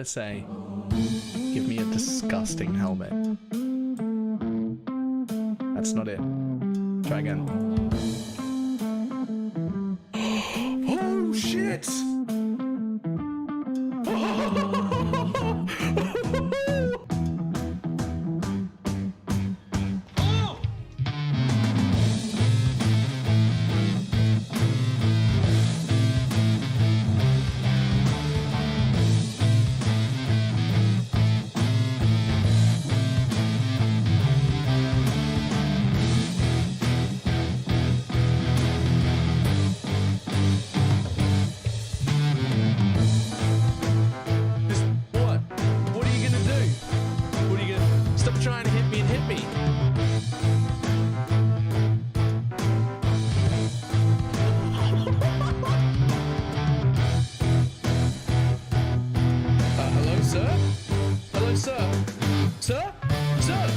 gotta say, give me a disgusting helmet. That's not it. Try again. Oh shit! Trying to hit me and hit me. Hello, sir? Hello, sir? Sir? Sir?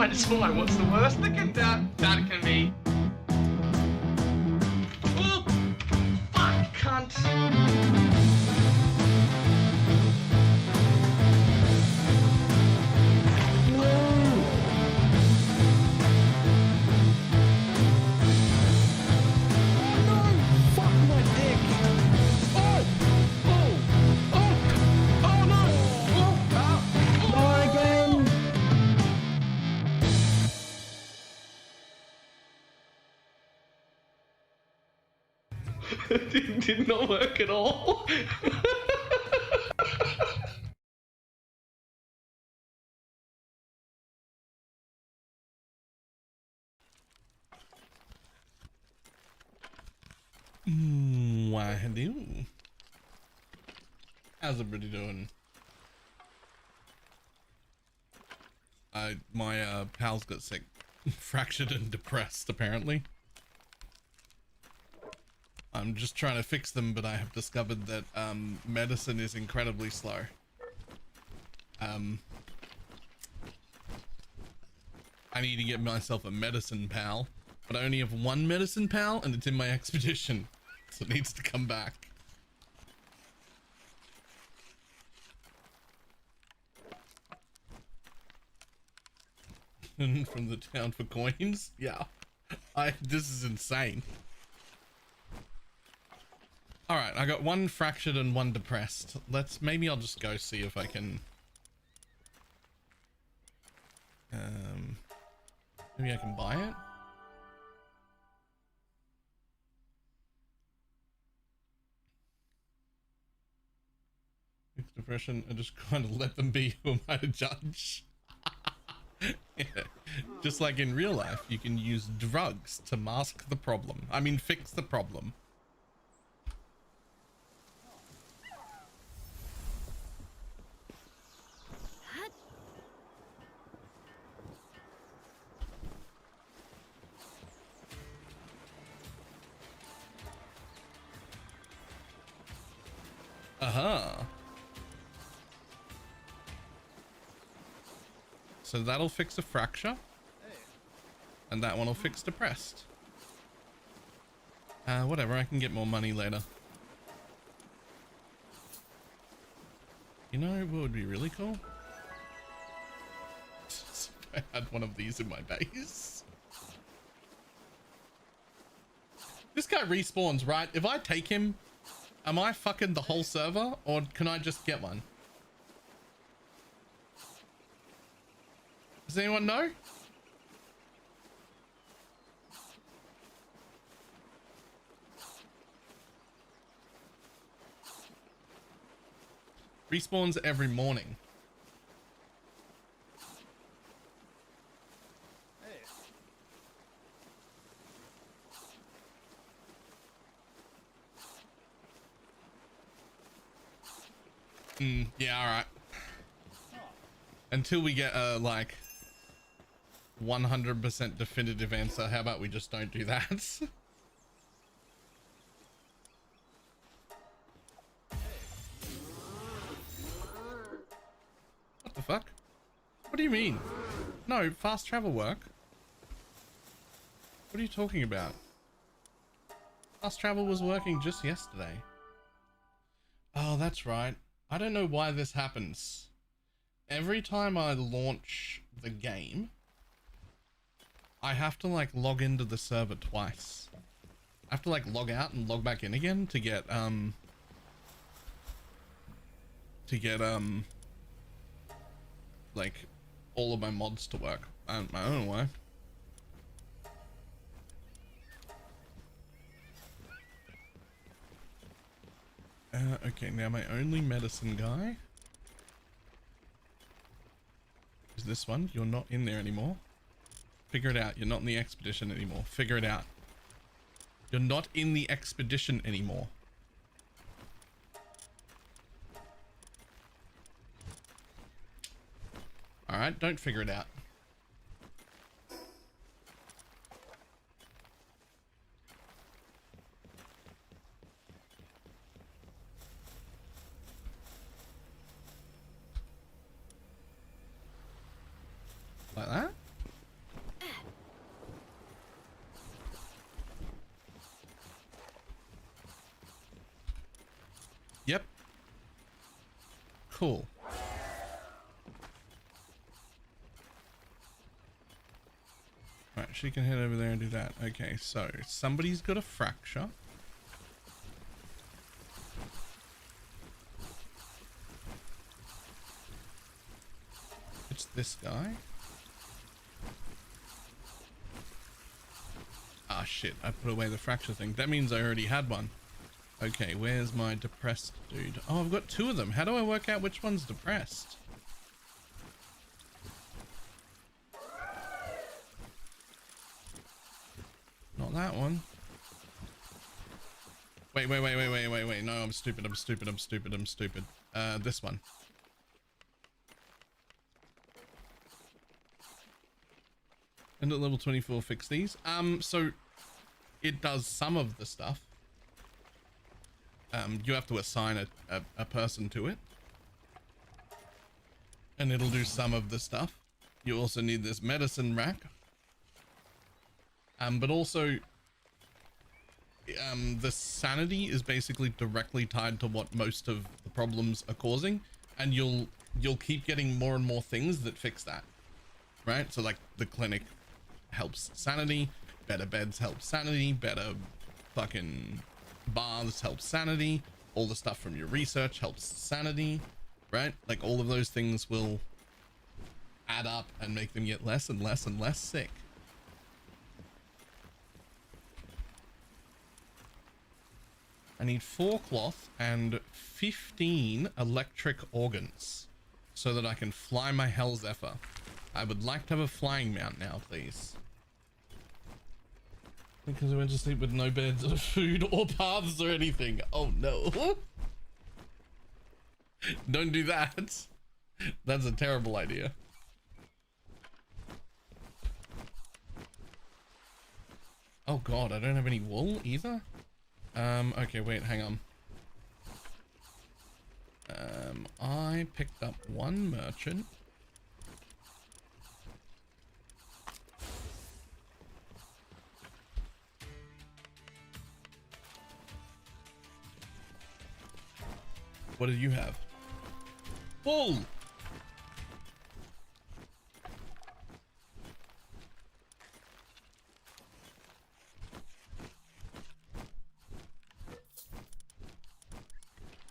It's fine. What's the worst that can be? Oh, fuck, cunt. It did not work at all. Why do? How's everybody doing? My pals got sick, fractured and depressed apparently. I'm just trying to fix them, but I have discovered that medicine is incredibly slow. I need to get myself a medicine pal, but I only have one medicine pal and it's in my expedition, so it needs to come back. From the town for coins? Yeah. This is insane. All right, I got one fractured and one depressed. Maybe I'll just go see if I can. Maybe I can buy it. Fix depression and just kind of let them be. Who am I to judge? Yeah. Just like in real life, you can use drugs to mask the problem. I mean, fix the problem. So that'll fix a fracture. And that one will fix depressed. Whatever, I can get more money later. You know what would be really cool? If I had one of these in my base. This guy respawns, right? If I take him, am I fucking the whole server, or can I just get one? Does anyone know? Respawns every morning. Yeah, alright. Until we get a, like, 100% definitive answer, how about we just don't do that? What the fuck? What do you mean? No, fast travel work. What are you talking about? Fast travel was working just yesterday. Oh, that's right. I don't know why this happens. Every time I launch the game, I have to like log into the server twice. I have to like log out and log back in again to get like all of my mods to work. I don't know why. Okay, now my only medicine guy is this one. You're not in there anymore. Figure it out. You're not in the expedition anymore. Figure it out. You're not in the expedition anymore. Alright, don't figure it out. Like that? Yep. Cool. Right, she can head over there and do that. Okay, so somebody's got a fracture. It's this guy. Ah, shit, I put away the fracture thing. That means I already had one. Okay, where's my depressed dude? Oh, I've got two of them. How do I work out which one's depressed? Not that one. Wait. No, I'm stupid. This one. And at level 24, fix these. So it does some of the stuff. You have to assign a person to it. And it'll do some of the stuff. You also need this medicine rack. But also, the sanity is basically directly tied to what most of the problems are causing. And you'll keep getting more and more things that fix that. Right? So like the clinic helps sanity, better beds help sanity, better fucking baths help sanity, all the stuff from your research helps sanity, right? Like all of those things will add up and make them get less and less and less sick. I need 4 cloth and 15 electric organs so that I can fly my Hell Zephyr. I would like to have a flying mount now, please. Because I went to sleep with no beds or food or paths or anything. Oh no. Don't do that. That's a terrible idea. Oh god, I don't have any wool either. Okay, wait, hang on. I picked up 1 merchant. What do you have? Wool!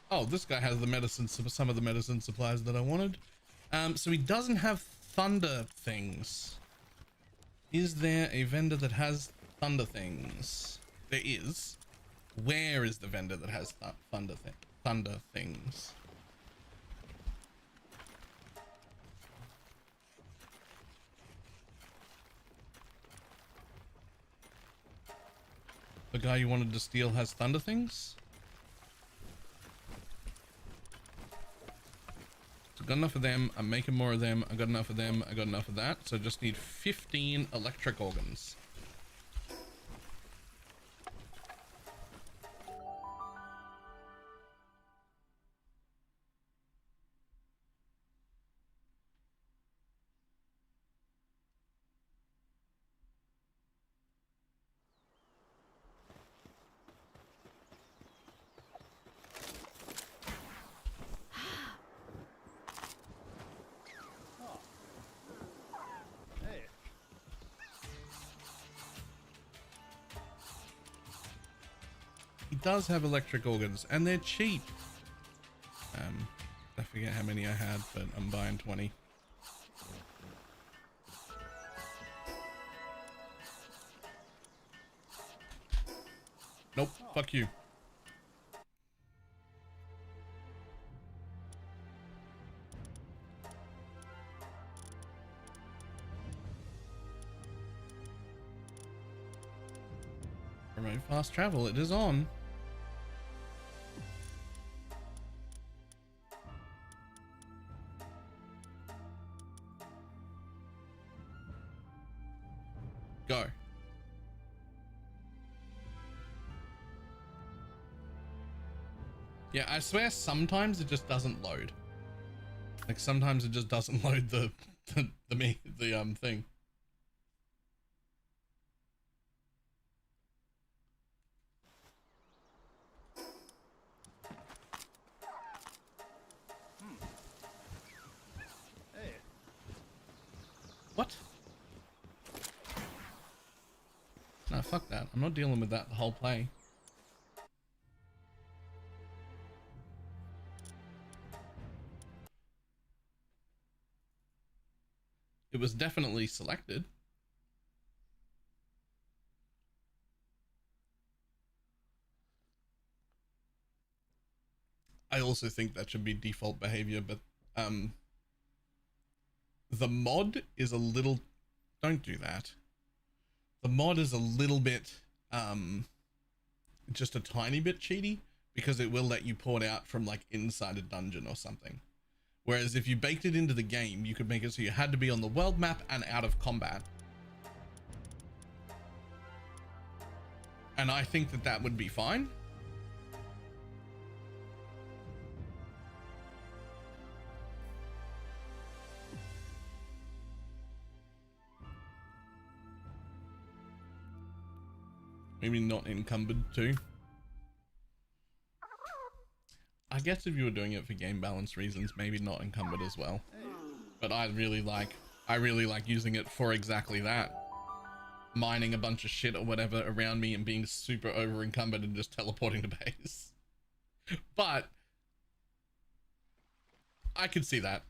Oh, this guy has the medicine, some of the medicine supplies that I wanted. So he doesn't have thunder things. Is there a vendor that has thunder things? There is. Where is the vendor that has thunder things? The guy you wanted to steal has thunder things. So got enough of them. I'm making more of them. I got enough of them. I got enough of that. So just need 15 electric organs. He does have electric organs, and they're cheap. I forget how many I had, but I'm buying 20. Nope, fuck you. Remote fast travel, it is on. Go. Yeah, I swear sometimes it just doesn't load. Like sometimes it just doesn't load the thing. What? No, fuck that. I'm not dealing with that the whole play. It was definitely selected. I also think that should be default behavior, but the mod is a little, don't do that. The mod is a little bit just a tiny bit cheaty, because it will let you port out from like inside a dungeon or something. Whereas if you baked it into the game, you could make it so you had to be on the world map and out of combat. And I think that that would be fine. Maybe not encumbered too. I guess if you were doing it for game balance reasons, maybe not encumbered as well. But I really like using it for exactly that. Mining a bunch of shit or whatever around me and being super over encumbered and just teleporting to base. But I could see that.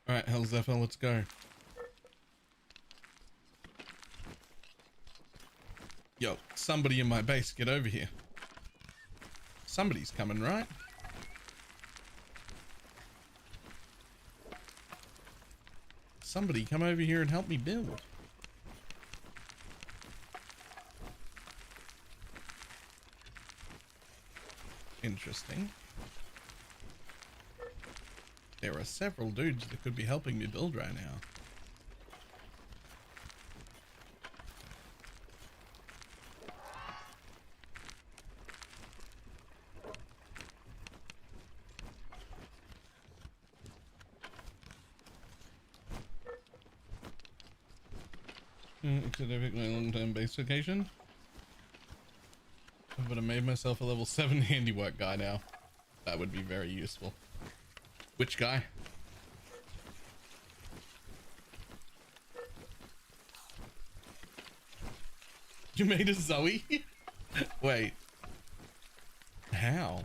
All right, hell Zephyr, let's go. Yo, somebody in my base, get over here. Somebody's coming, right? Somebody come over here and help me build. Interesting. There are several dudes that could be helping me build right now. Could I pick my long-term base vacation? But I made myself a level 7 handiwork guy now. That would be very useful. Which guy? You made a Zoe? Wait. How?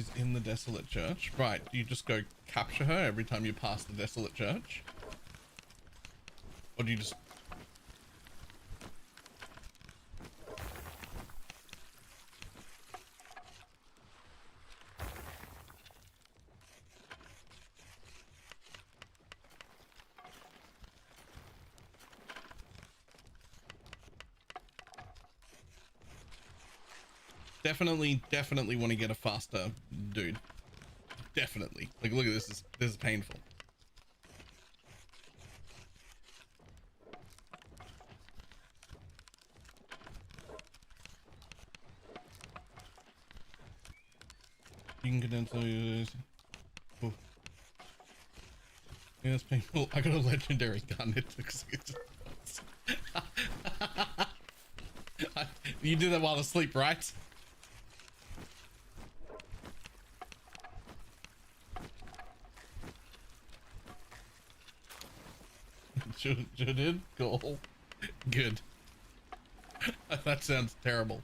She's in the desolate church. Right, you just go capture her every time you pass the desolate church? Or do you just... Definitely want to get a faster dude. Definitely. Like, look at this. This is painful. You can get into those. Oh. Yeah, it's painful. I got a legendary gun. It took 6 months. You did that while asleep, right? Sure did? Cool. Good. That sounds terrible.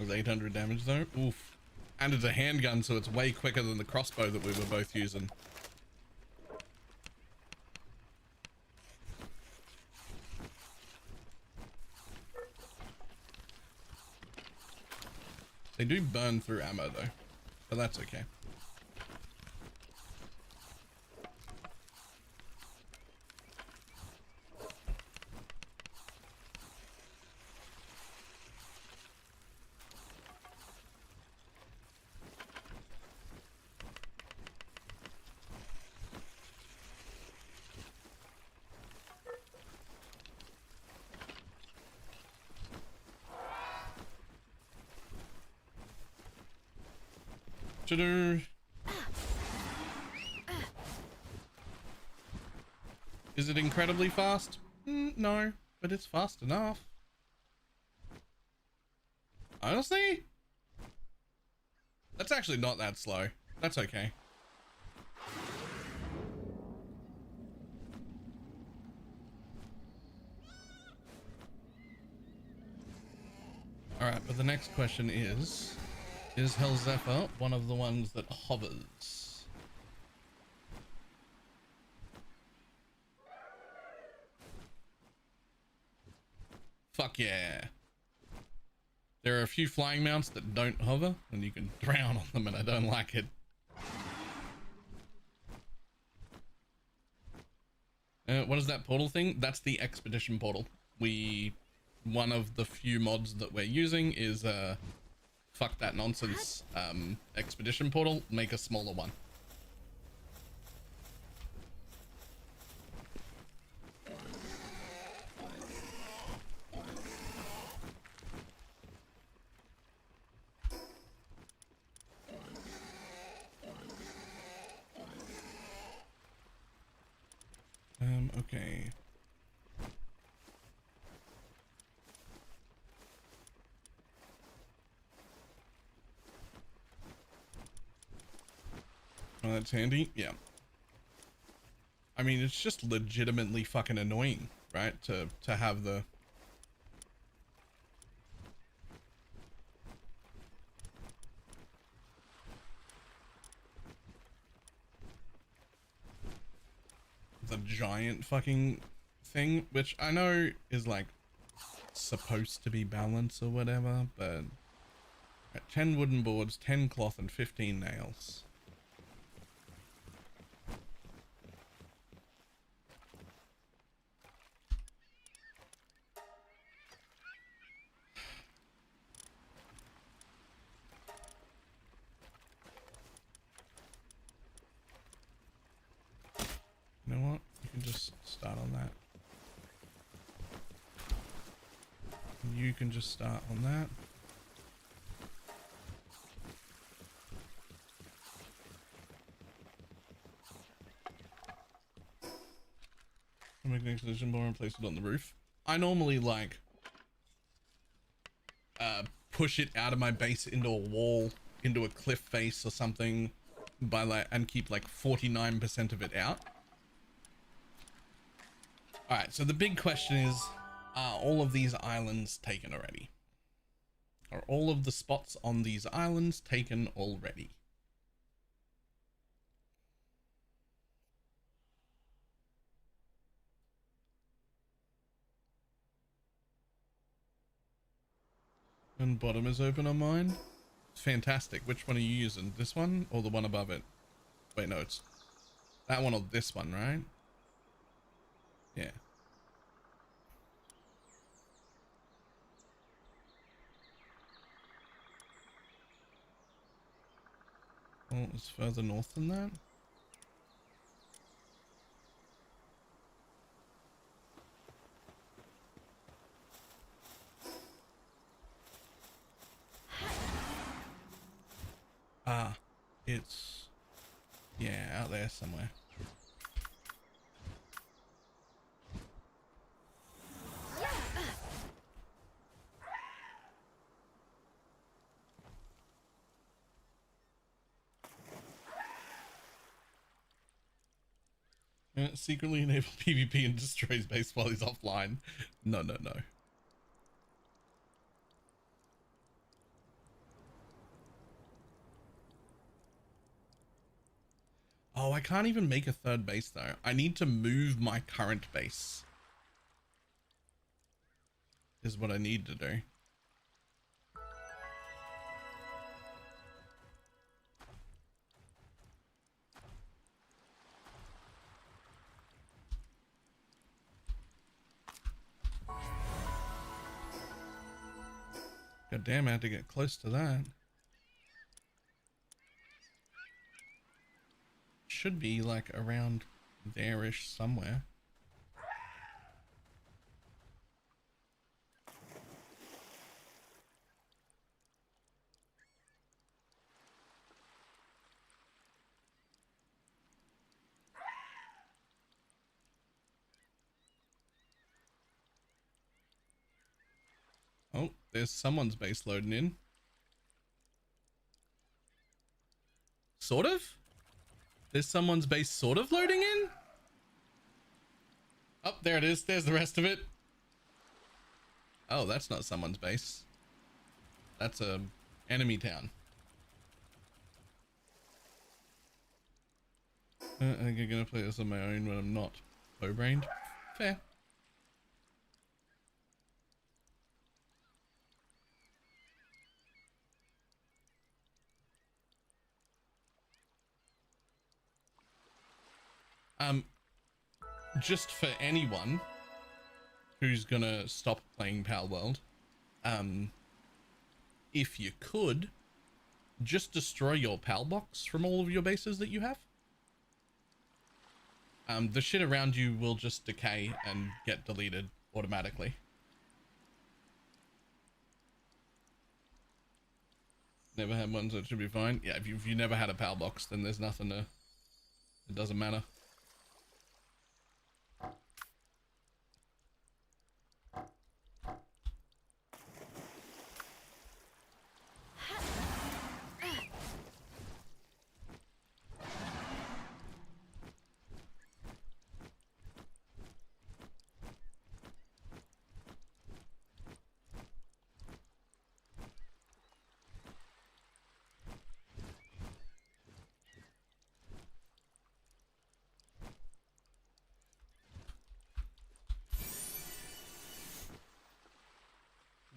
It was 800 damage though. Oof. And it's a handgun, so it's way quicker than the crossbow that we were both using. They do burn through ammo though, but that's okay. Is it incredibly fast? No, but it's fast enough. Honestly, that's actually not that slow. That's okay. All right, but the next question is Hellzephyr one of the ones that hovers? Fuck yeah. There are a few flying mounts that don't hover and you can drown on them, and I don't like it. What is that portal thing? That's the expedition portal. One of the few mods that we're using is fuck that nonsense expedition portal, make a smaller one. Okay. Oh, that's handy. Yeah. I mean, it's just legitimately fucking annoying, right? To have the giant fucking thing, which I know is like supposed to be balance or whatever, but 10 wooden boards, 10 cloth, and 15 nails. You know what? You can just start on that. You can just start on that. Make an extension bar and place it on the roof. I normally like push it out of my base into a wall, into a cliff face or something, by like, and keep like 49% of it out. All right, so the big question is, are all of these islands taken already? Are all of the spots on these islands taken already? And bottom is open on mine. Fantastic. Which one are you using? This one or the one above it? Wait, no, it's that one or this one, right? Yeah. Oh, it's further north than that. Ah, it's, yeah, out there somewhere. Secretly enable PvP and destroys base while he's offline. No, no, no. Oh, I can't even make a third base though. I need to move my current base. Is what I need to do. God damn, I had to get close to that. Should be like around there-ish somewhere. Oh, there's someone's base loading in. Sort of? There's someone's base sort of loading in? Oh, there it is. There's the rest of it. Oh, that's not someone's base. That's a enemy town. I think I'm gonna play this on my own when I'm not low-brained. Fair. Just for anyone who's gonna stop playing Palworld, if you could, just destroy your PAL box from all of your bases that you have. The shit around you will just decay and get deleted automatically. Never had one, so it should be fine. Yeah, if you never had a PAL box, then there's nothing to... It doesn't matter.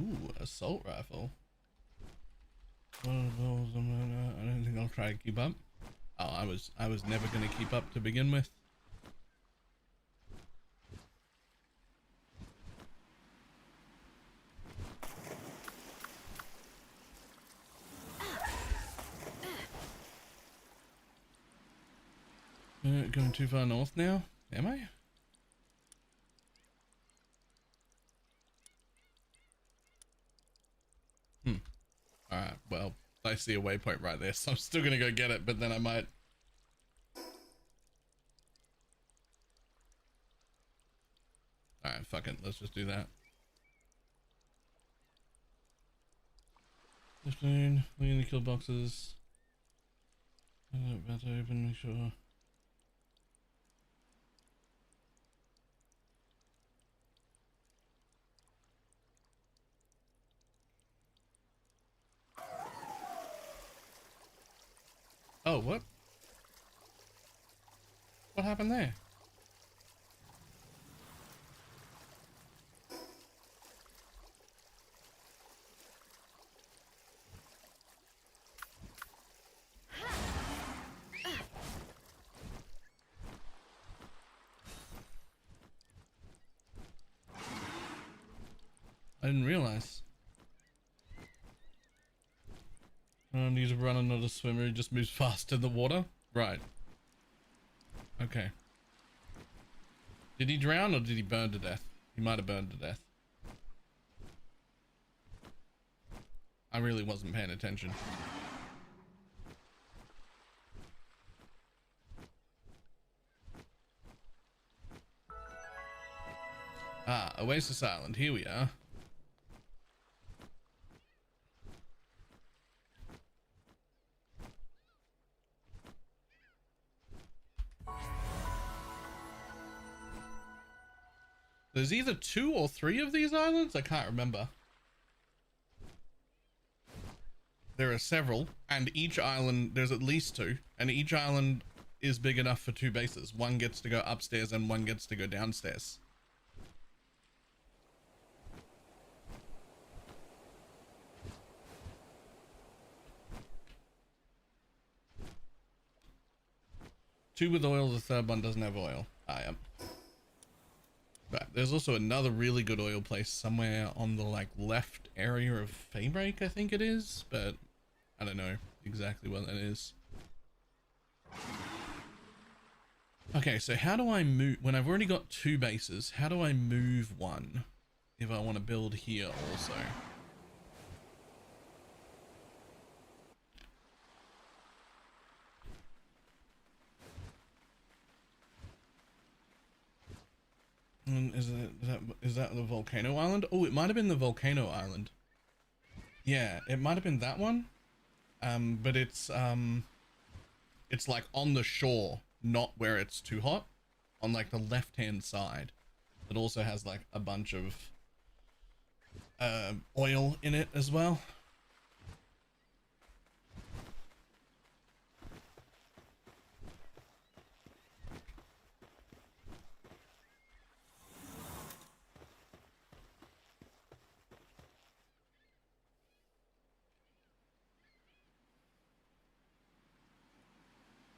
Ooh, assault rifle. I don't think I'll try to keep up. Oh, I was never gonna keep up to begin with. Going too far north now? Am I? Alright, well, I see a waypoint right there, so I'm still gonna go get it, but then I might... Alright, fuck it, let's just do that. 15, looking at the kill boxes. About to open, make sure. Oh, what? What happened there? I didn't realize. I don't need to run another swimmer, he just moves fast in the water. Right. Okay. Did he drown or did he burn to death? He might have burned to death. I really wasn't paying attention. Ah, Oasis Island. Here we are. There's either 2 or 3 of these islands. I can't remember. There are several, and each island, there's at least 2, and each island is big enough for 2 bases. One gets to go upstairs and one gets to go downstairs. Two with oil, the third one doesn't have oil. I am. But there's also another really good oil place somewhere on the like left area of Faybreak, I think it is, but I don't know exactly what that is. Okay, so how do I move when I've already got 2 bases? How do I move one if I want to build here also? Is that the volcano island? Oh, it might have been the volcano island. Yeah, it might have been that one. But it's like on the shore, not where it's too hot, on like the left-hand side. It also has like a bunch of oil in it as well.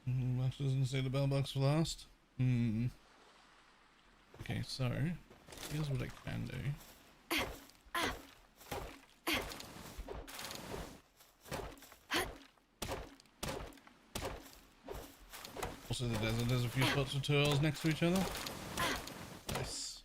Max doesn't say the bell box last. Okay, so here's what I can do. Also, the desert has a few spots with turtles next to each other. Nice.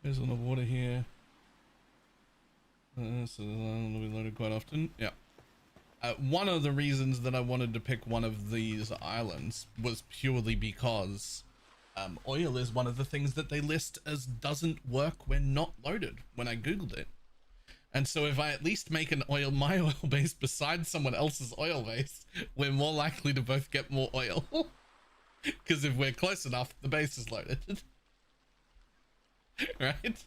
There's on the water here. So the island will be loaded quite often. Yeah. One of the reasons that I wanted to pick one of these islands was purely because oil is one of the things that they list as doesn't work when not loaded when I googled it. And so if I at least make my oil base beside someone else's oil base, we're more likely to both get more oil. Because if we're close enough, the base is loaded. Right?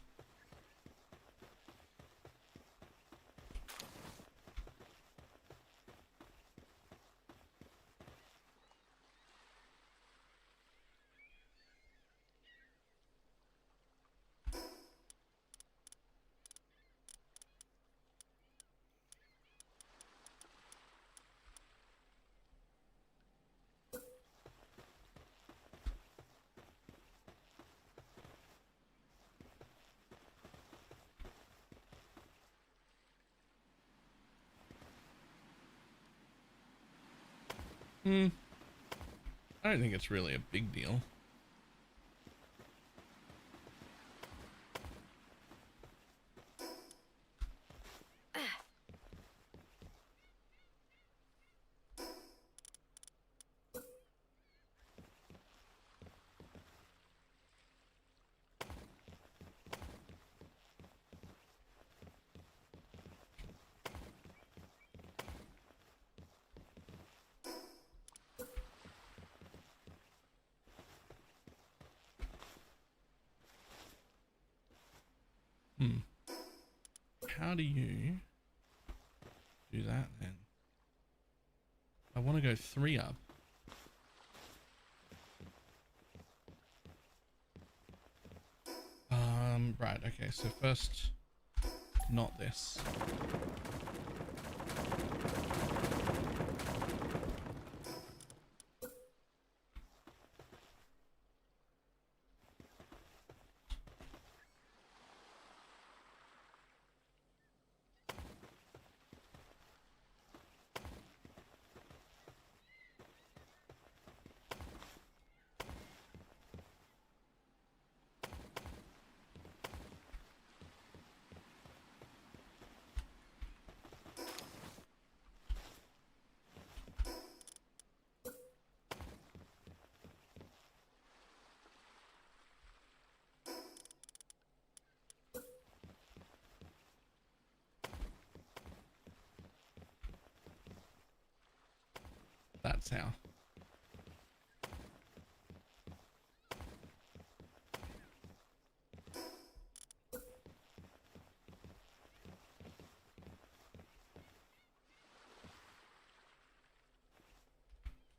I don't think it's really a big deal. How do you do that then? I want to go 3 up. Right, okay, so first, not this. That's how.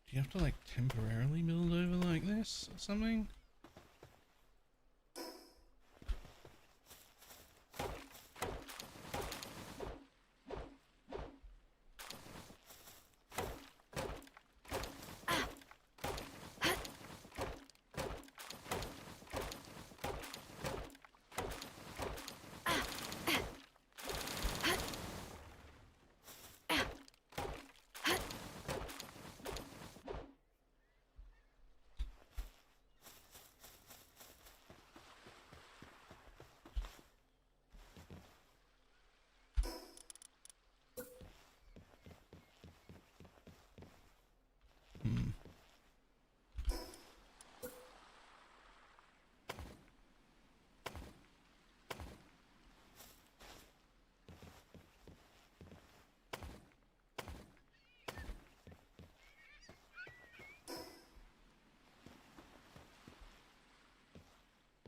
Do you have to like temporarily build over like this or something?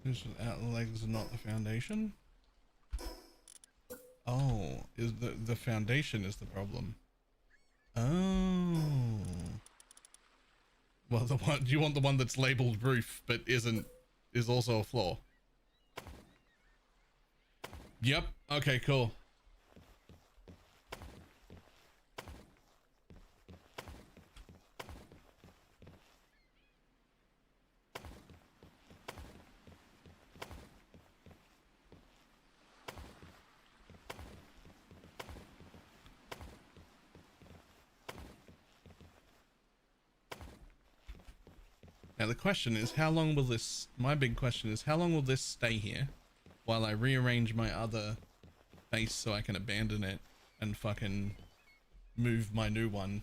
Just out legs are not the foundation. Oh, is the foundation is the problem? Oh. Well, the one you want the one that's labeled roof but is also a floor. Yep. Okay, cool. Now the question is, how long will this, my big question is, how long will this stay here while I rearrange my other base so I can abandon it and fucking move my new one?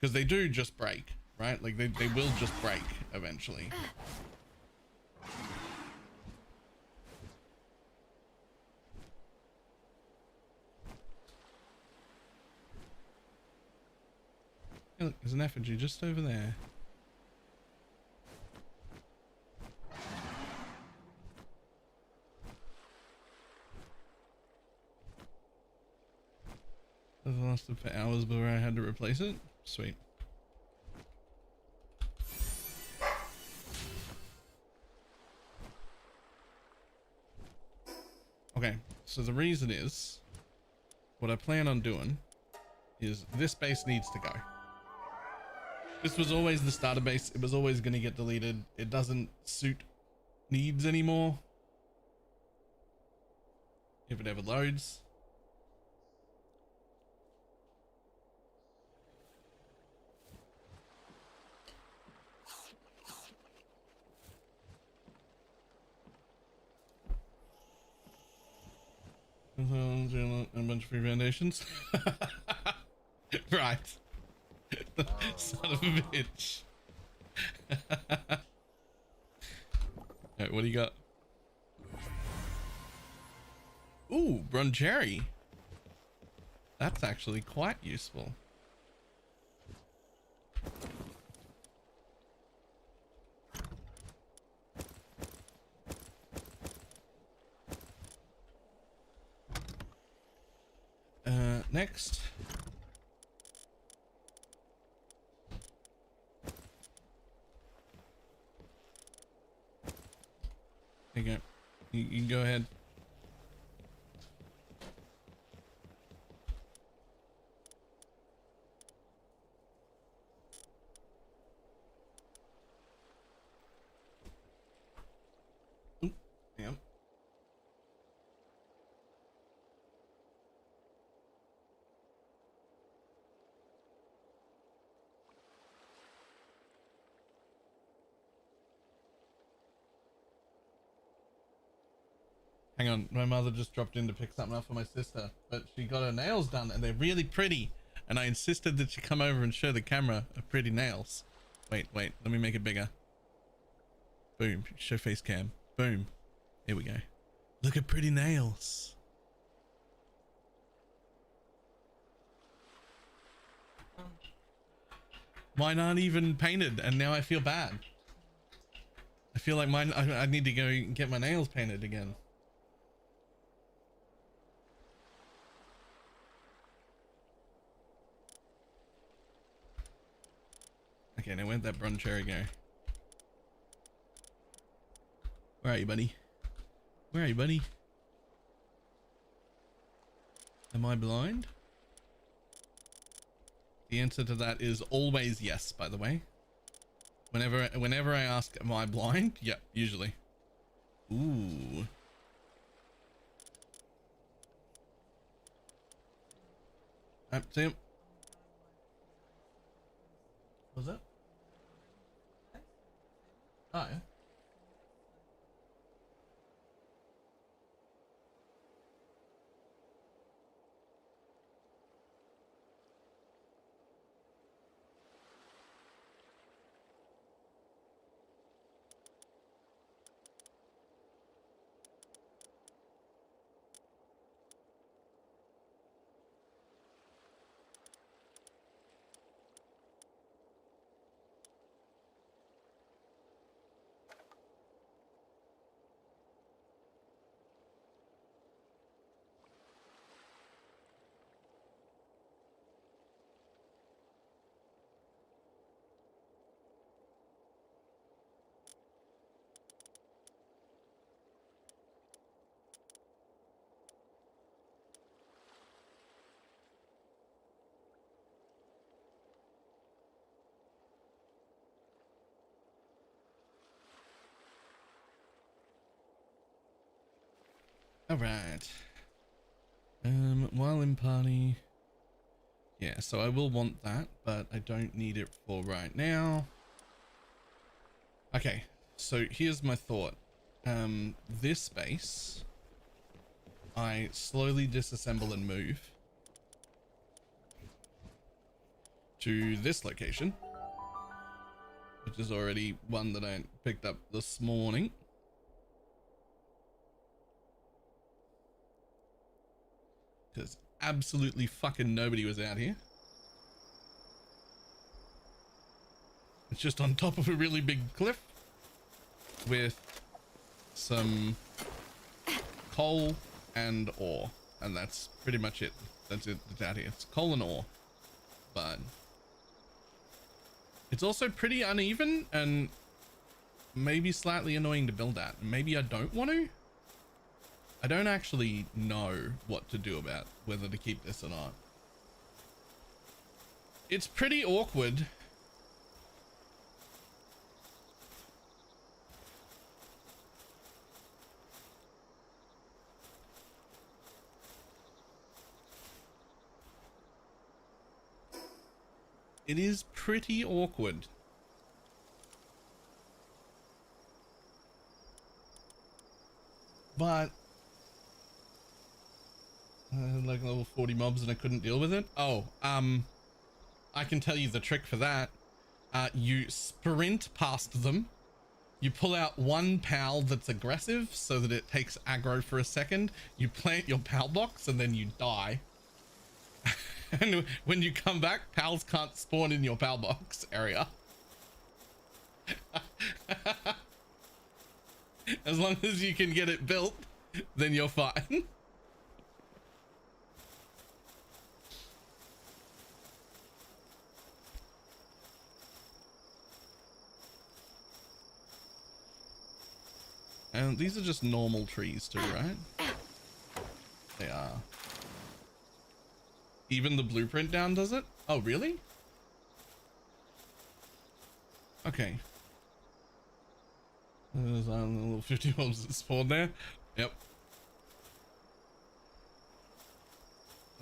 Because they do just break, right? Like they will just break eventually. Hey, look, there's an effigy just over there. It lasted for hours before I had to replace it. Sweet. Okay, so the reason is, what I plan on doing is this base needs to go. This was always the starter base. It was always going to get deleted. It doesn't suit needs anymore. If it ever loads. A bunch of free foundations. Right. Son of a bitch. Alright, what do you got? Ooh, Bruncherry. That's actually quite useful. Next. There you go. You can go ahead. Oop, hang on. Hang on, my mother just dropped in to pick something up for my sister, but she got her nails done and they're really pretty. And I insisted that she come over and show the camera her pretty nails. Wait, let me make it bigger. Boom, show face cam. Boom. Here we go. Look at pretty nails. Mine aren't even painted and now I feel bad. I feel like mine, I need to go get my nails painted again. Okay, now where'd that bronze cherry go? Where are you, buddy? Where are you, buddy? Am I blind? The answer to that is always yes, by the way. Whenever I ask, am I blind? Yep, usually. Ooh. See him. What's that? Oh, yeah. All right. While in party. Yeah, so I will want that, but I don't need it for right now. Okay, so here's my thought. This space, I slowly disassemble and move to this location, which is already one that I picked up this morning. Because absolutely fucking nobody was out here. It's just on top of a really big cliff with some coal and ore, and that's pretty much it. That's it. It's out here. It's coal and ore, but it's also pretty uneven and maybe slightly annoying to build at. Maybe I don't want to. I don't actually know what to do about whether to keep this or not. It's pretty awkward. It is pretty awkward. But like level 40 mobs and I couldn't deal with it. Oh, I can tell you the trick for that. You sprint past them. You pull out one pal that's aggressive so that it takes aggro for a second. You plant your pal box and then you die. And when you come back, pals can't spawn in your pal box area. As long as you can get it built, then you're fine. And these are just normal trees too, right? They are. Even the blueprint down does it? Oh, really? Okay. There's a little 50 mobs that spawned there. Yep.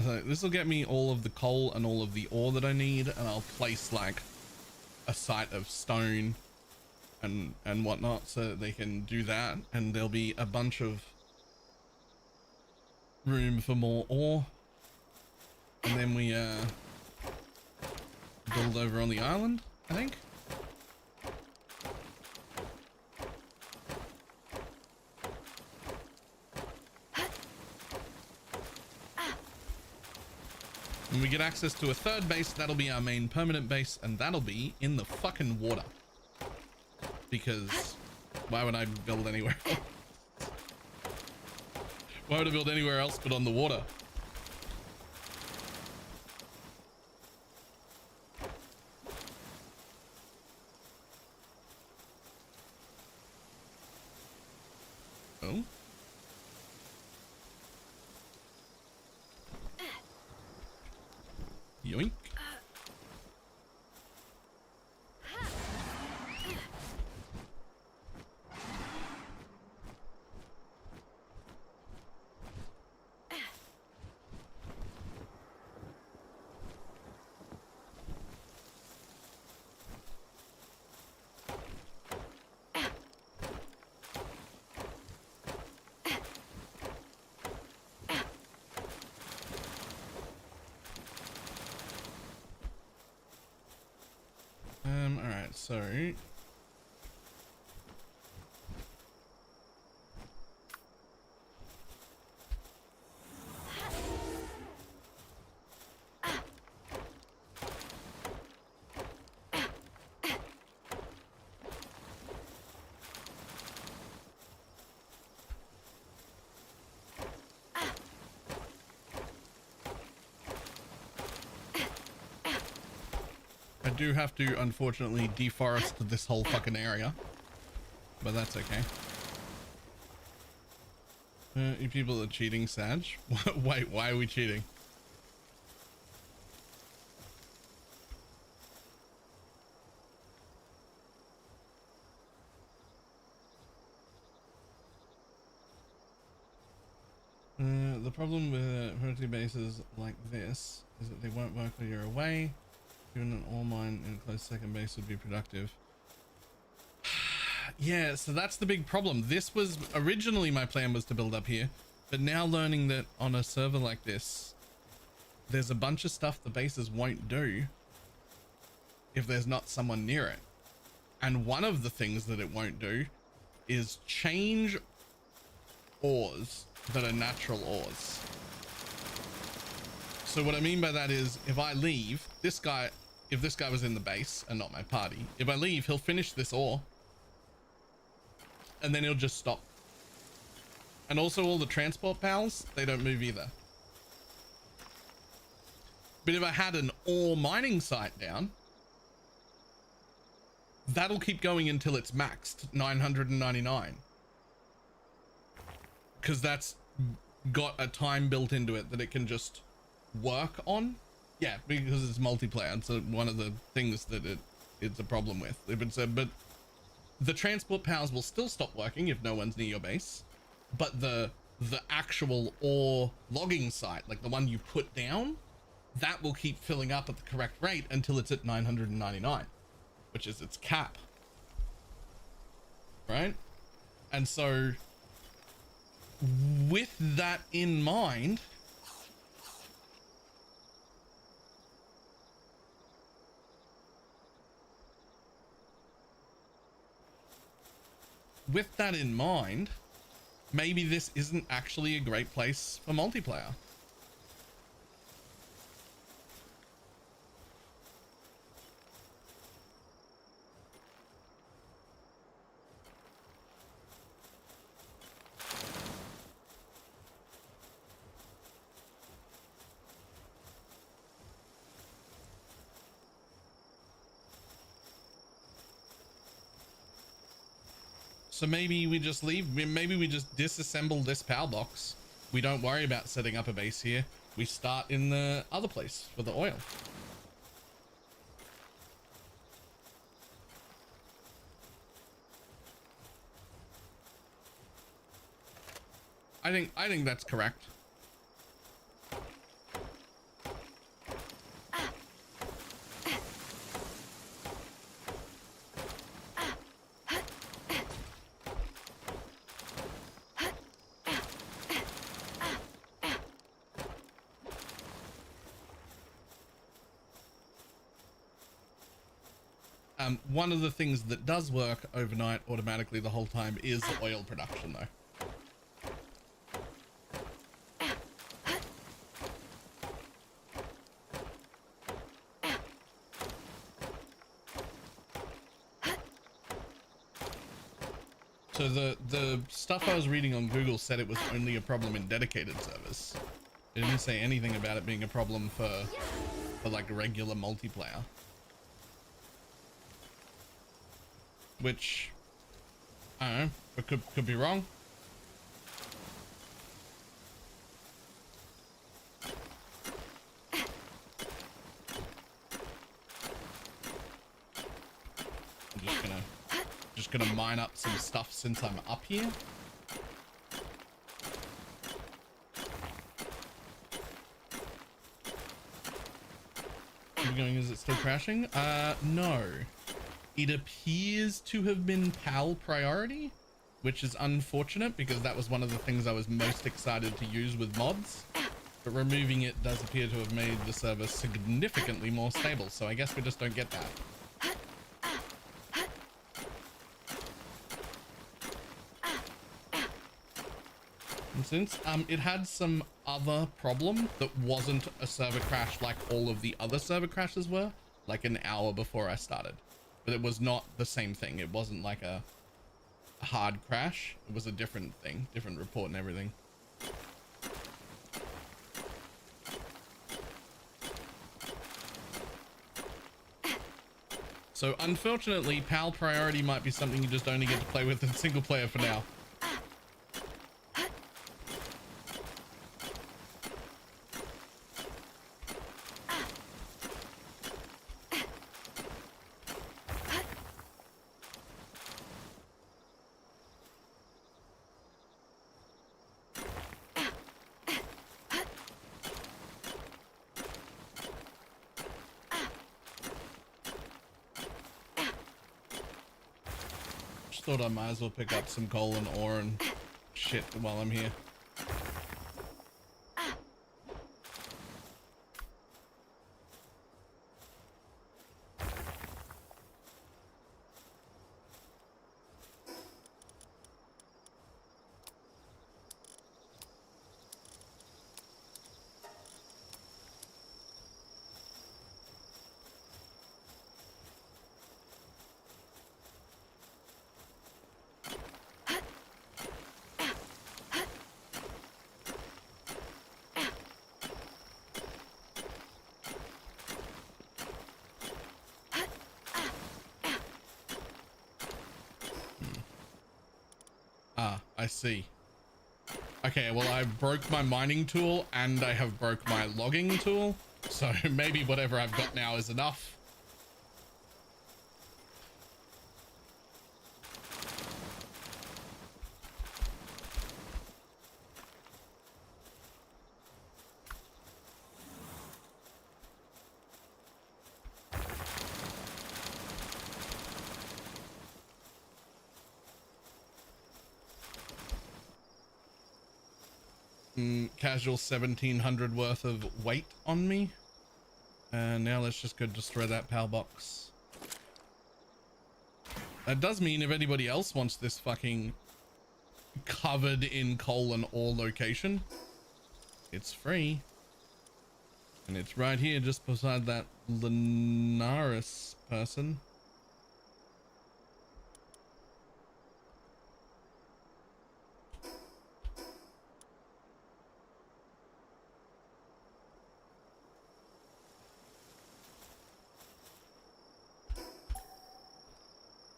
So this will get me all of the coal and all of the ore that I need, and I'll place like a site of stone and whatnot so that they can do that, and there'll be a bunch of room for more ore. And then we build over on the island, I think. When we get access to a third base, that'll be our main permanent base, and that'll be in the fucking water. Because why would I build anywhere else? Why would I build anywhere else but on the water? Oh. Yoink. All right, so I do have to unfortunately deforest this whole fucking area, but that's okay. You people are cheating, Sag. Wait, why are we cheating? The problem with vertically bases like this is that they won't work while you're away. Even an ore mine in a close second base would be productive. Yeah, so that's the big problem. This was originally my plan was to build up here, but now learning that on a server like this, there's a bunch of stuff the bases won't do if there's not someone near it. And one of the things that it won't do is change ores that are natural ores. So what I mean by that is if I leave this guy, if this guy was in the base and not my party, if I leave, he'll finish this ore and then he'll just stop. And also all the transport pals, they don't move either. But if I had an ore mining site down, that'll keep going until it's maxed 999. Because that's got a time built into it that it can just work on. Yeah, because it's multiplayer. It's one of the things that it's a problem with. But the transport powers will still stop working if no one's near your base. But the actual ore logging site, like the one you put down, that will keep filling up at the correct rate until it's at 999, which is its cap. Right? And so with that in mind, maybe this isn't actually a great place for multiplayer. So maybe we just leave. Maybe we just disassemble this power box. We don't worry about setting up a base here. We start in the other place for the oil. I think that's correct. One of the things that does work overnight automatically the whole time is the oil production, though. So the stuff I was reading on Google said it was only a problem in dedicated servers. It didn't say anything about it being a problem for like regular multiplayer. Which, I don't know, but could be wrong. I'm just gonna mine up some stuff since I'm up here. Going, is it still crashing? No. It appears to have been PAL priority, which is unfortunate because that was one of the things I was most excited to use with mods. But removing it does appear to have made the server significantly more stable, so I guess we just don't get that. And since it had some other problem that wasn't a server crash like all of the other server crashes were, like an hour before I started. But it was not the same thing. It wasn't like a hard crash. It was a different thing, different report and everything. So unfortunately, PAL priority might be something you just only get to play with in single player for now. Thought I might as well pick up some coal and ore and shit while I'm here. I see. Okay, well, I broke my mining tool and I have broke my logging tool, so maybe whatever I've got now is enough. Casual 1700 worth of weight on me. And now let's just go destroy that power box. That does mean if anybody else wants this fucking covered in coal and ore location, it's free. And it's right here just beside that Linaris person.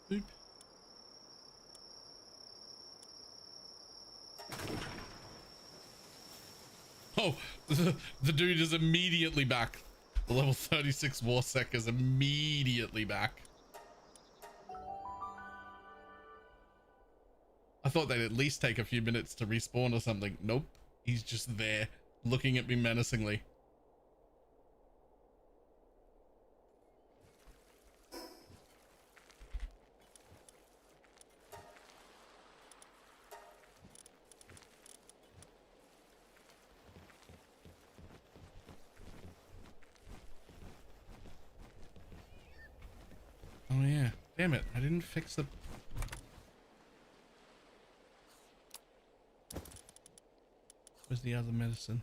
Boop. Oh, the dude is immediately back. The level 36 Warsec is immediately back. I thought they'd at least take a few minutes to respawn or something. Nope. He's just there, looking at me menacingly. Oh yeah. Damn it. I didn't fix the... Where's the other medicine?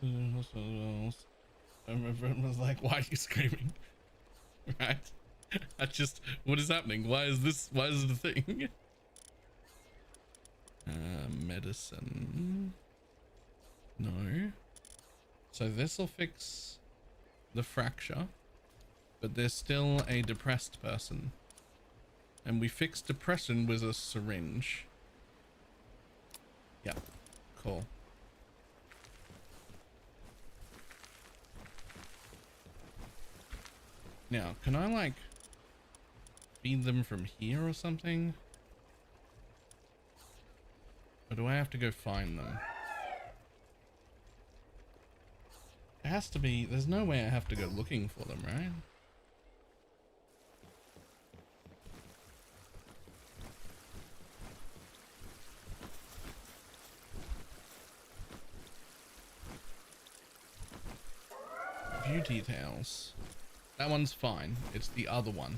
I remember it was like, why are you screaming? Right? I just... What is happening? Why is this... Why is it a thing? Medicine... No. So this will fix the fracture, but there's still a depressed person. And we fixed depression with a syringe. Yeah, cool. Now, can I like feed them from here or something? Or do I have to go find them? It has to be, there's no way I have to go looking for them, right? View details. That one's fine. It's the other one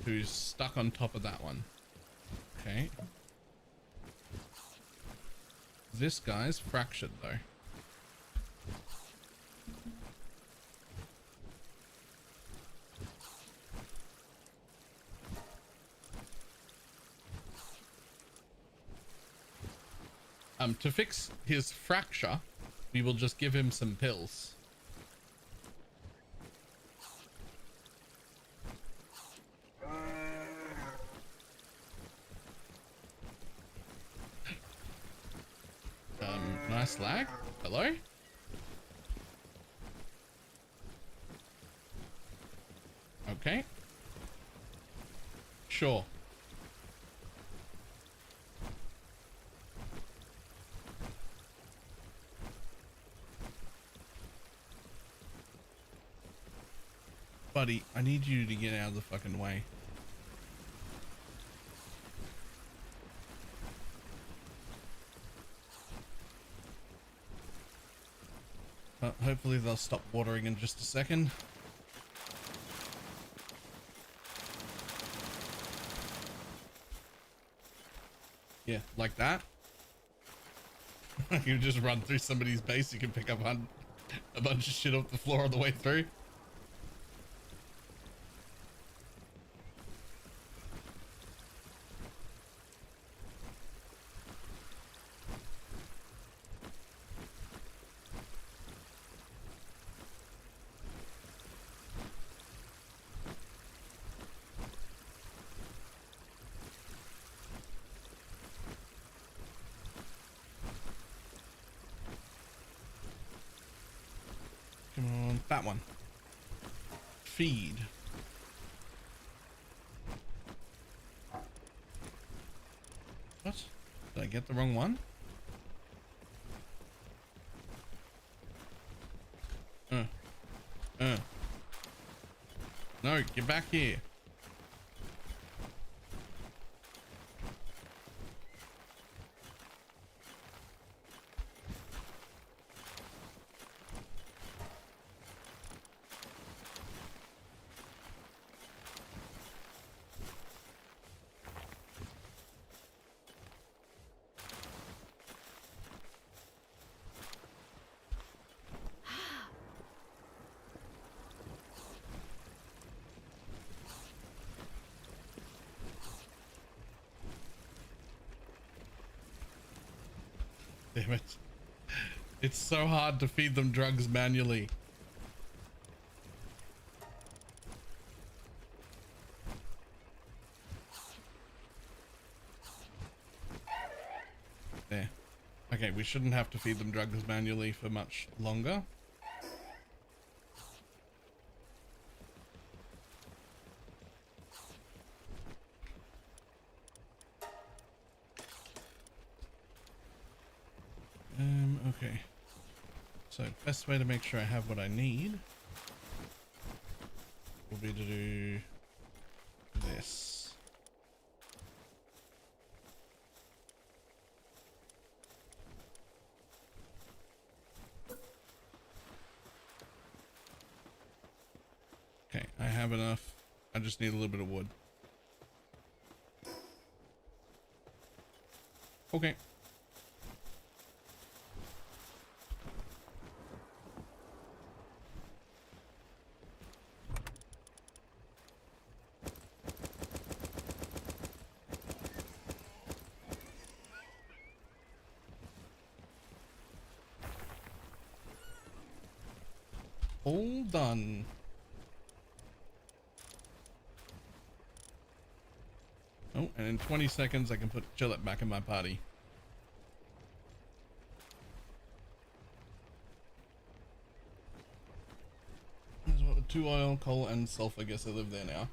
who's stuck on top of that one. Okay. This guy's fractured though. To fix his fracture, we will just give him some pills. Nice lag. Hello? Okay. Sure. Buddy, I need you to get out of the fucking way. Hopefully they'll stop watering in just a second. Yeah, like that. You just run through somebody's base, you can pick up a bunch of shit off the floor on the way through. Come on, that one. Feed. What? Did I get the wrong one? No, get back here. Damn it. It's so hard to feed them drugs manually. we shouldn't have to feed them drugs manually for much longer. Okay. So best way to make sure I have what I need will be to do this. Okay, I have enough. I just need a little bit of wood. Okay. All done. Oh, and in 20 seconds I can put Gillette back in my party. There's what, 2 oil, coal, and sulfur. I guess I live there now.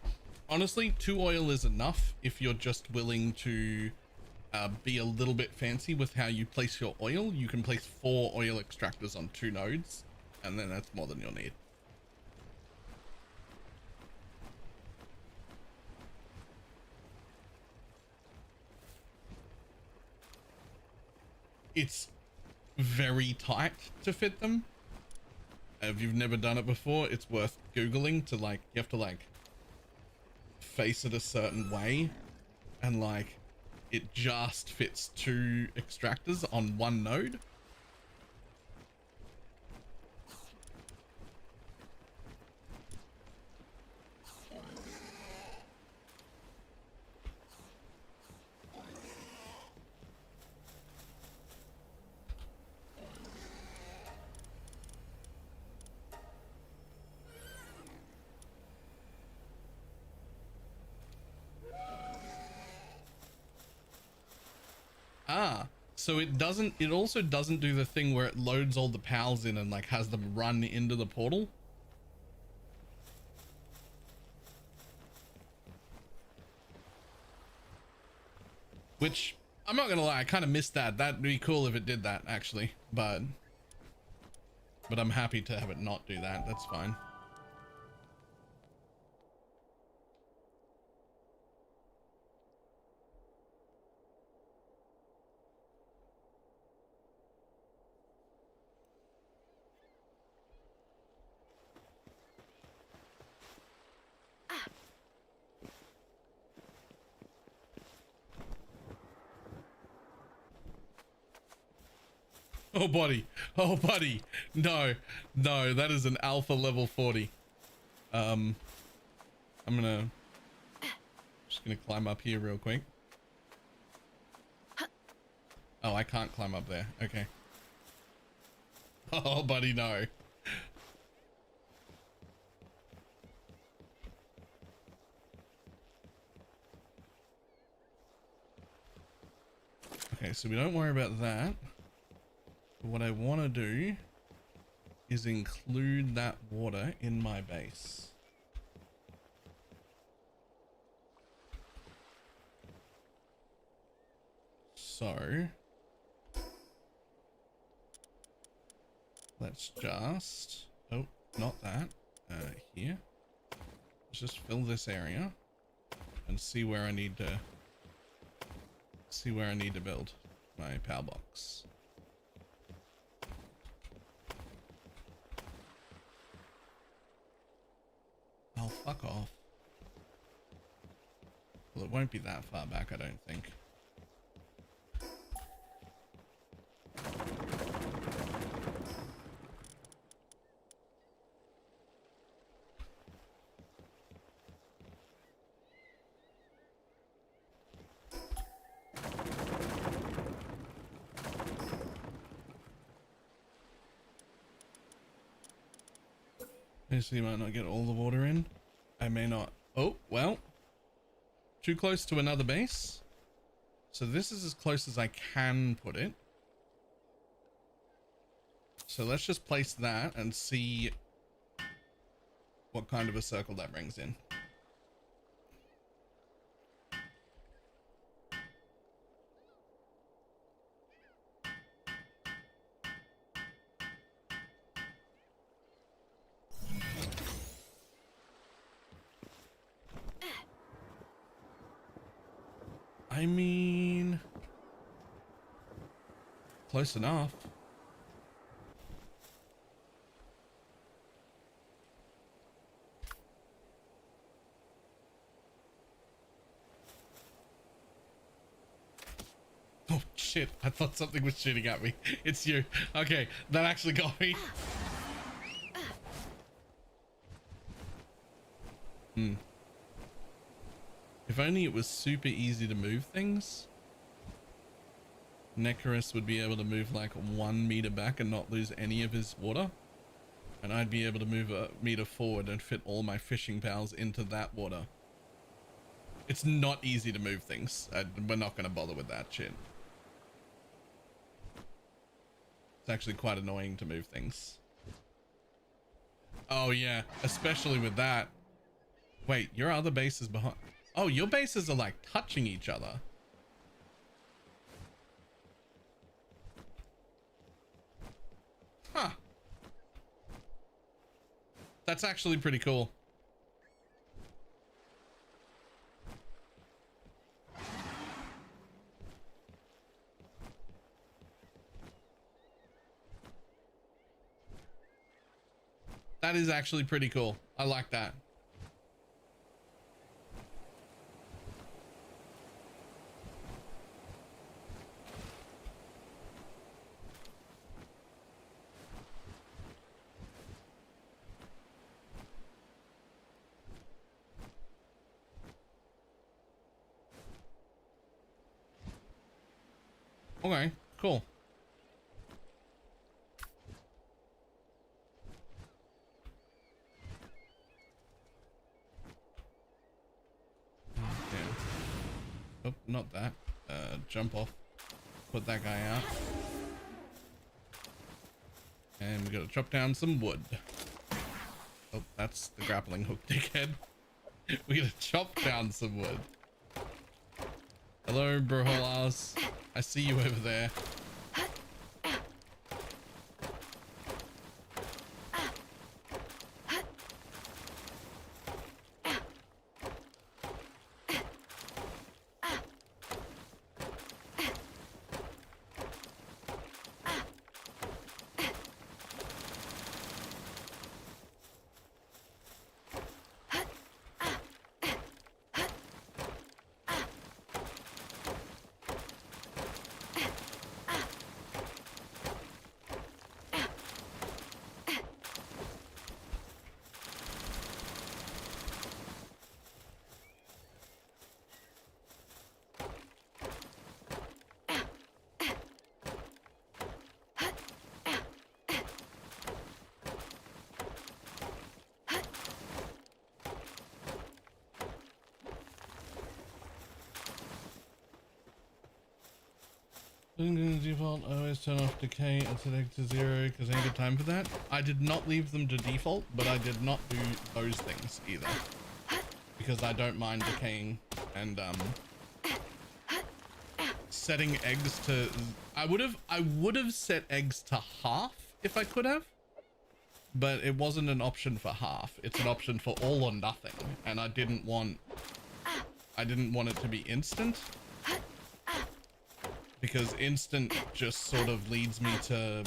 Honestly, 2 oil is enough if you're just willing to be a little bit fancy with how you place your oil. You can place 4 oil extractors on 2 nodes, and then that's more than you'll need. It's very tight to fit them. If you've never done it before, it's worth Googling to, like, you have to like face it a certain way, and like it just fits 2 extractors on 1 node. So it also doesn't do the thing where it loads all the pals in and like has them run into the portal. Which, I'm not gonna lie, I kind of missed that. That'd be cool if it did that, actually. But I'm happy to have it not do that. That's fine. Oh buddy, oh buddy, no, that is an alpha level 40. I'm just gonna climb up here real quick. Oh, I can't climb up there. Okay. Oh buddy, no. Okay, so we don't worry about that. What I want to do is include that water in my base. So let's just, oh, not that, here. Let's just fill this area and see where I need to build my power box. Oh, fuck off. Well, it won't be that far back, I don't think. So you might not get all the water in. I may not. Oh, well. Too close to another base. So this is as close as I can put it. So let's just place that and see what kind of a circle that brings in. I mean, close enough. Oh shit, I thought something was shooting at me. It's you. Okay, that actually got me. If only it was super easy to move things. Necarus would be able to move like 1 meter back and not lose any of his water. And I'd be able to move a meter forward and fit all my fishing pals into that water. It's not easy to move things. We're not going to bother with that shit. It's actually quite annoying to move things. Oh yeah, especially with that. Wait, your other base is behind. Oh, your bases are like touching each other. Huh. That's actually pretty cool. That is actually pretty cool. I like that. Okay, cool. Oh, not that. Jump off. Put that guy out. And we gotta chop down some wood. Oh, that's the grappling hook, dickhead. We gotta chop down some wood. Hello, Broholas. I see you over there. Default, I always turn off decay and select to 0 because I ain't got time for that. I did not leave them to default, but I did not do those things either because I don't mind decaying and setting eggs to. I would have set eggs to half if I could have, but it wasn't an option for half. It's an option for all or nothing, and I didn't want it to be instant. Because instant just sort of leads me to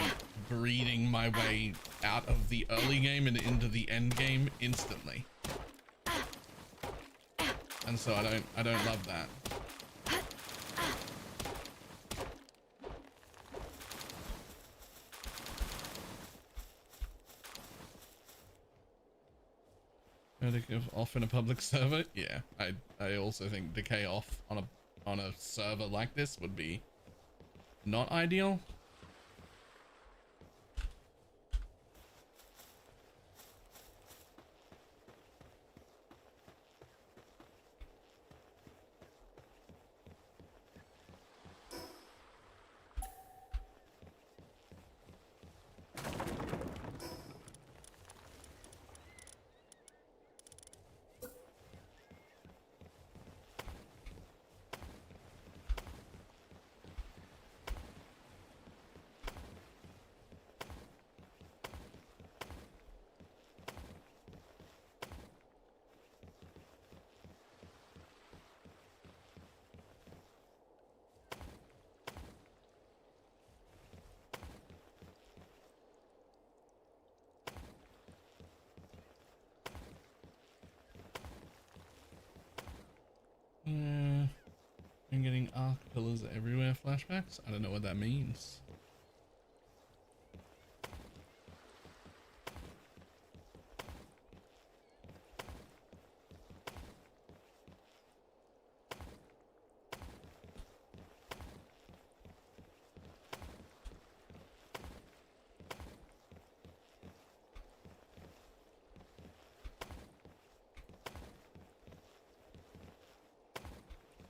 breeding my way out of the early game and into the end game instantly. And so I don't love that. Off in a public server? Yeah, I also think decay off on a server like this would be not ideal. flashbacks? I don't know what that means.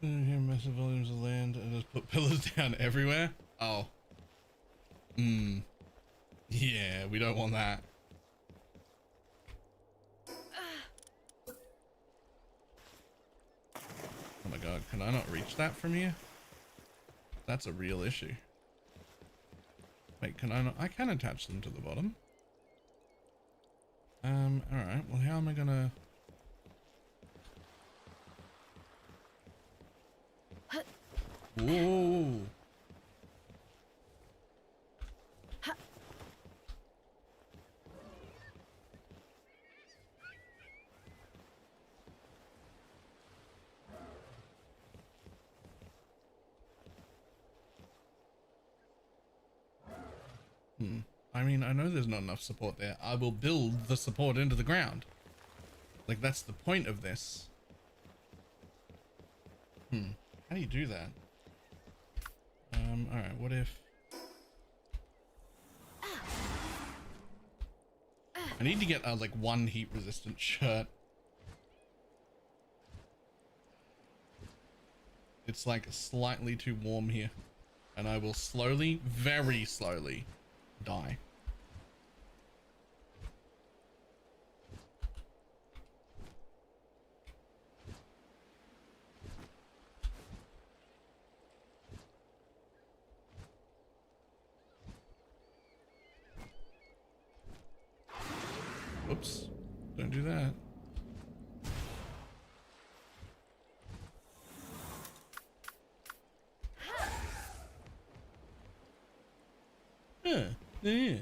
Here, massive volumes of land and just put pillars down everywhere. Oh. Yeah, we don't want that. Oh my god, can I not reach that from here? That's a real issue. Wait, can I not? I can attach them to the bottom. Alright, well how am I gonna... Whoa! I mean, I know there's not enough support there. I will build the support into the ground. Like, that's the point of this. How do you do that? Alright, what if... I need to get, like, one heat-resistant shirt. It's, like, slightly too warm here. And I will slowly, very slowly, die. Whoops. Don't do that. Yeah.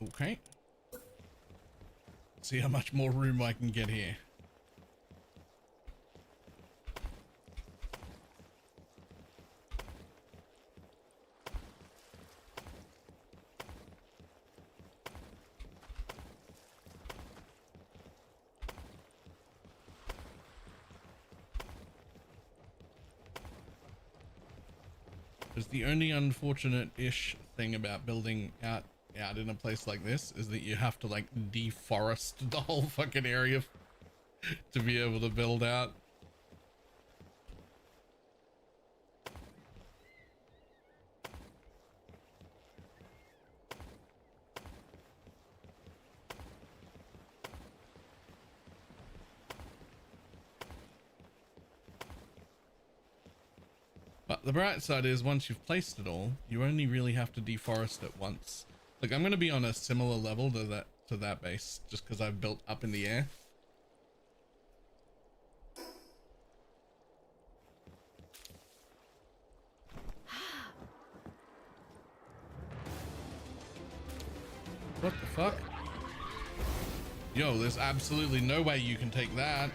Okay. See how much more room I can get here. Because the only unfortunate-ish thing about building out in a place like this is that you have to like deforest the whole fucking area to be able to build out. The bright side is once you've placed it all, you only really have to deforest it once. Like I'm going to be on a similar level to that base just because I've built up in the air. What the fuck? Yo, there's absolutely no way you can take that.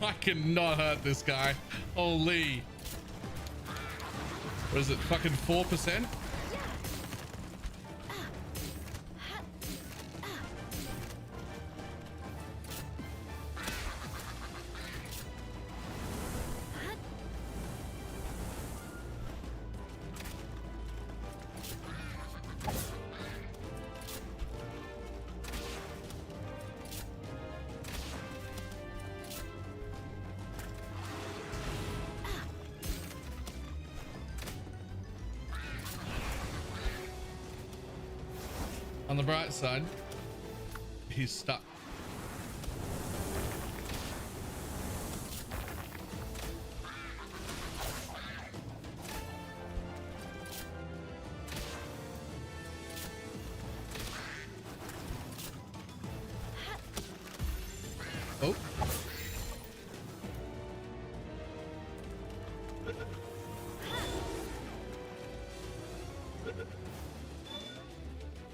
I cannot hurt this guy. Holy. What is it? Fucking 4%? On the bright side, he's stuck. Oh.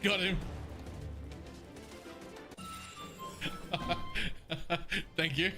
Got him. Thank you.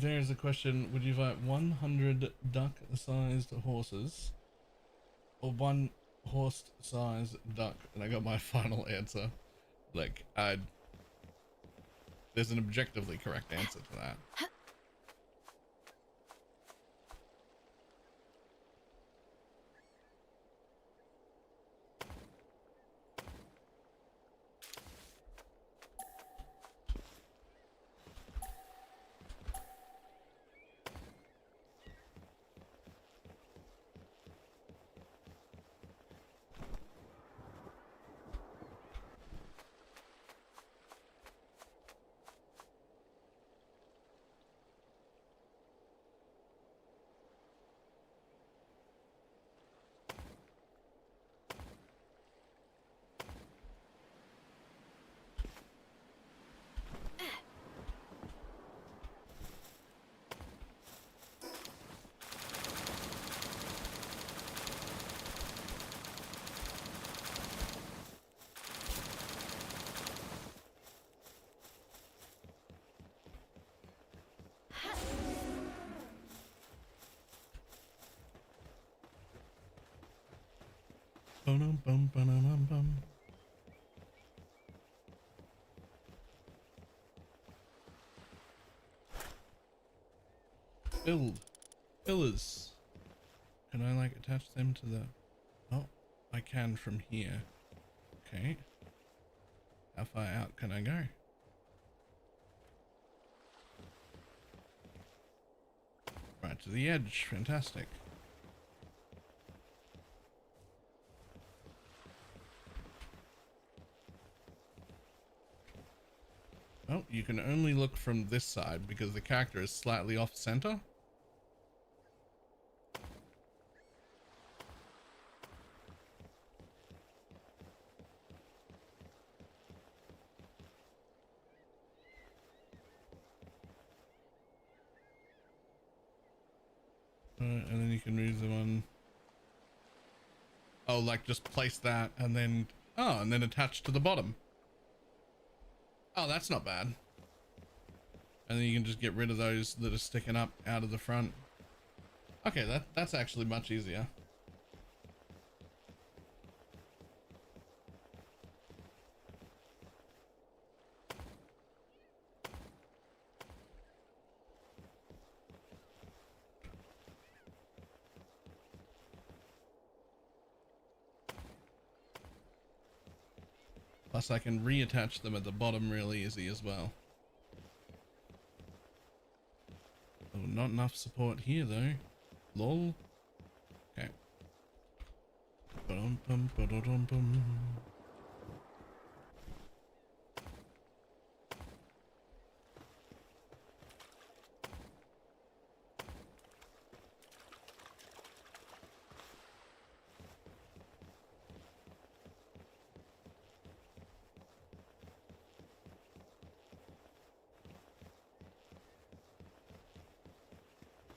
There's a question. Would you fight 100 duck-sized horses or 1 horse-sized duck? And I got my final answer. Like, there's an objectively correct answer to that. Build pillars. Can I like attach them to the... Oh, I can from here. Okay. How far out can I go? Right to the edge. Fantastic. Oh, you can only look from this side because the character is slightly off center. And then you can move the one. Oh, like just place that and then, oh, and then attach to the bottom. Oh, that's not bad. And then you can just get rid of those that are sticking up out of the front. Okay, that's actually much easier. Plus I can reattach them at the bottom really easy as well. Oh, not enough support here though. Lol. Okay. Ba-dum-bum, ba-da-dum-bum.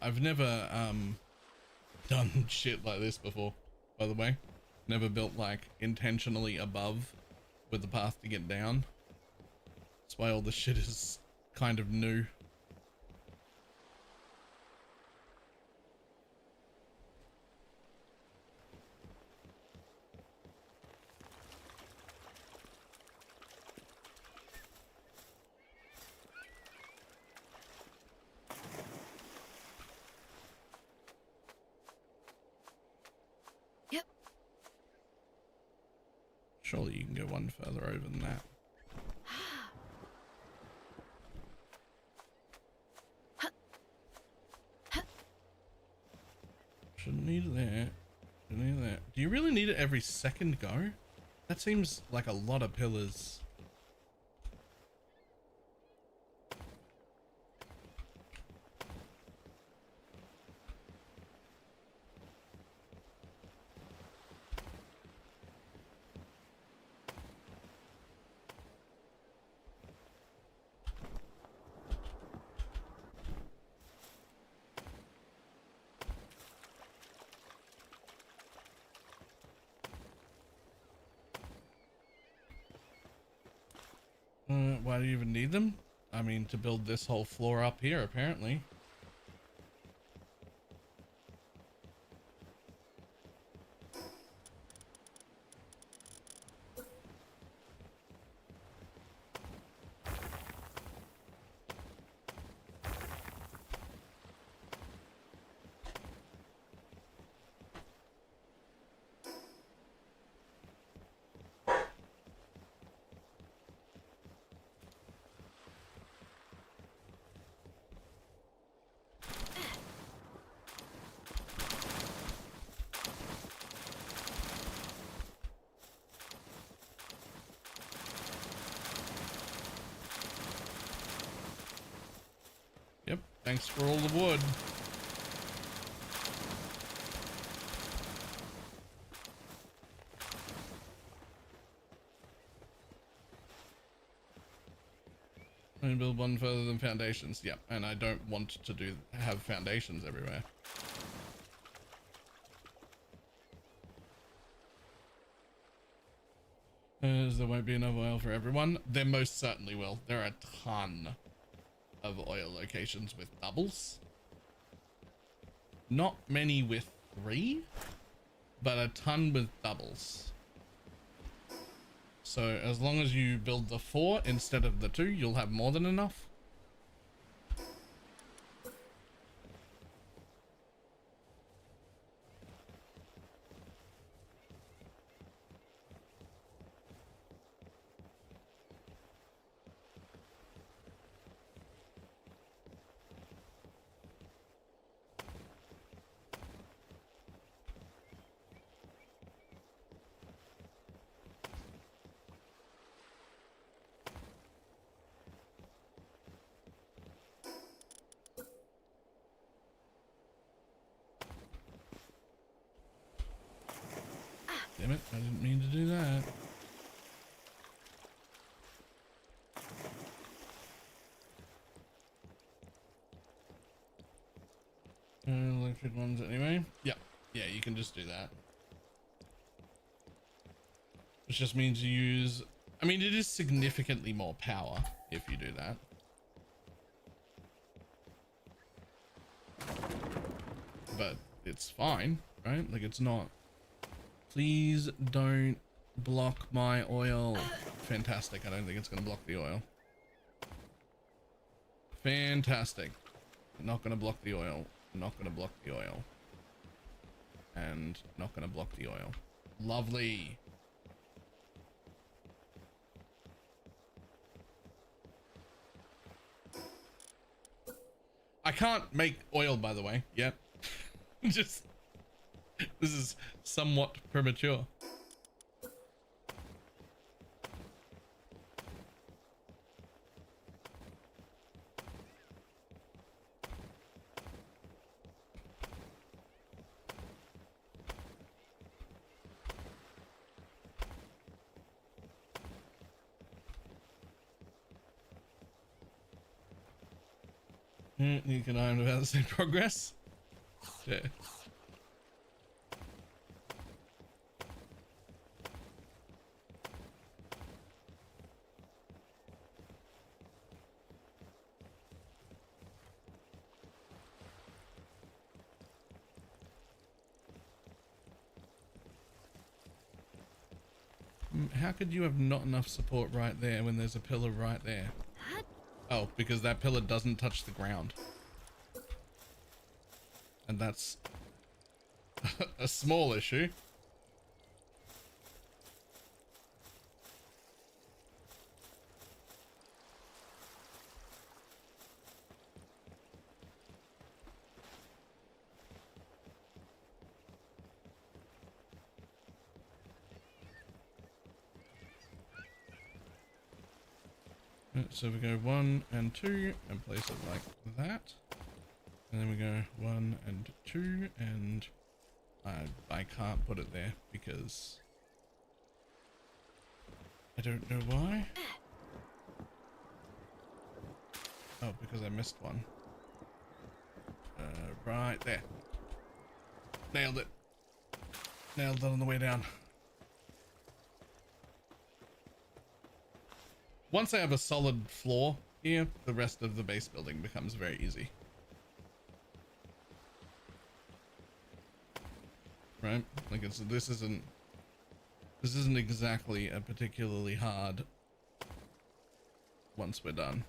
I've never done shit like this before, by the way. Never built like intentionally above with the path to get down. That's why all this shit is kind of new. Surely you can go one further over than that. Shouldn't need it there. Shouldn't need it there. Do you really need it every second go? That seems like a lot of pillars. Why do you even need them? I mean, to build this whole floor up here, apparently. Yep, thanks for all the wood. And build one further than foundations. Yep, and I don't want to have foundations everywhere. There won't be enough oil for everyone. There most certainly will. There are a ton of oil locations with doubles. Not many with 3, but a ton with doubles. So as long as you build the 4 instead of the 2, you'll have more than enough. Damn it, I didn't mean to do that. Electric ones anyway. Yeah, yeah, you can just do that. Which just means you use, I mean, it is significantly more power if you do that. But it's fine, right? Like, it's not. Please don't block my oil. Fantastic. I don't think it's going to block the oil. Fantastic. Not going to block the oil. Not going to block the oil. And not going to block the oil. Lovely. I can't make oil, by the way, yet. Just, this is somewhat premature. You can iron about the same progress. Yeah. How could you have not enough support right there when there's a pillar right there? Oh, because that pillar doesn't touch the ground. And that's a small issue. So we go 1 and 2 and place it like that. And then we go 1 and 2 and I can't put it there because I don't know why. Oh, because I missed one. Right there. Nailed it. Nailed it on the way down. Once I have a solid floor here, the rest of the base building becomes very easy. Right? Like this isn't exactly a particularly hard once we're done.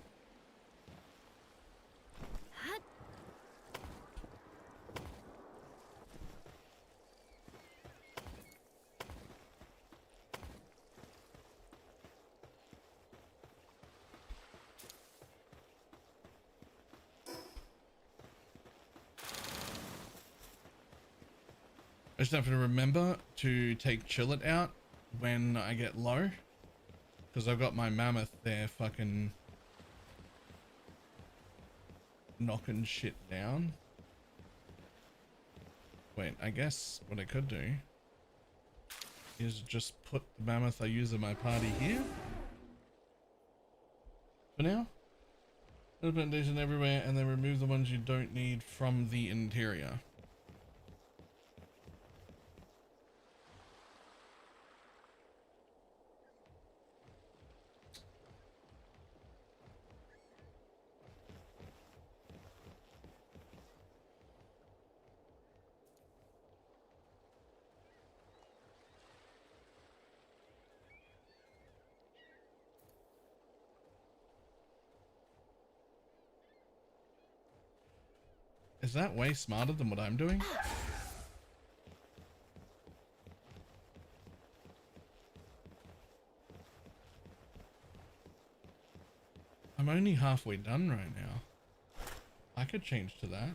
I just have to remember to take Chillet out when I get low, because I've got my mammoth there fucking knocking shit down. Wait, I guess what I could do is just put the mammoth I use in my party here for now. Put a foundation everywhere and then remove the ones you don't need from the interior. Is that way smarter than what I'm doing? I'm only halfway done right now. I could change to that.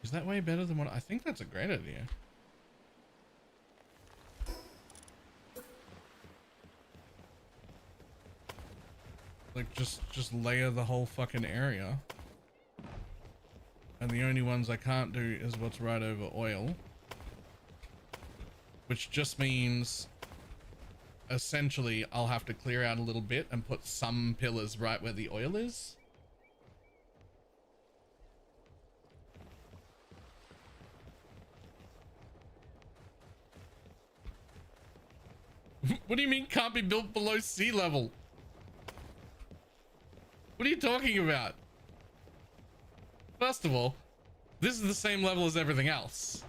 Is that way better than what I think? That's a great idea. Like just layer the whole fucking area. And the only ones I can't do is what's right over oil. Which just means essentially I'll have to clear out a little bit and put some pillars right where the oil is. What do you mean can't be built below sea level? What are you talking about? First of all, this is the same level as everything else.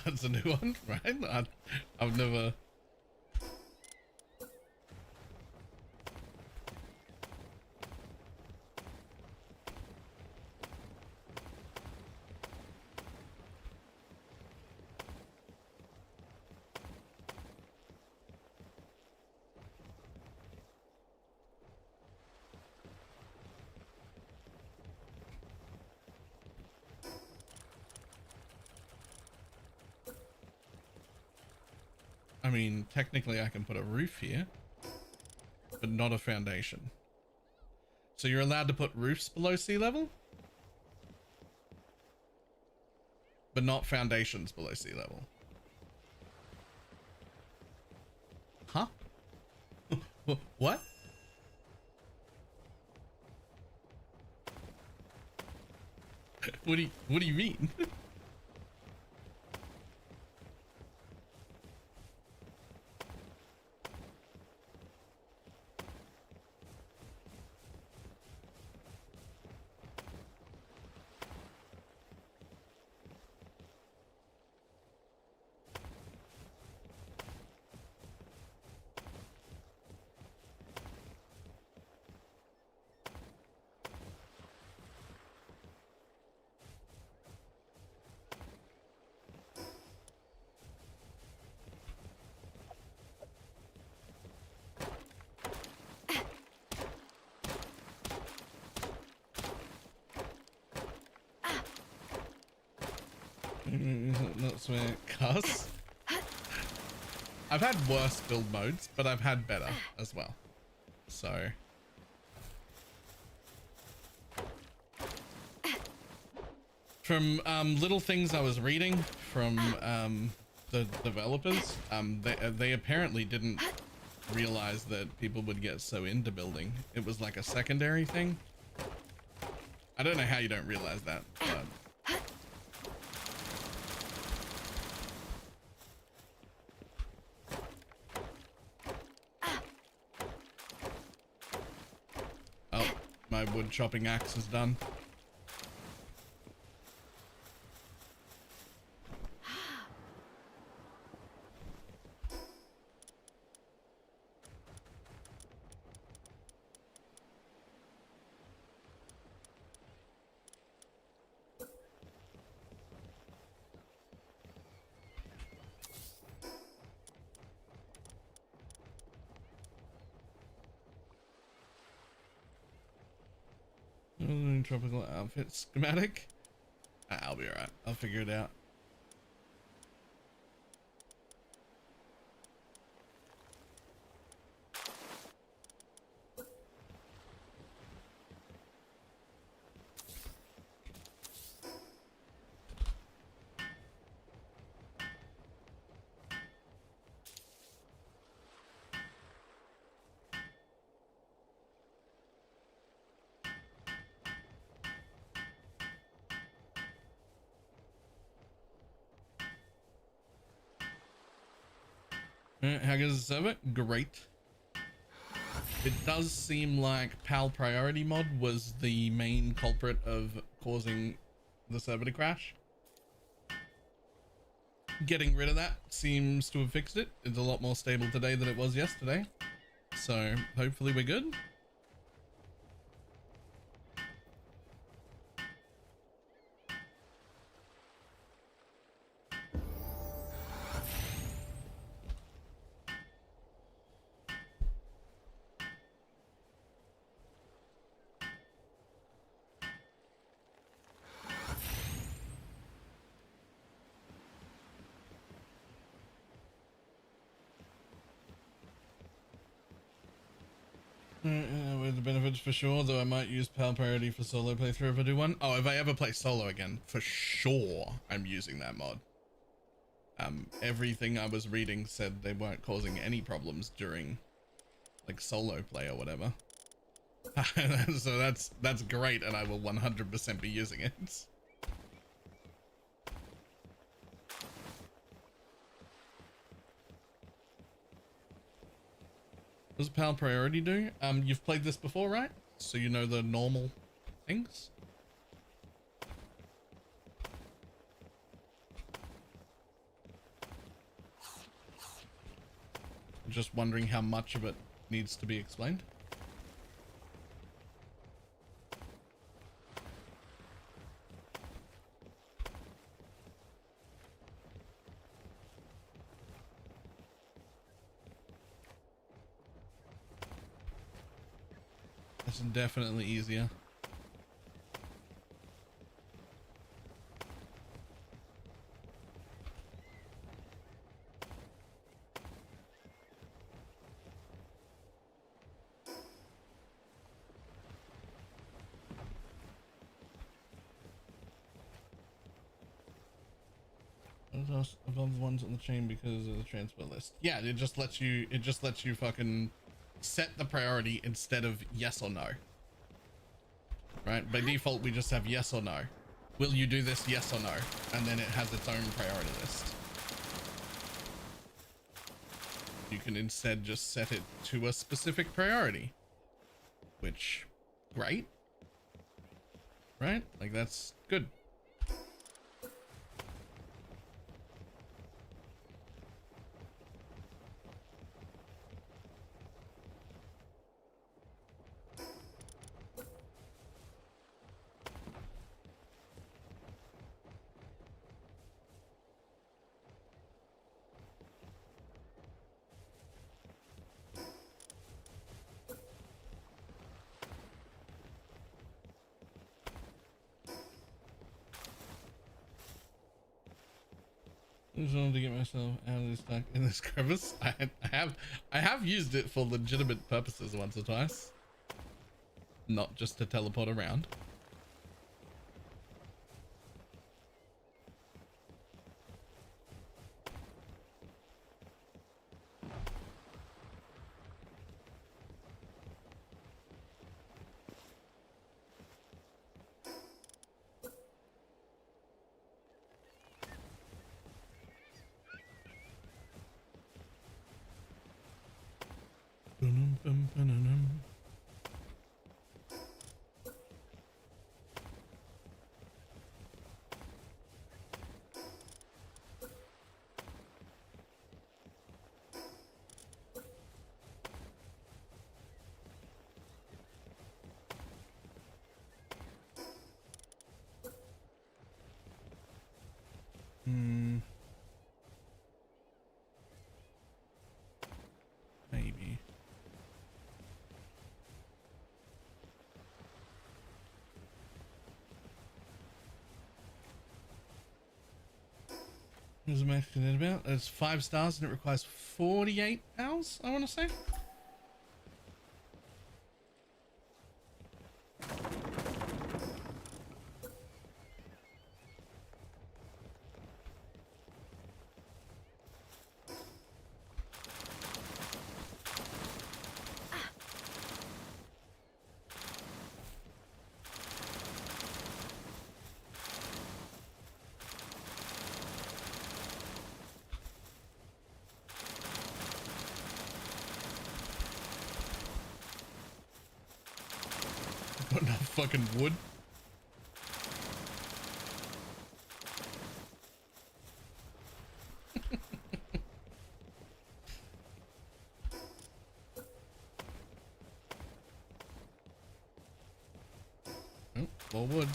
That's a new one, right? I've never... I mean, technically I can put a roof here, but not a foundation. So you're allowed to put roofs below sea level, but not foundations below sea level. Huh? What? What do you mean? That's where cuss. I've had worse build modes, but I've had better as well. So from little things I was reading from the developers, they apparently didn't realize that people would get so into building. It was like a secondary thing. I don't know how you don't realize that, but my wood chopping axe is done. Tropical outfit schematic. I'll be alright. I'll figure it out. How goes the server? Great. It does seem like PAL priority mod was the main culprit of causing the server to crash. Getting rid of that seems to have fixed it. It's a lot more stable today than it was yesterday. So hopefully we're good. With the benefits for sure, though I might use Pal Priority for solo playthrough if I do one. Oh, if I ever play solo again, for sure I'm using that mod. Everything I was reading said they weren't causing any problems during like solo play or whatever. So that's great, and I will 100% be using it. What does Pal Priority do? You've played this before, right? So you know the normal things. Just wondering how much of it needs to be explained. It's definitely easier. Above ones on the chain because of the transfer list. Yeah, it just lets you fucking set the priority instead of yes or no. Right? By default, we just have yes or no. Will you do this? Yes or no? And then it has its own priority list. You can instead just set it to a specific priority, which, great. Right? Like, that's good. I just wanted to get myself out of this stuck in this crevice. I have used it for legitimate purposes once or twice, not just to teleport around. Maybe. What is the max connect about? It's 5 stars and it requires 48 hours, I want to say. Got enough fucking wood. Oh, more wood.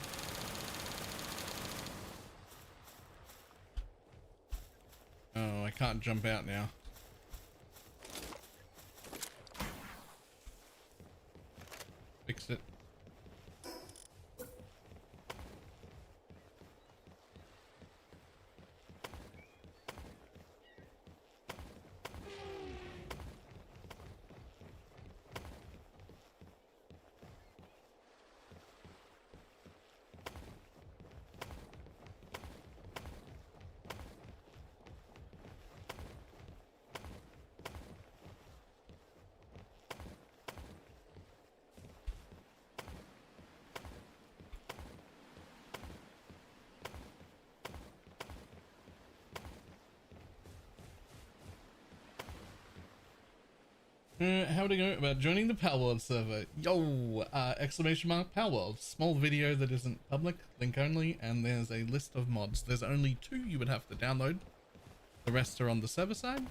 Oh, I can't jump out now. Fix it. How would I go about joining the Palworld server? Yo, exclamation mark Palworld. Small video that isn't public, link only, and there's a list of mods. There's only 2 you would have to download. The rest are on the server side.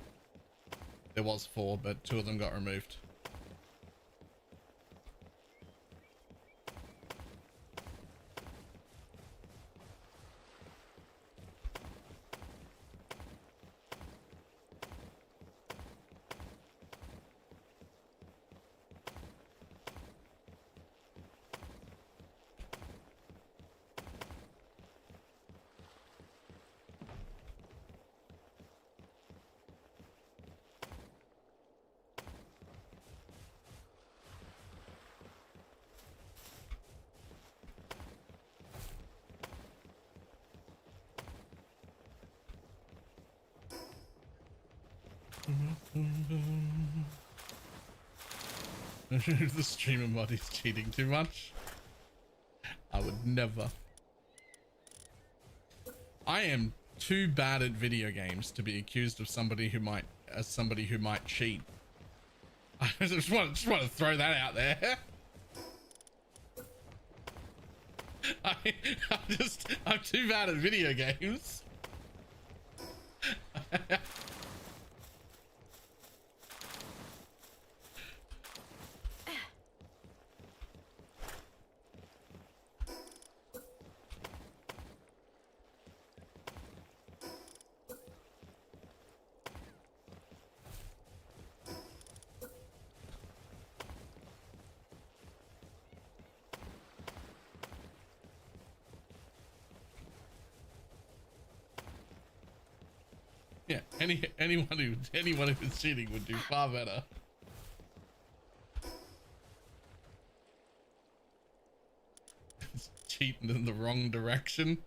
There was 4, but 2 of them got removed. If the streamer mod is cheating too much, I would never. I am too bad at video games to be accused of somebody who might cheat. I just want to throw that out there. I'm too bad at video games. Yeah, anyone who is cheating would do far better. It's cheating in the wrong direction.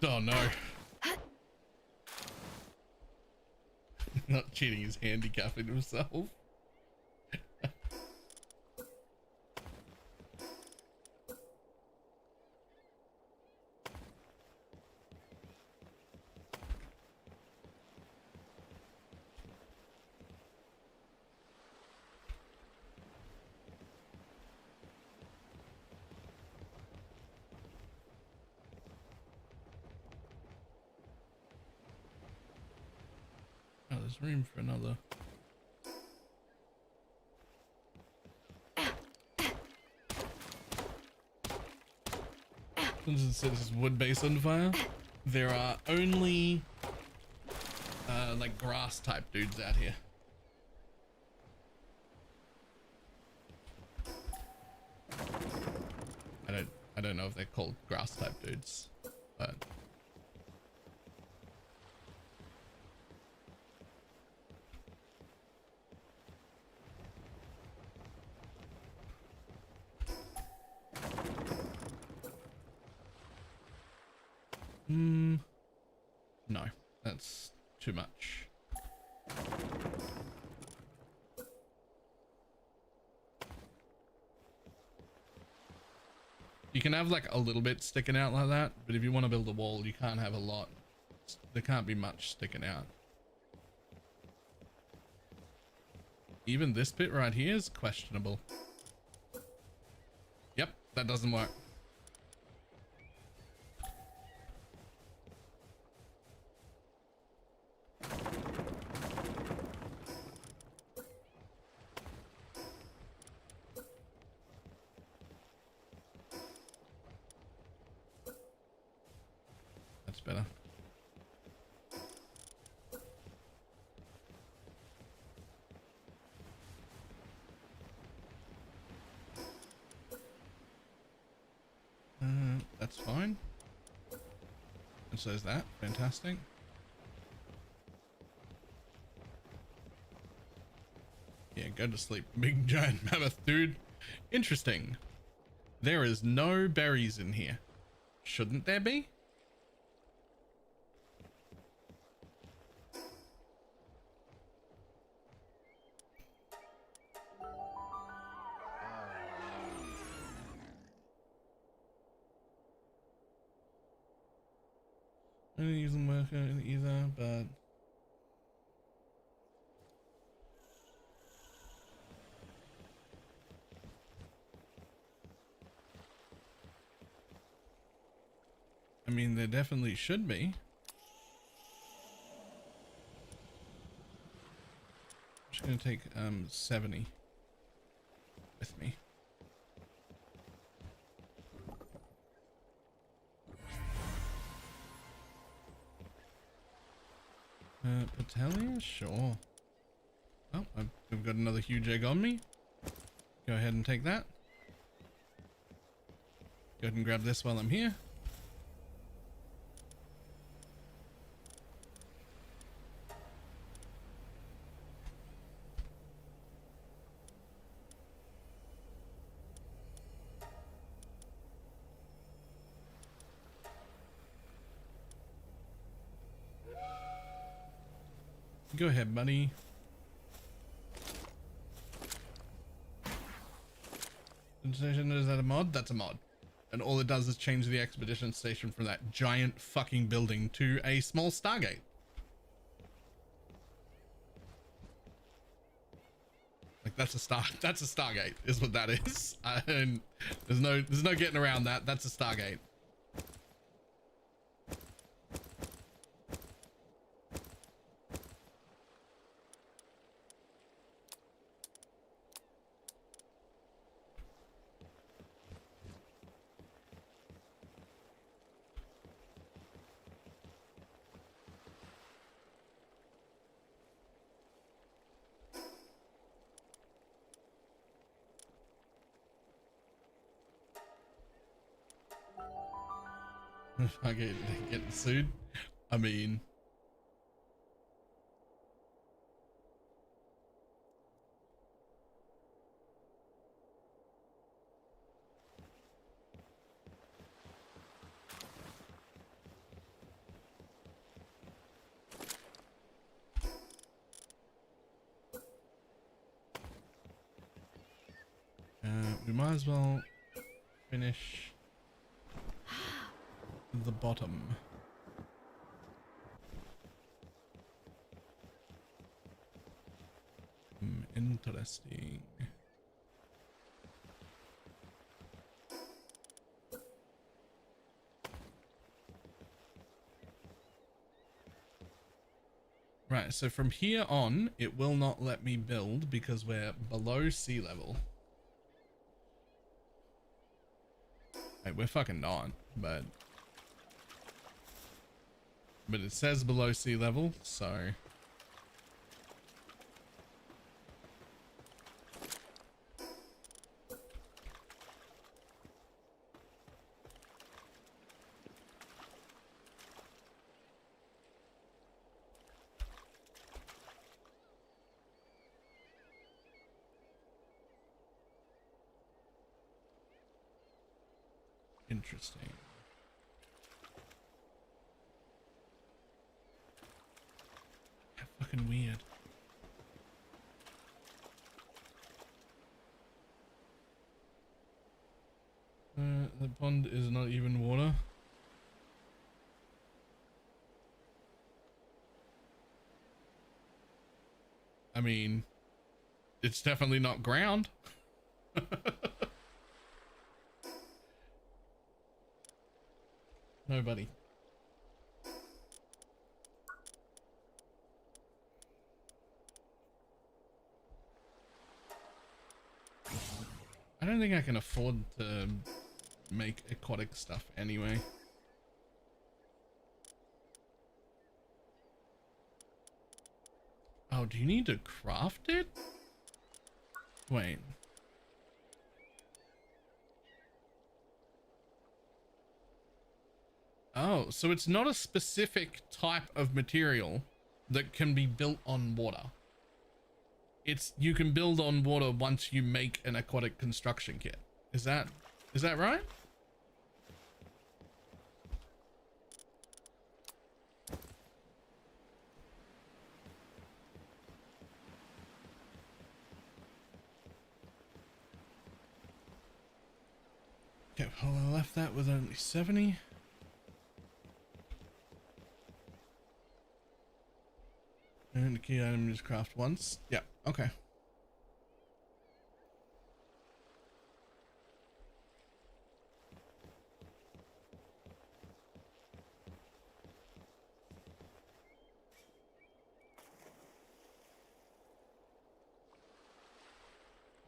Oh no. Not cheating, he's handicapping himself. Oh, there's room for another. Since it says wood base on fire, there are only like grass type dudes out here. I don't know if they're called grass type dudes, but no, that's too much. You can have like a little bit sticking out like that, but if you want to build a wall, you can't have a lot. There can't be much sticking out. Even this bit right here is questionable. Yep, that doesn't work. better. That's fine. And so is that. Fantastic. Yeah, go to sleep. Big giant mammoth, dude. Interesting. There is no berries in here. Shouldn't there be? I didn't use them work either, but I mean, there definitely should be. I'm just gonna take 70 with me. Patelia? Sure. Oh, I've got another huge egg on me. Go ahead and take that. Go ahead and grab this while I'm here. Go ahead, buddy. Is that a mod? That's a mod. And all it does is change the expedition station from that giant fucking building to a small Stargate. Like that's a Stargate is what that is. And there's no getting around that. That's a Stargate. I get getting sued. I mean, we might as well finish the bottom. Interesting. Right, so from here on, it will not let me build because we're below sea level. Like, we're fucking not, but it says below sea level, so interesting. How fucking weird. The pond is not even water. I mean, it's definitely not ground. Nobody. I don't think I can afford to make aquatic stuff anyway. Oh, do you need to craft it? Wait. Oh, so it's not a specific type of material that can be built on water. It's you can build on water once you make an aquatic construction kit. Is that right? Okay, well, I left that with only 70. And the key item is craft once. Yeah, okay.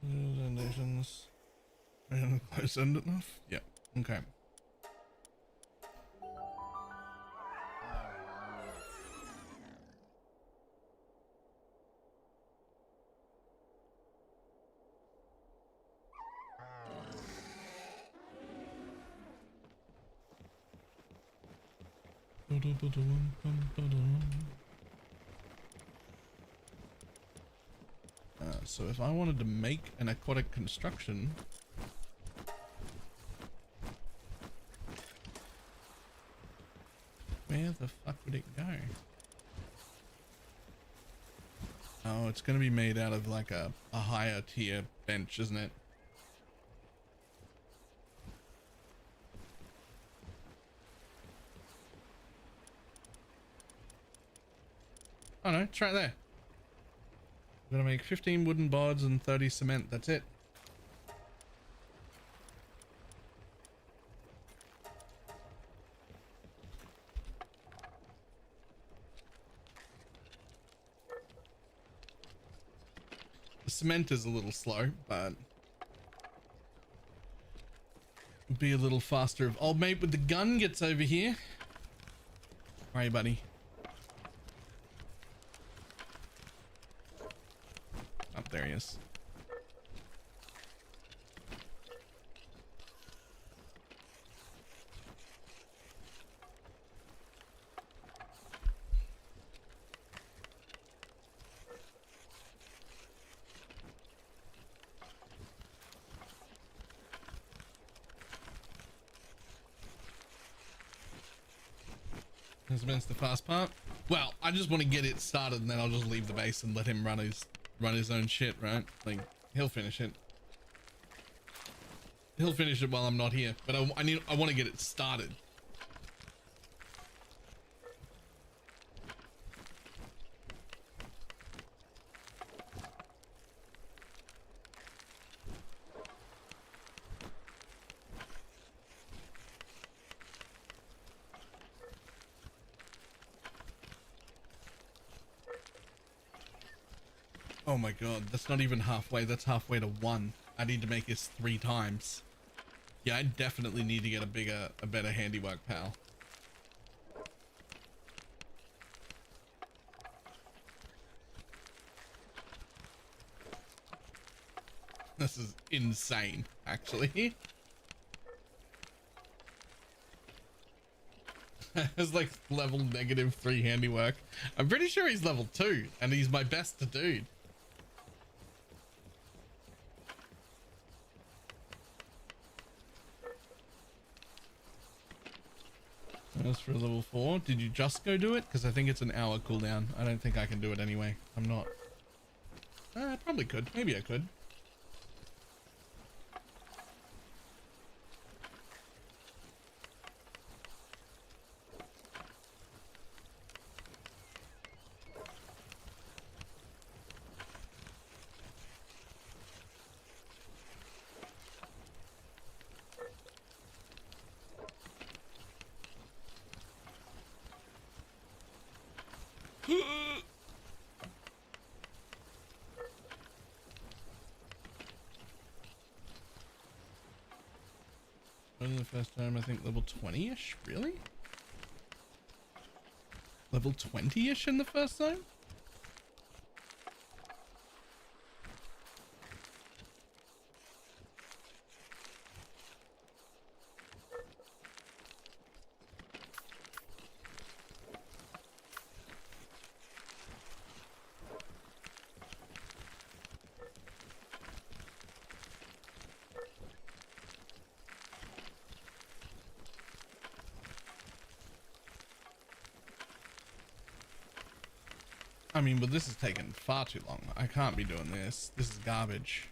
Foundations. Close end enough? Yeah, okay. So if I wanted to make an aquatic construction, where the fuck would it go? Oh, it's going to be made out of like a higher tier bench, isn't it? Oh no, it's right there. I'm gonna make 15 wooden boards and 30 cement. That's it. The cement is a little slow, but be a little faster if old mate with the gun gets over here. Where are you, buddy? Up there he is. That's the fast part. Well, I just want to get it started and then I'll just leave the base and let him run his own shit, right? Like, he'll finish it. He'll finish it while I'm not here, but I want to get it started. Oh my god, that's not even halfway. That's halfway to 1. I need to make this 3 times. Yeah, I definitely need to get a better handiwork pal. This is insane, actually. It's like level -3 handiwork. I'm pretty sure he's level 2 and he's my best dude. As for level 4, did you just go do it? Because I think it's an hour cooldown. I don't think I can do it anyway. I'm not. I probably could. Maybe I could. The first time, I think level 20-ish. Really? Level 20-ish in the first time? I mean, but this is taking far too long. I can't be doing this. This is garbage.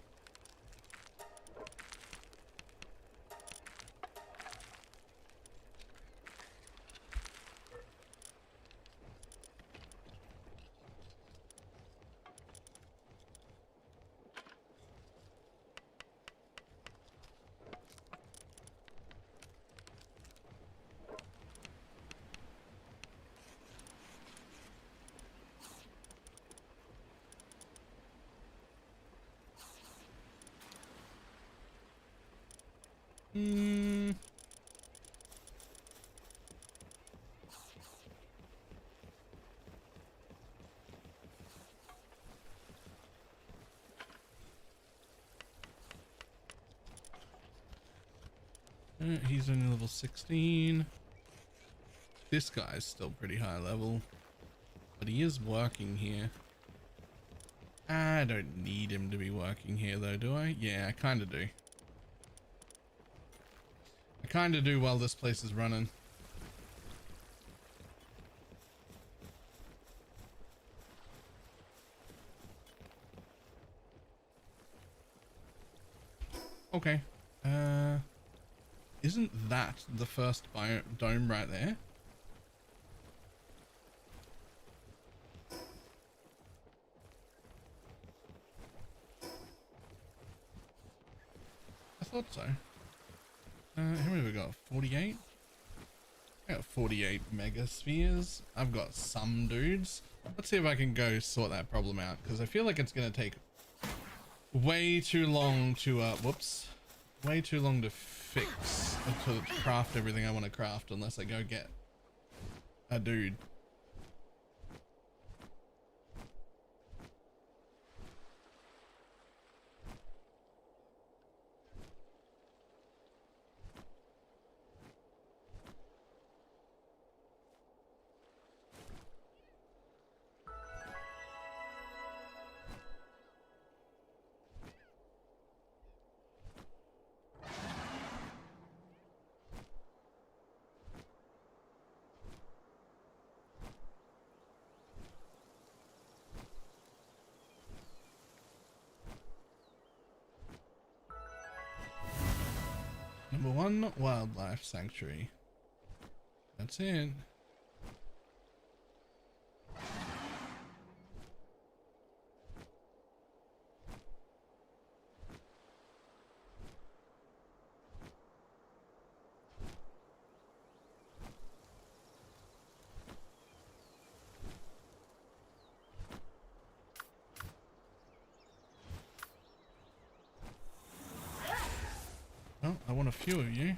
He's only level 16. This guy's still pretty high level, but he is working here. I don't need him to be working here though, do I? Yeah, I kind of do. I kind of do while this place is running. Okay. Isn't that the first dome right there? I thought so. How many have we got? 48? I got 48 mega spheres. I've got some dudes. Let's see if I can go sort that problem out, because I feel like it's going to take way too long to, way too long to fix, to craft everything I want to craft, unless I go get a dude. Number 1, wildlife sanctuary. That's it. Well, I want a few of you.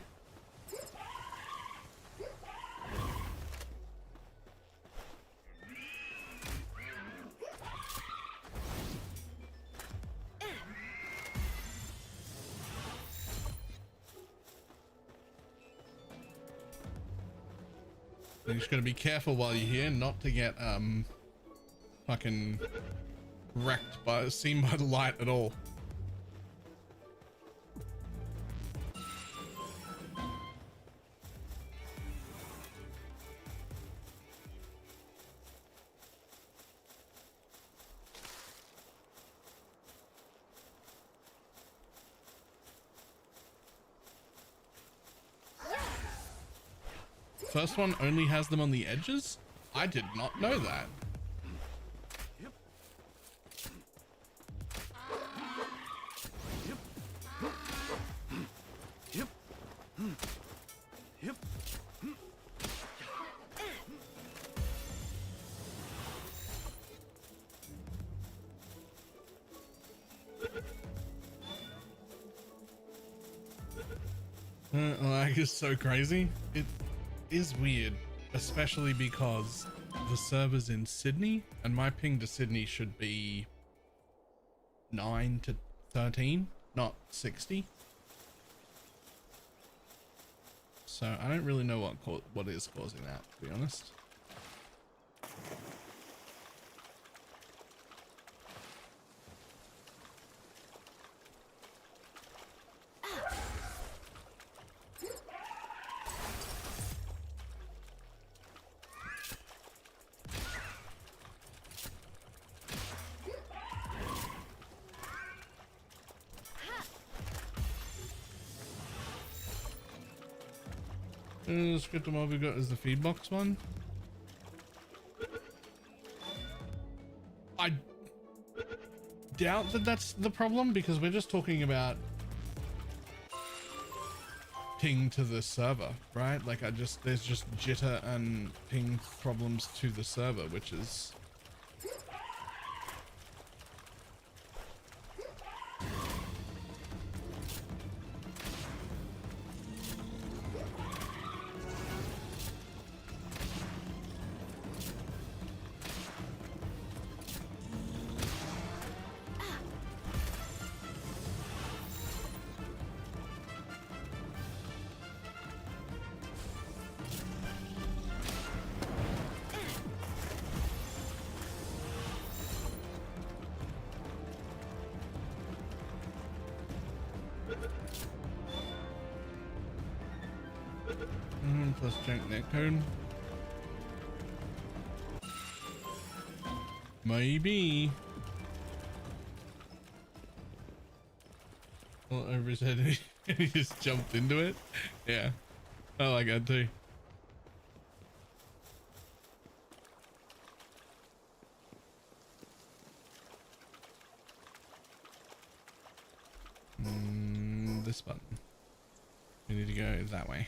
You just gotta be careful while you're here, not to get fucking wrecked by seen by the light at all. First one only has them on the edges? I did not know that. Like, it's so crazy. It is weird, especially because the server's in Sydney and my ping to Sydney should be 9 to 13, not 60. So I don't really know what is causing that, to be honest. Script mob we got is the feed box one. I doubt that that's the problem because we're just talking about ping to the server, right? Like there's just jitter and ping problems to the server, which is plus jank netcode. Maybe. Well, over his head and he just jumped into it. Yeah. I like that too. This button. We need to go that way.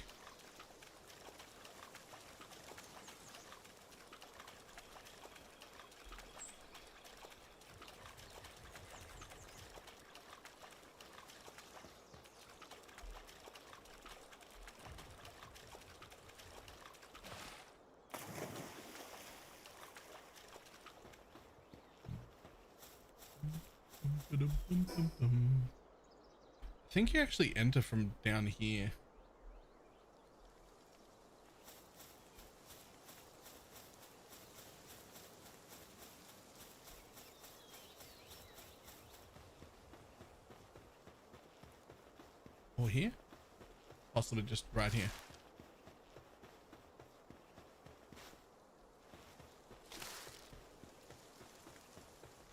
I think you actually enter from down here. Or here? Possibly just right here.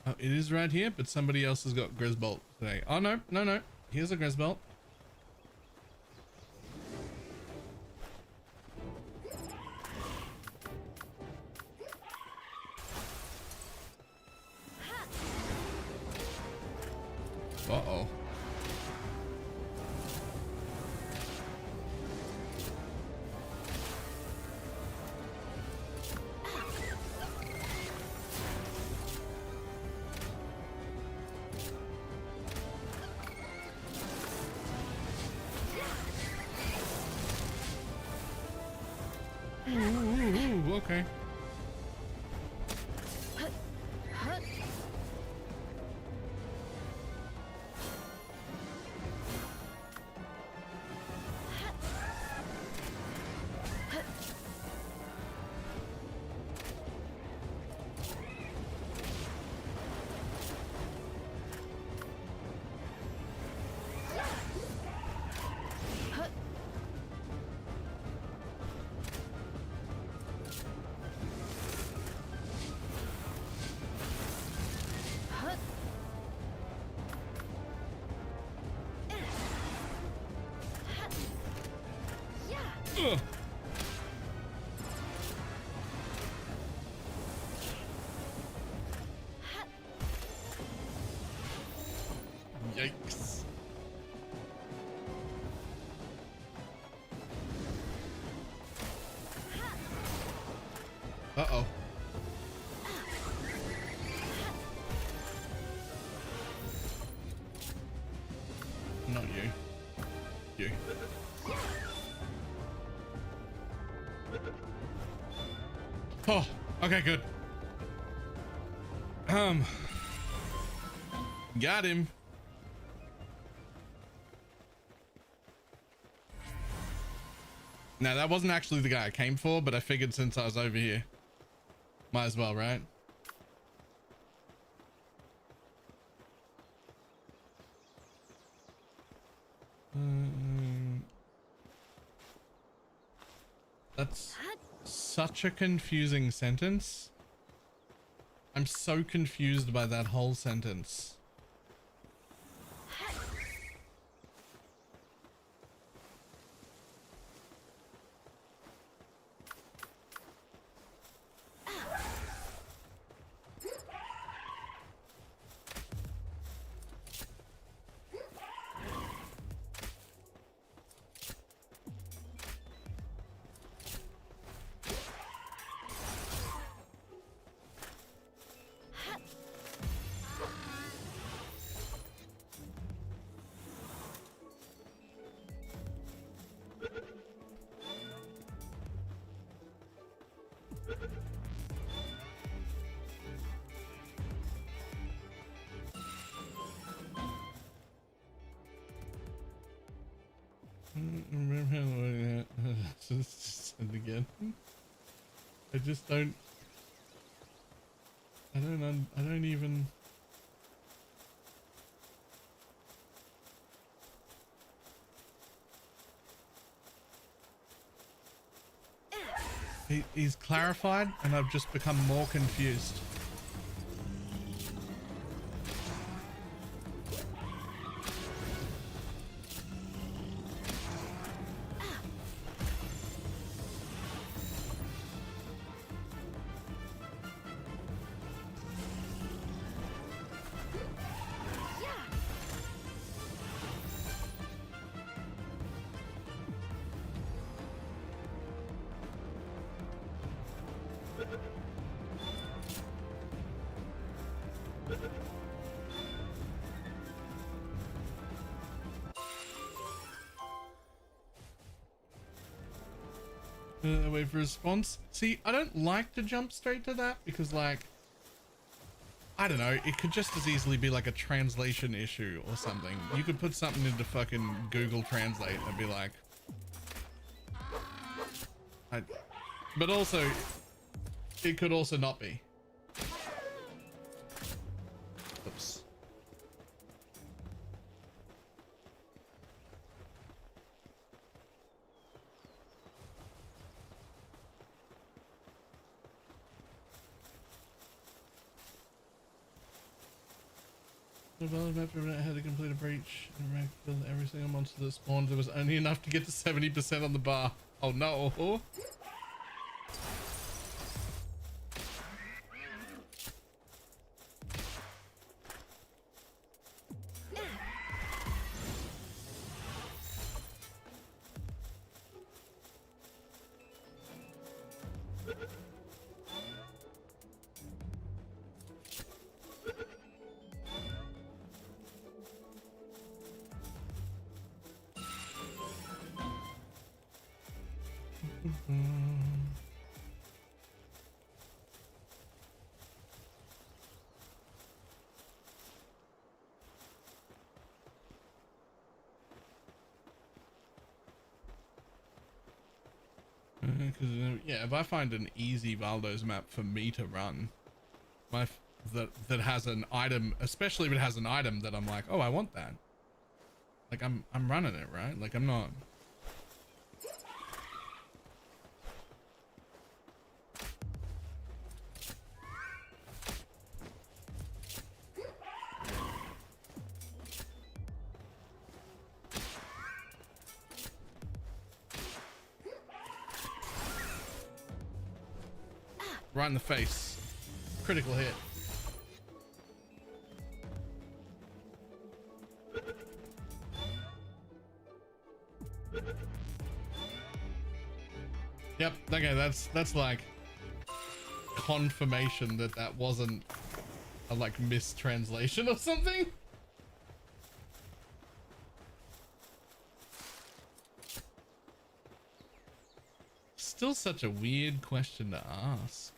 Oh, it is right here, but somebody else has got Grisbolt today. Oh, no, no, no. Here's a Grisbolt. Uh-oh. Ooh, okay. Ugh. Yikes. Uh-oh. Not you. You. Oh, okay, good. Got him. Now, that wasn't actually the guy I came for, but I figured since I was over here, might as well, right? That's such a confusing sentence. I'm so confused by that whole sentence. Remember how just send again. I just don't. I don't even. He's clarified, and I've just become more confused. Wait for a response. See, I don't like to jump straight to that because, like, I don't know, it could just as easily be like a translation issue or something. You could put something into fucking Google Translate and be like, but also, it could also not be. Oops. The map had to complete a breach and kill every single monster that spawned. There was only enough to get to 70% on the bar. Oh no. Yeah, if I find an easy Valdo's map for me to run, that has an item, especially if it has an item that I'm like, oh, I want that. Like I'm running it, right? Like I'm not. Right in the face. Critical hit. Yep, okay, that's like confirmation that that wasn't a like mistranslation or something. Still such a weird question to ask.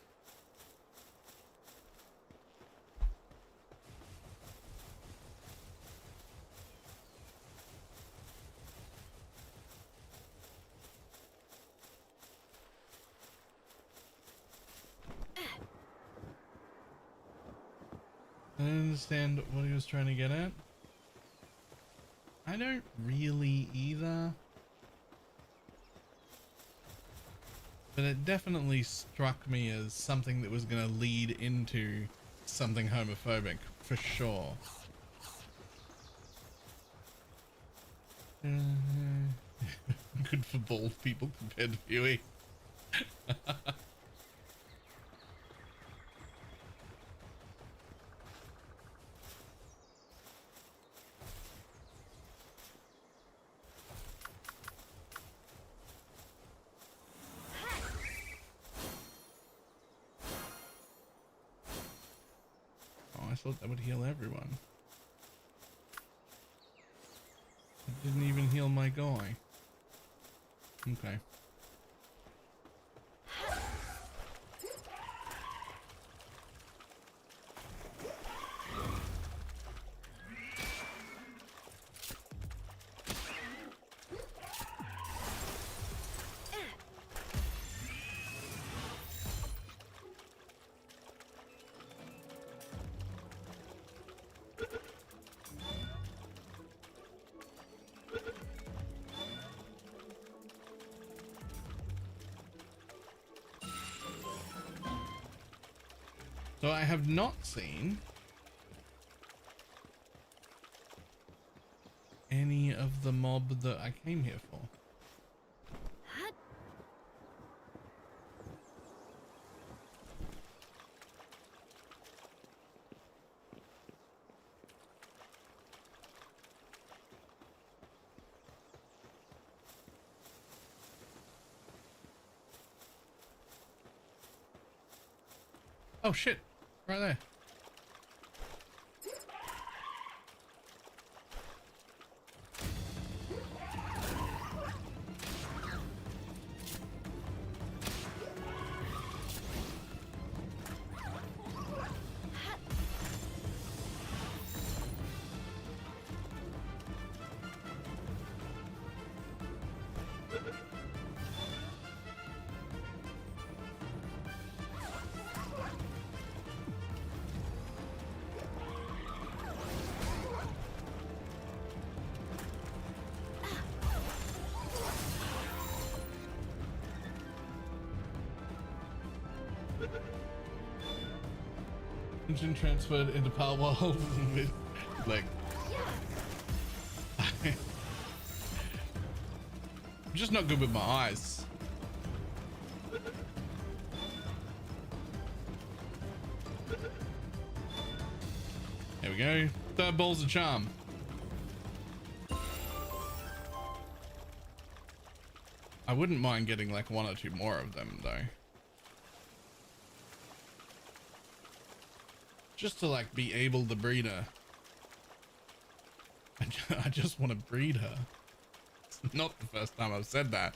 I don't understand what he was trying to get at. I don't really either. But it definitely struck me as something that was going to lead into something homophobic, for sure. Good for bald people compared to Huey. I thought that would heal everyone. It didn't even heal my guy. Okay. So I have not seen any of the mob that I came here for. Oh shit, right there. Engine transferred into Palworld with like I'm just not good with my eyes. There we go. Third ball's a charm. I wouldn't mind getting like one or two more of them though. Just to like be able to breed her. I just want to breed her. It's not the first time I've said that.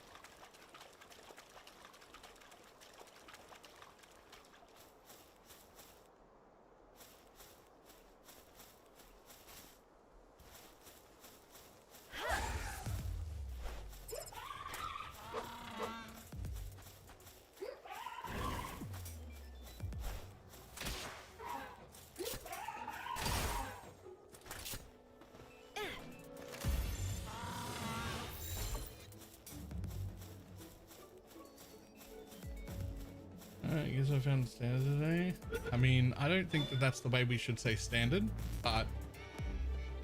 I guess I found standard today. I mean, I don't think that that's the way we should say standard, but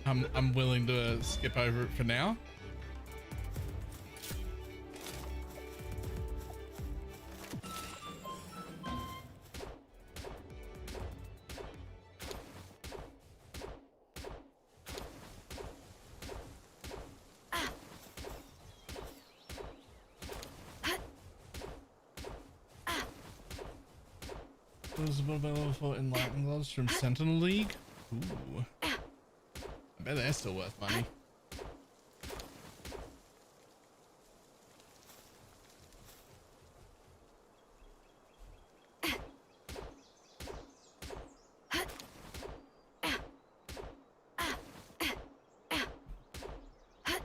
I'm willing to skip over it for now. Those are level 4 enlightened gloves from Sentinel League. Ooh. I bet they're still worth money.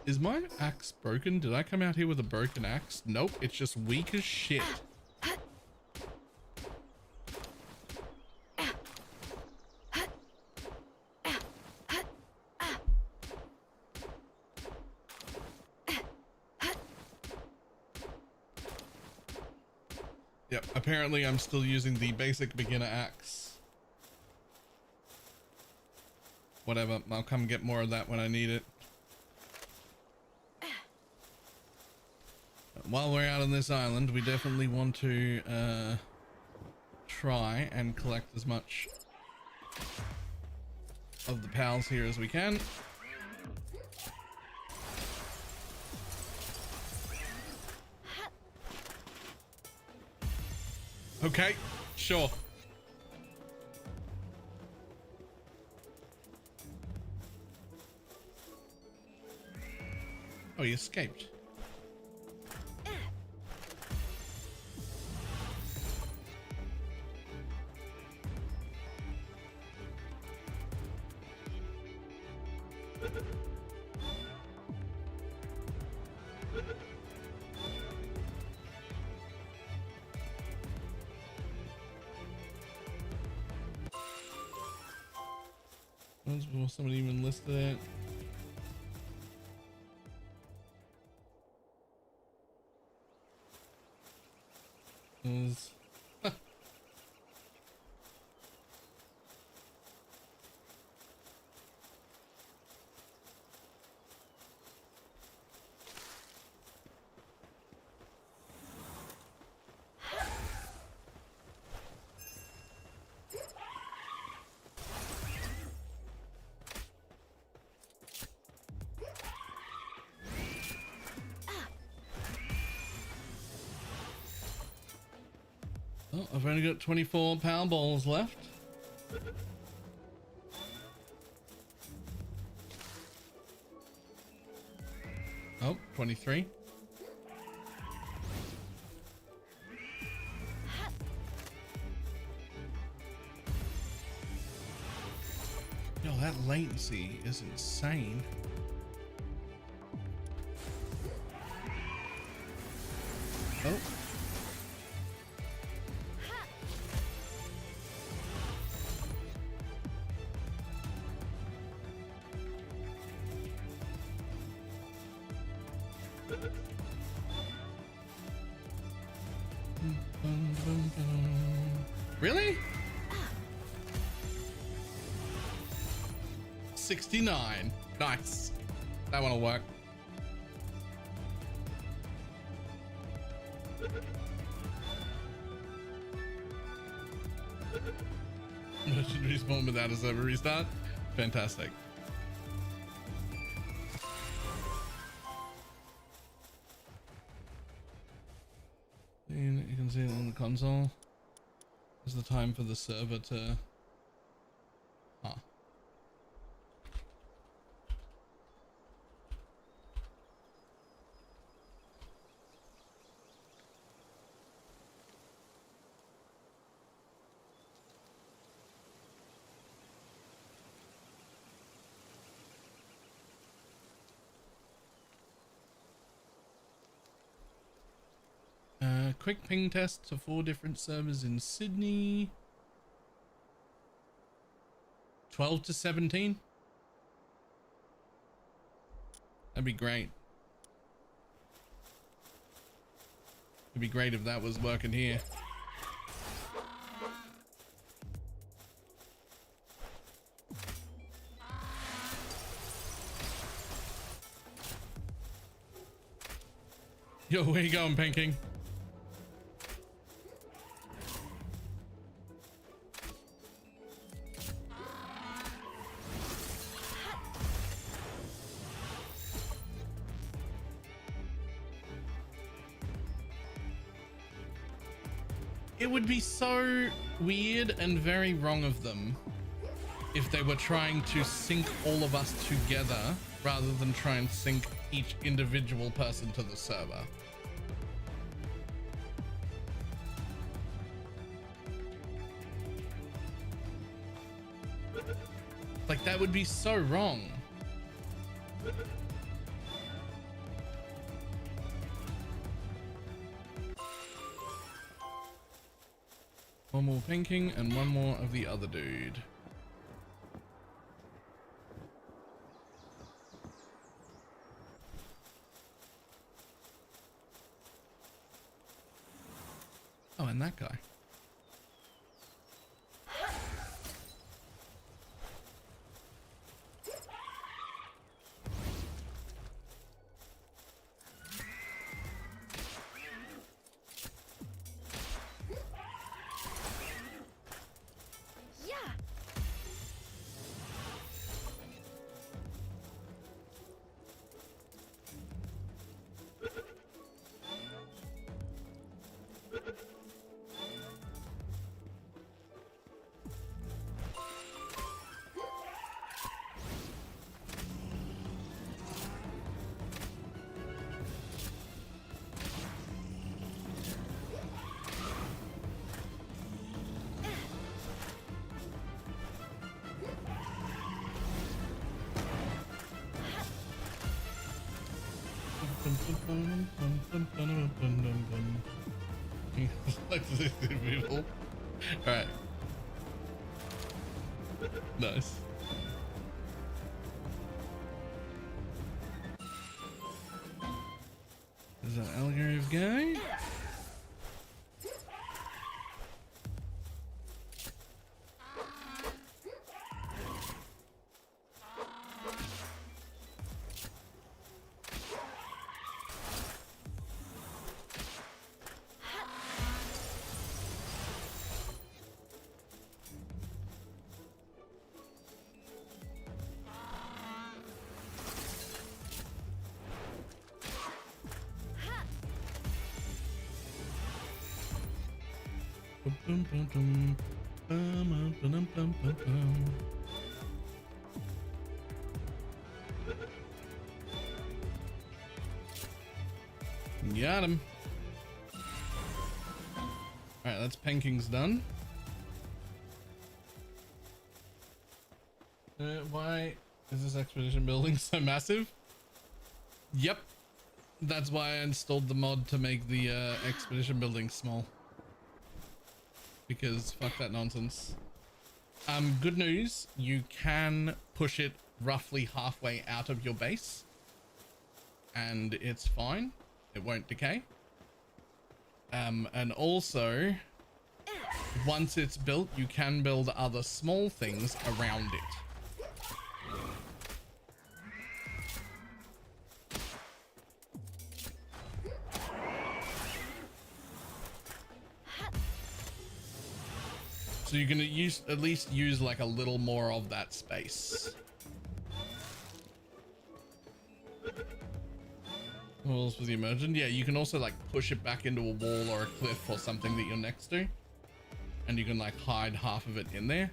Is my axe broken? Did I come out here with a broken axe? Nope, it's just weak as shit. Yep, apparently I'm still using the basic beginner axe. Whatever, I'll come get more of that when I need it. While we're out on this island, we definitely want to try and collect as much of the pals here as we can. Okay, sure. Oh, he escaped. Once before somebody even listed it. Oh, I've only got 24 power balls left. Oh, 23. Yo, that latency is insane. Oh. Really? 69. Nice. That one will work. Should respawn without a server restart. Fantastic. And you can see it on the console. Is the time for the server to... Huh. Quick ping test to 4 different servers in Sydney. 12 to 17. That'd be great. It'd be great if that was working here. Yo, where you going, Panking? It would be so weird and very wrong of them if they were trying to sync all of us together rather than try and sync each individual person to the server. Like, that would be so wrong. One more pinking and one more of the other dude. Oh, and that guy. People. All right. Nice. Is that alligator guy? Bum, bum, bum, bum, bum, bum, bum, bum. Got him. All right, that's Penking's done. Why is this expedition building so massive? Yep, that's why I installed the mod to make the expedition building small. Because fuck that nonsense. Good news, you can push it roughly halfway out of your base and it's fine. It won't decay. And also, once it's built, you can build other small things around it. So you're gonna at least use like a little more of that space. Walls with the emergent. Yeah, you can also like push it back into a wall or a cliff or something that you're next to. And you can like hide half of it in there.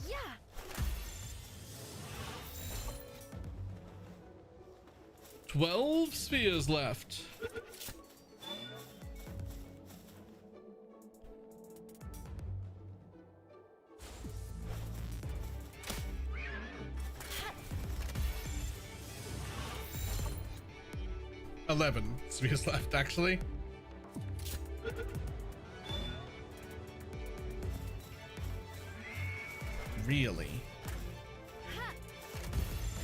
Yeah. 12 spheres left. $11 spheres left, actually. Really?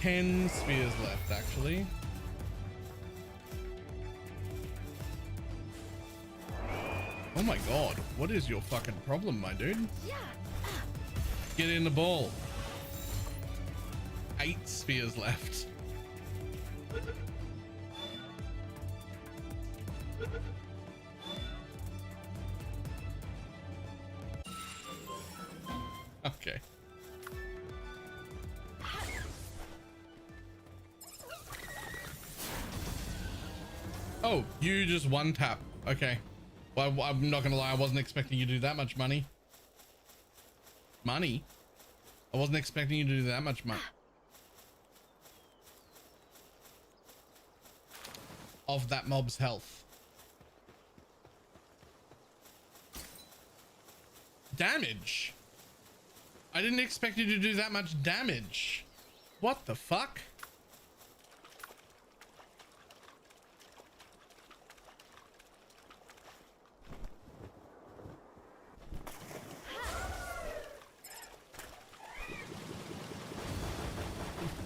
10 spheres left, actually. Oh my god, what is your fucking problem, my dude? Yeah. Get in the ball. 8 spheres left. Okay. Oh, you just one tap. Okay. Well, I'm not gonna lie, I wasn't expecting you to do that much money. Money? I wasn't expecting you to do that much money. Of that mob's health. Damage? I didn't expect you to do that much damage. What the fuck?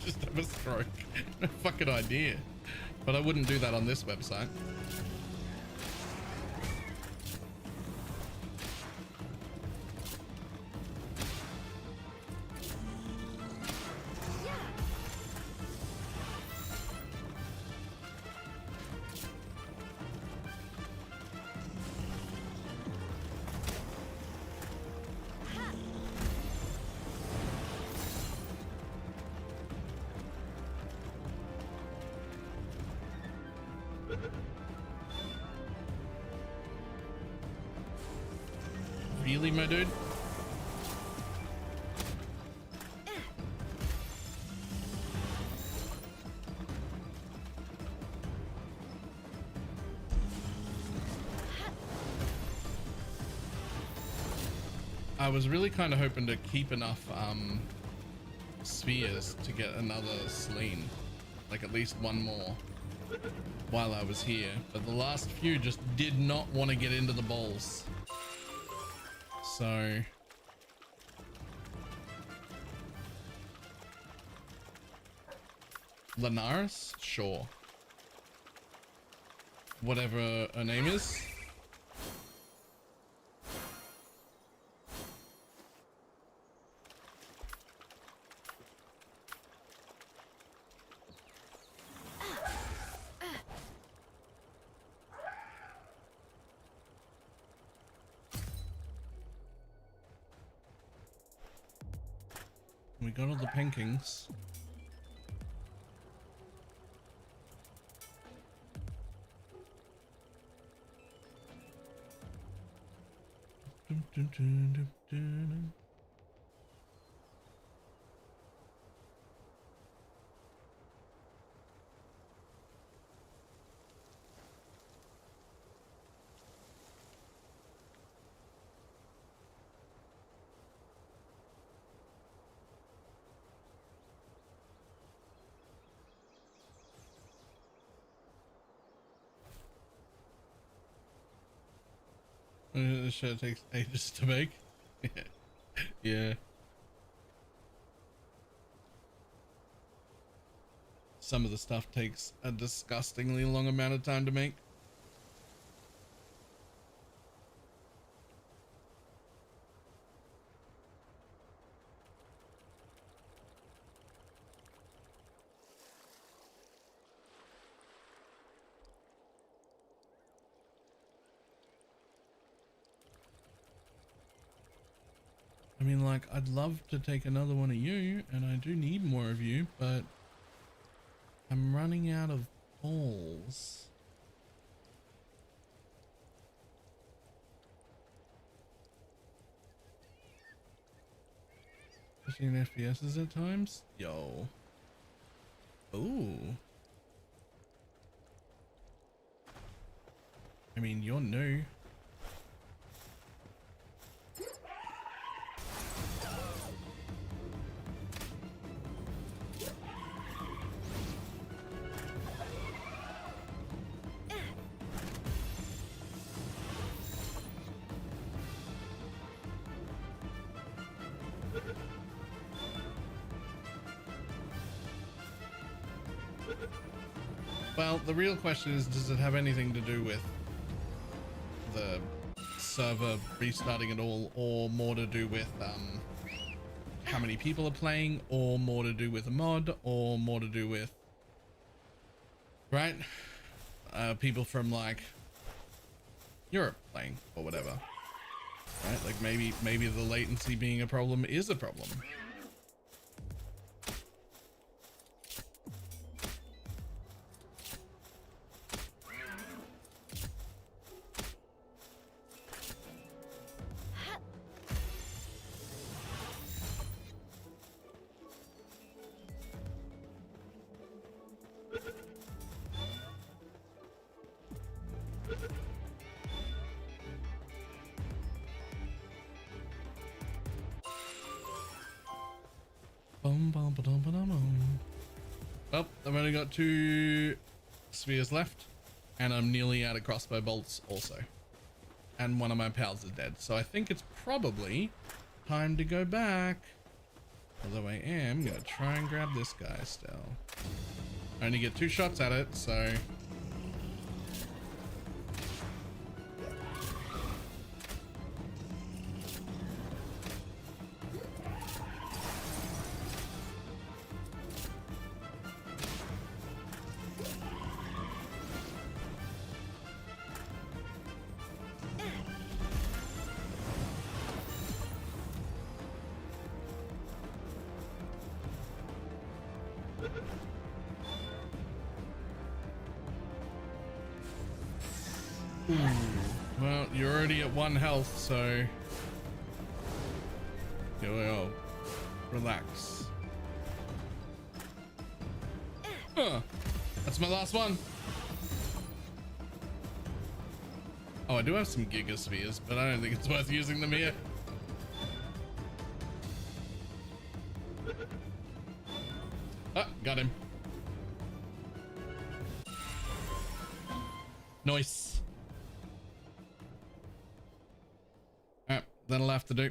Just have a stroke. No fucking idea. But I wouldn't do that on this website. Really, my dude? I was really kind of hoping to keep enough spheres to get another Sleen, like at least one more while I was here, but the last few just did not want to get into the bowls. So Linares, sure, whatever her name is. got all the paintings. Dun, dun, dun, dun, dun. This shit takes ages to make. Yeah. Some of the stuff takes a disgustingly long amount of time to make. I mean, like, I'd love to take another one of you, and I do need more of you, but I'm running out of balls. 15 FPS at times? Yo. Ooh. I mean, you're new. Well, the real question is, does it have anything to do with the server restarting at all, or more to do with how many people are playing, or more to do with a mod, or more to do with, right, people from like Europe playing or whatever, right? Like maybe the latency being a problem is a problem. Well, I've only got 2 spheres left, and I'm nearly out of crossbow bolts also. And one of my pals is dead, so I think it's probably time to go back. Although I am gonna try and grab this guy still. I only get 2 shots at it, so... Well, you're already at 1 health, so go, relax. Huh. That's my last one. Oh, I do have some gigaspheres, but I don't think it's worth using them here. Ah, got him. Nice. That'll have to do.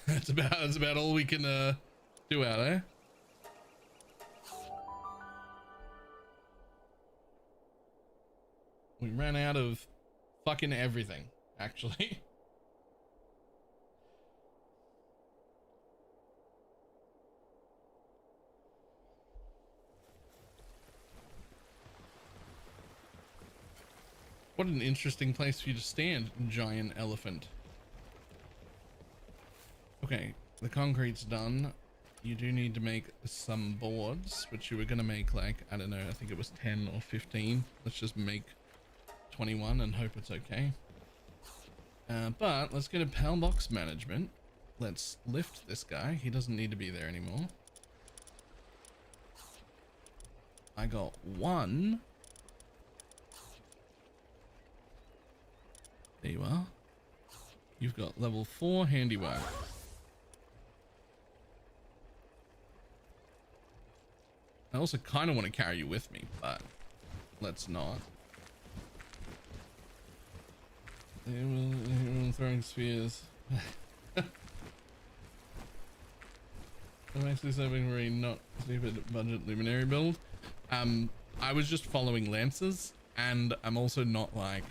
That's about all we can do out there. We ran out of fucking everything, actually. What an interesting place for you to stand, giant elephant. Okay, the concrete's done. You do need to make some boards, which you were going to make like, I don't know, I think it was 10 or 15. Let's just make 21 and hope it's okay. But let's go to PAL box management. Let's lift this guy. He doesn't need to be there anymore. I got one. There you are. You've got level 4 handiwork. I also kind of want to carry you with me, but let's not. Everyone throwing spheres. I'm actually serving for a not stupid budget luminary build. I was just following lances, and I'm also not like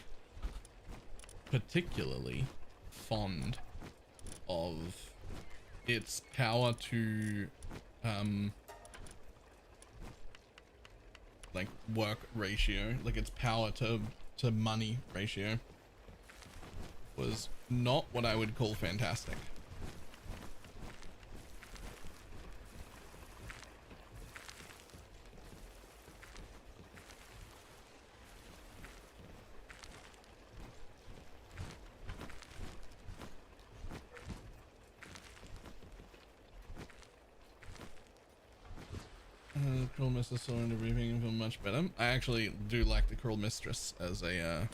particularly fond of its power to like work ratio, like its power to money ratio was not what I would call fantastic. Cruel Mistress saw in the briefing and feel much better. I actually do like the Cruel Mistress as a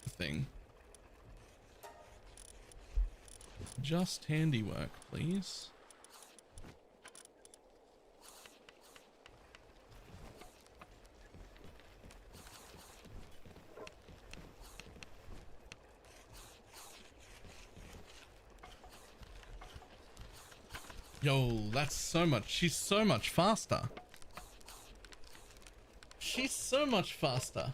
thing. Just handiwork, please. Yo, that's so much. She's so much faster. She's so much faster.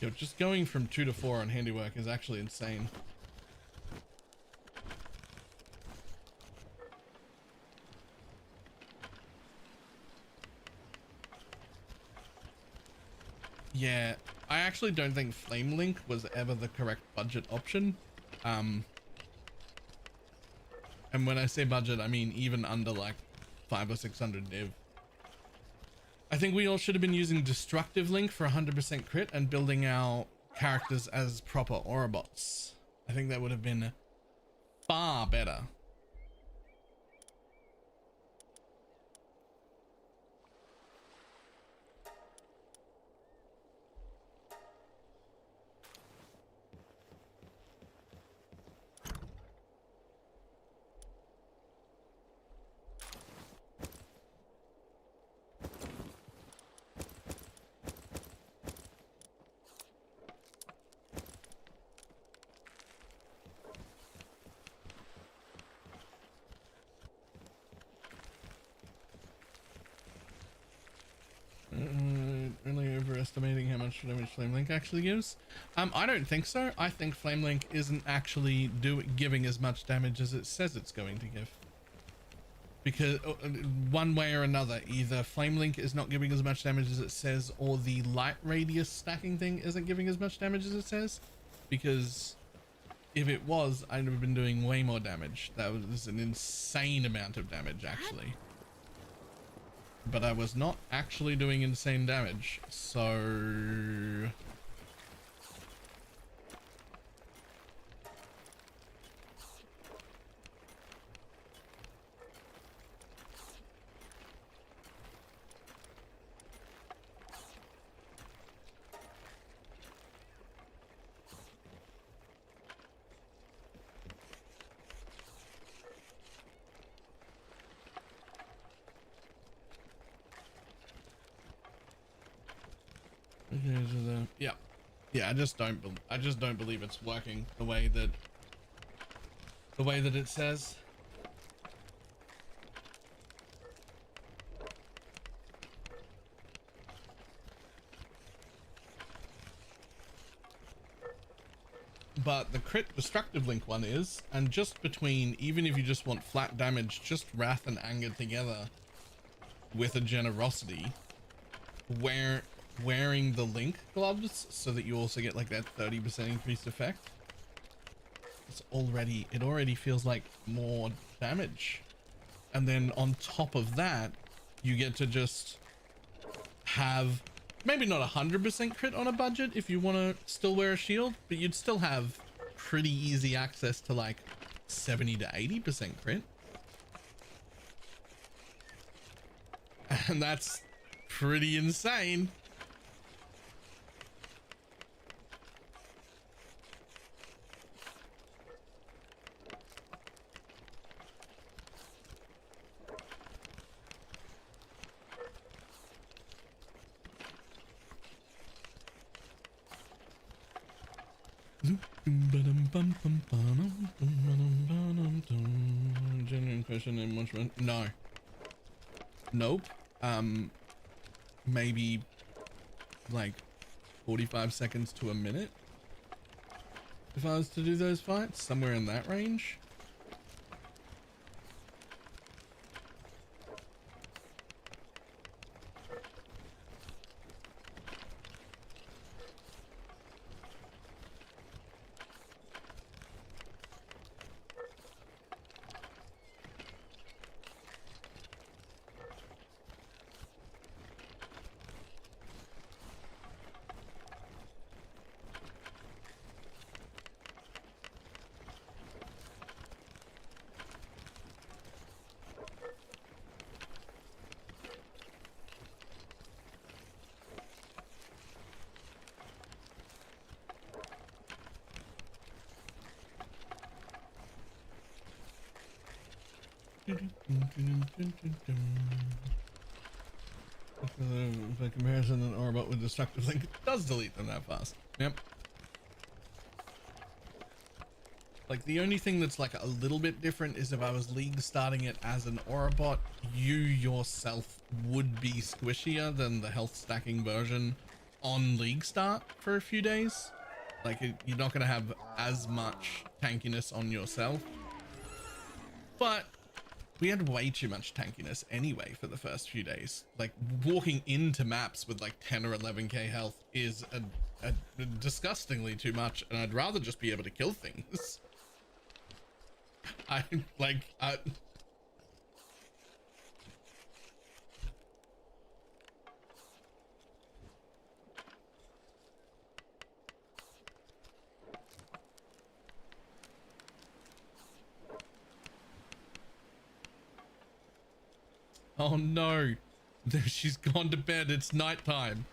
Yo, just going from 2 to 4 on handiwork is actually insane. Yeah, I actually don't think Flame Link was ever the correct budget option. And when I say budget, I mean even under like 500 or 600 div. I think we all should have been using Destructive Link for 100% crit and building our characters as proper Ourobots. I think that would have been far better. Really overestimating how much damage Flame Link actually gives. I don't think so. I think Flame Link isn't actually giving as much damage as it says it's going to give. Because one way or another, either Flame Link is not giving as much damage as it says, or the light radius stacking thing isn't giving as much damage as it says. Because if it was, I'd have been doing way more damage. That was an insane amount of damage, actually. But I was not actually doing insane damage, so... Yeah, I just don't believe it's working the way that it says. But the crit Destructive Link one is, and just between, even if you just want flat damage, just Wrath and Anger together with a generosity, wearing the link gloves so that you also get like that 30% increased effect. It already feels like more damage. And then on top of that, you get to just have maybe not 100% crit on a budget if you want to still wear a shield, but you'd still have pretty easy access to like 70 to 80% crit. And that's pretty insane. Genuine question in much. No. Nope. Maybe like 45 seconds to a minute if I was to do those fights, somewhere in that range. By comparison, an Orbot with destructive link does delete them that fast. Yep. Like the only thing that's like a little bit different is if I was league starting it as an Orbot, you yourself would be squishier than the health stacking version on league start for a few days. Like you're not going to have as much tankiness on yourself, but we had way too much tankiness anyway for the first few days. Like walking into maps with like 10 or 11k health is a disgustingly too much, and I'd rather just be able to kill things. Oh no, she's gone to bed. It's nighttime.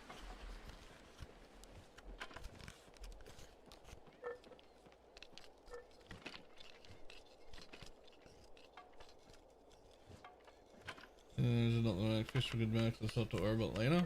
Is it not the right fish for good max? Let's talk to Orbit later.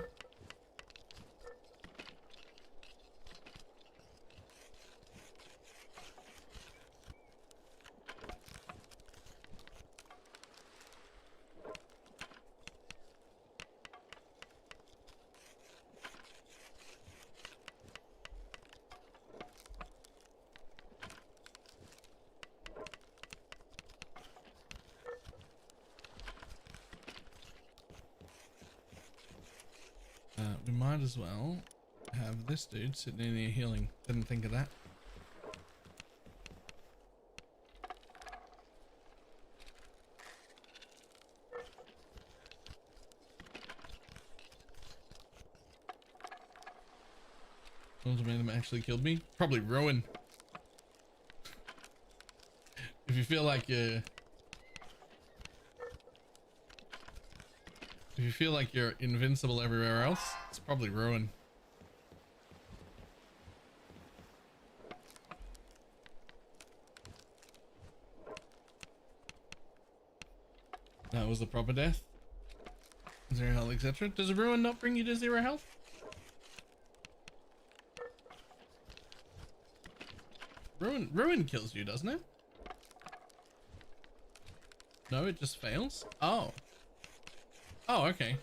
We might as well have this dude sitting in here healing. Didn't think of that. What man that actually killed me? Probably Ruin. If you feel like you're invincible everywhere else, it's probably Ruin. That was the proper death. Zero health, etc. Does a Ruin not bring you to 0 health? Ruin kills you, doesn't it? No, it just fails? Oh. Oh, okay.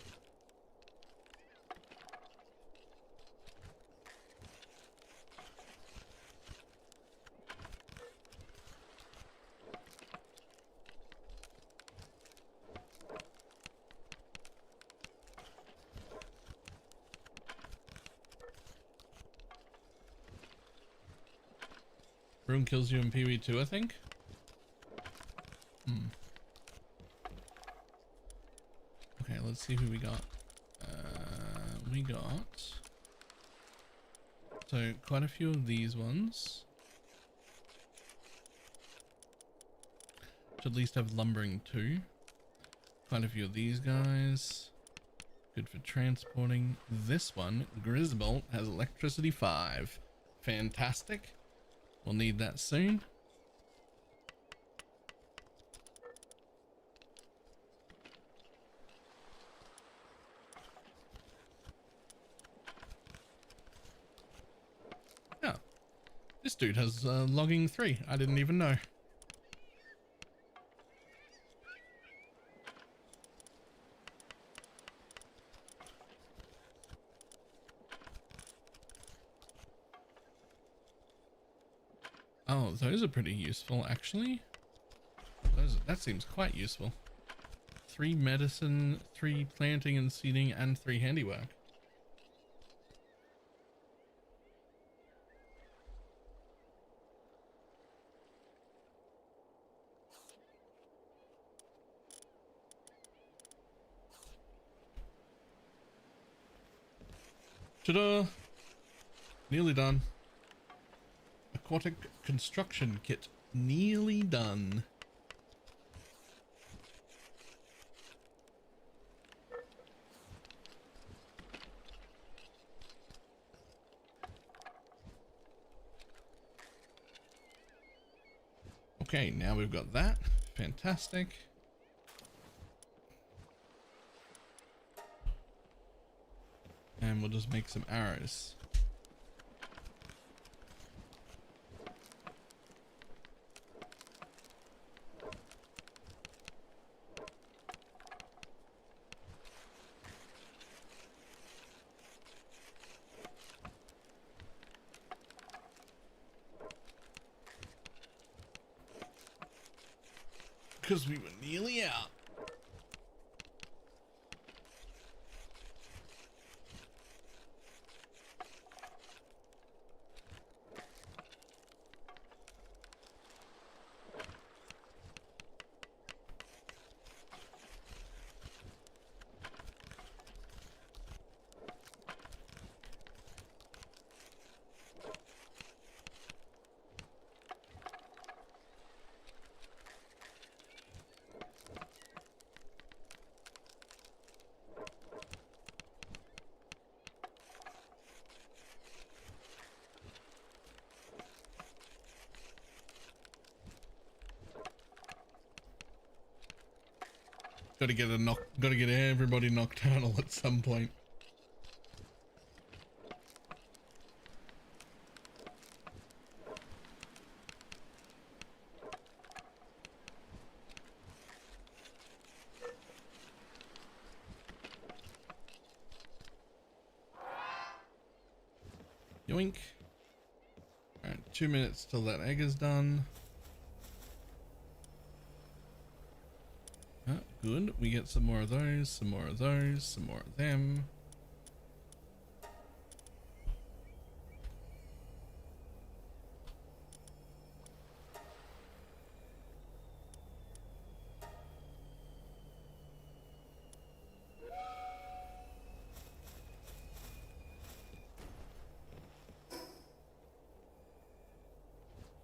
Room kills you in PvE too, I think. Okay, let's see who we got. We got so quite a few of these ones. Should at least have lumbering too. Quite a few of these guys. Good for transporting. This one, Grisbolt, has electricity 5. Fantastic. We'll need that soon. Yeah. This dude has logging 3. I didn't even know. Oh, those are pretty useful, actually. That seems quite useful. 3 medicine, 3 planting and seeding, and 3 handiwork. Ta-da! Nearly done. Aquatic construction kit. Nearly done. Okay, now we've got that. Fantastic. And we'll just make some arrows. Because we were nearly out. Gotta get everybody nocturnal at some point. Yoink. Alright, 2 minutes till that egg is done. Good. We get some more of those, some more of those, some more of them.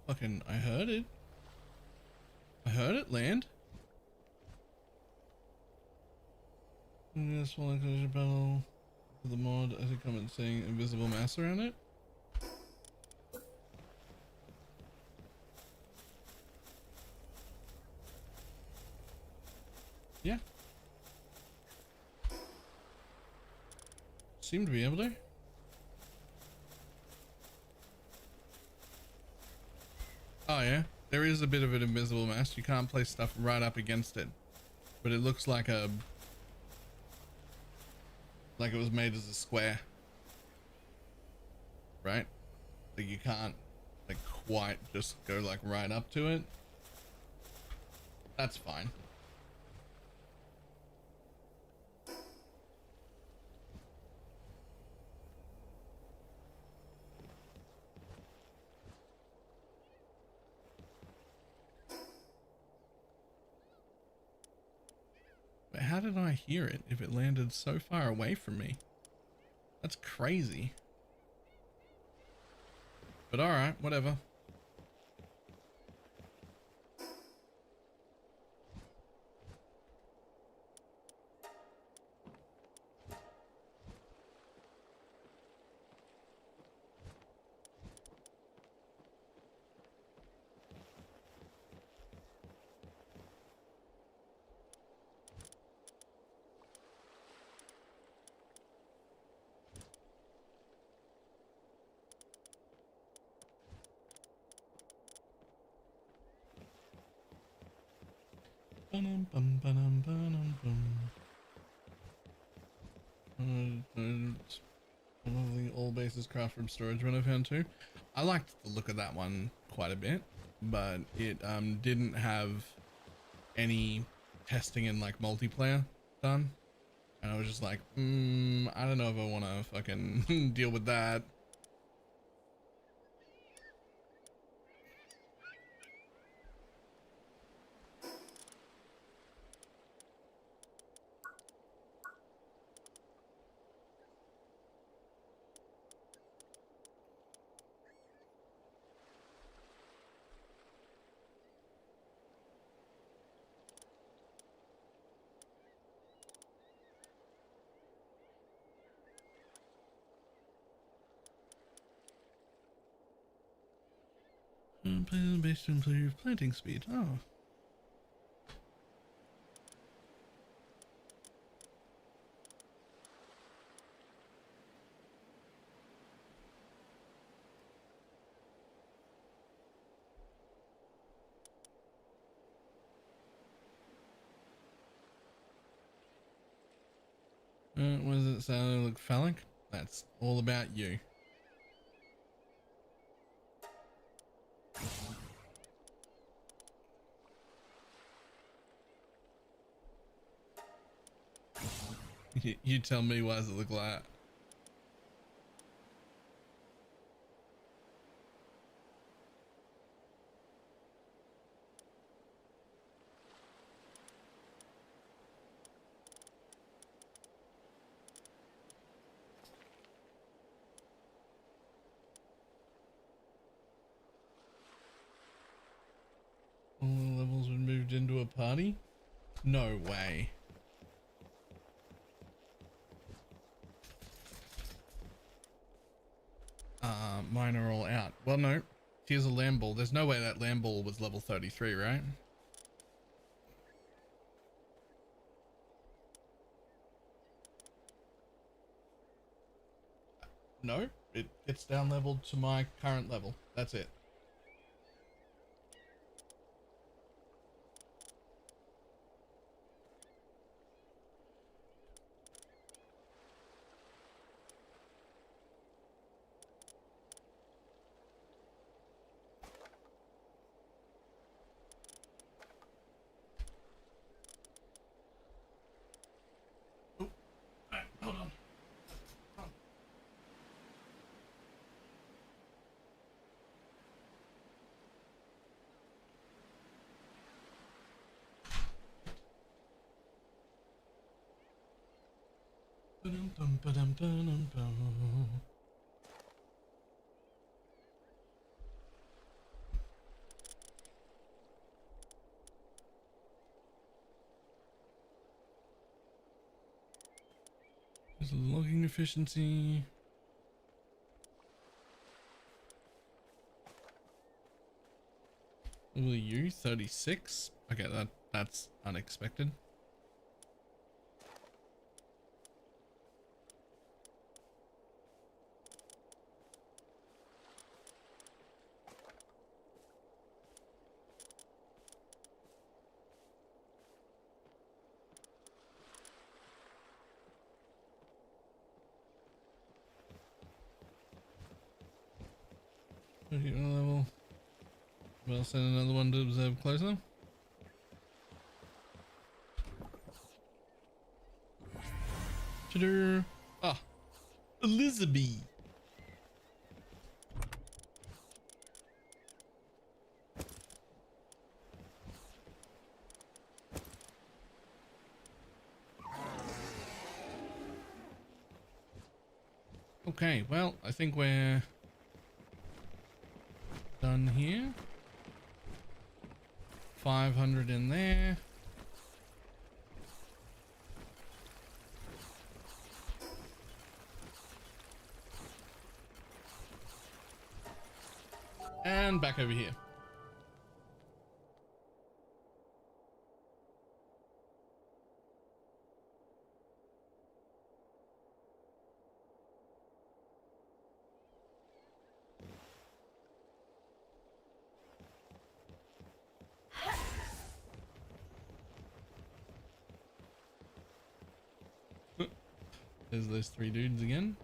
Fucking, I heard it. I heard it land. This one collision battle for the mod. I think I'm saying invisible mass around it. Yeah. Seem to be able to. Oh yeah, there is a bit of an invisible mass. You can't place stuff right up against it, but it looks like a like it was made as a square, right? Like you can't like quite just go like right up to it. That's fine. I hear it if it landed so far away from me? That's crazy. But alright, whatever. Probably all bases craft from storage one I found too. I liked the look of that one quite a bit, but it didn't have any testing in like multiplayer done, and I was just like, I don't know if I want to fucking deal with that. Based to improve planting speed. Oh. What does it sound look phallic? That's all about you. You tell me, why does it look like that? All the levels were moved into a party? No way. Mine are all out. Well, no. Here's a land ball. There's no way that land ball was level 33, right? No, it gets down leveled to my current level. That's it. Hold on. There's a logging efficiency. Will you 36? Okay, that's unexpected. Level. Well, send another one to observe closer. Ta-da! Ah, Elizabeth. Okay, well, I think we're done here. 500 in there. And back over here. There's those three dudes again.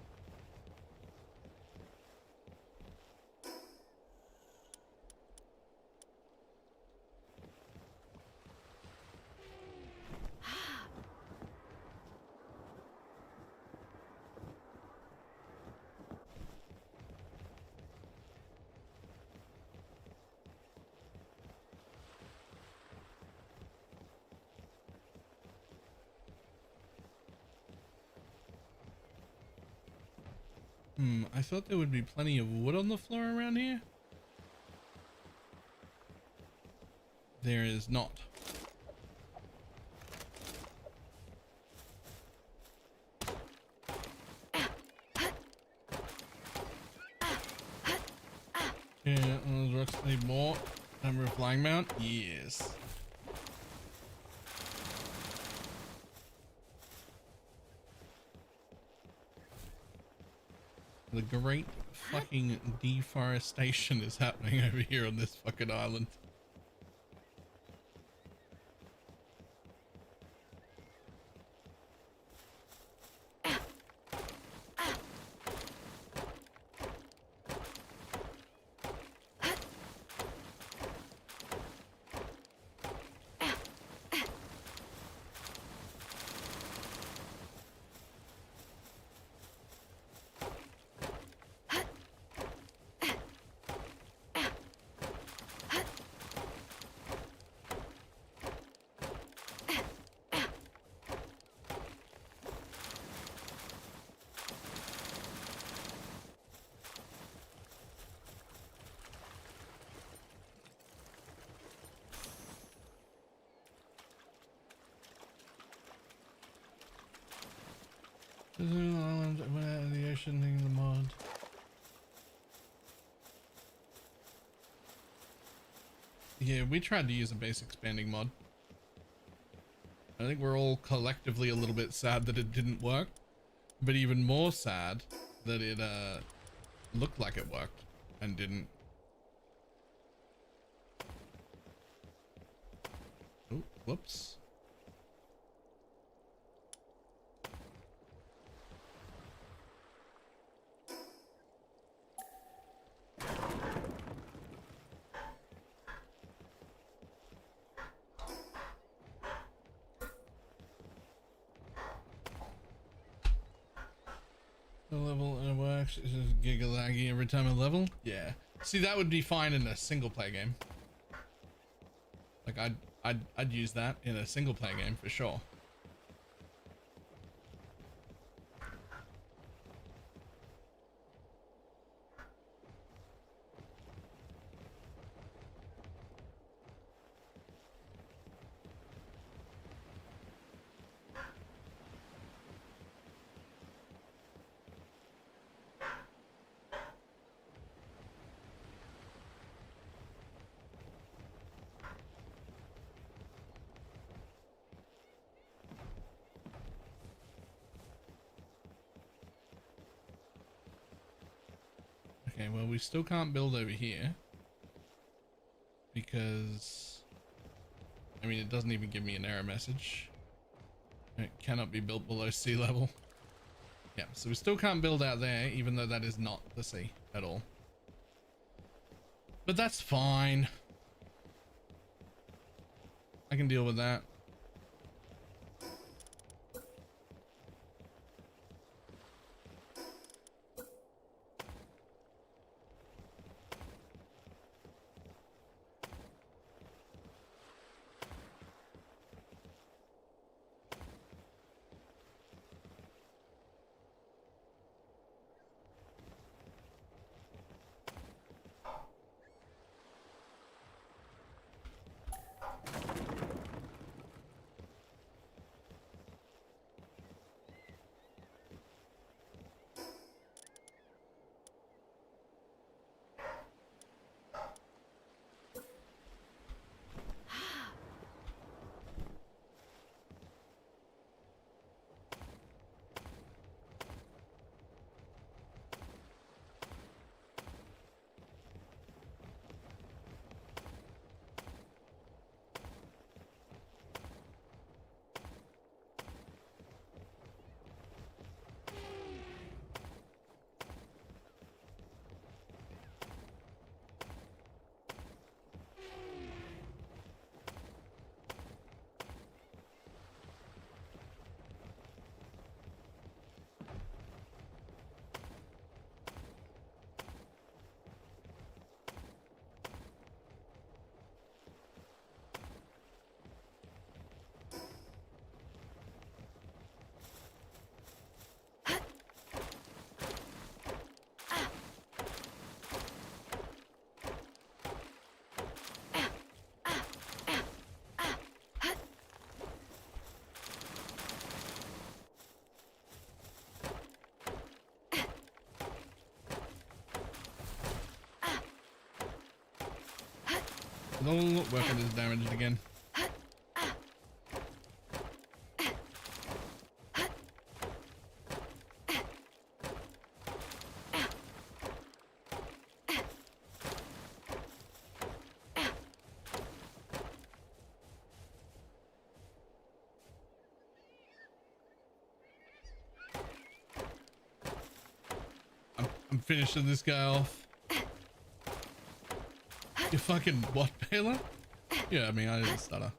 I thought there would be plenty of wood on the floor around here. There is not. Yeah, those rocks need more. Number of flying mount? Yes. The great fucking deforestation is happening over here on this fucking island. The ocean thing in the mod. Yeah, we tried to use a base expanding mod. I think we're all collectively a little bit sad that it didn't work, but even more sad that it looked like it worked and didn't. Oh, whoops. The level and it works. It's just giga laggy every time I level. Yeah. See, that would be fine in a single player game. Like I'd use that in a single player game for sure. Okay, well, we still can't build over here because, I mean, it doesn't even give me an error message. It cannot be built below sea level. Yeah, so we still can't build out there, even though that is not the sea at all. But that's fine. I can deal with that. Oh, weapon is damaged again. I'm finishing this guy off. You fucking what, Baylor? Yeah, I mean, I didn't stutter.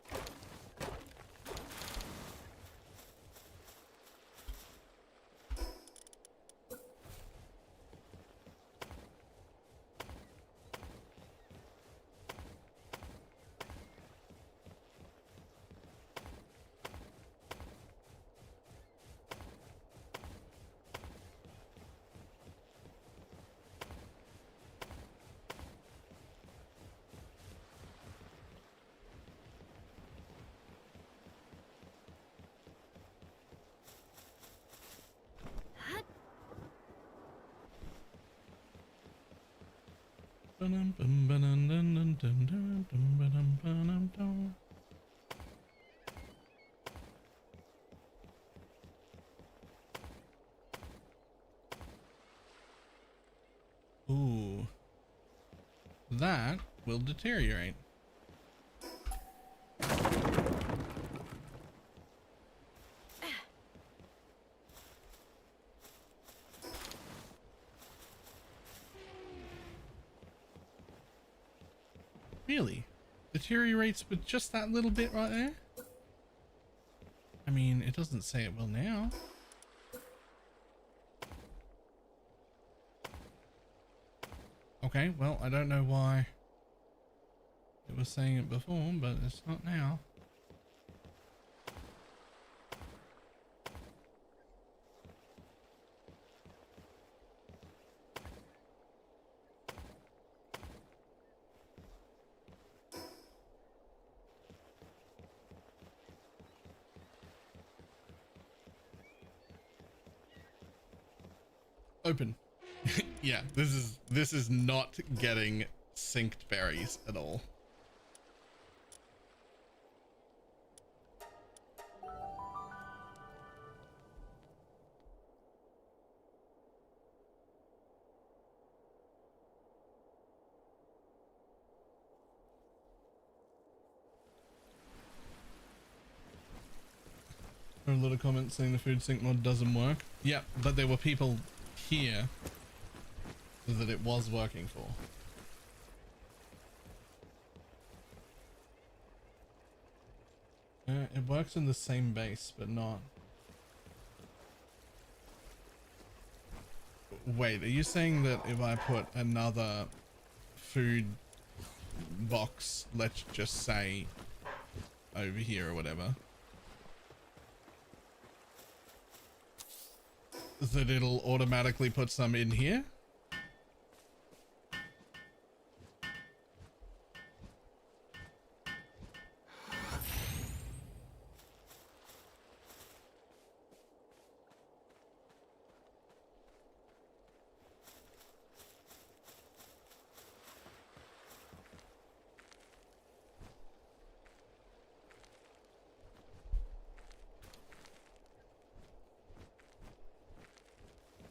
Ooh, that will deteriorate. Really? Deteriorates with just that little bit right there? I mean, it doesn't say it will now. Okay, well, I don't know why it was saying it before, but it's not now. Open. Yeah, this is not getting synced berries at all. A lot of comments saying the food sync mod doesn't work. Yeah, but there were people here that it was working for. It works in the same base, but not. Wait, are you saying that if I put another food box, let's just say over here or whatever, that it'll automatically put some in here?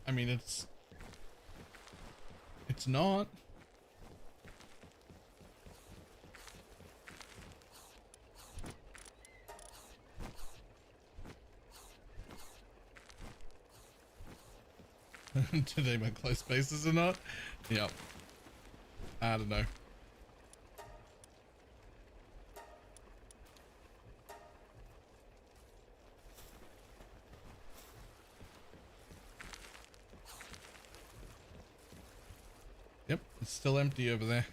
I mean, it's not. Today my close spaces or not? Yep. I don't know. Yep, it's still empty over there.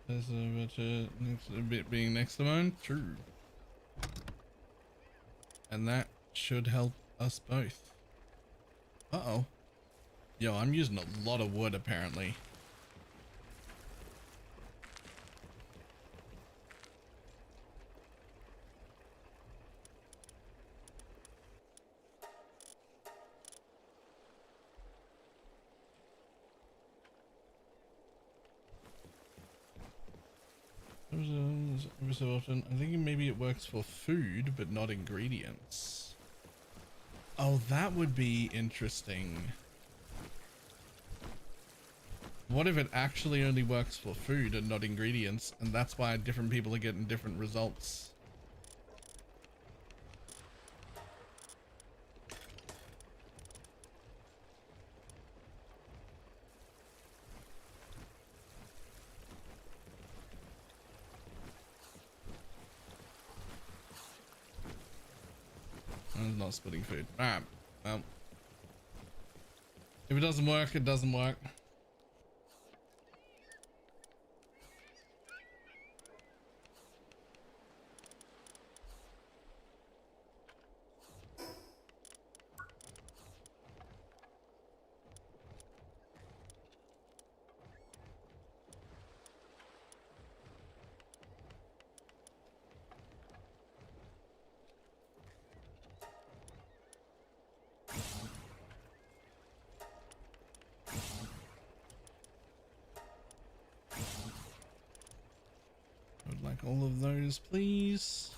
There's a bit being next to mine. True. And that should help us both. Uh-oh. Yo, I'm using a lot of wood apparently. every so often. I'm thinking maybe it works for food, but not ingredients. Oh, that would be interesting. What if it actually only works for food and not ingredients, and that's why different people are getting different results? I'm not splitting food. Alright, well. If it doesn't work, it doesn't work. Like all of those, please.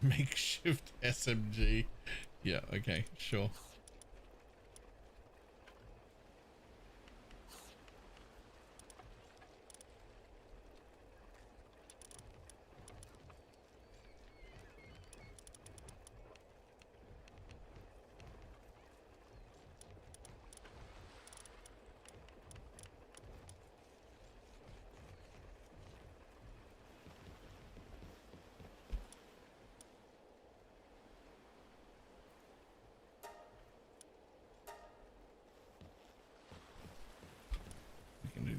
Makeshift SMG. Yeah, okay, sure.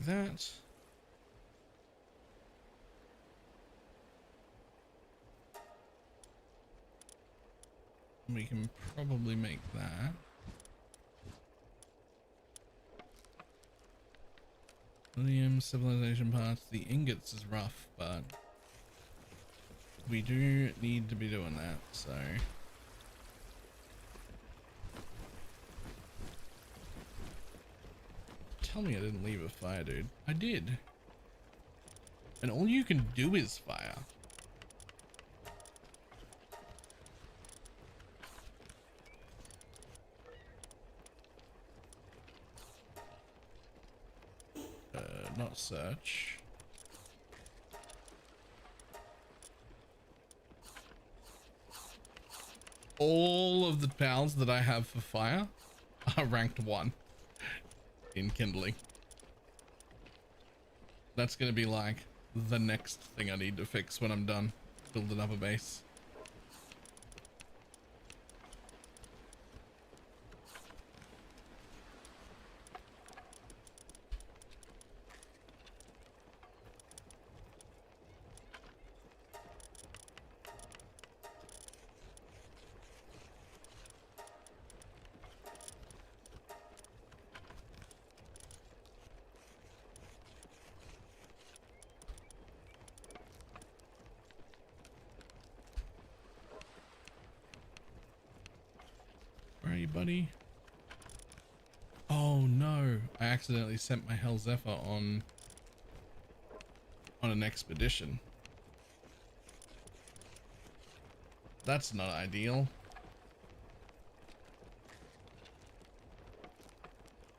That. We can probably make that. Lithium civilization parts. The ingots is rough, but we do need to be doing that, so. Tell me I didn't leave a fire, dude. I did. And all you can do is fire. Not search. All of the pals that I have for fire are ranked 1 in kindling. That's gonna be like the next thing I need to fix when I'm done building up a base. Buddy. Oh no, I accidentally sent my Hell Zephyr on an expedition. That's not ideal.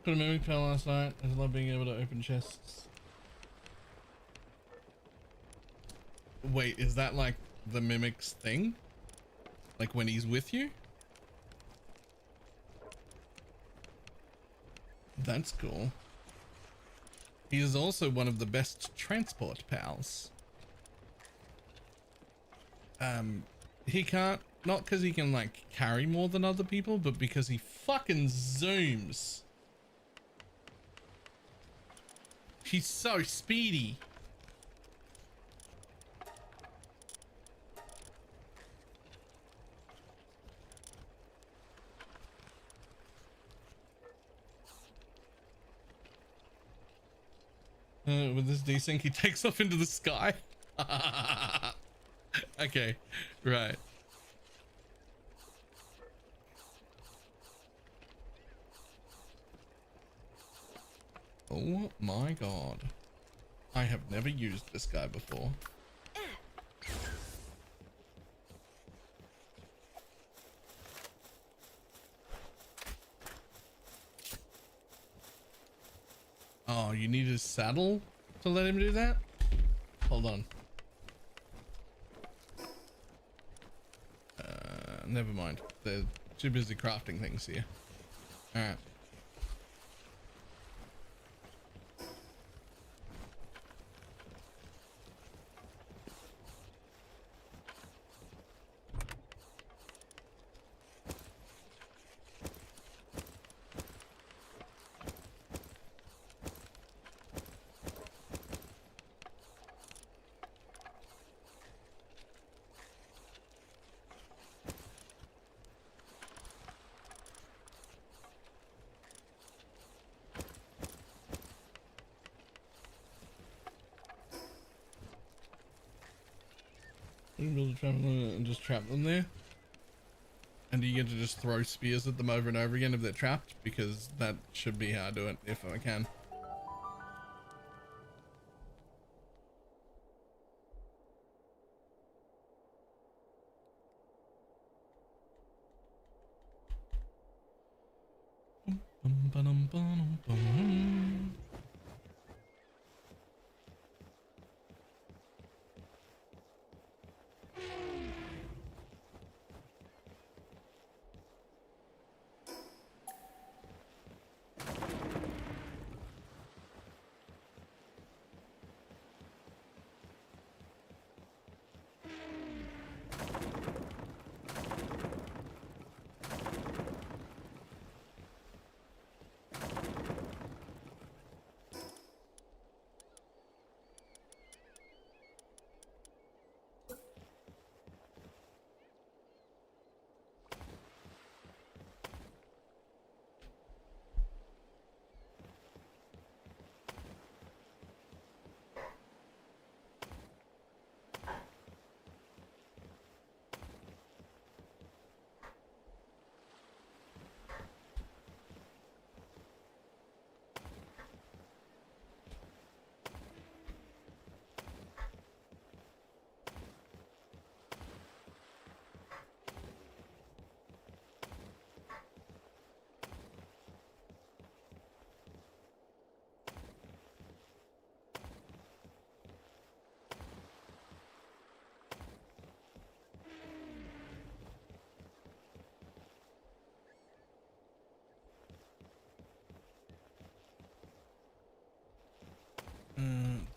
Put a mimic pal last night. I just love being able to open chests. Wait, is that like the mimic's thing? Like when he's with you? That's cool. He is also one of the best transport pals. He can't, not because he can like carry more than other people, but because he fucking zooms. He's so speedy. With this desync, he takes off into the sky. Okay, right. Oh my god. I have never used this guy before. Oh, you need his saddle to let him do that? Hold on. Never mind. They're too busy crafting things here. Alright. You can build a trap and just trap them there. And do you get to just throw spears at them over and over again if they're trapped? Because that should be how I do it if I can.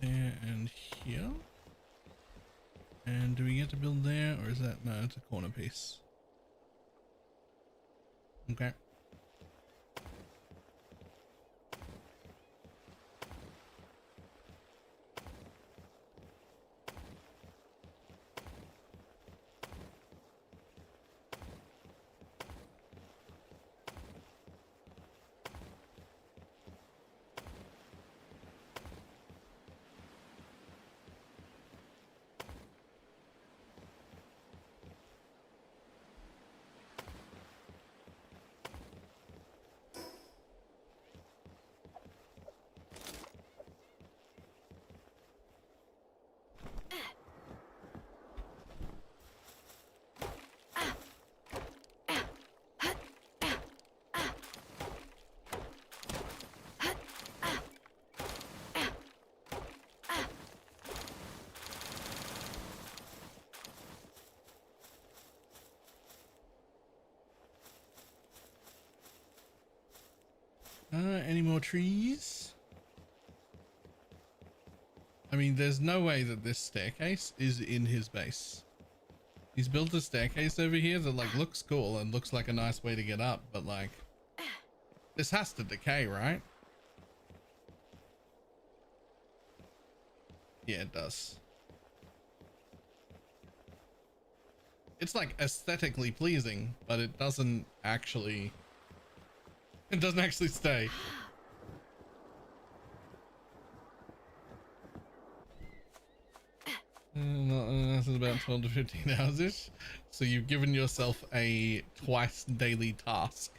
There and here. And do we get to build there, or is that, no, it's a corner piece. Okay. Any more trees? I mean, there's no way that this staircase is in his base. He's built a staircase over here that like looks cool and looks like a nice way to get up, but like this has to decay, right? Yeah, it does. It's like aesthetically pleasing, but it doesn't actually stay. This is about 12 to 15 hours ish. So you've given yourself a twice daily task.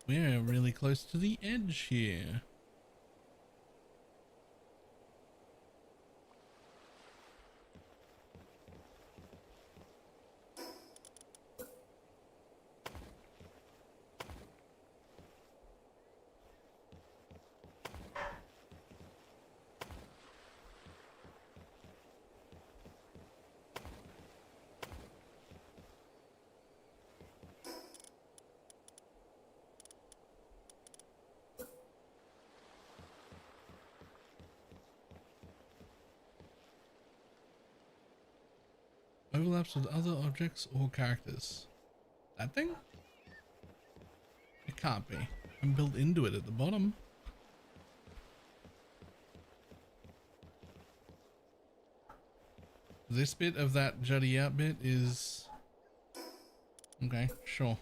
We're really close to the edge here. Overlaps with other objects or characters. That thing? It can't be. I'm built into it at the bottom. This bit of that jutty out bit is... Okay, sure.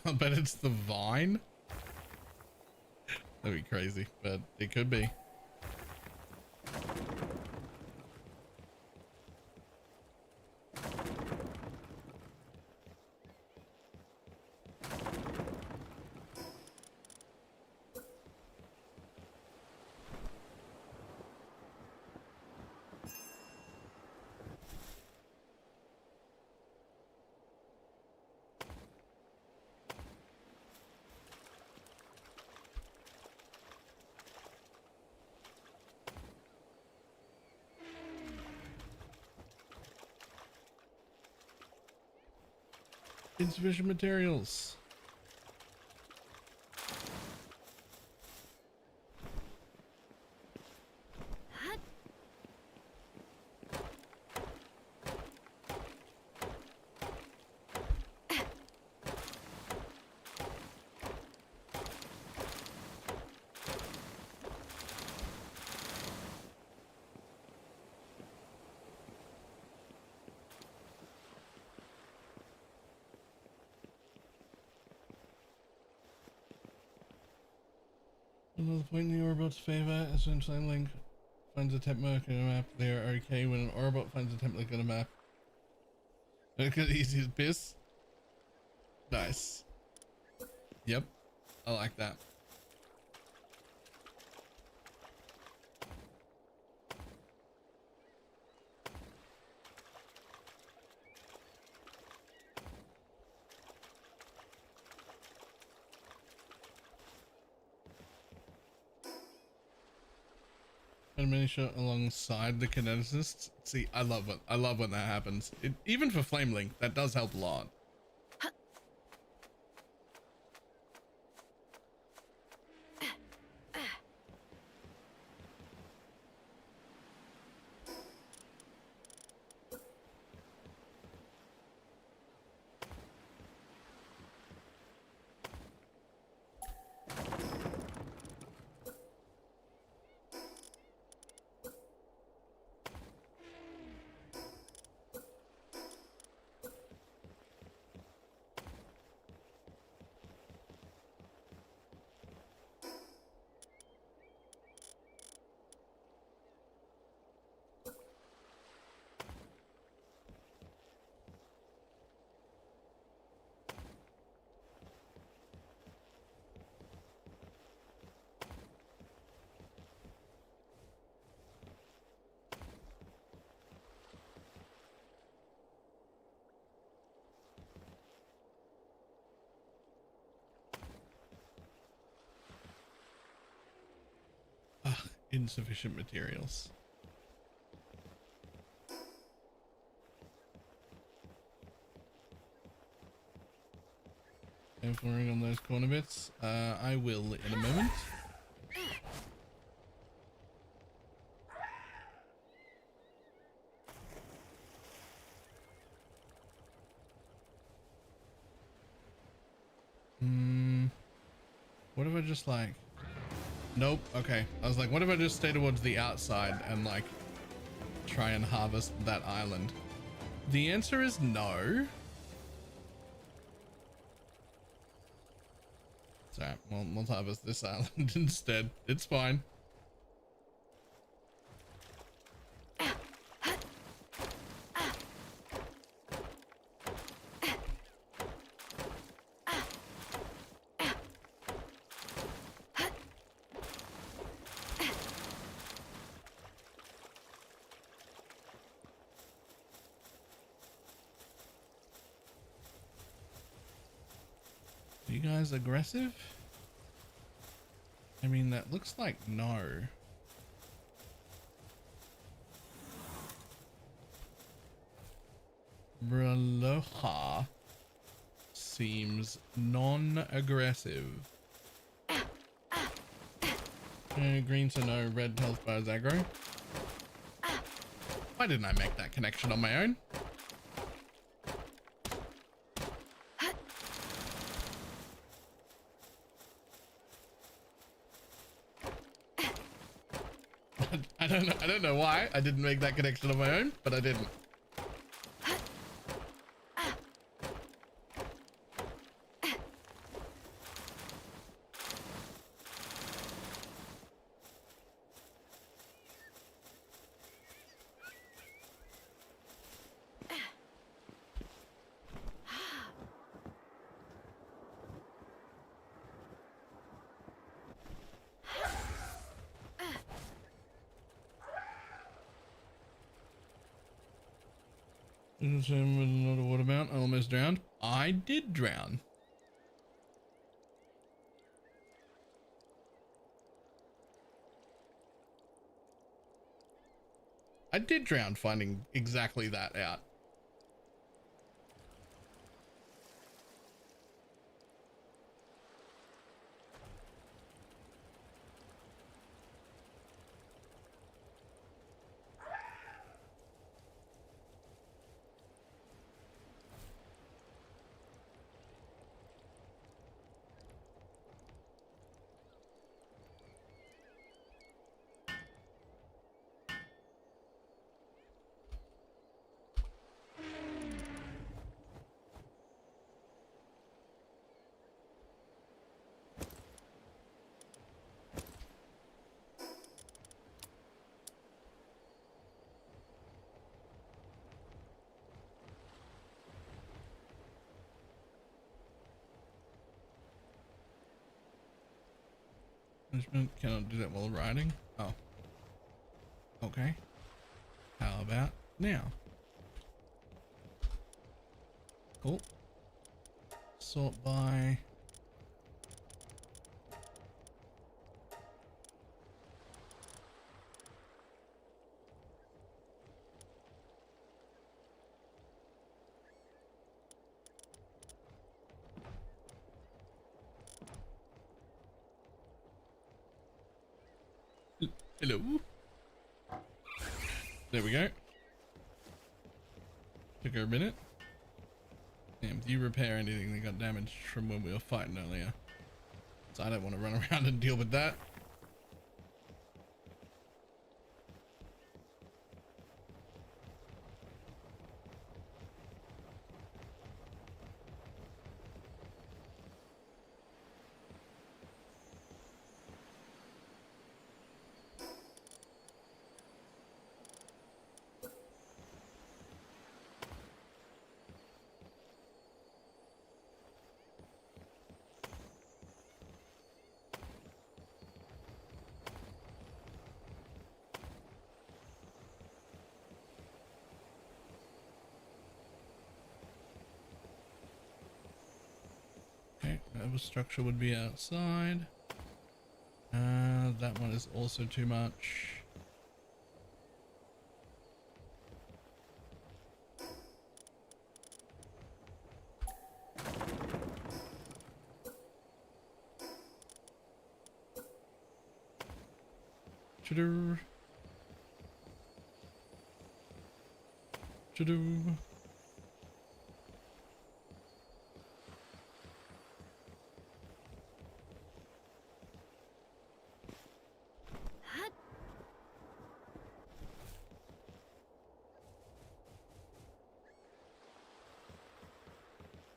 I bet it's the vine. That'd be crazy, but it could be. Insufficient materials. Another point in the Orbot's favor is when Flame Link finds a temp mark on a map. They are okay when an Orbot finds a temp link on a map. Look at easy as piss. Nice. Yep, I like that. A mini shot alongside the kineticists. See, I love when that happens. Even for Flame Link, that does help a lot. Insufficient materials. And flooring on those corner bits. I will in a moment. What if I just like... Nope. Okay. I was like, what if I just stay towards the outside and like try and harvest that island? The answer is no. Sorry, we'll harvest this island instead. It's fine. You guys aggressive? I mean, that looks like no. Braloha seems non-aggressive. Green to no, red health bars aggro. Why didn't I make that connection on my own? I don't know why I didn't make that connection on my own, but I didn't. Another water mount. I almost drowned. I did drown. I did drown finding exactly that out. Punishment cannot do that while riding. Oh. Okay. How about now? Cool. Sort by. Hello. There we go. Took her a minute. Damn, do you repair anything that got damaged from when we were fighting earlier? So I don't want to run around and deal with that. Structure would be outside. That one is also too much. Choo-doo. Choo-doo.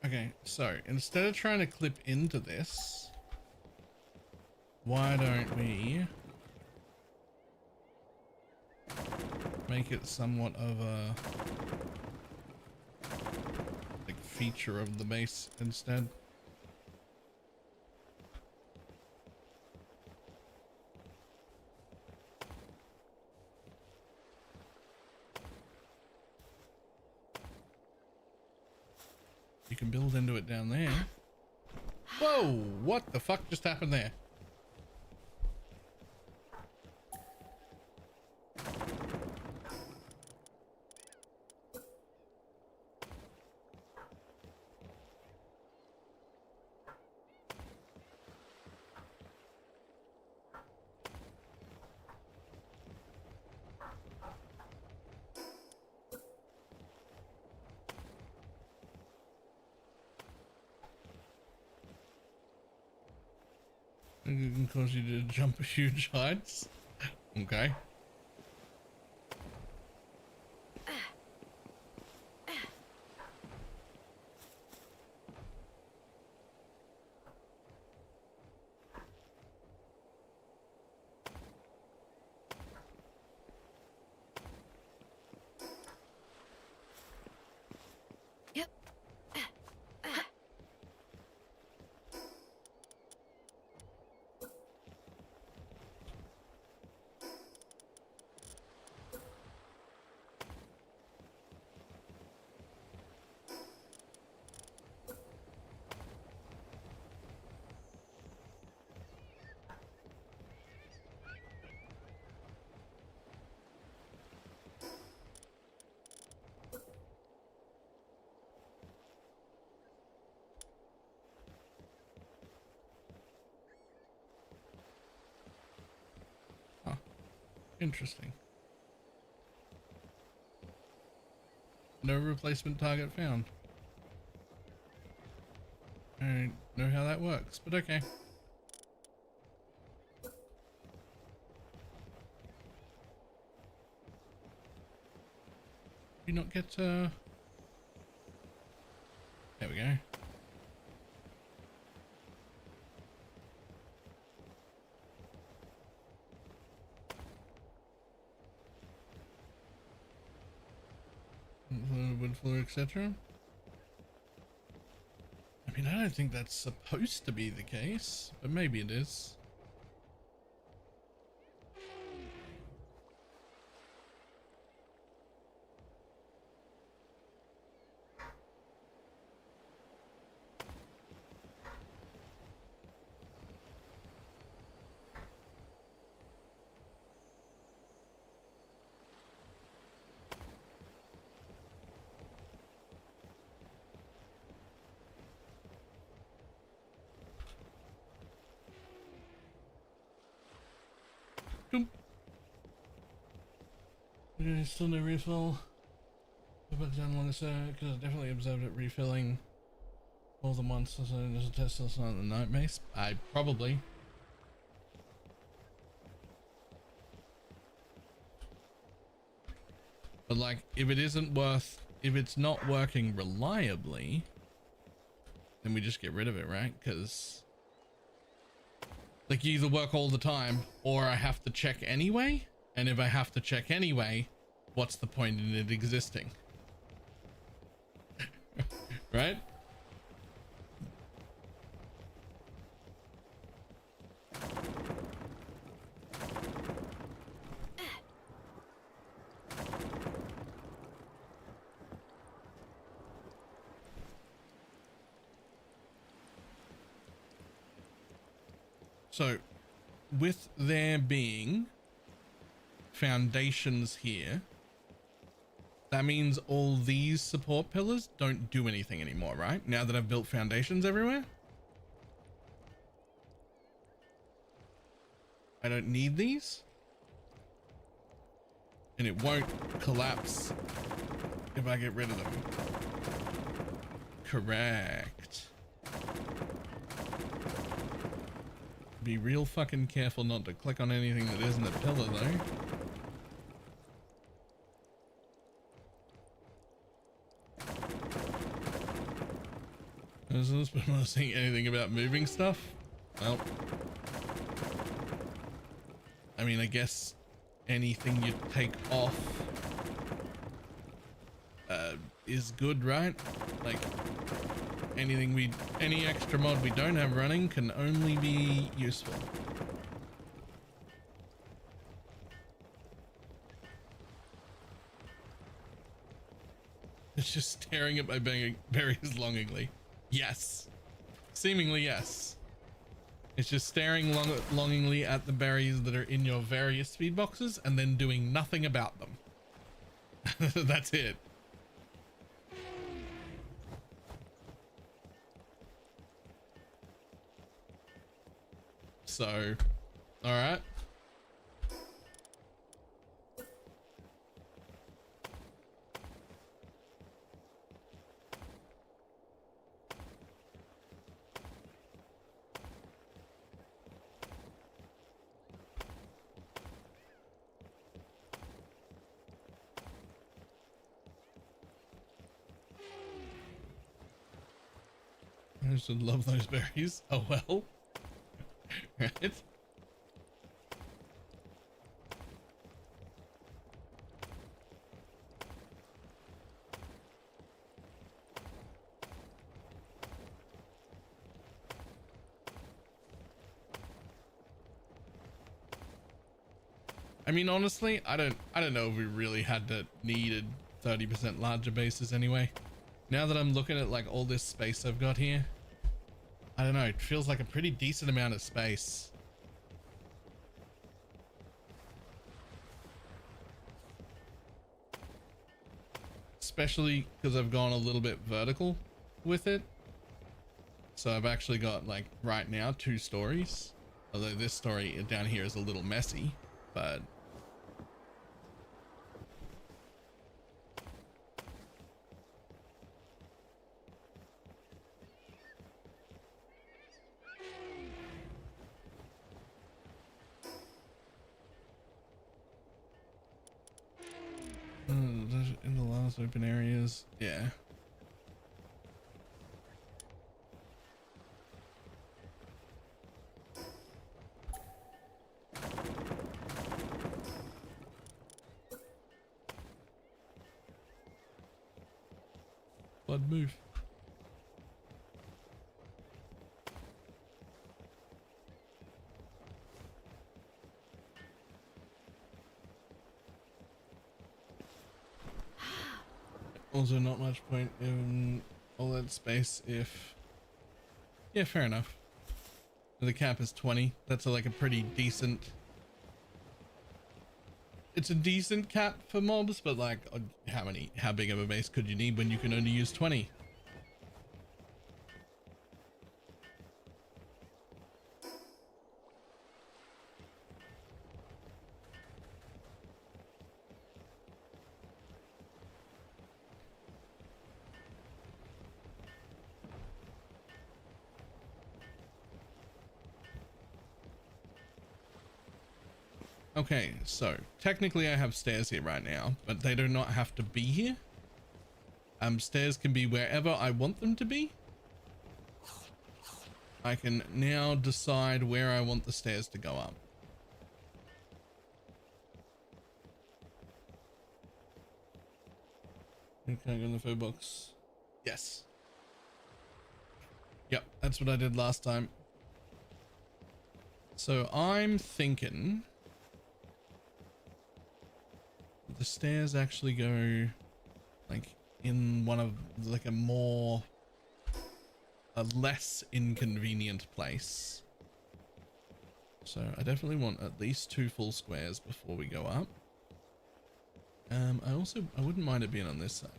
Okay, so instead of trying to clip into this, why don't we make it somewhat of a like feature of the base instead? You can build into it down there. Whoa, what the fuck just happened there? It can cause you to jump huge heights. Okay. Yep. Huh. Interesting. No replacement target found. I don't know how that works, but okay. Do you not get there we go. Wood floor, etc. I mean, I don't think that's supposed to be the case, but maybe it is. Boom. Okay, still no refill. But down longer so because I definitely observed it refilling all the monsters. So there's a test that's not the night mace. I probably. But like, if it's not working reliably, then we just get rid of it, right? Because like, you either work all the time or I have to check anyway. And if I have to check anyway, what's the point in it existing? Right? So, with there being foundations here, that means all these support pillars don't do anything anymore, right? Now that I've built foundations everywhere. I don't need these. And it won't collapse if I get rid of them. Correct. Be real fucking careful not to click on anything that isn't a pillar though. Is this been not saying anything about moving stuff? Well, I mean, I guess anything you take off is good, right? Like any extra mod we don't have running can only be useful. It's just staring at my berries longingly. Yes. Seemingly, yes. It's just staring longingly at the berries that are in your various speed boxes and then doing nothing about them. That's it. So, all right. I should love those berries. Oh well. Right. I mean, honestly, I don't know if we really had to needed 30% larger bases anyway. Now that I'm looking at like all this space I've got here, I don't know, it feels like a pretty decent amount of space. Especially because I've gone a little bit vertical with it. So I've actually got like right now 2 stories. Although this story down here is a little messy, but in the last open areas, yeah. Blood move. Also not much point in all that space if, yeah, fair enough. The cap is 20. That's like a pretty decent, it's a decent cap for mobs, but like how big of a base could you need when you can only use 20? Okay, so technically I have stairs here right now, but they do not have to be here. Stairs can be wherever I want them to be. I can now decide where I want the stairs to go up. Can I go in the food box? Yes. Yep, that's what I did last time. So I'm thinking the stairs actually go like in one of like a less inconvenient place. So I definitely want at least 2 full squares before we go up. I wouldn't mind it being on this side.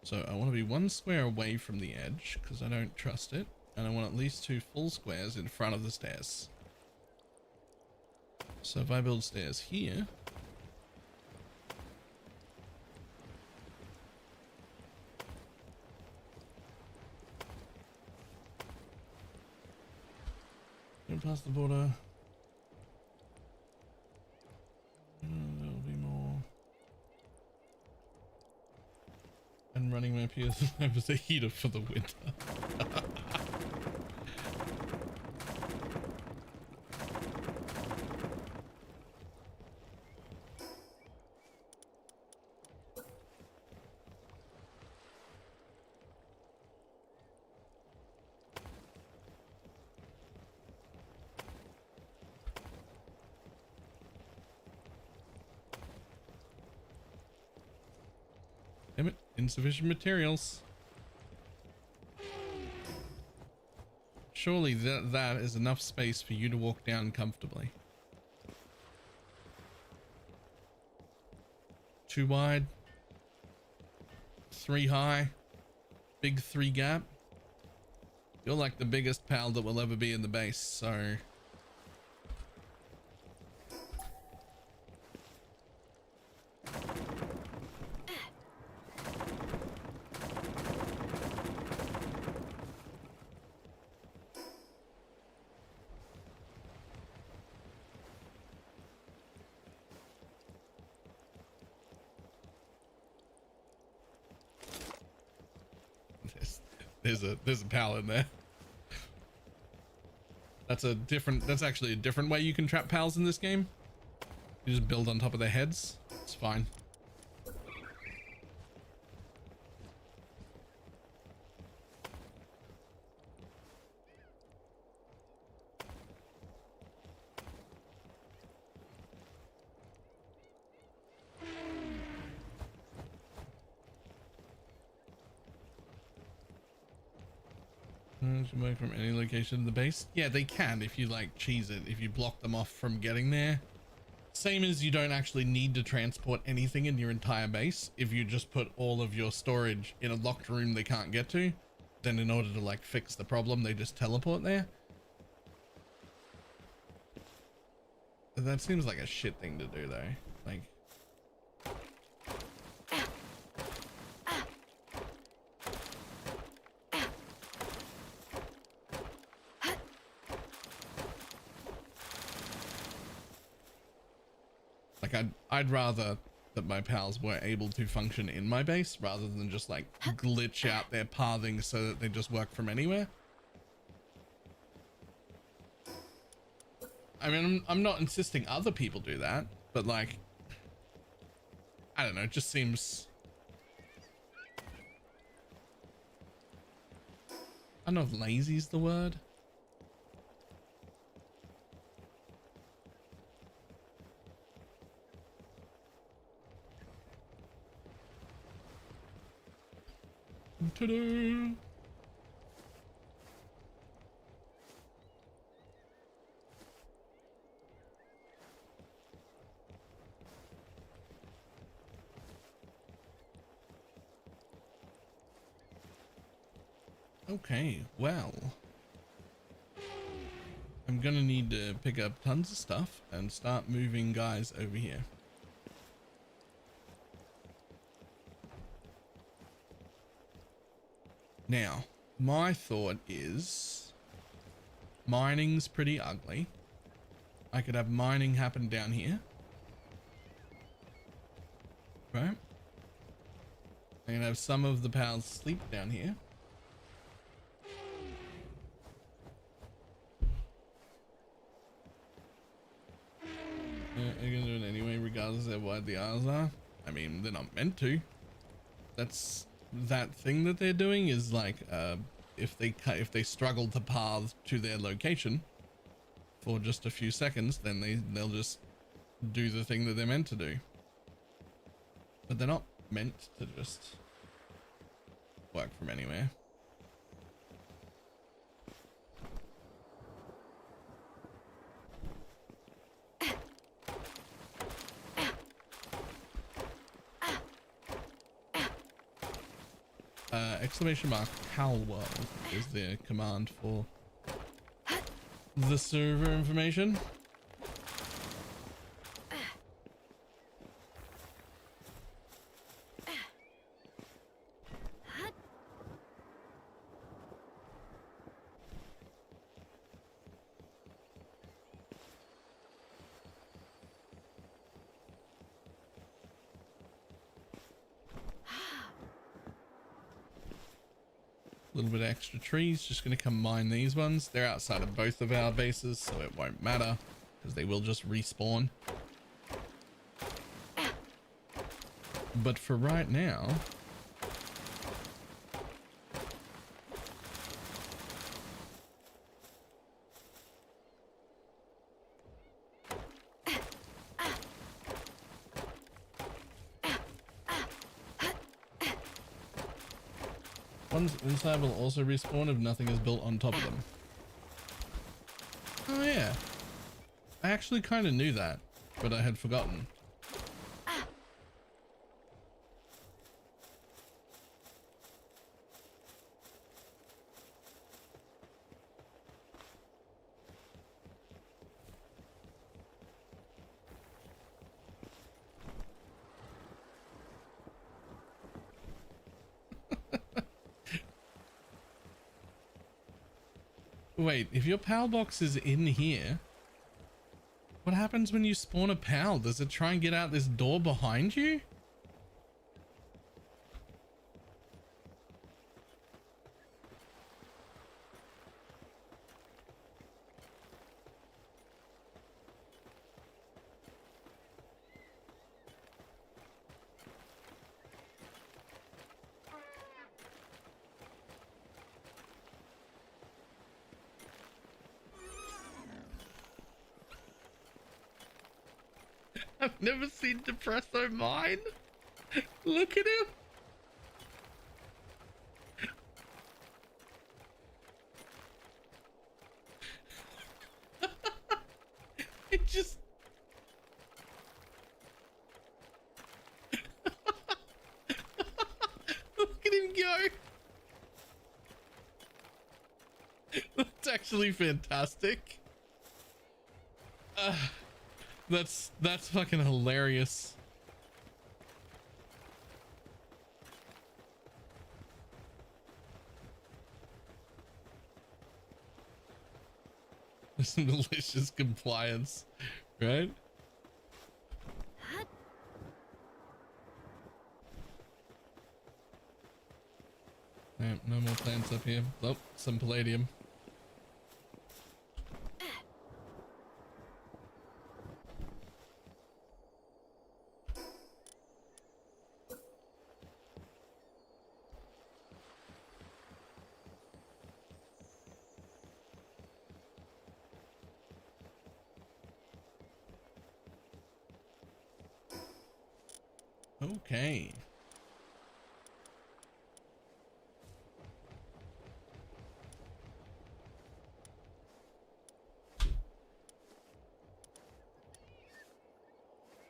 So I want to be 1 square away from the edge because I don't trust it. And I want at least 2 full squares in front of the stairs. So if I build stairs here, go past the border, there'll be more. And running my PS5 as a heater for the winter. Damn it, insufficient materials. surely that is enough space for you to walk down comfortably. Too wide, 3 high, big 3 gap. You're like the biggest pal that will ever be in the base, so there's a pal in there. That's actually a different way you can trap pals in this game. You just build on top of their heads. It's fine. Should work from any location in the base. Yeah, they can if you like cheese it, if you block them off from getting there. Same as you don't actually need to transport anything in your entire base. If you just put all of your storage in a locked room they can't get to, then in order to like fix the problem, they just teleport there. That seems like a shit thing to do though. Like, I'd rather that my pals were able to function in my base rather than just like glitch out their pathing so that they just work from anywhere. I mean, I'm not insisting other people do that, but like, I don't know, it just seems, I don't know if lazy is the word. Ta-da! Okay, well, I'm gonna need to pick up tons of stuff and start moving guys over here. Now, my thought is mining's pretty ugly. I could have mining happen down here. Right? I can have some of the pals sleep down here. You're gonna do it anyway, regardless of how wide the aisles are. I mean, they're not meant to. That's that thing that they're doing is like, if they struggle to path to their location for just a few seconds, then they'll just do the thing that they're meant to do. But they're not meant to just work from anywhere. Exclamation mark Palworld is the command for the server information. A little bit of extra trees, just going to come mine these ones. They're outside of both of our bases, so it won't matter because they will just respawn. But for right now, ones inside will also respawn if nothing is built on top of them. Oh yeah. I actually kind of knew that, but I had forgotten. Wait, if your PAL box is in here, what happens when you spawn a PAL? Does it try and get out this door behind you? I've never seen Depresso mine. Look at him. It just... Look at him go. That's actually fantastic. That's fucking hilarious. Some malicious compliance, right? Right, no more plants up here. Oh, some palladium. Okay.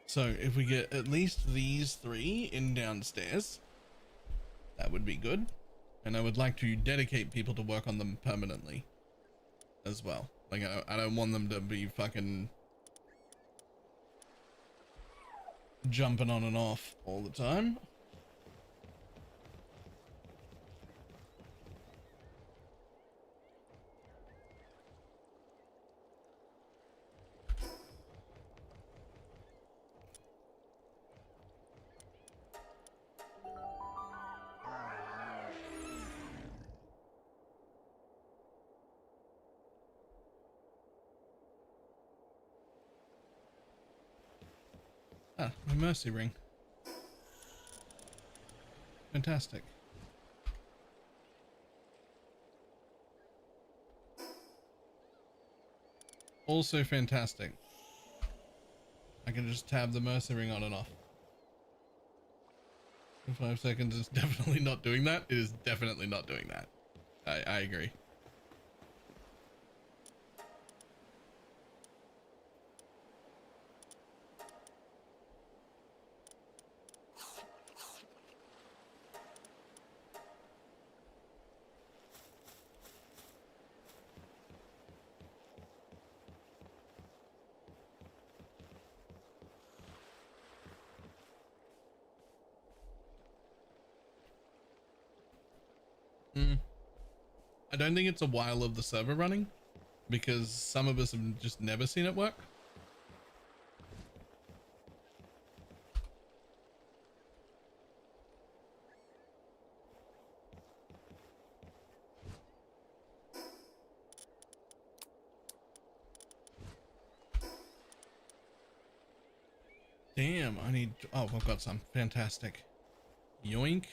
So if we get at least these 3 in downstairs, that would be good. And I would like to dedicate people to work on them permanently as well. Like I don't want them to be fucking jumping on and off all the time. Ah, my mercy ring. Fantastic. Also fantastic. I can just tab the mercy ring on and off. In 5 seconds, it's definitely not doing that. It is definitely not doing that. I agree. I don't think it's a while of the server running because some of us have just never seen it work. Damn, I need... Oh, I've got some. Fantastic. Yoink.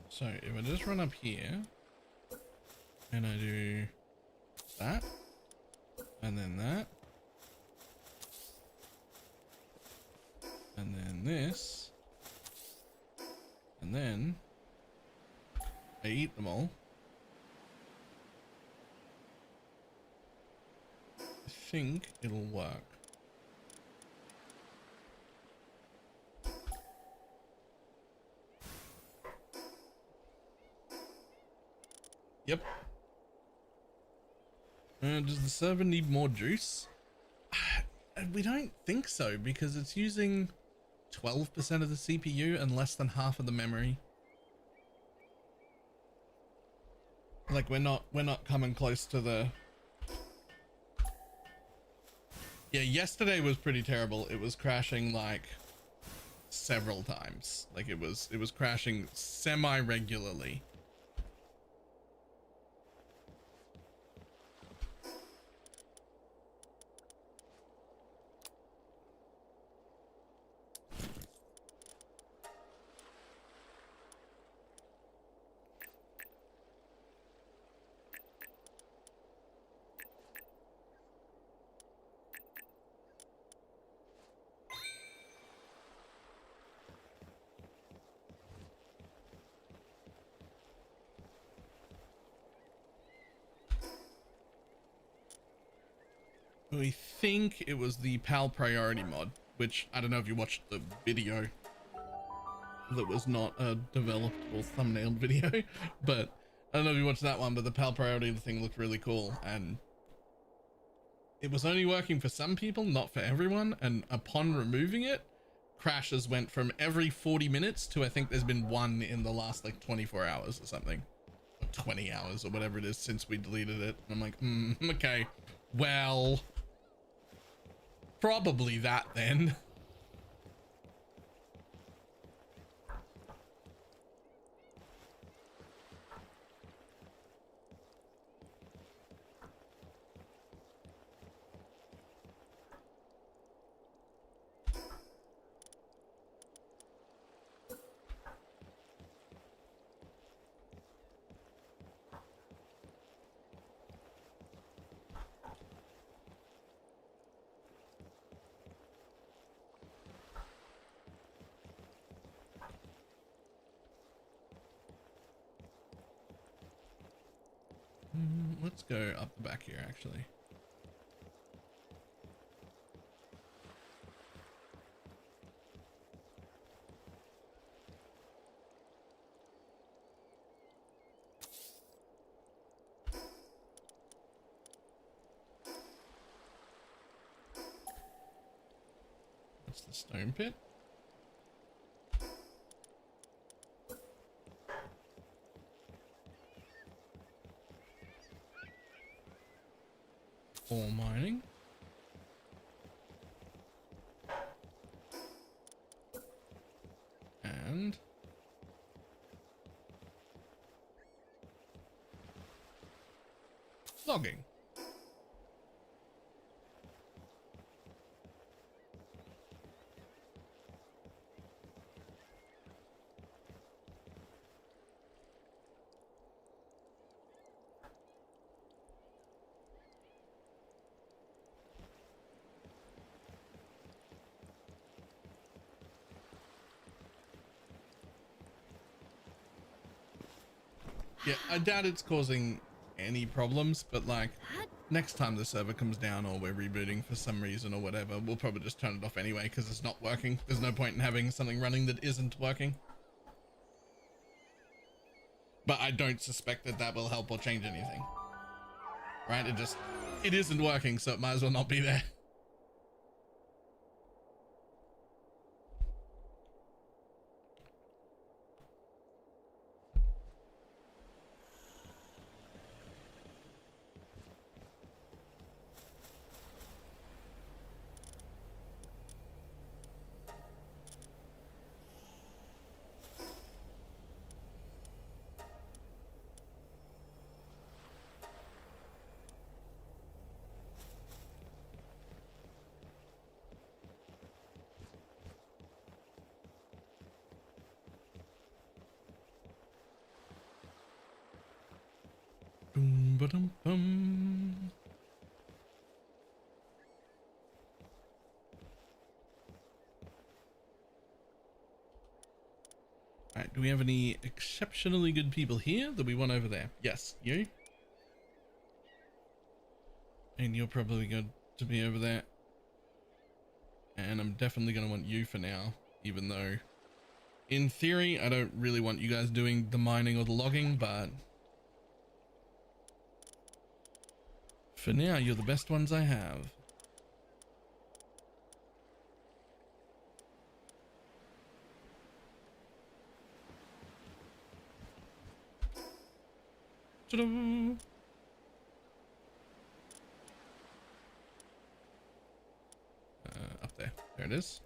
So if I just run up here and I do that and then that and then this and then I eat them all think it'll work. Yep. Does the server need more juice? We don't think so, because it's using 12% of the CPU and less than half of the memory. Like we're not coming close to the... Yeah, yesterday was pretty terrible. It was crashing like several times. Like it was crashing semi-regularly. We think it was the PAL priority mod, which I don't know if you watched the video. That was not a developable thumbnail video, but I don't know if you watched that one, but the PAL priority thing looked really cool, and it was only working for some people, not for everyone, and upon removing it, crashes went from every 40 minutes to I think there's been one in the last like 24 hours or something, or 20 hours or whatever it is since we deleted it. And I'm like, okay, well, probably that then. Let's go up the back here, actually. That's the stone pit. Ore mining. And logging. Yeah, I doubt it's causing any problems, but like next time the server comes down or we're rebooting for some reason or whatever, we'll probably just turn it off anyway because it's not working. There's no point in having something running that isn't working. But I don't suspect that that will help or change anything. Right? It isn't working, so it might as well not be there. Boom, ba-dum, bum. All right, do we have any exceptionally good people here that we want over there? Yes, you. And you're probably good to be over there. And I'm definitely going to want you for now, even though in theory, I don't really want you guys doing the mining or the logging, but for now, you're the best ones I have. Ta-da! Up there. There it is.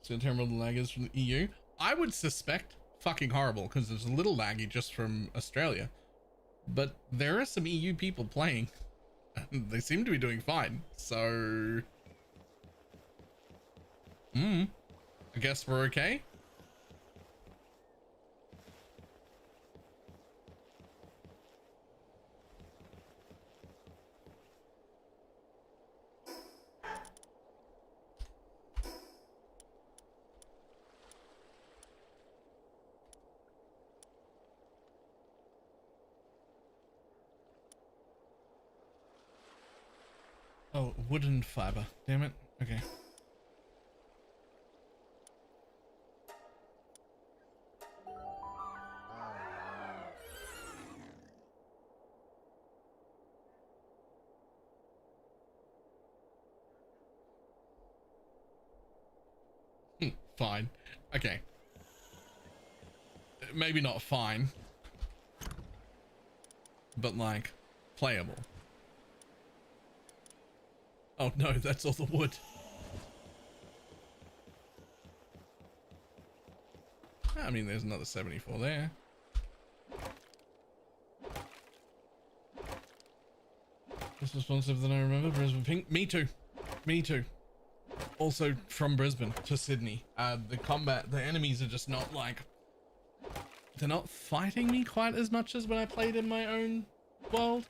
So terrible the lag is from the EU. I would suspect fucking horrible because there's a little laggy just from Australia. But there are some EU people playing. And they seem to be doing fine. So... I guess we're okay. Oh, wooden fiber. Damn it. Okay. Fine. Okay. Maybe not fine. But like, playable. Oh no, that's all the wood. I mean, there's another 74 there. Less responsive than I remember. Brisbane pink. Me too. Me too. Also from Brisbane to Sydney. The enemies are just not like... They're not fighting me quite as much as when I played in my own world.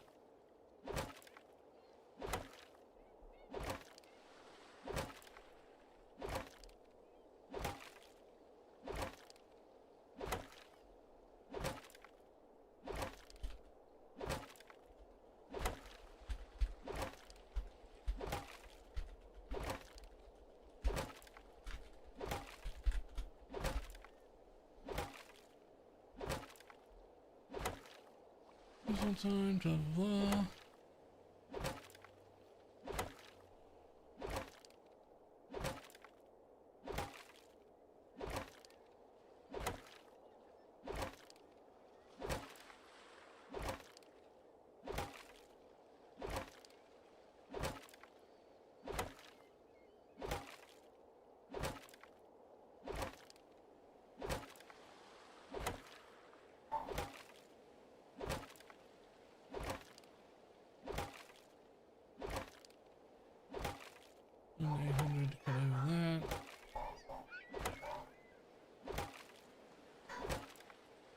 Time, blah, blah, blah.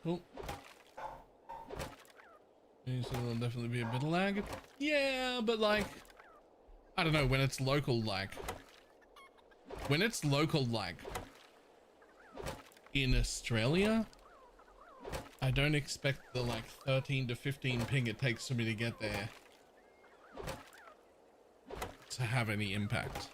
Cool. So there'll definitely be a bit of lag. Yeah, but like, I don't know, when it's local lag. When it's local lag in Australia, I don't expect the like 13 to 15 ping it takes for me to get there to have any impact.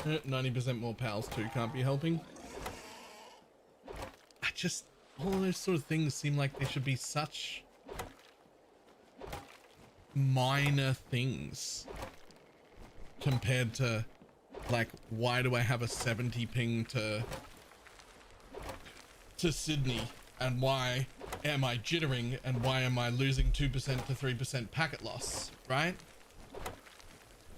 Uh, 90% more pals too, can't be helping. All those sort of things seem like they should be such minor things compared to like, why do I have a 70 ping to Sydney, and why am I jittering, and why am I losing 2% to 3% packet loss, right?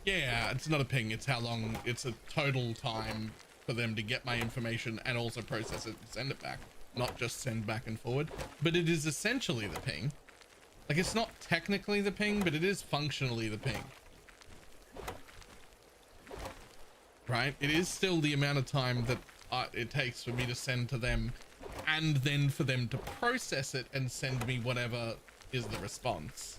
Yeah, it's not a ping, it's how long, it's a total time for them to get my information and also process it and send it back, not just send back and forward. But it is essentially the ping. Like, it's not technically the ping, but it is functionally the ping. Right? It is still the amount of time that it takes for me to send to them, and then for them to process it and send me whatever is the response.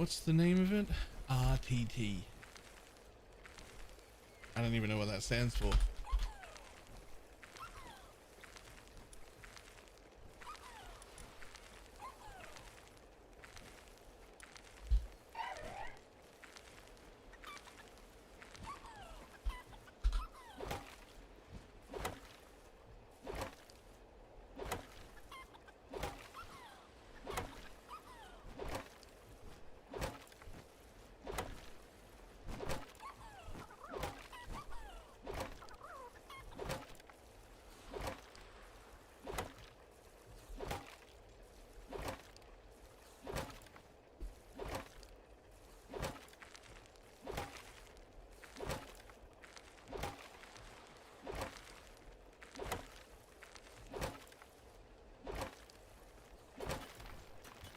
What's the name of it? RTT. I don't even know what that stands for.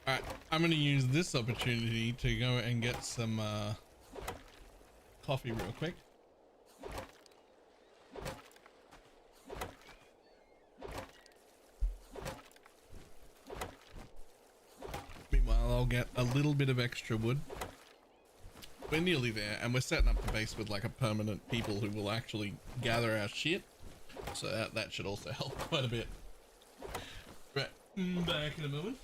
Alright, I'm going to use this opportunity to go and get some coffee real quick. Meanwhile, I'll get a little bit of extra wood. We're nearly there, and we're setting up the base with like a permanent people who will actually gather our shit. So that should also help quite a bit. Right, back in a moment.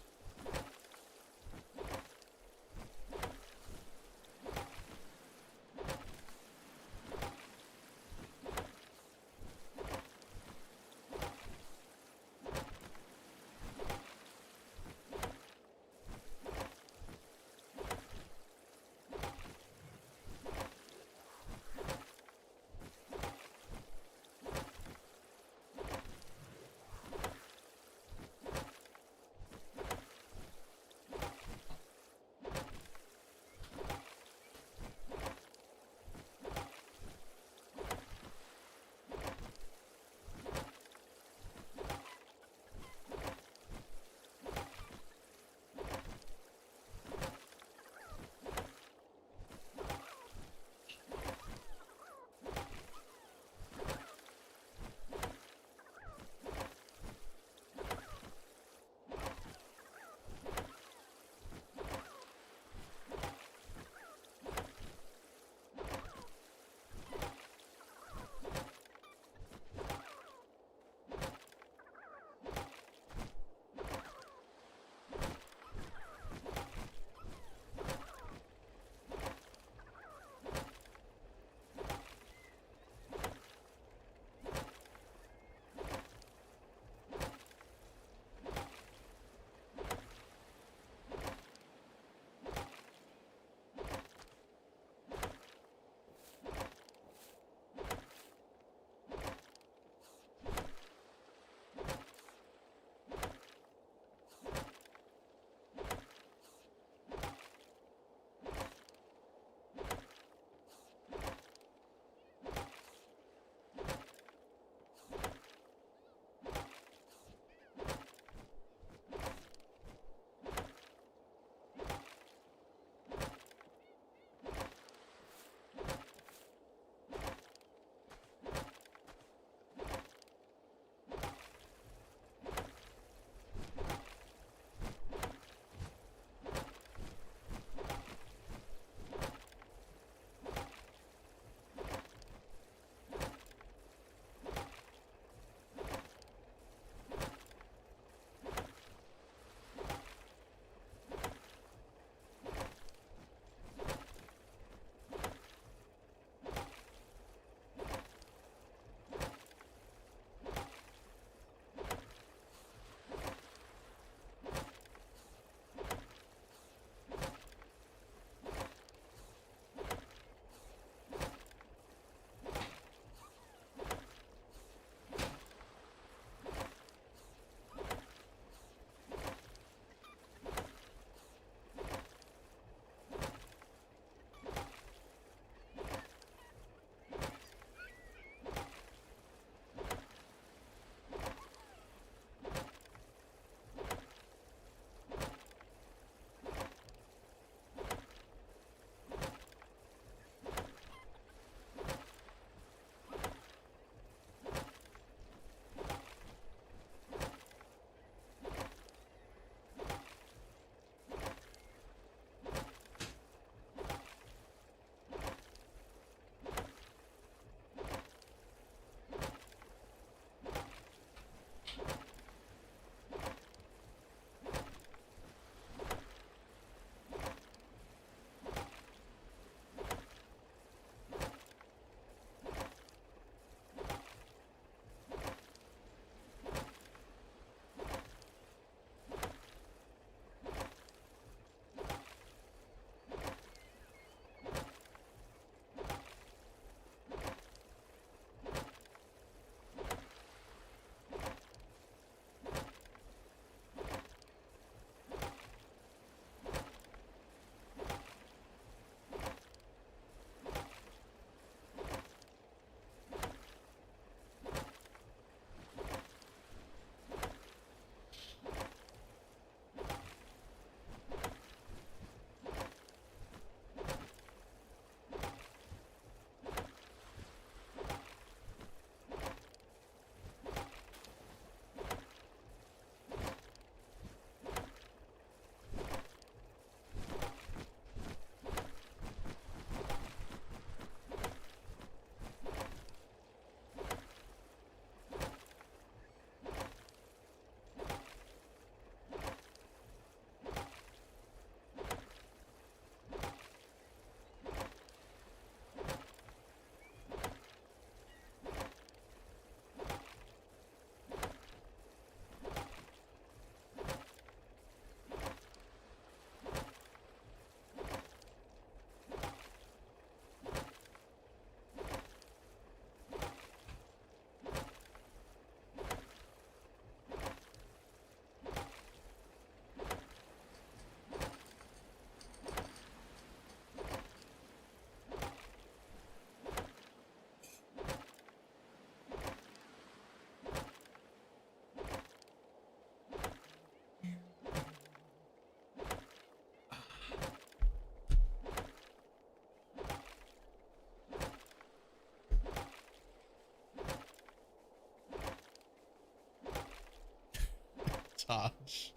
Taj.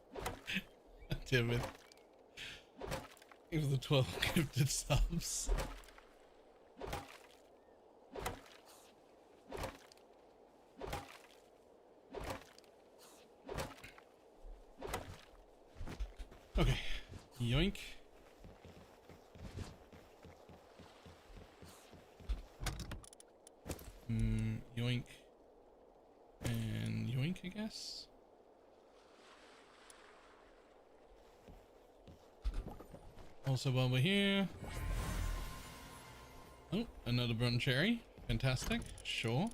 Damn it. Give the 12 gifted subs. Okay. Yoink. Yoink. And yoink, I guess. Also, while we're here. Oh, another bronze cherry. Fantastic. Sure.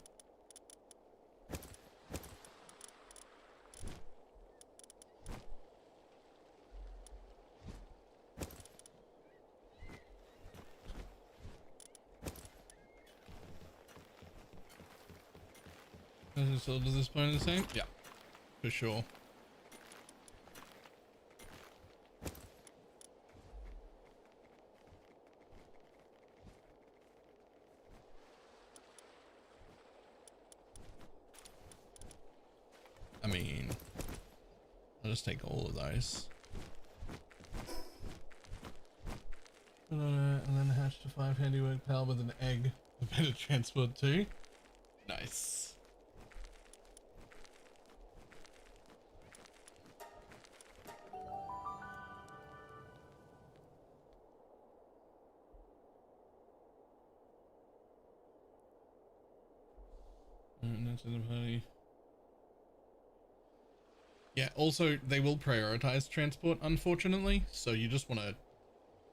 So does this point the same? Yeah, for sure. I mean, I'll just take all of those. And then hatch to 5 handiwork pal with an egg. A better transport too. Nice. To the party. Yeah, also they will prioritize transport, unfortunately, so you just want to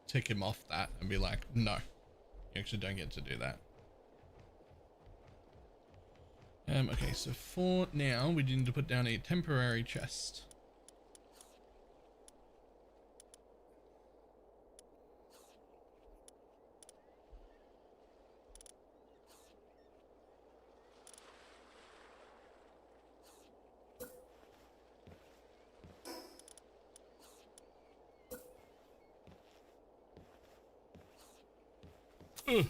tick him off that and be like, no, you actually don't get to do that. Okay, so for now we need to put down a temporary chest. Ugh.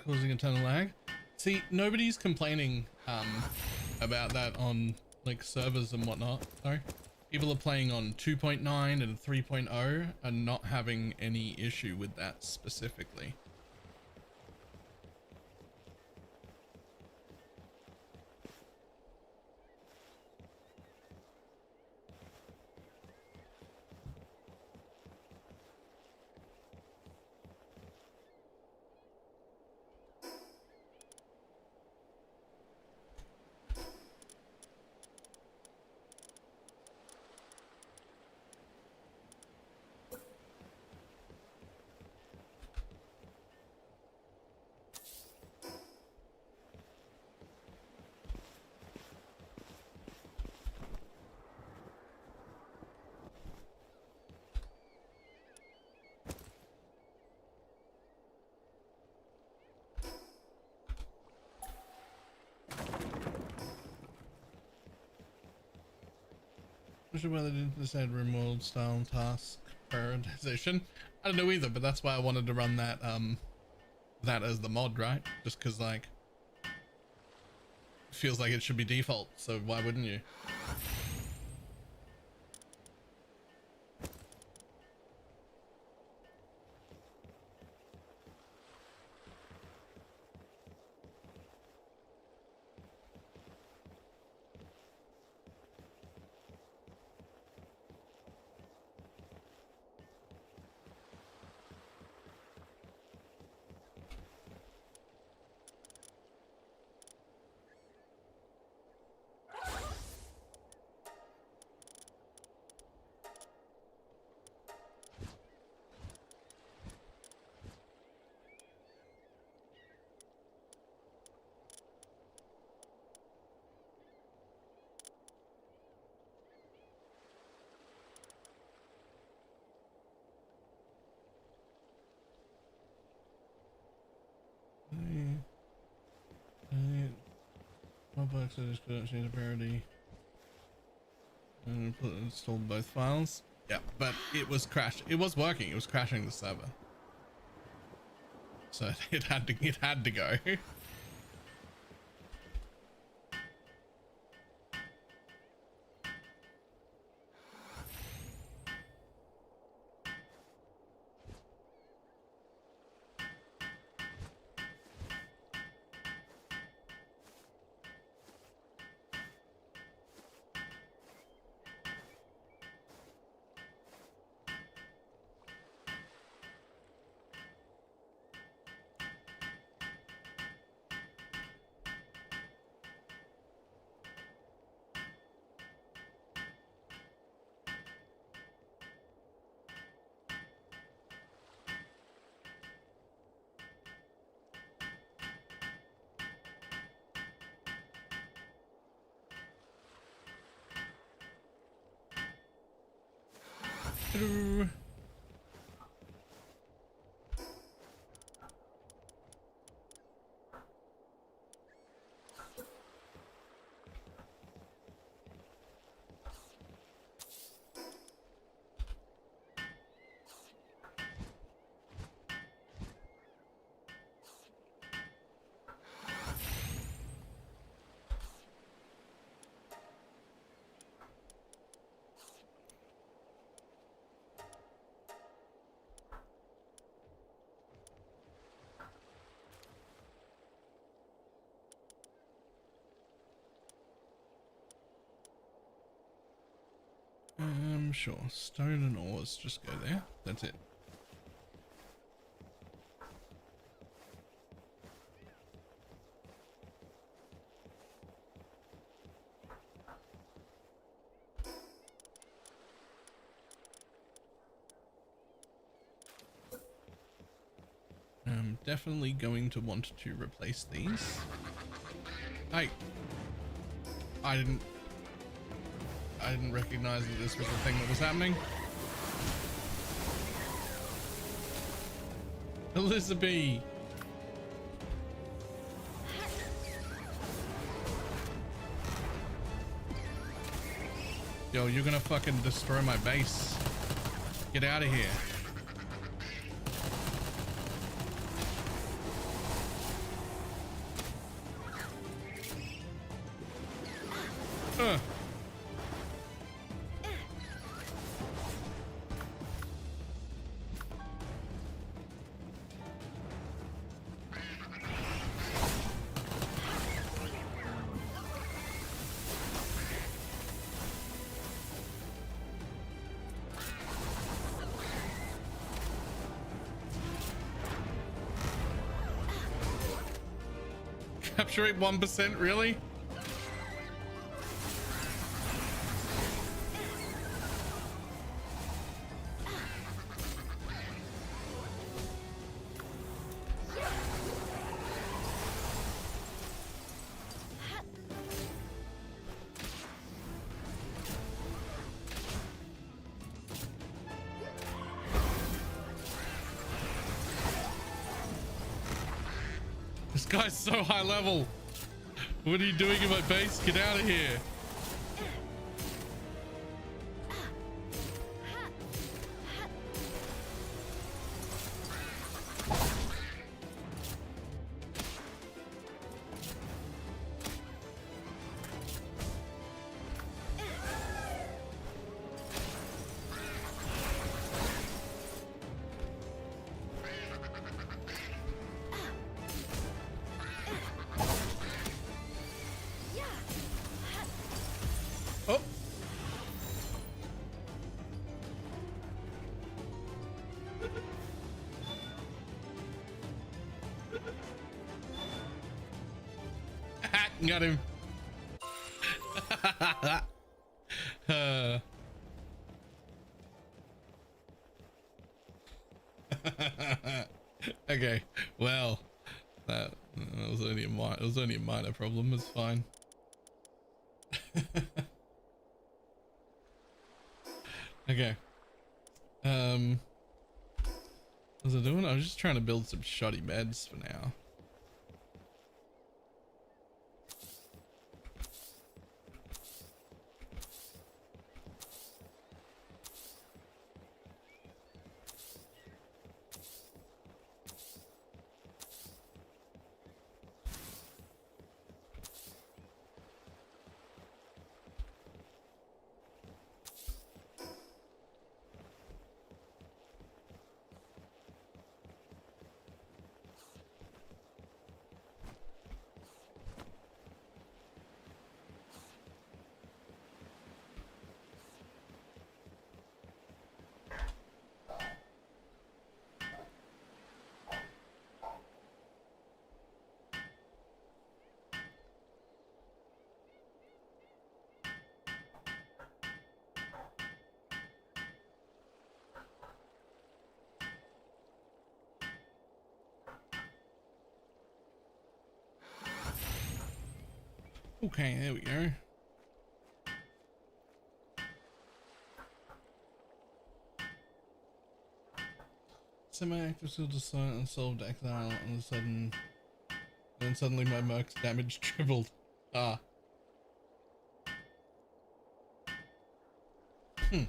Causing a ton of lag. See, nobody's complaining about that on like servers and whatnot. Sorry, people are playing on 2.9 and 3.0 and not having any issue with that specifically. Whether to decide RimWorld style task prioritization. I don't know either, but that's why I wanted to run that that as the mod, right? Just because like feels like it should be default, so why wouldn't you? Mobile access change a parody. And install both files. Yeah, but it was it was working. It was crashing the server. So it had to go. Through. Sure. Stone and ores, just go there. That's it. I'm definitely going to want to replace these. Hey, I didn't recognize that this was the thing that was happening. Elizabeth! Yo, you're gonna fucking destroy my base. Get out of here. Capture rate 1%, really? This guy's so high level. What are you doing in my base? Get out of here. Got him. Okay, well, that was only a minor problem. It's fine. Okay. What was I doing? I was just trying to build some shoddy beds for now. Okay, there we go. Semi-active still decide unsolved exile and then suddenly my merc's damage tripled. Ah. Hmm.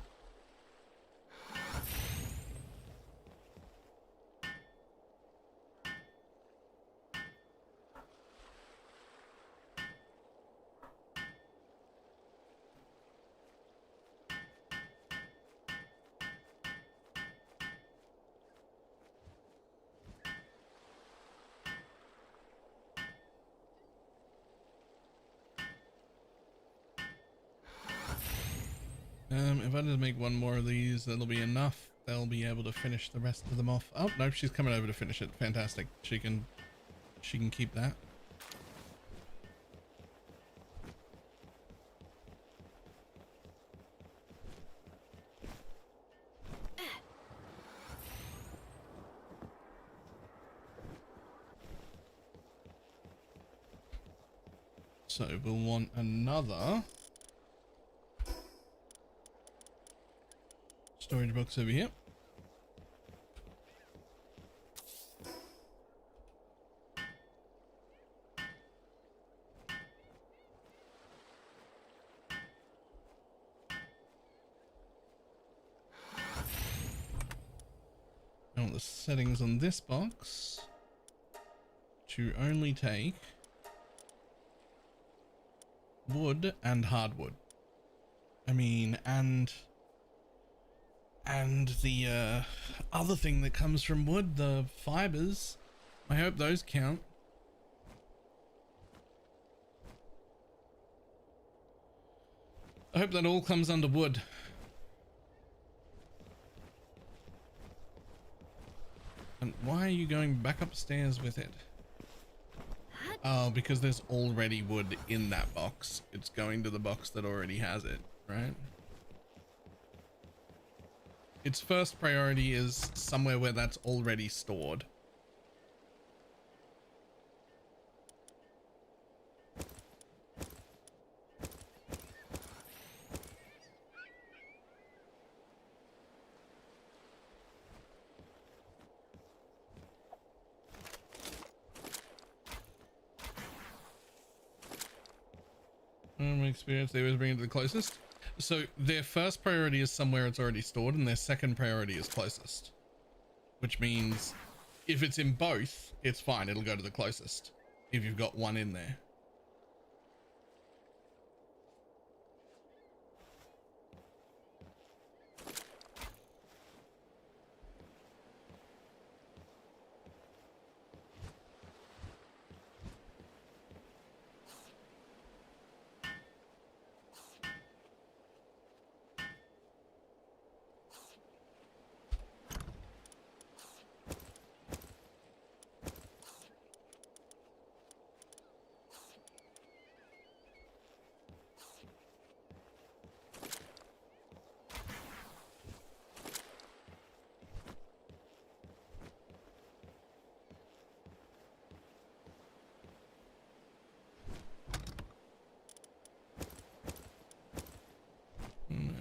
If I just make one more of these, that'll be enough. They'll be able to finish the rest of them off. Oh, no, she's coming over to finish it. Fantastic. She can keep that. So we'll want another storage box over here. I want the settings on this box to only take wood and hardwood. I mean, and the other thing that comes from wood, the fibers. I hope those count. I hope that all comes under wood. And why are you going back upstairs with it? Oh, because there's already wood in that box. It's going to the box that already has it, right? Its first priority is somewhere where that's already stored. My experience, they always bring it to the closest. So their first priority is somewhere it's already stored, and their second priority is closest. Which means if it's in both, it's fine. It'll go to the closest if you've got one in there.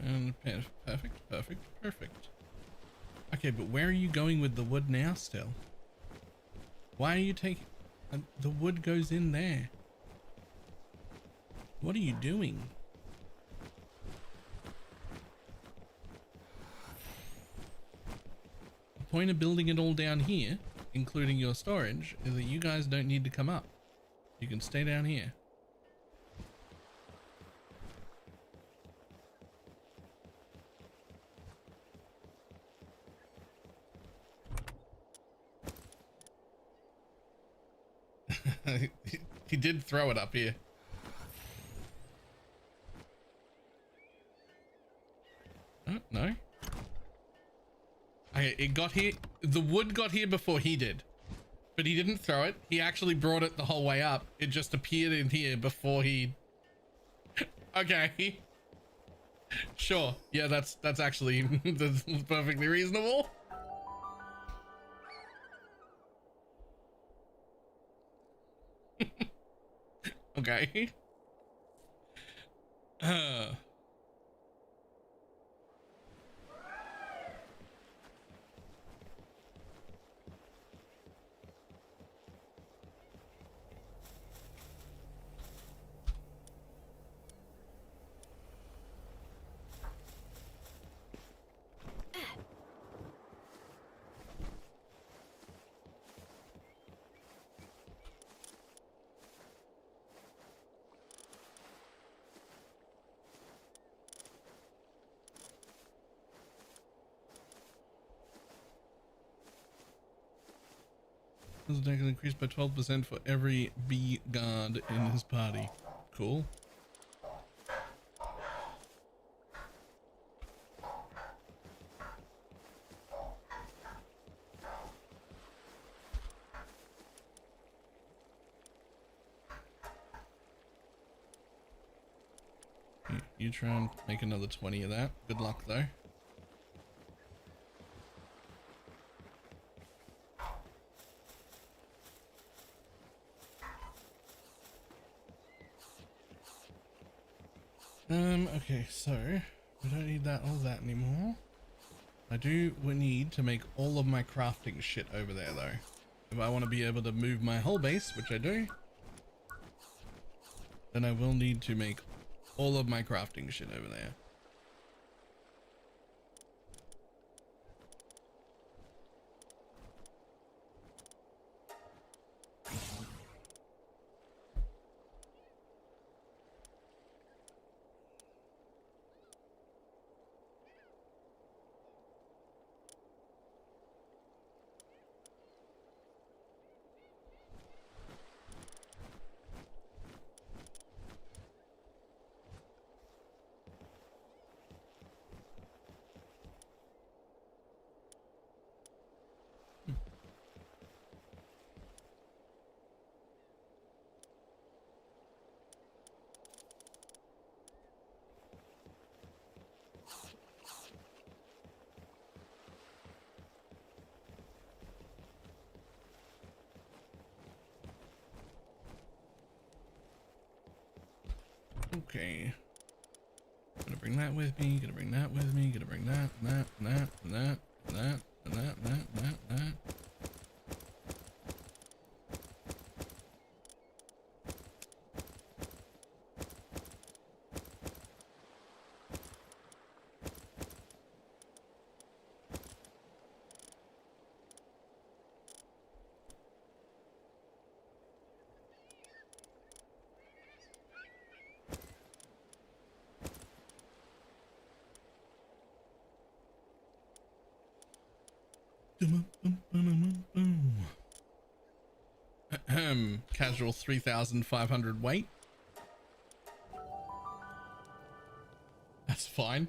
And perfect. Okay, but where are you going with the wood now still? Why are you taking... the wood goes in there. What are you doing? The point of building it all down here, including your storage, is that you guys don't need to come up. You can stay down here. He did throw it up here. Oh, no. Okay, it got here. The wood got here before he did. But he didn't throw it. He actually brought it the whole way up. It just appeared in here before he... Okay. Sure. Yeah, that's actually that's perfectly reasonable. Okay. His attack is increased by 12% for every bee guard in his party. Cool. You try and make another 20 of that. Good luck though. Okay, so we don't need all that anymore. We need to make all of my crafting shit over there though. If I want to be able to move my whole base, which I do, then I will need to make all of my crafting shit over there. Okay. Gonna bring that with me, gonna bring that with me, gonna bring that, and that, and that, and that, and that, and that, and that, and that. Casual 3,500 weight. That's fine.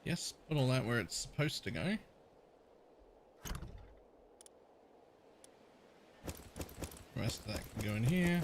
Yes, put all that where it's supposed to go. The rest of that can go in here.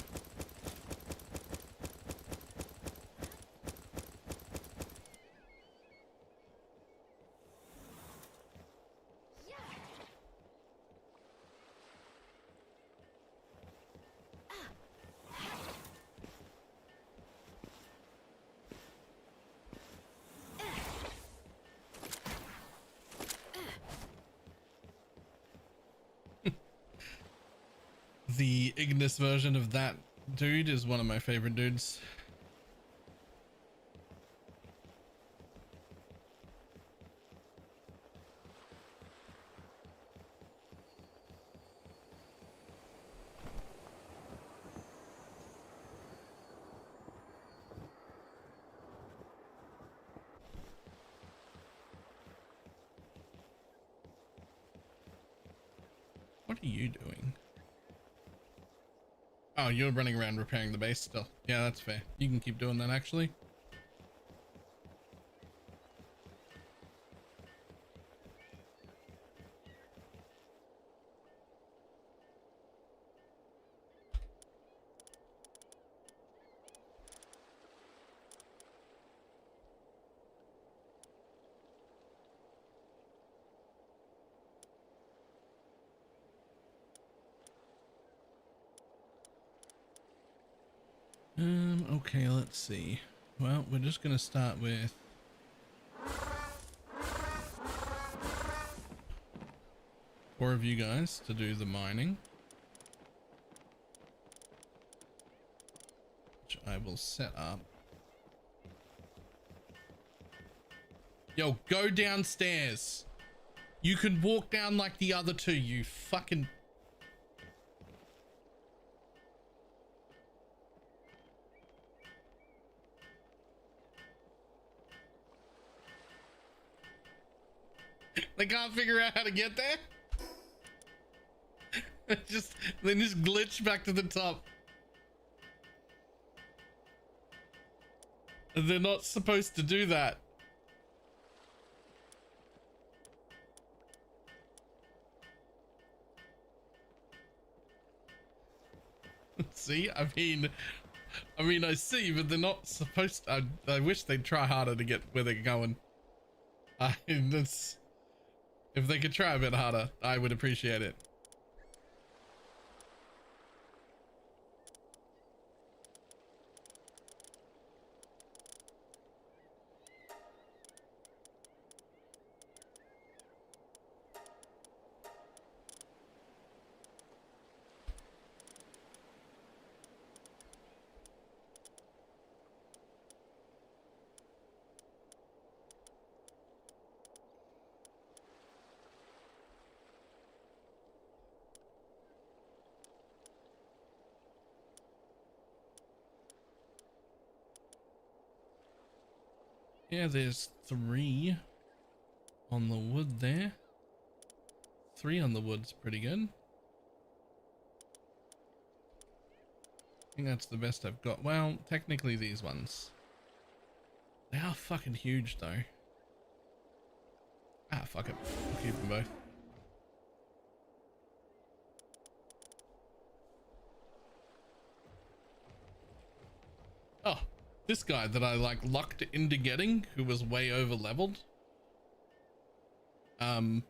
The Ignis version of that dude is one of my favorite dudes. What are you doing? Oh, you're running around repairing the base still. Yeah, that's fair. You can keep doing that actually. Okay, let's see. Well, we're just gonna start with four of you guys to do the mining, which I will set up Yo, go downstairs. You can walk down like the other two, you fucking... They can't figure out how to get there. They just glitch back to the top. They're not supposed to do that. See, I mean, I see, but they're not supposed to. I wish they'd try harder to get where they're going. If they could try a bit harder, I would appreciate it. Yeah, there's 3 on the wood there. 3 on the wood's pretty good. I think that's the best I've got. Well, technically these ones. They are fucking huge though. Ah, fuck it. I'll keep them both. Oh, this guy that I like lucked into getting, who was way over leveled. 5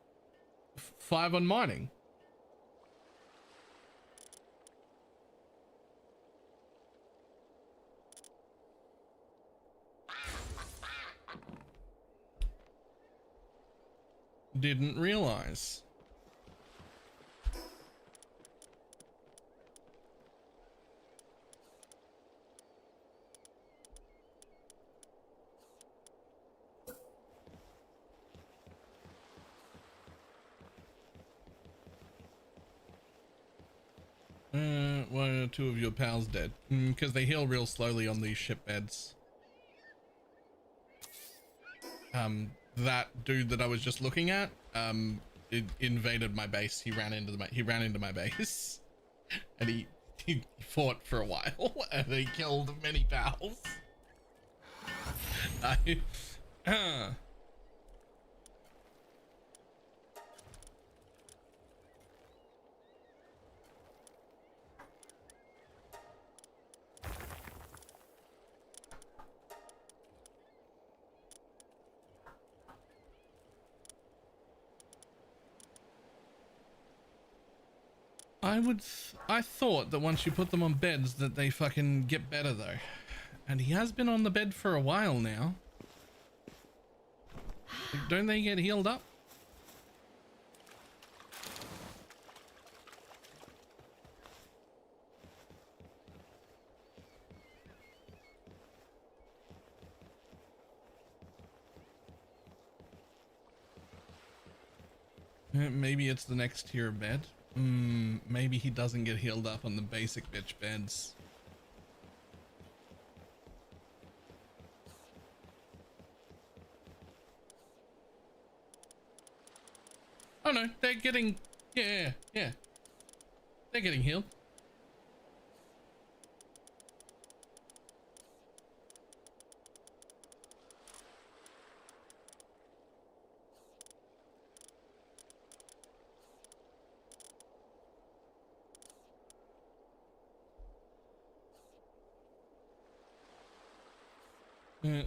on mining. Didn't realize. One or 2 of your pals dead. Because they heal real slowly on these ship beds. That dude that I was just looking at, it invaded my base. He ran into my base, and he fought for a while, and he killed many pals. I thought that once you put them on beds that they fucking get better though. And he has been on the bed for a while now. Don't they get healed up? Maybe it's the next tier of bed. Maybe he doesn't get healed up on the basic bitch beds. Oh no, they're getting, yeah. They're getting healed.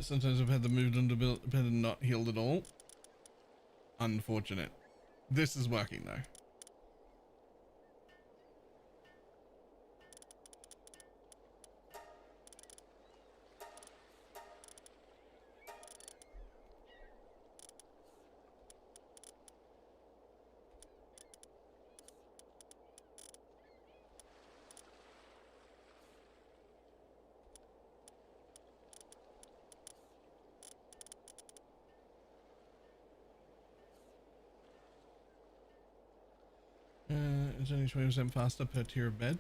Sometimes I've had them moved under bed and not healed at all. Unfortunate. This is working though. It's only 20% faster per tier of bed.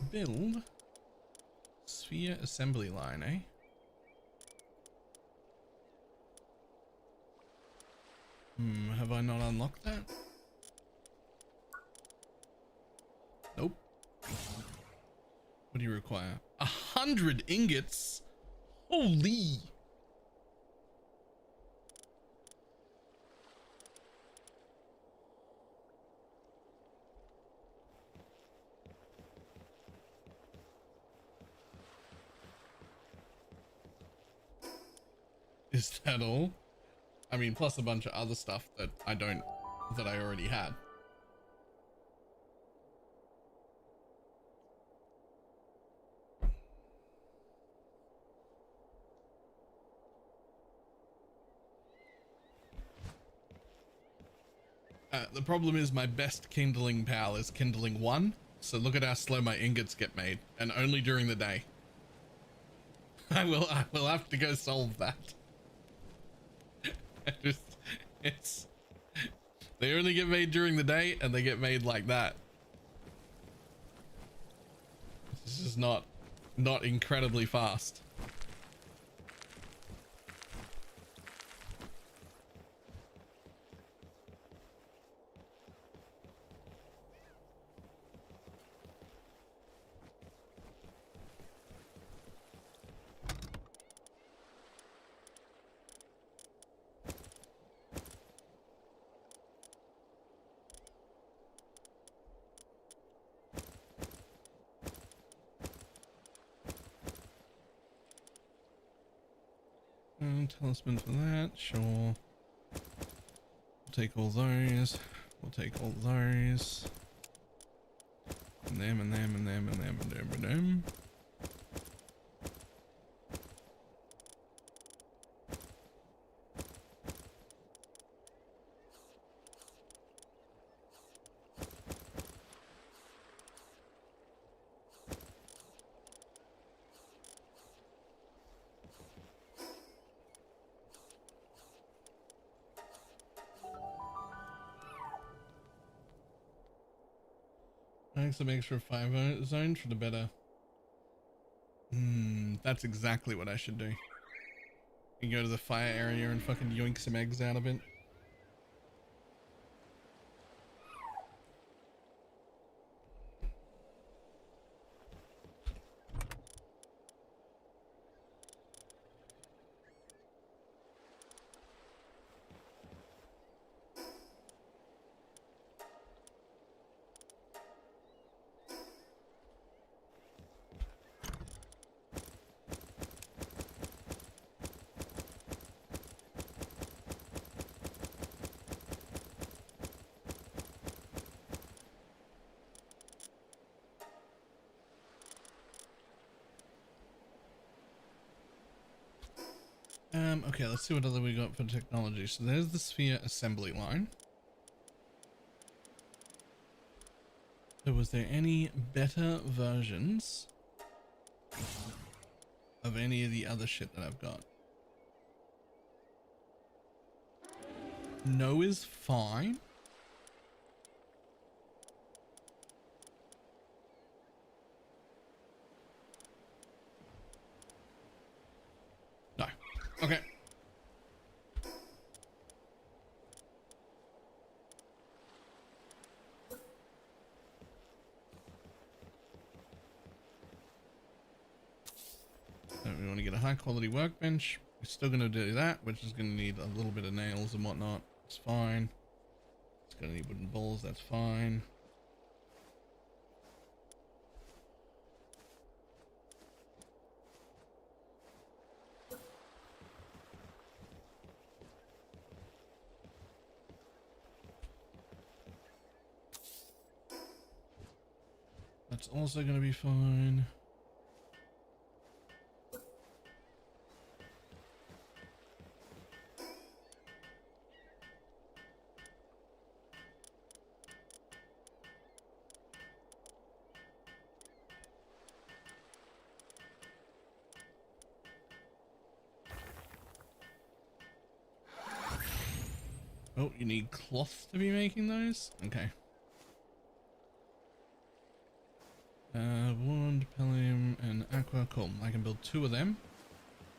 Build sphere assembly line, eh? Have I not unlocked that? Nope. What do you require? 100 ingots? Holy! Is that all? I mean, plus a bunch of other stuff that I already had. The problem is my best kindling power is kindling 1. So look at how slow my ingots get made, and only during the day. I will have to go solve that. They only get made during the day, and they get made like that. This is not incredibly fast. Talisman for that, sure. We'll take all those. We'll take all those. And them and them and them and them and them and them. Some extra 5 zones for the better. That's exactly what I should do. You go to the fire area and fucking yoink some eggs out of it. Okay, let's see what other we got for technology. So there's the sphere assembly line. So was there any better versions of any of the other shit that I've got? No is fine. No. Okay. So we want to get a high quality workbench. We're still going to do that, which is going to need a little bit of nails and whatnot. It's fine. It's going to need wooden balls. That's fine. That's also going to be fine. Oh, you need cloth to be making those? Okay. Wood, Pallium, and Aqua. Cool. I can build 2 of them,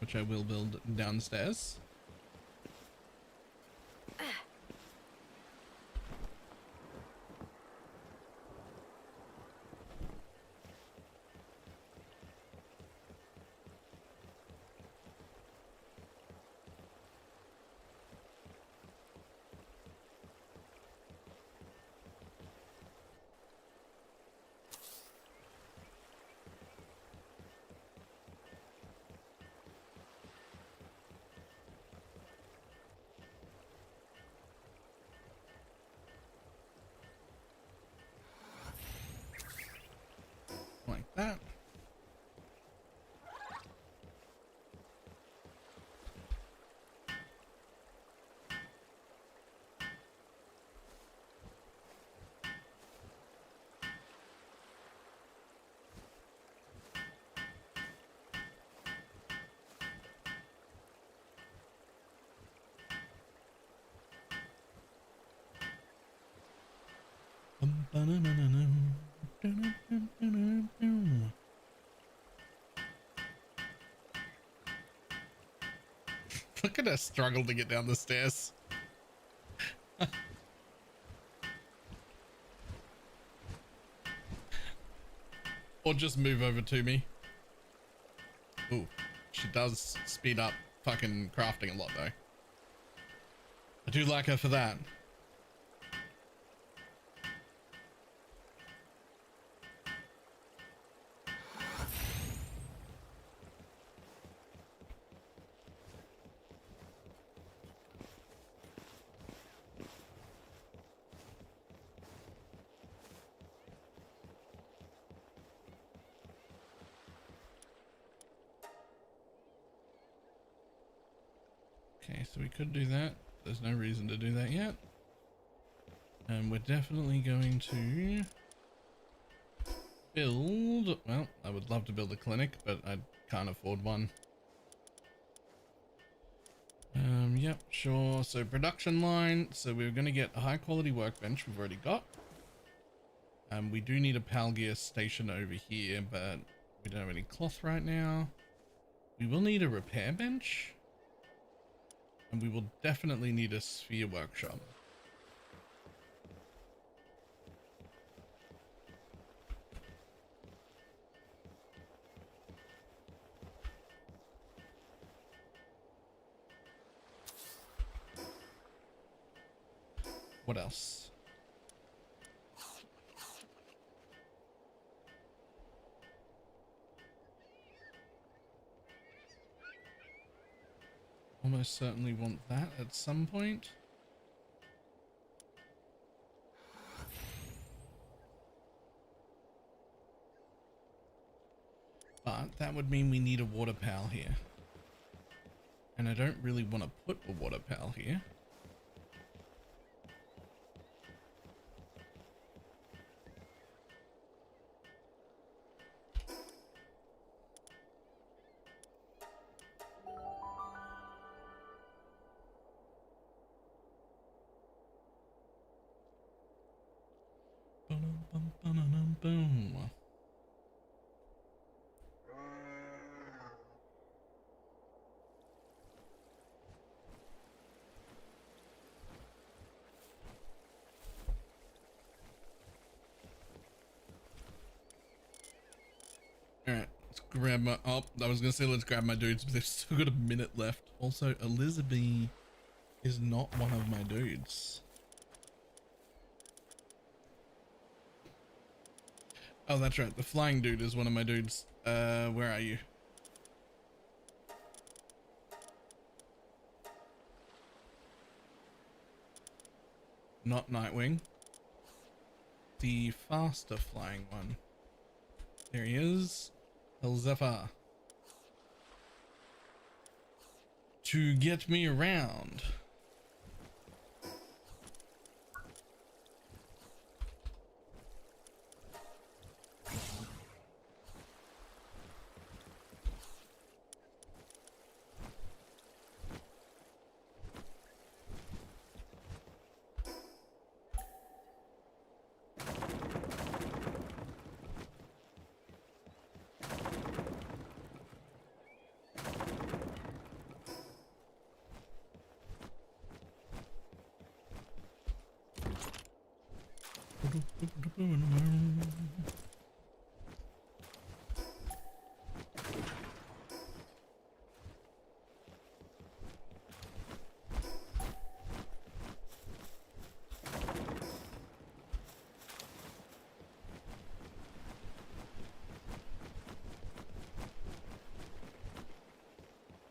which I will build downstairs. Like that. Look at her struggle to get down the stairs. Or just move over to me. Ooh, she does speed up fucking crafting a lot though. I do like her for that. Okay, so we could do that. There's no reason to do that yet. And we're definitely going to build, well, I would love to build a clinic, but I can't afford one. Yep, sure. So production line. So we're going to get a high quality workbench we've already got. We do need a Pal Gear station over here, but we don't have any cloth right now. We will need a repair bench. And we will definitely need a sphere workshop. What else? Almost certainly want that at some point. But that would mean we need a water pal here. And I don't really want to put a water pal here. Boom. Alright, let's grab my, oh, I was gonna say let's grab my dudes, but they've still got a minute left. Also, Elizabeth is not one of my dudes. Oh, that's right. The flying dude is one of my dudes. Where are you? Not Nightwing. The faster flying one. There he is. El Zephyr. To get me around.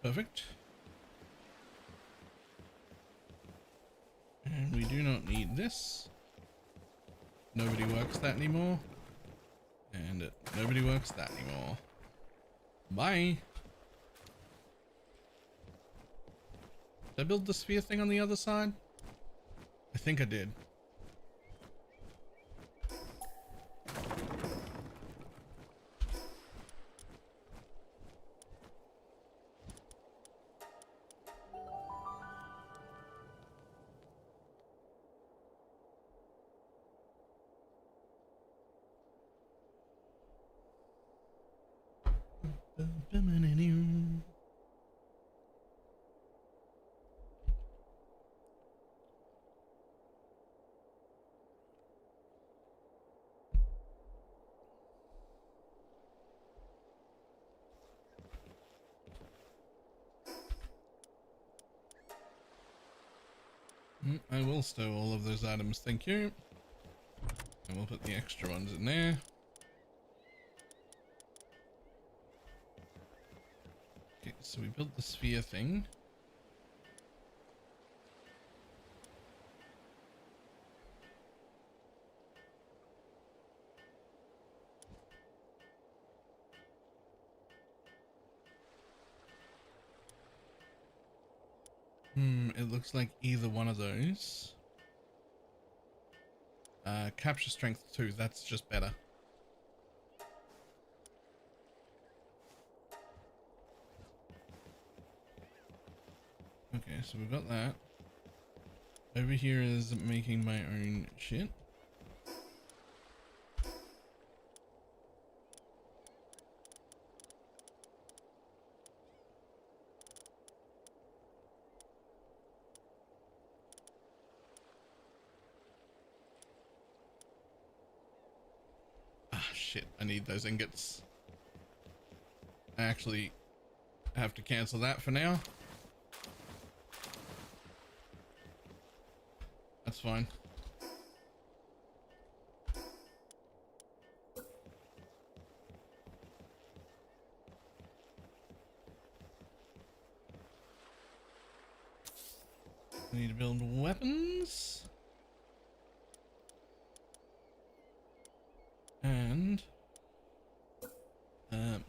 Perfect. And we do not need this. Nobody works that anymore. And nobody works that anymore. Bye. Did I build the sphere thing on the other side? I think I did. I will stow all of those items, thank you. And we'll put the extra ones in there. Okay, so we built the sphere thing. It looks like either one of those. Capture strength 2, that's just better. Okay, so we've got that. Over here is making my own shit. Shit, I need those ingots. I actually have to cancel that for now. That's fine. I need to build weapons. And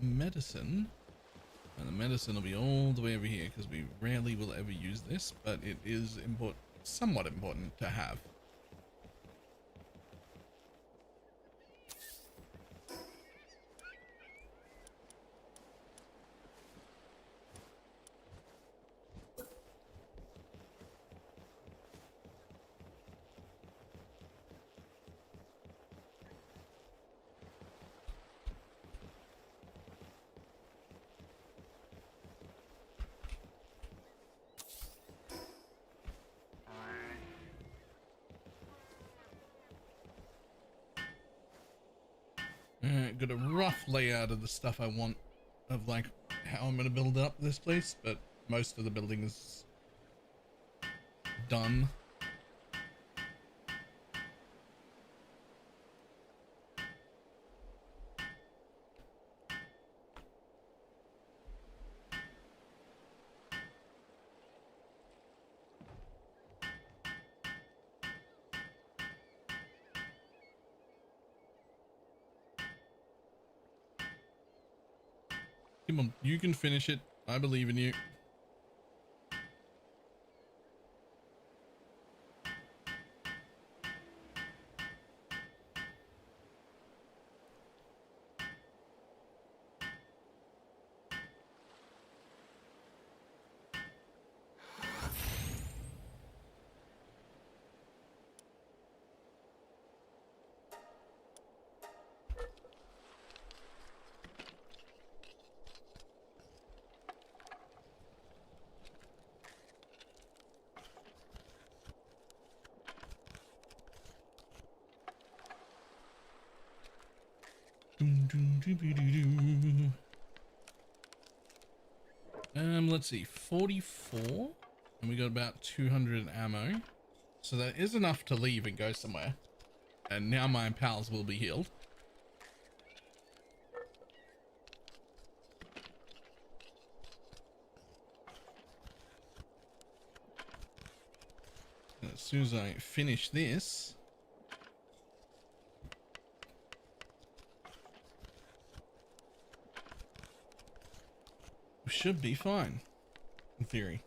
medicine. And the medicine will be all the way over here because we rarely will ever use this, but it is important, somewhat important to have. Got a rough layout of the stuff I want, of like how I'm gonna build up this place, but most of the building is done. Come on, you can finish it. I believe in you. Let's see, 44, and we got about 200 ammo, so that is enough to leave and go somewhere. And now my pals will be healed. And as soon as I finish this, we should be fine, in theory.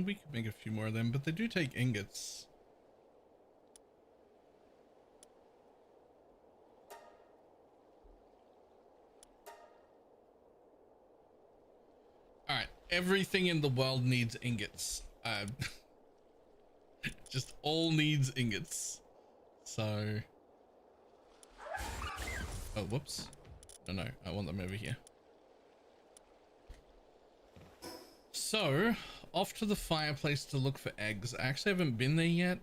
We could make a few more of them, but they do take ingots. All right, everything in the world needs ingots. Just all needs ingots. So, oh, whoops. No, I want them over here. So, off to the fireplace to look for eggs. I actually haven't been there yet.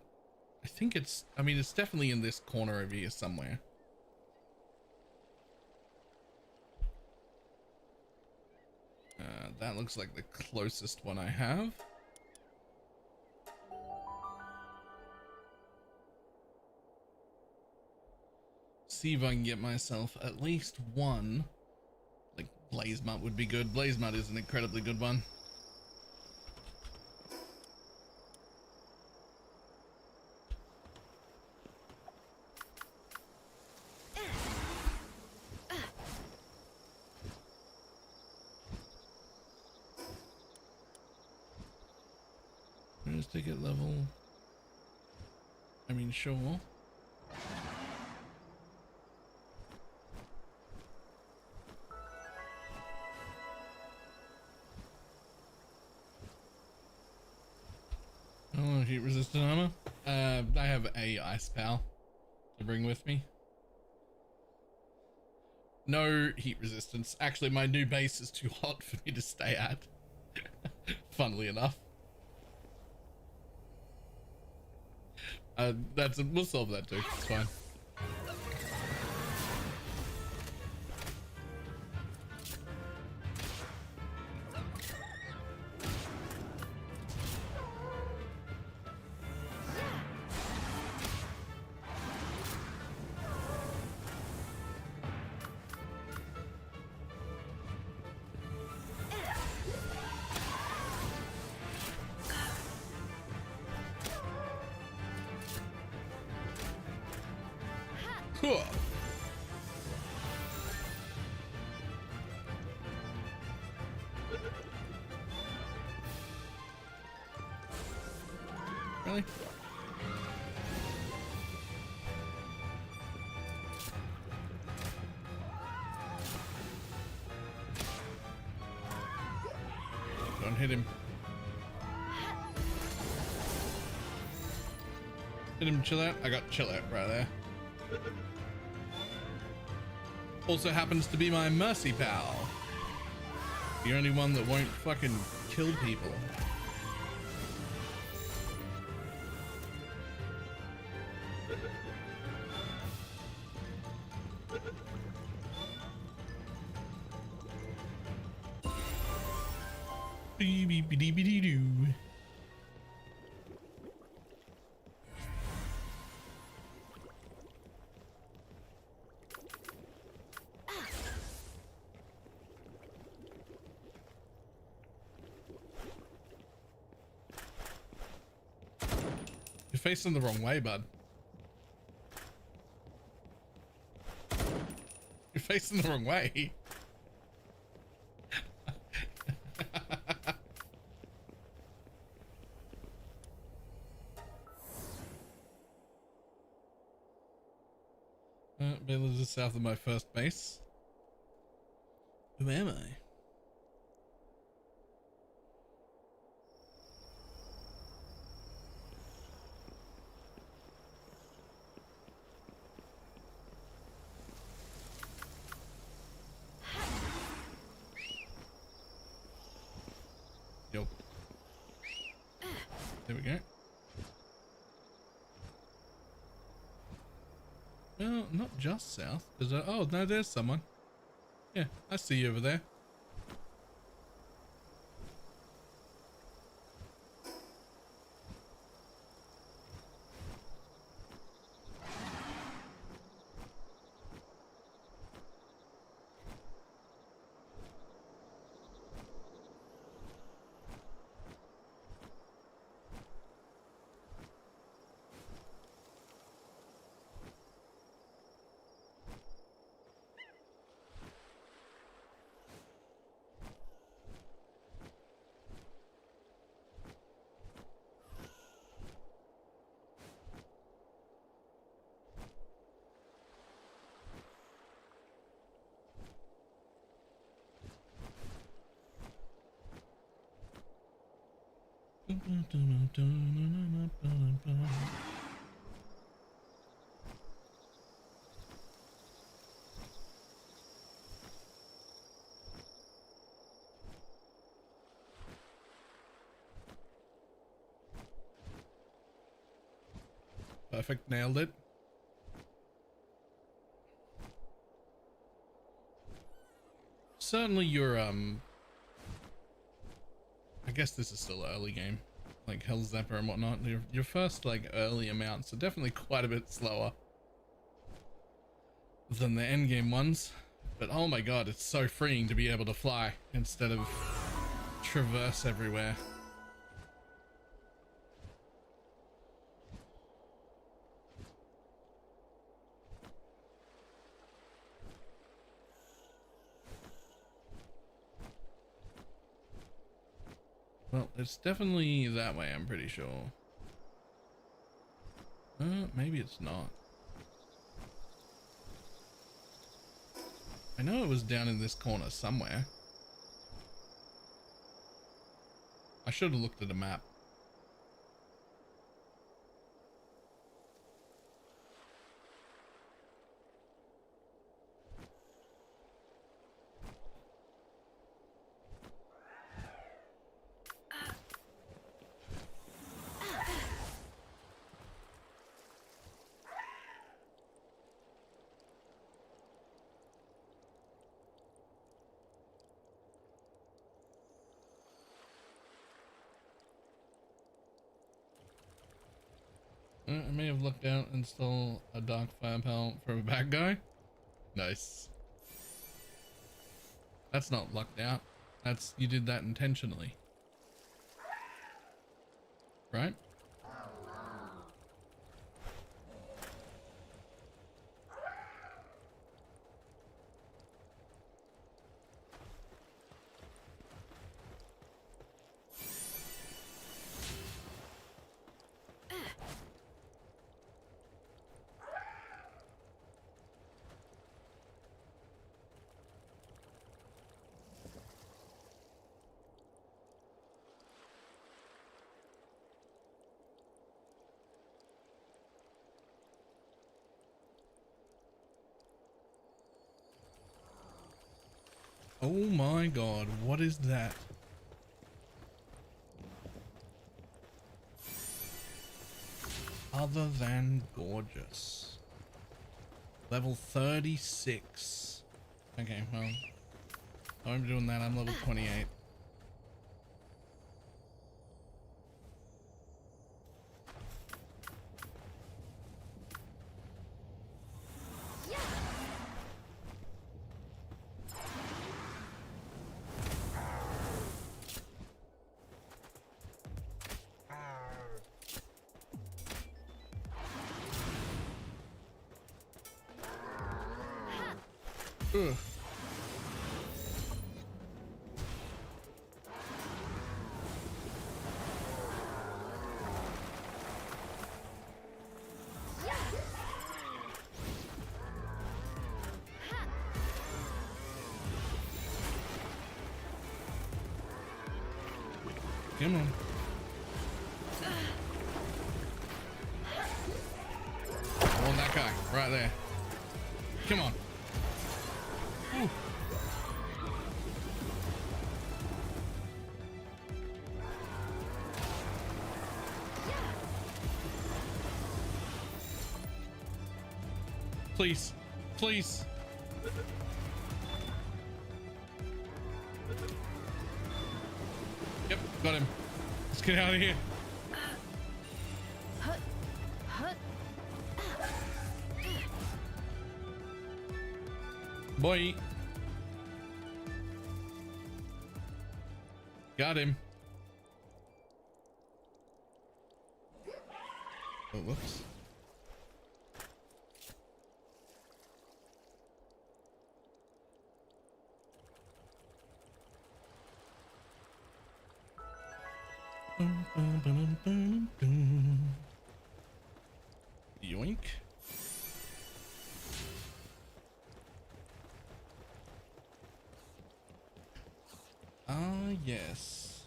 I think it's definitely in this corner over here somewhere. That looks like the closest one I have. See if I can get myself at least one. Like, blaze mud would be good. Blaze mud is an incredibly good one. Ticket level. I mean, sure. Oh, heat resistant armor. I have a ice pal to bring with me. No heat resistance. Actually, my new base is too hot for me to stay at. Funnily enough. We'll solve that too. It's fine. Cool. Really? Don't hit him. Hit him, chill out. I got chill out right there. Also happens to be my mercy pal. The only one that won't fucking kill people. Beep-beep-dee-dee-doo. You're facing the wrong way, bud. You're facing the wrong way. Villages south of my first base. Who am I? Yo. There we go. Well, not just south. Oh, no, there's someone. Yeah, I see you over there. Perfect, nailed it. Certainly your I guess this is still early game, like Hell Zapper and whatnot. Your first like early amounts are definitely quite a bit slower than the end game ones, but oh my god, it's so freeing to be able to fly instead of traverse everywhere. Well, it's definitely that way, I'm pretty sure. Maybe it's not. I know it was down in this corner somewhere. I should have looked at a map. I may have looked out and stole a dark firepower from a bad guy. Nice. That's not lucked out. That's, you did that intentionally. Right? Oh my god, what is that? Other than gorgeous. Level 36. Okay, well, I'm doing that. I'm level 28. Ugh. Come on. Oh, that guy right there. Come on. Ooh. Please, please. Yep, got him. Let's get out of here. Boy. Got him. Oh, whoops. Yoink. Ah, yes.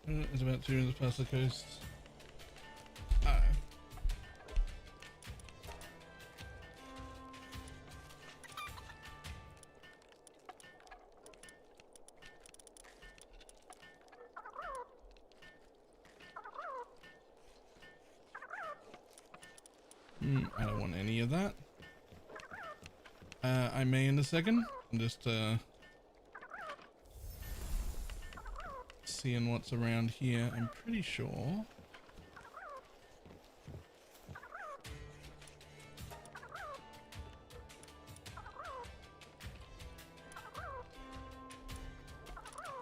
It's about 2 minutes past the coast. I don't want any of that. I may in a second. I'm just seeing what's around here. I'm pretty sure.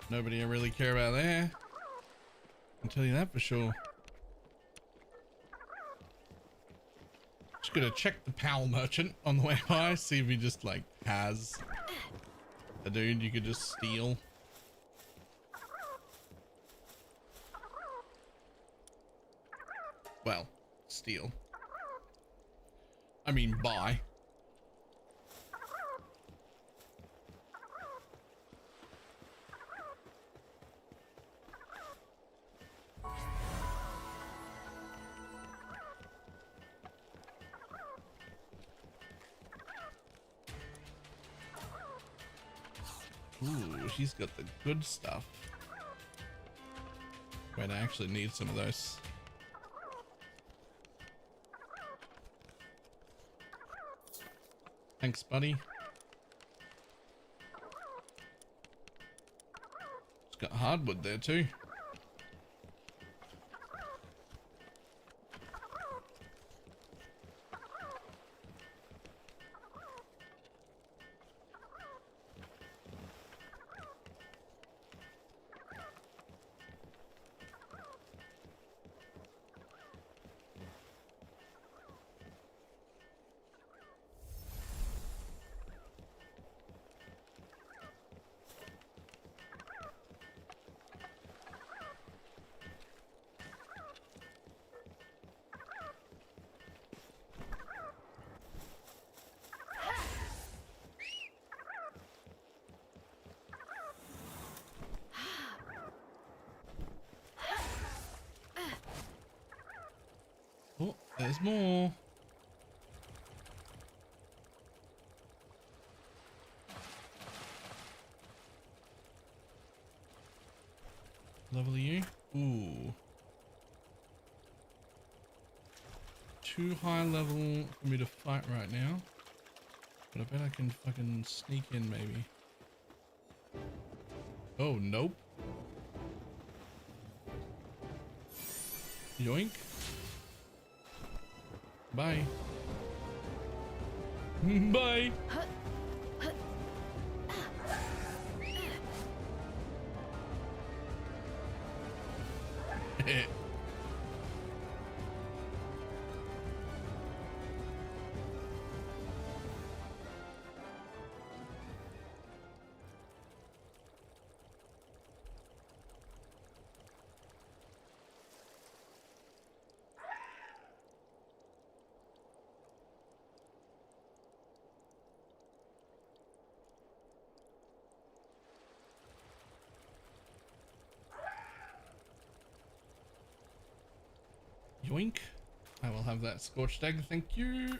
Nobody I really care about there. I can tell you that for sure. Just gonna check the Pal merchant on the way by, see if he just like has a dude you could just steal. Well, steal. I mean, buy. Ooh, he's got the good stuff. Wait, I actually need some of those. Thanks, buddy. It's got hardwood there too. Oh, there's more. Level you? Ooh. Too high level for me to fight right now. But I bet I can fucking sneak in maybe. Oh, nope. Yoink. Bye. Bye. Yoink. I will have that scorched egg, thank you.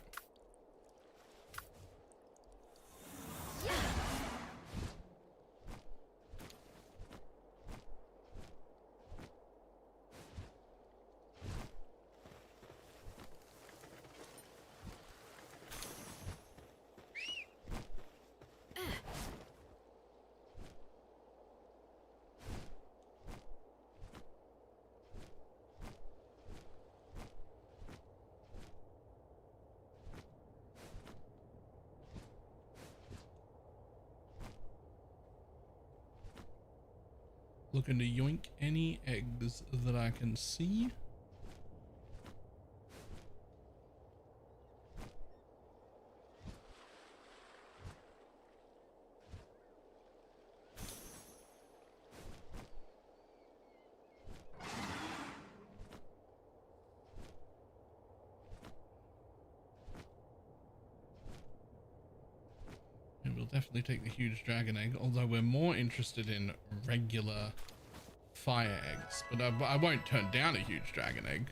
Looking to yoink any eggs that I can see. And we'll definitely take the huge dragon egg, although we're more interested in regular fire eggs. But I won't turn down a huge dragon egg.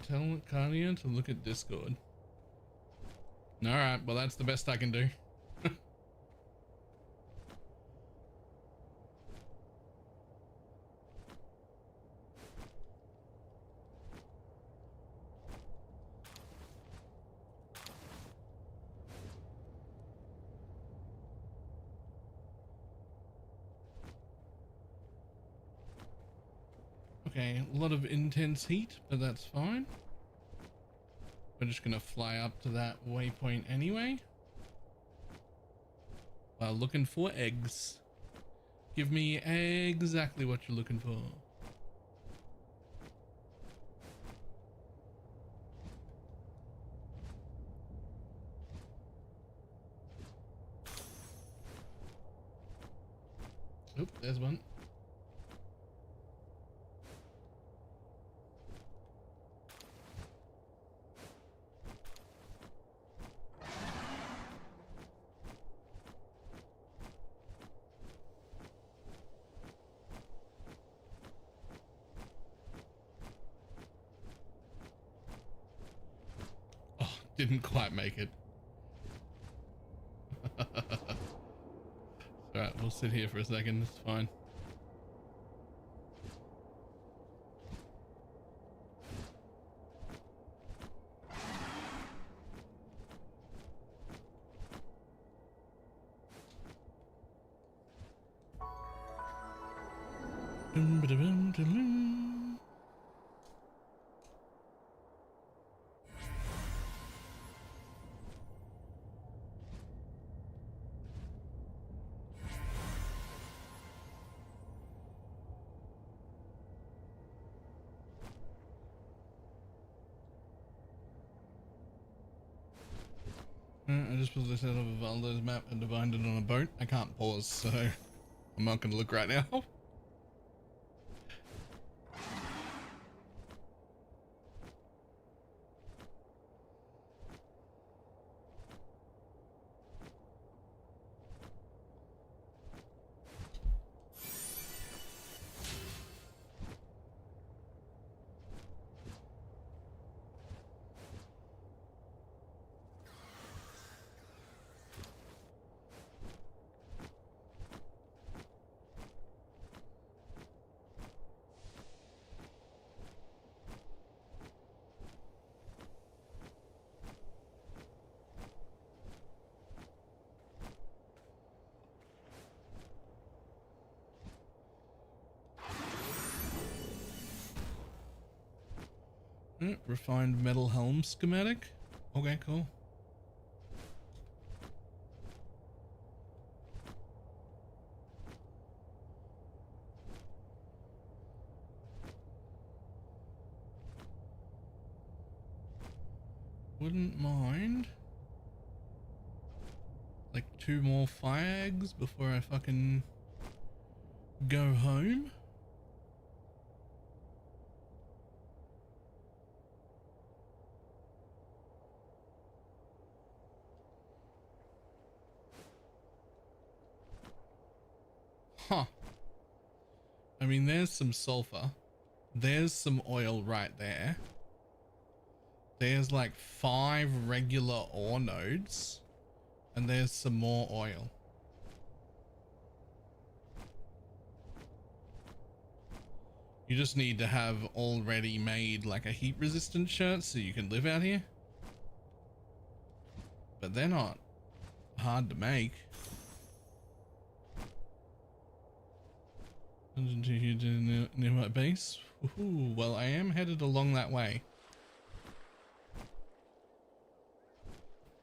Tell Cardia to look at Discord. Alright, well that's the best I can do. Okay, a lot of intense heat, but that's fine. We're just gonna fly up to that waypoint anyway. While looking for eggs. Give me exactly what you're looking for. Oop, there's one. Didn't quite make it. Alright, we'll sit here for a second, it's fine. I just pulled this out of a Valdo's map and divined it on a boat. I can't pause, so I'm not going to look right now. Refined metal helm schematic. Okay, cool. Wouldn't mind like 2 more fire eggs before I fucking go home. Huh. I mean, there's some sulfur. There's some oil right there. There's like 5 regular ore nodes. And there's some more oil. You just need to have already made like a heat resistant shirt so you can live out here. But they're not hard to make. Near my base. Ooh, well, I am headed along that way.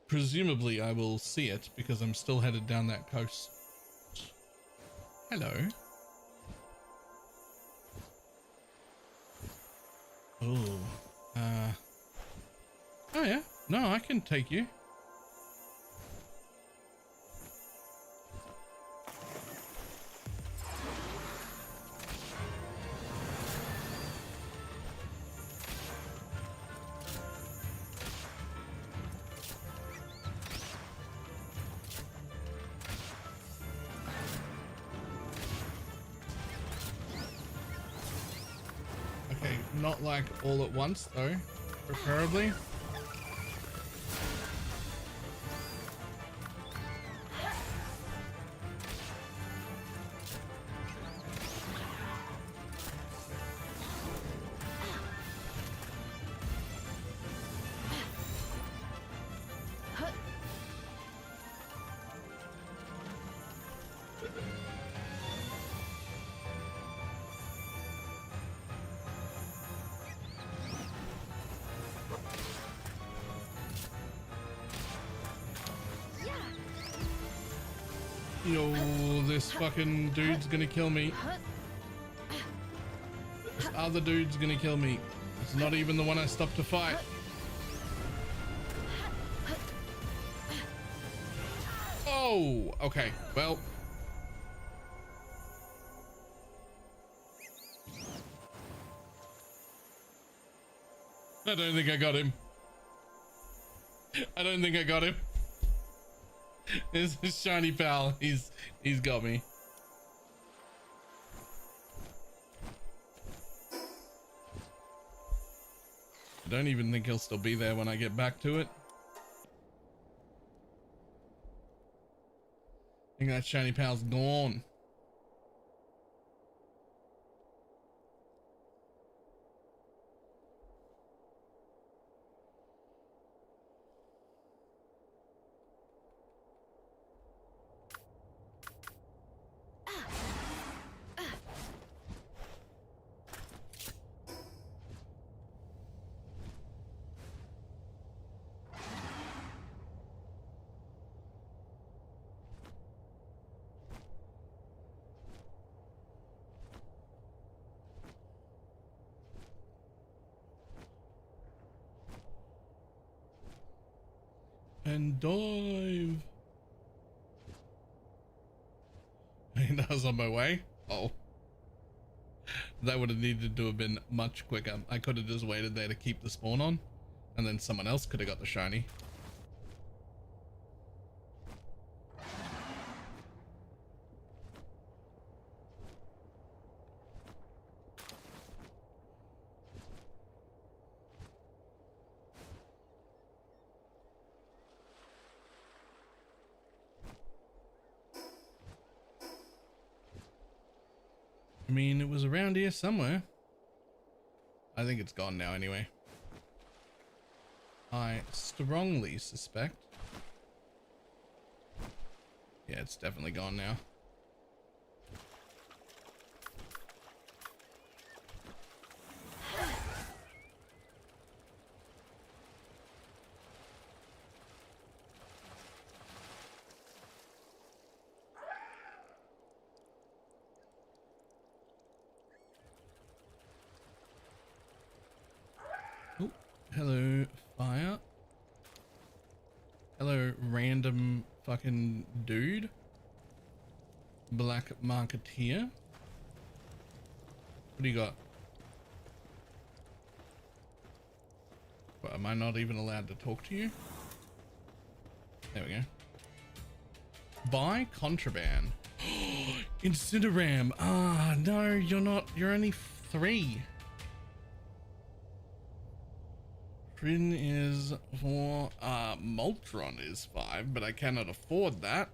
Presumably I will see it because I'm still headed down that coast. Hello. Oh, oh yeah, no, I can take you. Okay, not like all at once though, preferably. Yo, this fucking dude's gonna kill me. This other dude's gonna kill me. It's not even the one I stopped to fight. Oh, okay, well. I don't think I got him. I don't think I got him. This is shiny pal. He's got me. I don't even think he'll still be there when I get back to it. I think that shiny pal's gone. And dive. I was on my way. Oh, that would have needed to have been much quicker. I could have just waited there to keep the spawn on, and then someone else could have got the shiny. I mean, it was around here somewhere. I think it's gone now anyway. I strongly suspect. Yeah, it's definitely gone now. Oh, hello, fire. Hello, random fucking dude. Black marketeer. What do you got? What, am I not even allowed to talk to you? There we go. Buy contraband. Incineram. Ah, no, you're not. You're only 3. Trin is 4. Moltron is 5, but I cannot afford that.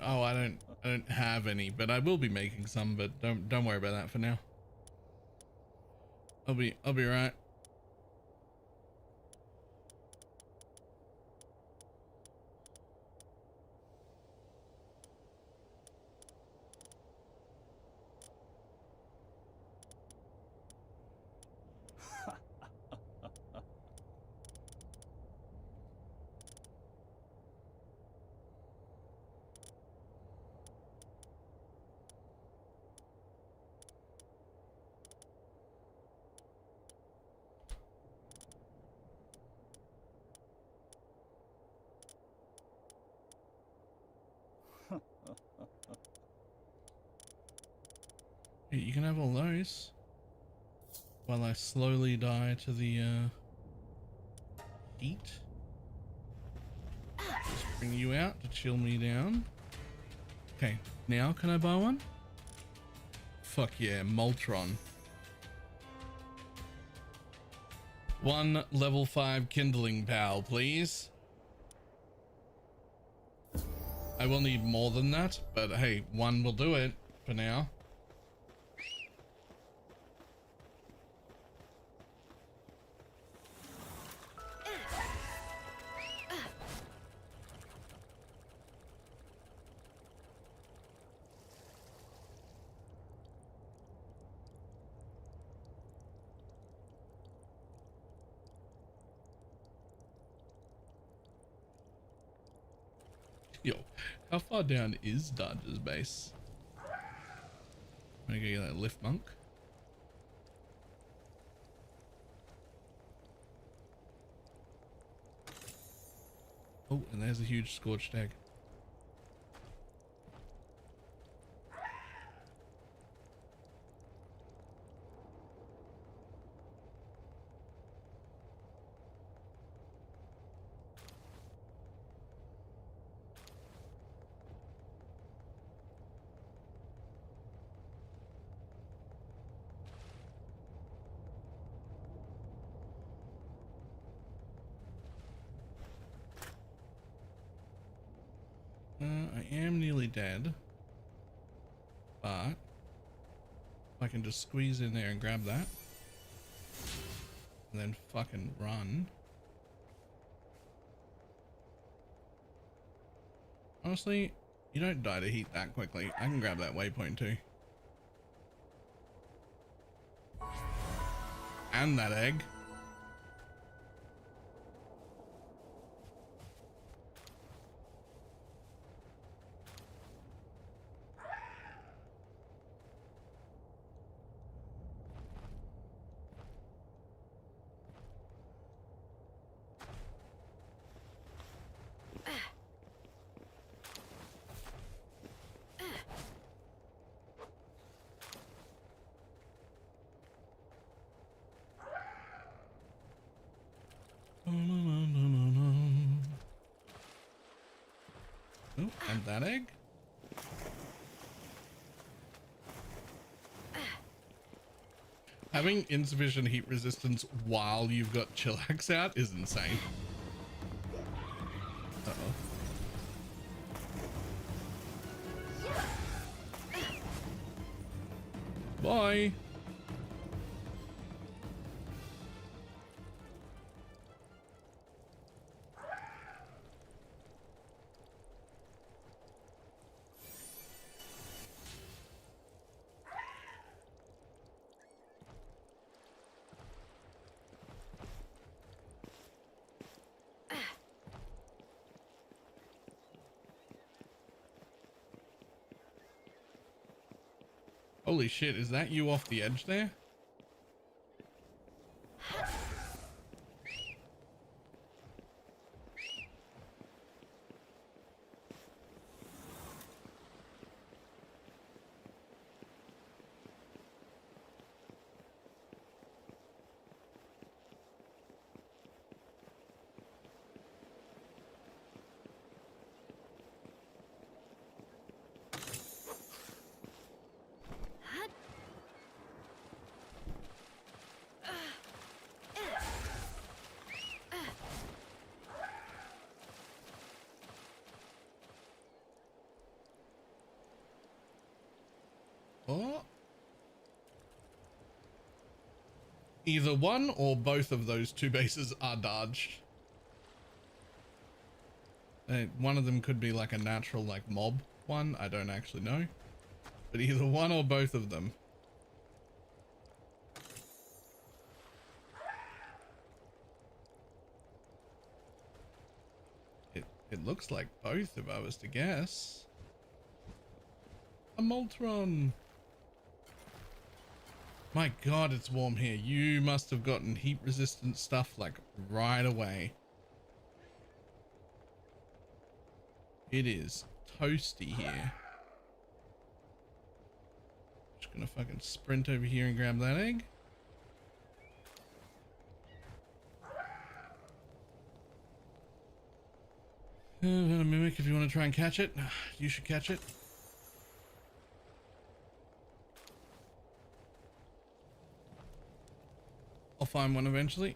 Oh, I don't have any, but I will be making some, but don't worry about that for now. I'll be right. You can have all those while I slowly die to the heat. Just bring you out to chill me down. Okay, now can I buy one? Fuck yeah, Moltron. 1 level 5 kindling pal, please. I will need more than that, but hey, 1 will do it for now. Yo, how far down is Dodge's base? I'm gonna go get that lift monk. Oh, and there's a huge scorched egg. I am nearly dead, but I can just squeeze in there and grab that and then fucking run. Honestly, you don't die to heat that quickly. I can grab that waypoint too. And that egg. Oh, and that egg. Having insufficient heat resistance while you've got chillax out is insane. Uh-oh. Bye. Holy shit, is that you off the edge there? Oh. Either one or both of those two bases are dodged. One of them could be like a natural like mob one. I don't actually know. But either one or both of them. It looks like both if I was to guess. A Moltron. My god, it's warm here. You must have gotten heat resistant stuff like right away. It is toasty here. Just gonna fucking sprint over here and grab that egg. A mimic if you want to try and catch it. You should catch it. I'll find one eventually.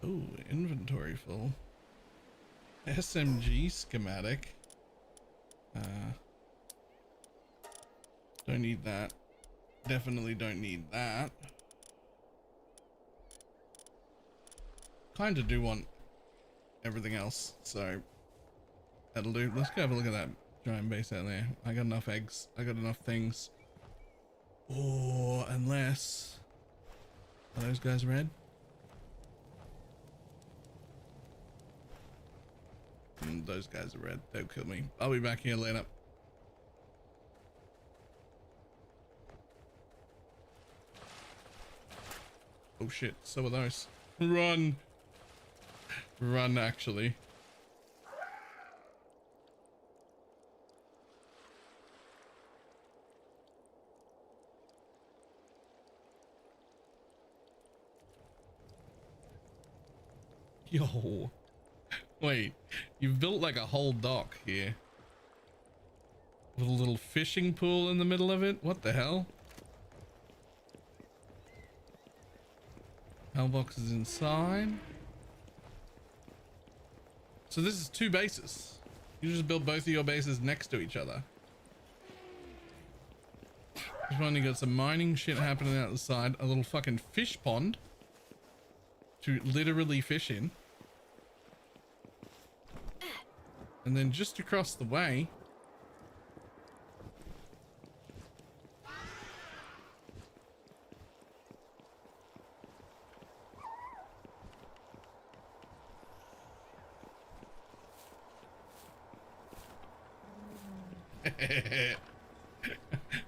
Oh, inventory full. SMG schematic. Don't need that. Definitely don't need that. Kind of do want everything else, so that'll do. Let's go have a look at that giant base out there. I got enough eggs. I got enough things. Or unless... Are those guys red? Those guys are red. They'll kill me. I'll be back here later. Oh shit, so are those. Run! Run, actually. Yo. Wait, you've built like a whole dock here. With a little fishing pool in the middle of it? What the hell? Mailbox is inside. So this is two bases. You just built both of your bases next to each other. Just finally got some mining shit happening out the side. A little fucking fish pond to literally fish in. And then just across the way,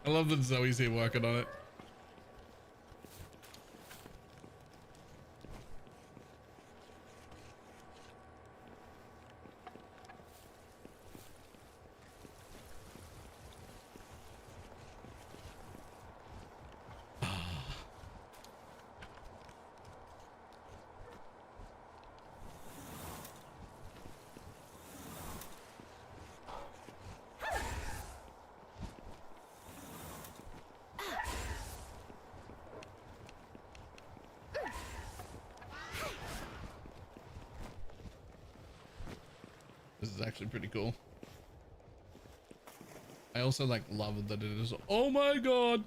I love that Zoe's here working on it. This is actually pretty cool. I also like love that it is. Oh my god!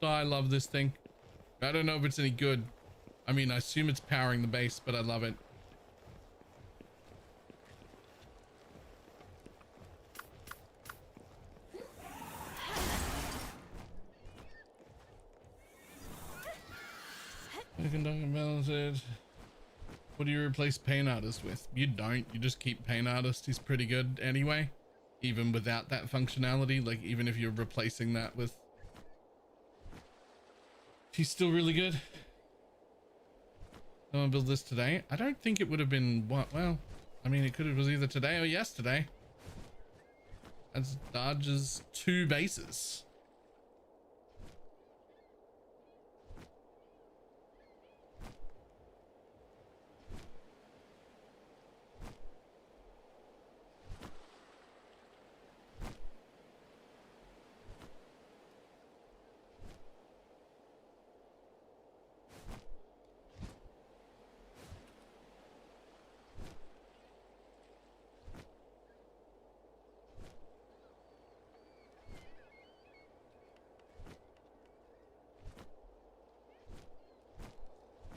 I love this thing. I don't know if it's any good. I mean, I assume it's powering the base, but I love it. You can balance it. What do you replace Paint Artist with? You don't. You just keep Paint Artist. He's pretty good anyway. Even without that functionality. Like, even if you're replacing that with... He's still really good. Someone build this today? I don't think it would have been... What? Well, I mean, it could have was either today or yesterday. That's Dodge's 2 bases.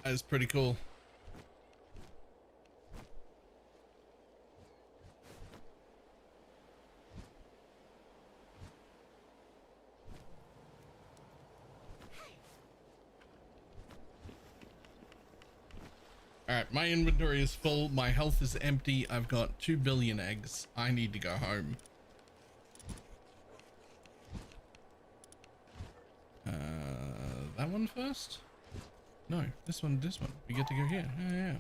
That is pretty cool. All right, my inventory is full. My health is empty. I've got 2 billion eggs. I need to go home. That one first? No, this one. We get to go here. Yeah.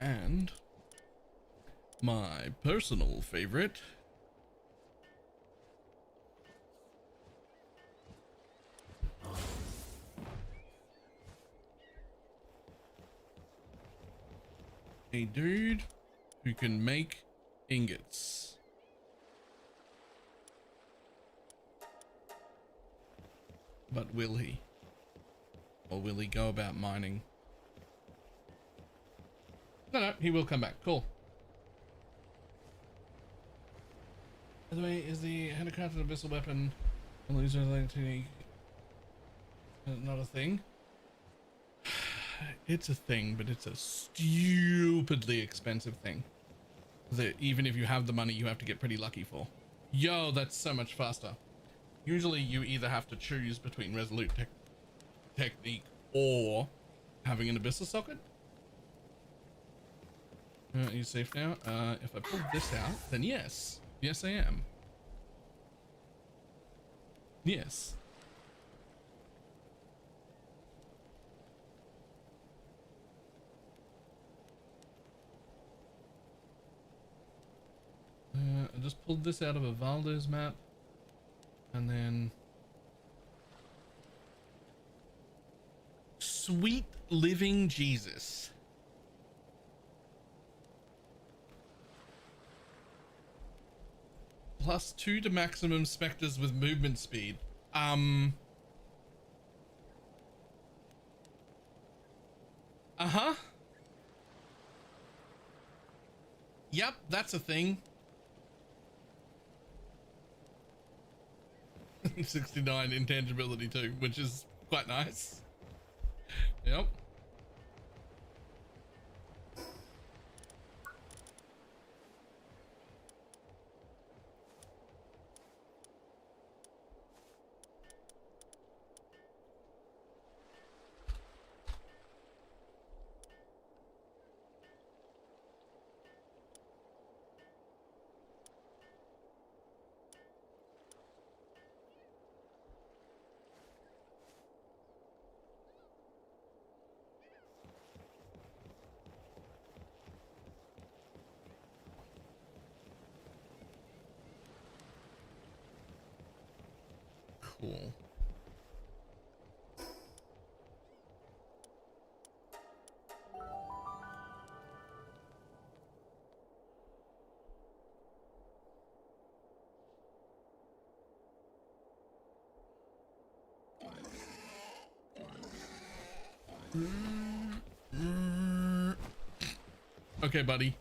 And my personal favorite. A dude who can make ingots. But will he? Or will he go about mining? No, he will come back. Cool. By the way, is the handcrafted abyssal weapon and laser technique not a thing? It's a thing, but it's a stupidly expensive thing that even if you have the money, you have to get pretty lucky for. Yo, that's so much faster. Usually you either have to choose between resolute technique or having an abyssal socket. Are you safe now? If I pull this out, then yes. Yes, I am. Yes. I just pulled this out of a Valdez map. And then... Sweet living Jesus. Plus 2 to maximum specters with movement speed. Uh-huh. Yep, that's a thing. 69 intangibility too, which is quite nice. Yep. Okay, buddy.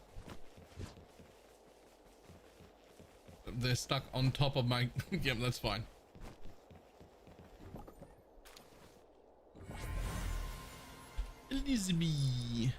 They're stuck on top of my... Yep, that's fine. Elizabeth.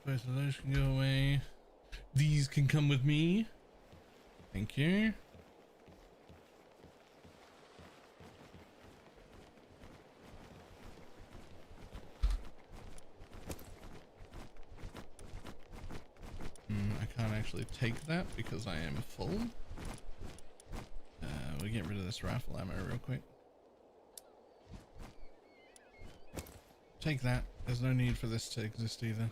Both of those can go away. These can come with me. Thank you. I can't actually take that because I am full. We'll get rid of this rifle ammo real quick. Take that. There's no need for this to exist either.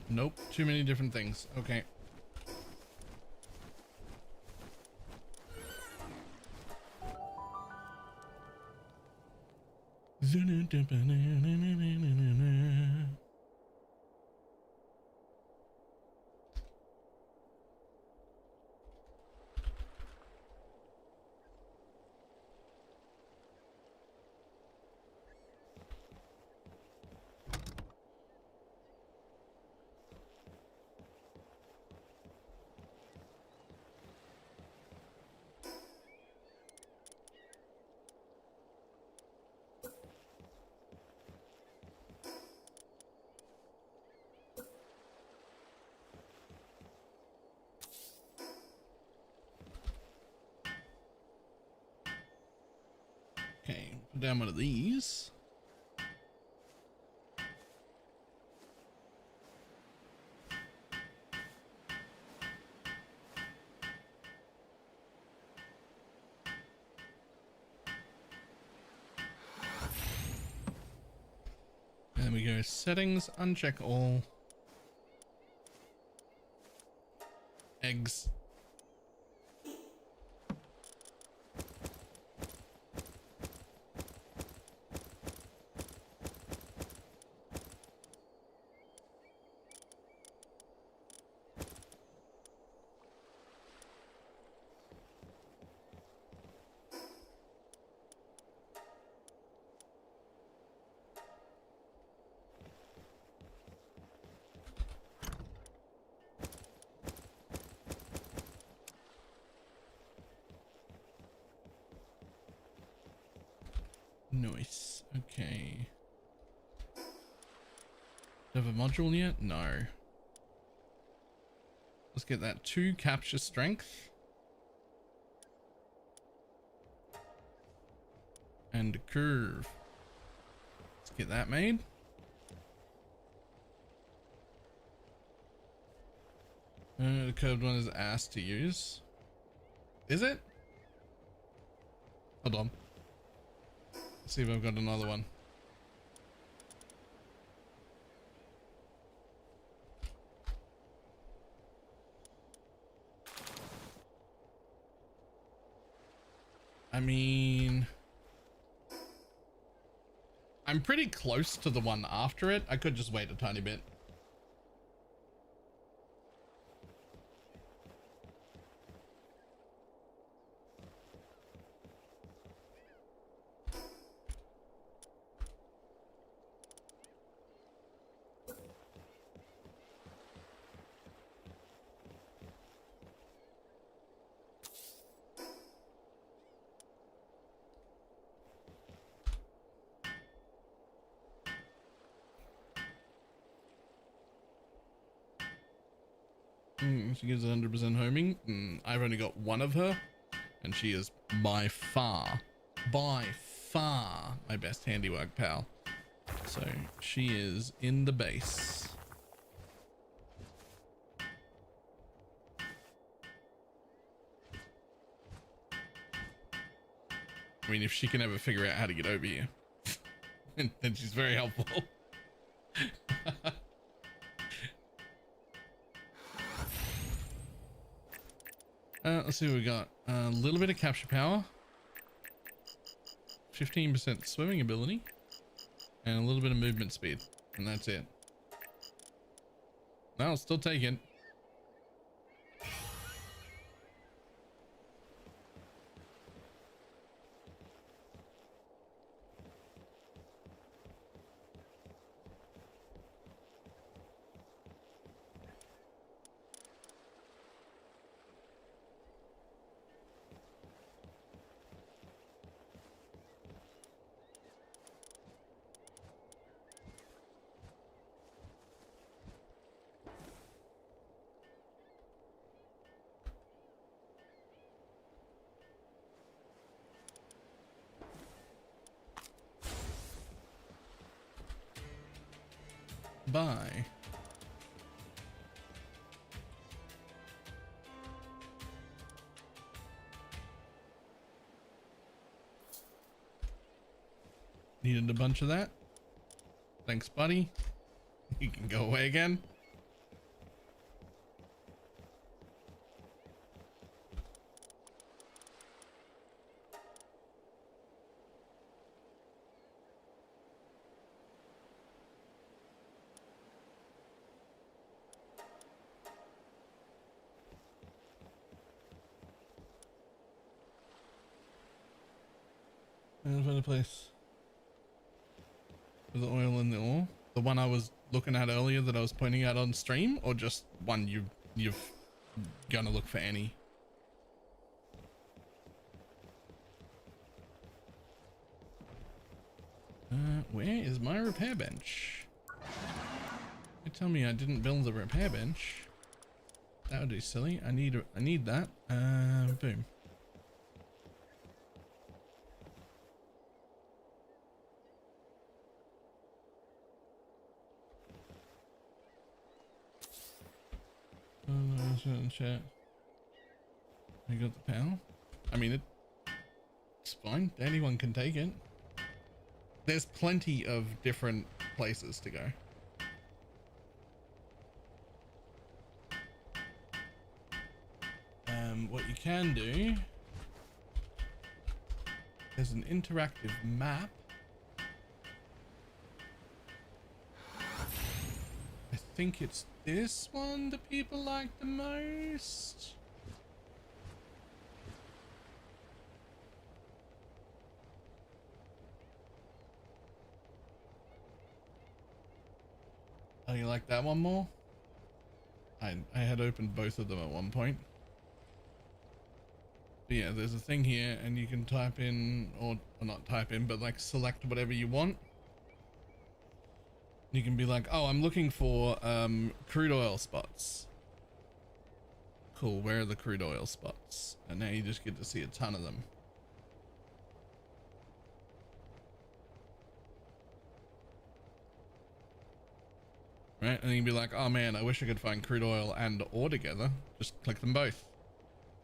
Nope, too many different things. Okay. Okay, put down one of these. And then we go settings, uncheck all. Eggs. Nice. Okay. Do you have a module yet? No. Let's get that 2 capture strength. And a curve. Let's get that made. The curved one is ass to use. Is it? Hold on. Let's see if I've got another one. I mean, I'm pretty close to the one after it. I could just wait a tiny bit. She gives 100% homing. I've only got one of her, and she is by far my best handiwork pal. So she is in the base. I mean, if she can ever figure out how to get over here, then she's very helpful. Let's see what we got. A little bit of capture power, 15% swimming ability, and a little bit of movement speed, and that's it. No, I'll still take it. Bye. Needed a bunch of that. Thanks, buddy. You can go away again. I'll find a place with the oil and the ore. The one I was looking at earlier that I was pointing out on stream, or just one you've gonna look for any? Where is my repair bench? You tell me I didn't build the repair bench. That would be silly. I need that. Boom. Chat. I got the pal. I mean, it's fine. Anyone can take it. There's plenty of different places to go. What you can do, there's an interactive map. I think it's this one that people like the most. Oh, you like that one more? I had opened both of them at one point. But yeah, there's a thing here, and you can type in, or not type in, but like select whatever you want. You can be like, oh, I'm looking for crude oil spots. Cool, where are the crude oil spots? And now you just get to see a ton of them. Right, and you can be like, oh man, I wish I could find crude oil and ore together. Just click them both.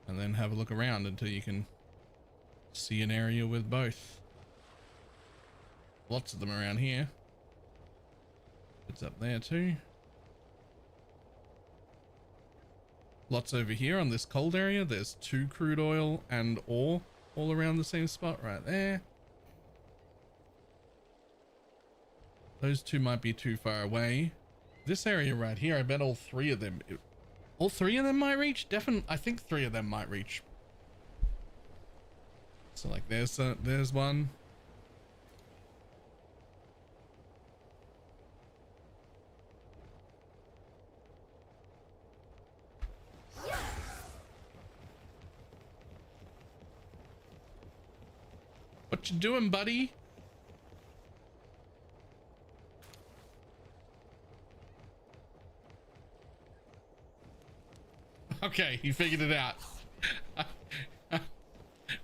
And then have a look around until you can see an area with both. Lots of them around here. It's up there too. Lots over here on this cold area. There's 2 crude oil and ore all around the same spot right there. Those 2 might be too far away. This area right here, I bet all 3 of them, all 3 of them might reach. Definitely, I think 3 of them might reach. So like there's one. What you doing, buddy? Okay, he figured it out.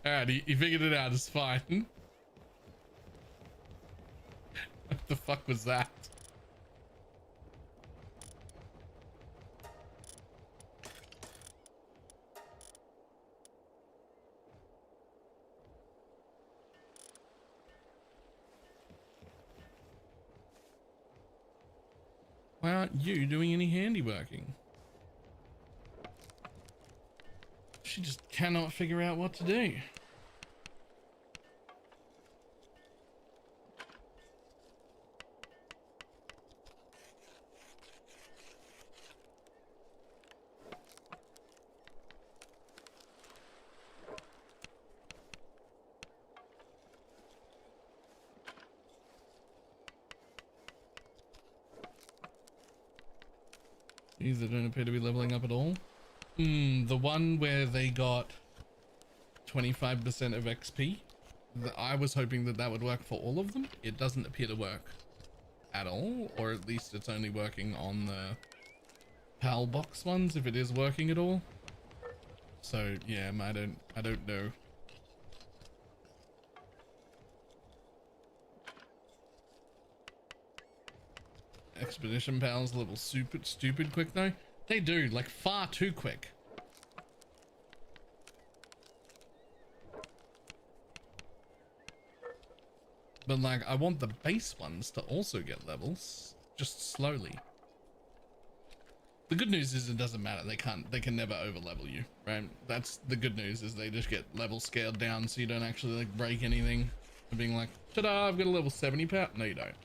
Alright, he figured it out. It's fine. What the fuck was that? Why aren't you doing any handiworking? She just cannot figure out what to do. These that don't appear to be leveling up at all. The one where they got 25% of XP. I was hoping that that would work for all of them. It doesn't appear to work at all, or at least it's only working on the PAL box ones, if it is working at all. So yeah, I don't know. Expedition pals level stupid quick though. They do, like, far too quick. But like, I want the base ones to also get levels, just slowly. The good news is it doesn't matter. They can never over level you, right? That's the good news, is they just get level scaled down so you don't actually like break anything. And being like, ta-da, I've got a level 70 power. No, you don't.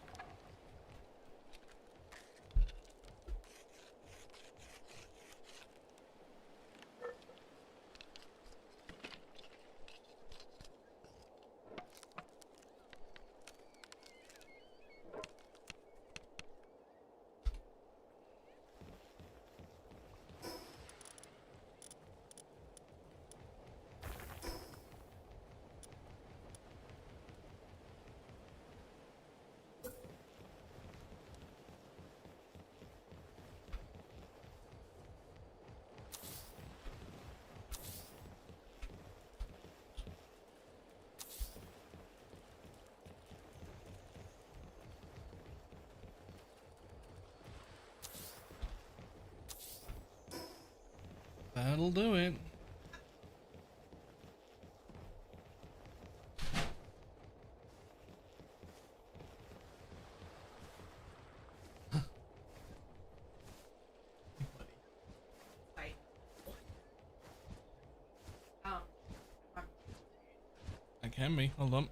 That'll do it. Right. I can be. Hold on.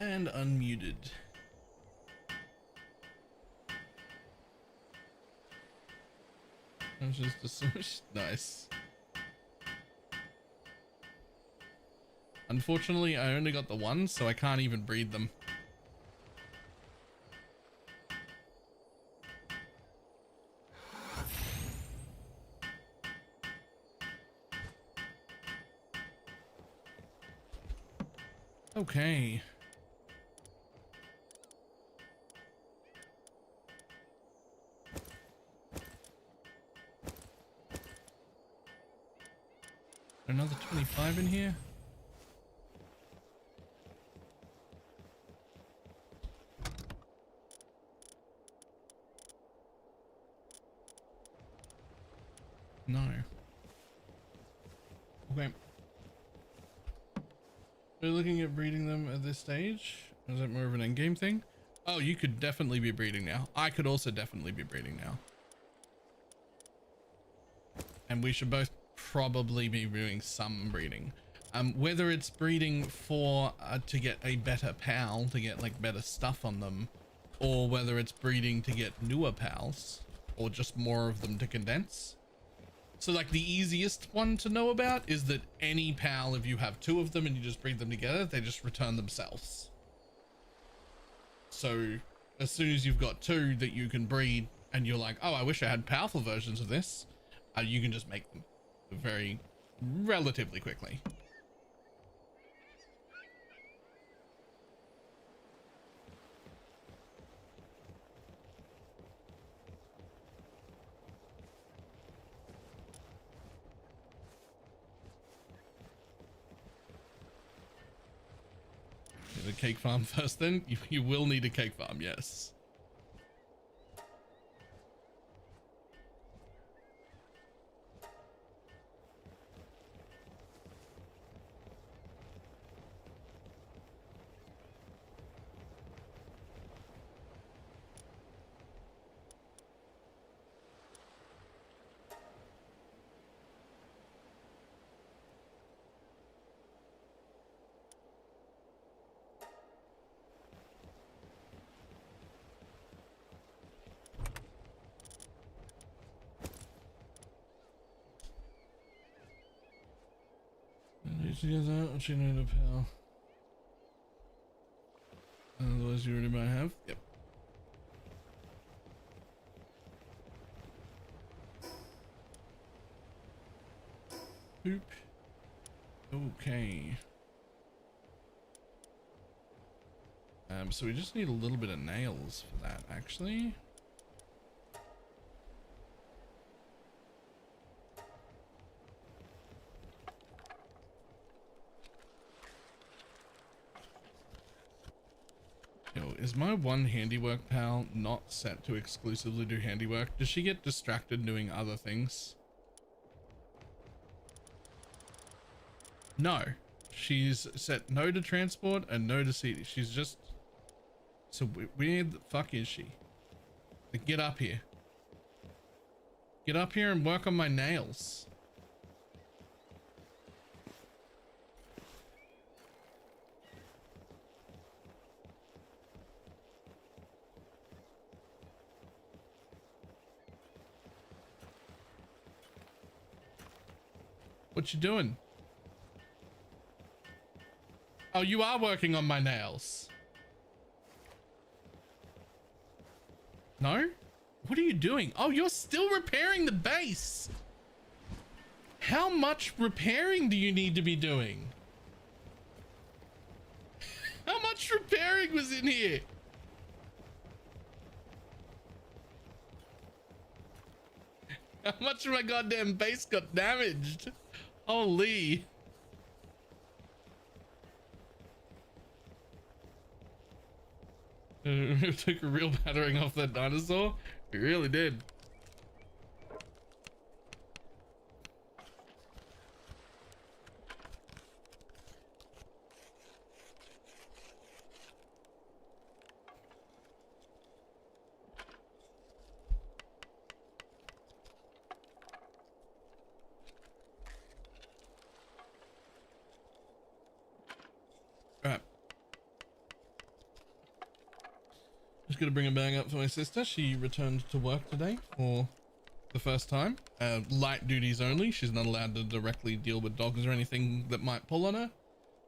And unmuted. Just nice. Unfortunately, I only got the one, so I can't even breed them. Okay. Another 25 in here. No. Okay. We're looking at breeding them at this stage. Is that more of an endgame thing? Oh, you could definitely be breeding now. I could also definitely be breeding now. And we should both probably be doing some breeding. Whether it's breeding for to get a better pal, to get like better stuff on them, or whether it's breeding to get newer pals, or just more of them to condense. So like the easiest one to know about is that any pal, if you have two of them and you just breed them together, they just return themselves. So as soon as you've got two that you can breed and you're like, oh, I wish I had powerful versions of this, you can just make them very relatively quickly. The cake farm first, then you will need a cake farm, yes. Together, she need a pal. Otherwise, you already might have. Yep. Boop. Okay. So we just need a little bit of nails for that, actually. Yo, is my one handiwork pal not set to exclusively do handiwork? Does she get distracted doing other things? No. She's set no to transport and no to CD. She's just... So where the fuck is she? Like, get up here. Get up here and work on my nails. What you doing? Oh, you are working on my nails. No? What are you doing? Oh, you're still repairing the base. How much repairing do you need to be doing? How much repairing was in here? How much of my goddamn base got damaged? Holy. It took a real battering off that dinosaur. It really did. Just gonna bring a bag up for my sister. She returned to work today for the first time. Light duties only. She's not allowed to directly deal with dogs or anything that might pull on her,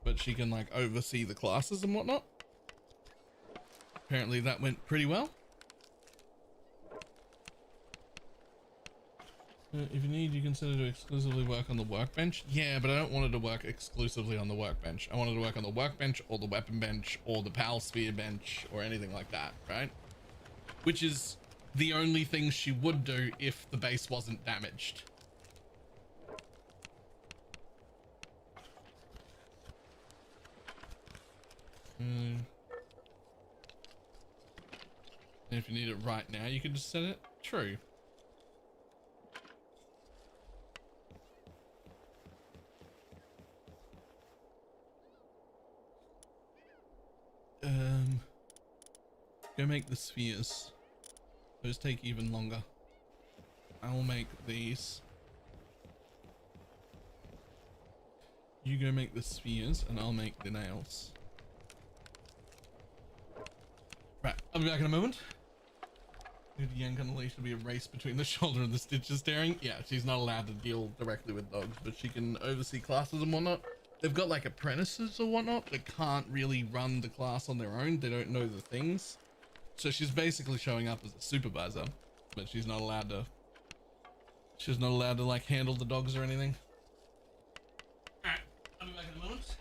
but she can like oversee the classes and whatnot. Apparently that went pretty well. If you need, you consider to exclusively work on the workbench. Yeah, but I don't want her to work exclusively on the workbench. I want her to work on the workbench or the weapon bench or the pal sphere bench or anything like that, right? Which is the only thing she would do if the base wasn't damaged. If you need it right now, you can just set it. True. Go make the spheres. Those take even longer. I'll make these. You go make the spheres and I'll make the nails. Right, I'll be back in a moment. Good yank on the leash. There'll be a race between the shoulder and the stitches staring. Yeah, she's not allowed to deal directly with dogs, but she can oversee classes and whatnot. They've got like apprentices or whatnot that can't really run the class on their own. They don't know the things. So she's basically showing up as a supervisor, but she's not allowed to like handle the dogs or anything. Alright, I'll be back in a moment.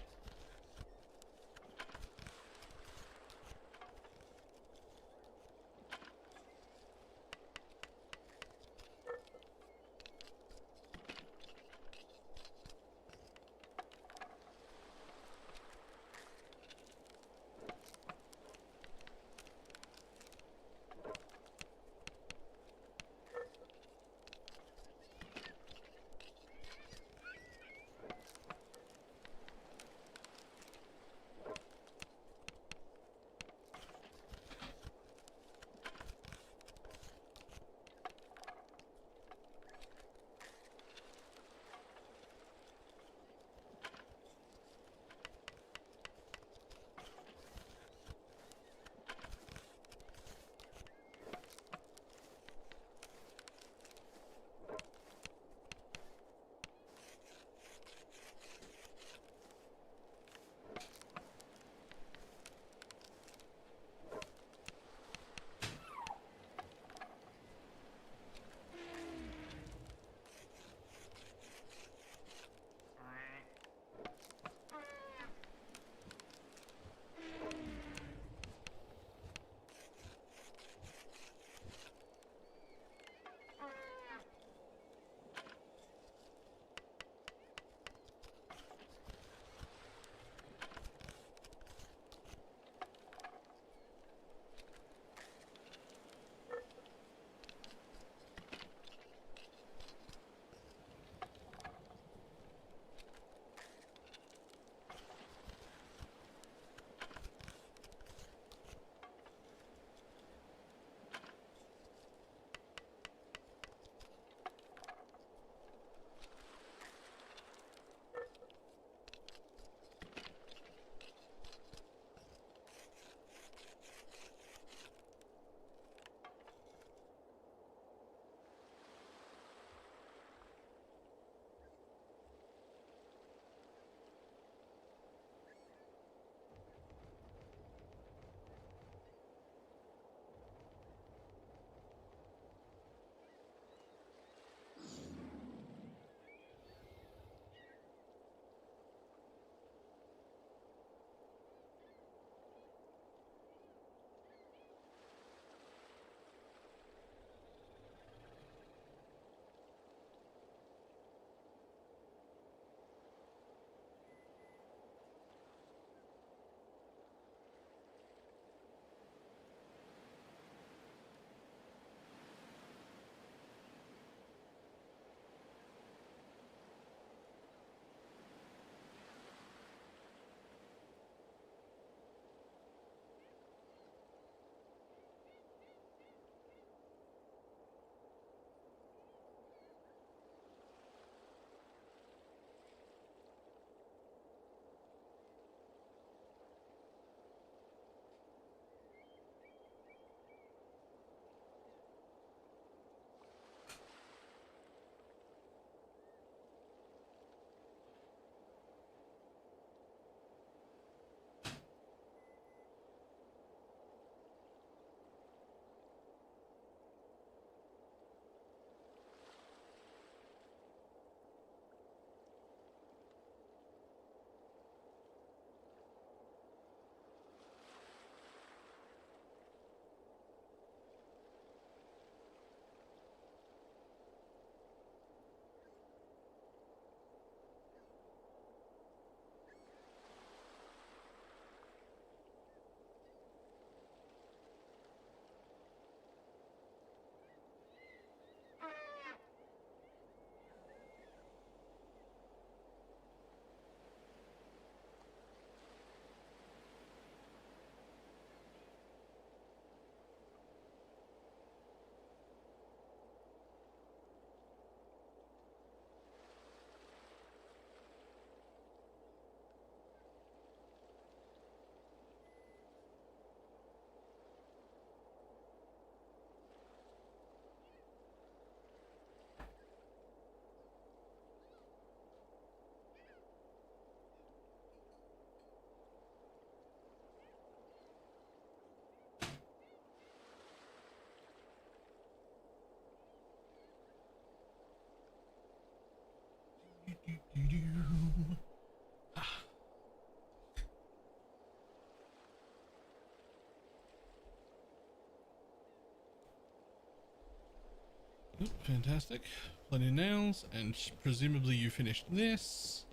Oop, fantastic. Plenty of nails, and presumably you finished this.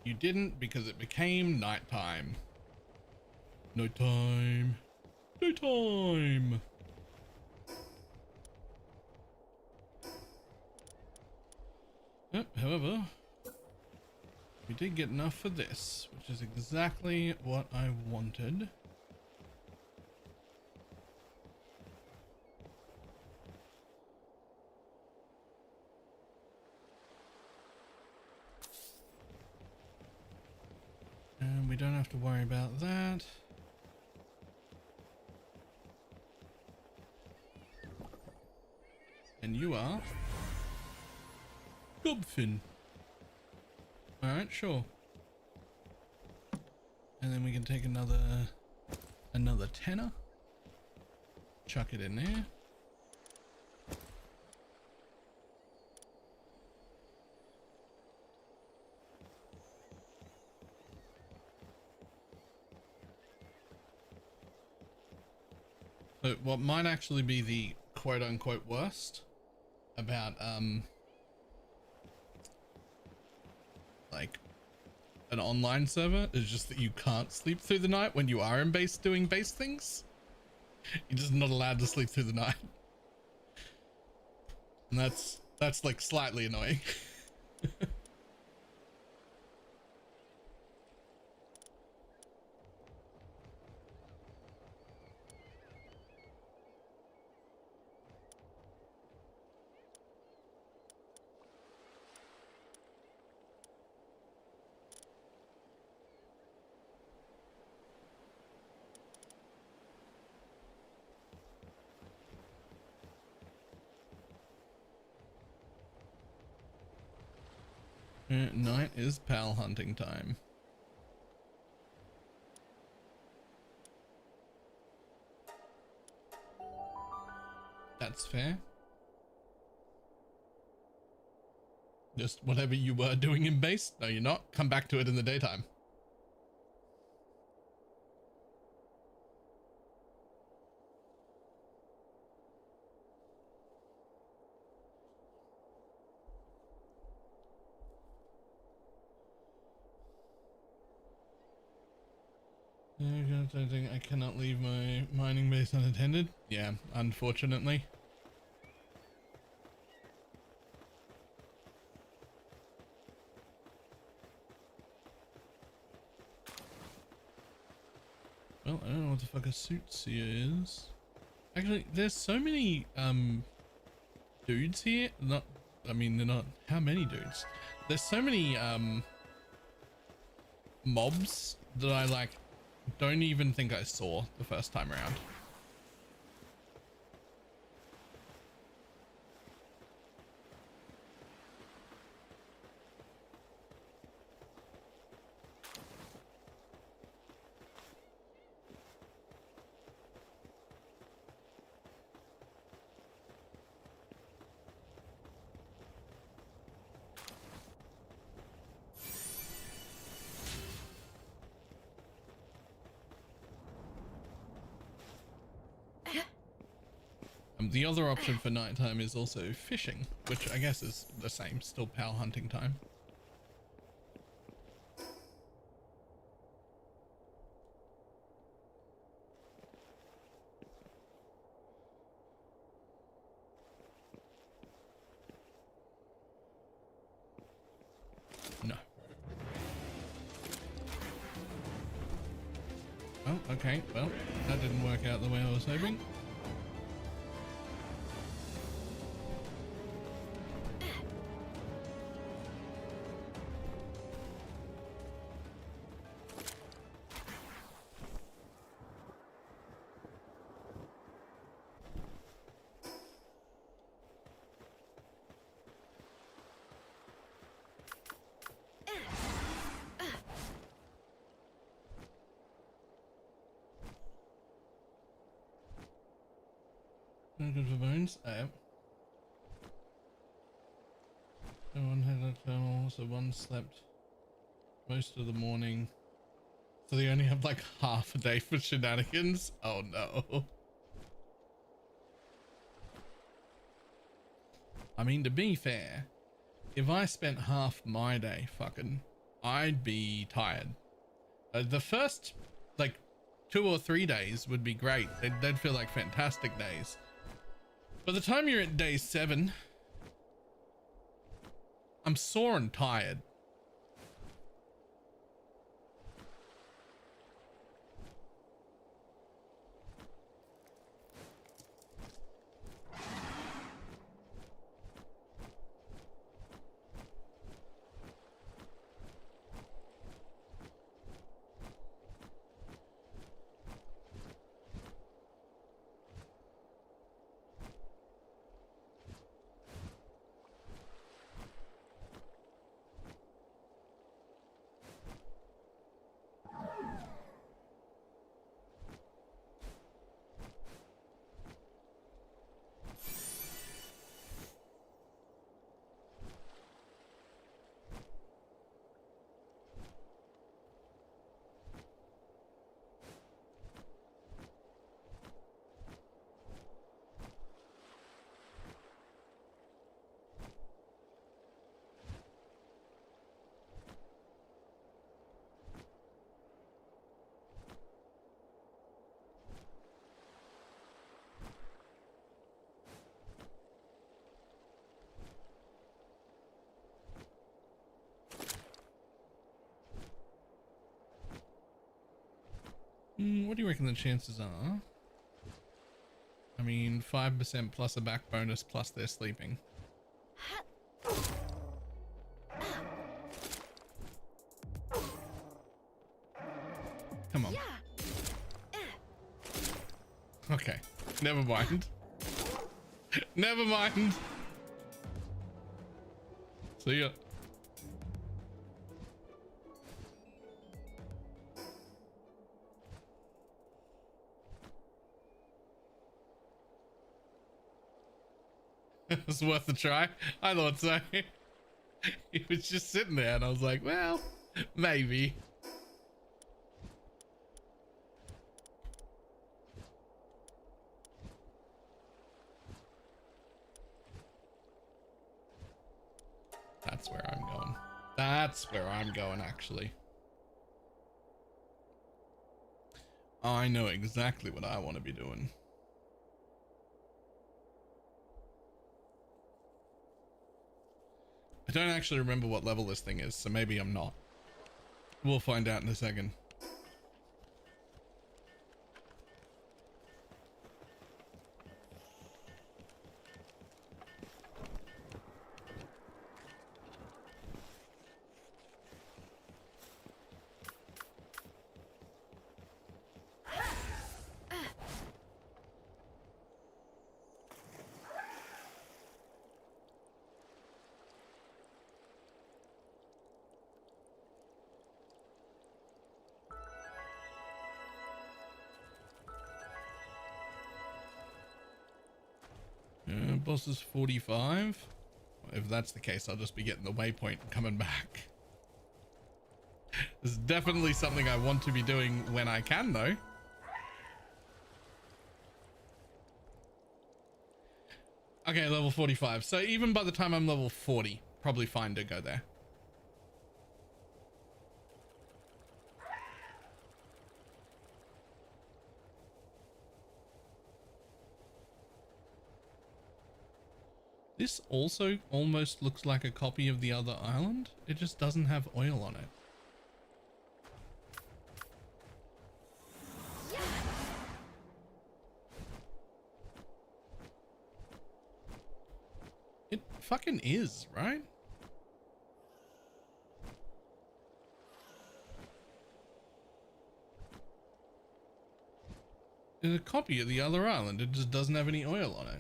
You didn't because it became nighttime. Nighttime. Nighttime. Yep, however, we did get enough for this, which is exactly what I wanted. And we don't have to worry about that. And you are Gobfin. Alright, sure. And then we can take another tenner. Chuck it in there. So what might actually be the quote unquote worst about like an online server is just that you can't sleep through the night when you are in base doing base things. You're just not allowed to sleep through the night. And that's like slightly annoying. Night is pal hunting time. That's fair. Just whatever you were doing in base. No, you're not. Come back to it in the daytime. I cannot leave my mining base unattended. Yeah, unfortunately. Well, I don't know what the fuck a suit seer is. Actually, there's so many dudes here. I mean, they're not. How many dudes? There's so many mobs that I like don't even think I saw the first time around. The other option for nighttime is also fishing, which I guess is the same, still pal hunting time. No. Oh, okay, well, that didn't work out the way I was hoping. Good for bones. Yep. One had a tunnel, so one slept most of the morning. So they only have like half a day for shenanigans. Oh no. I mean, to be fair, if I spent half my day fucking, I'd be tired. The first, like, 2 or 3 days would be great. They'd feel like fantastic days. By the time you're at day 7, I'm sore and tired. What do you reckon the chances are? I mean, 5% plus a back bonus plus they're sleeping. Come on. Okay, never mind. Never mind. See ya. It was worth a try. I thought so. He was just sitting there and I was like, well, maybe. That's where I'm going. That's where I'm going, actually. I know exactly what I want to be doing. I don't actually remember what level this thing is, so maybe I'm not. We'll find out in a second. Boss is 45. If that's the case, I'll just be getting the waypoint and coming back. This is definitely something I want to be doing when I can, though. Okay, level 45. So even by the time I'm level 40, probably fine to go there. This also almost looks like a copy of the other island. It just doesn't have oil on it. It fucking is, right? It's a copy of the other island. It just doesn't have any oil on it.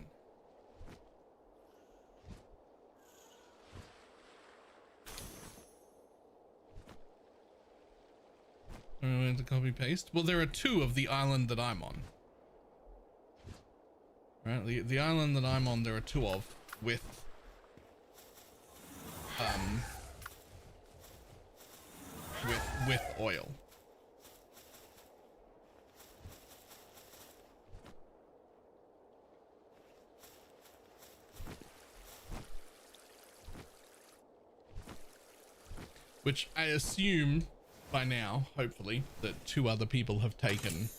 To copy paste. Well, there are 2 of the island that I'm on. Right, the island that I'm on, there are 2 of with oil. which I assume by now, hopefully, that 2 other people have taken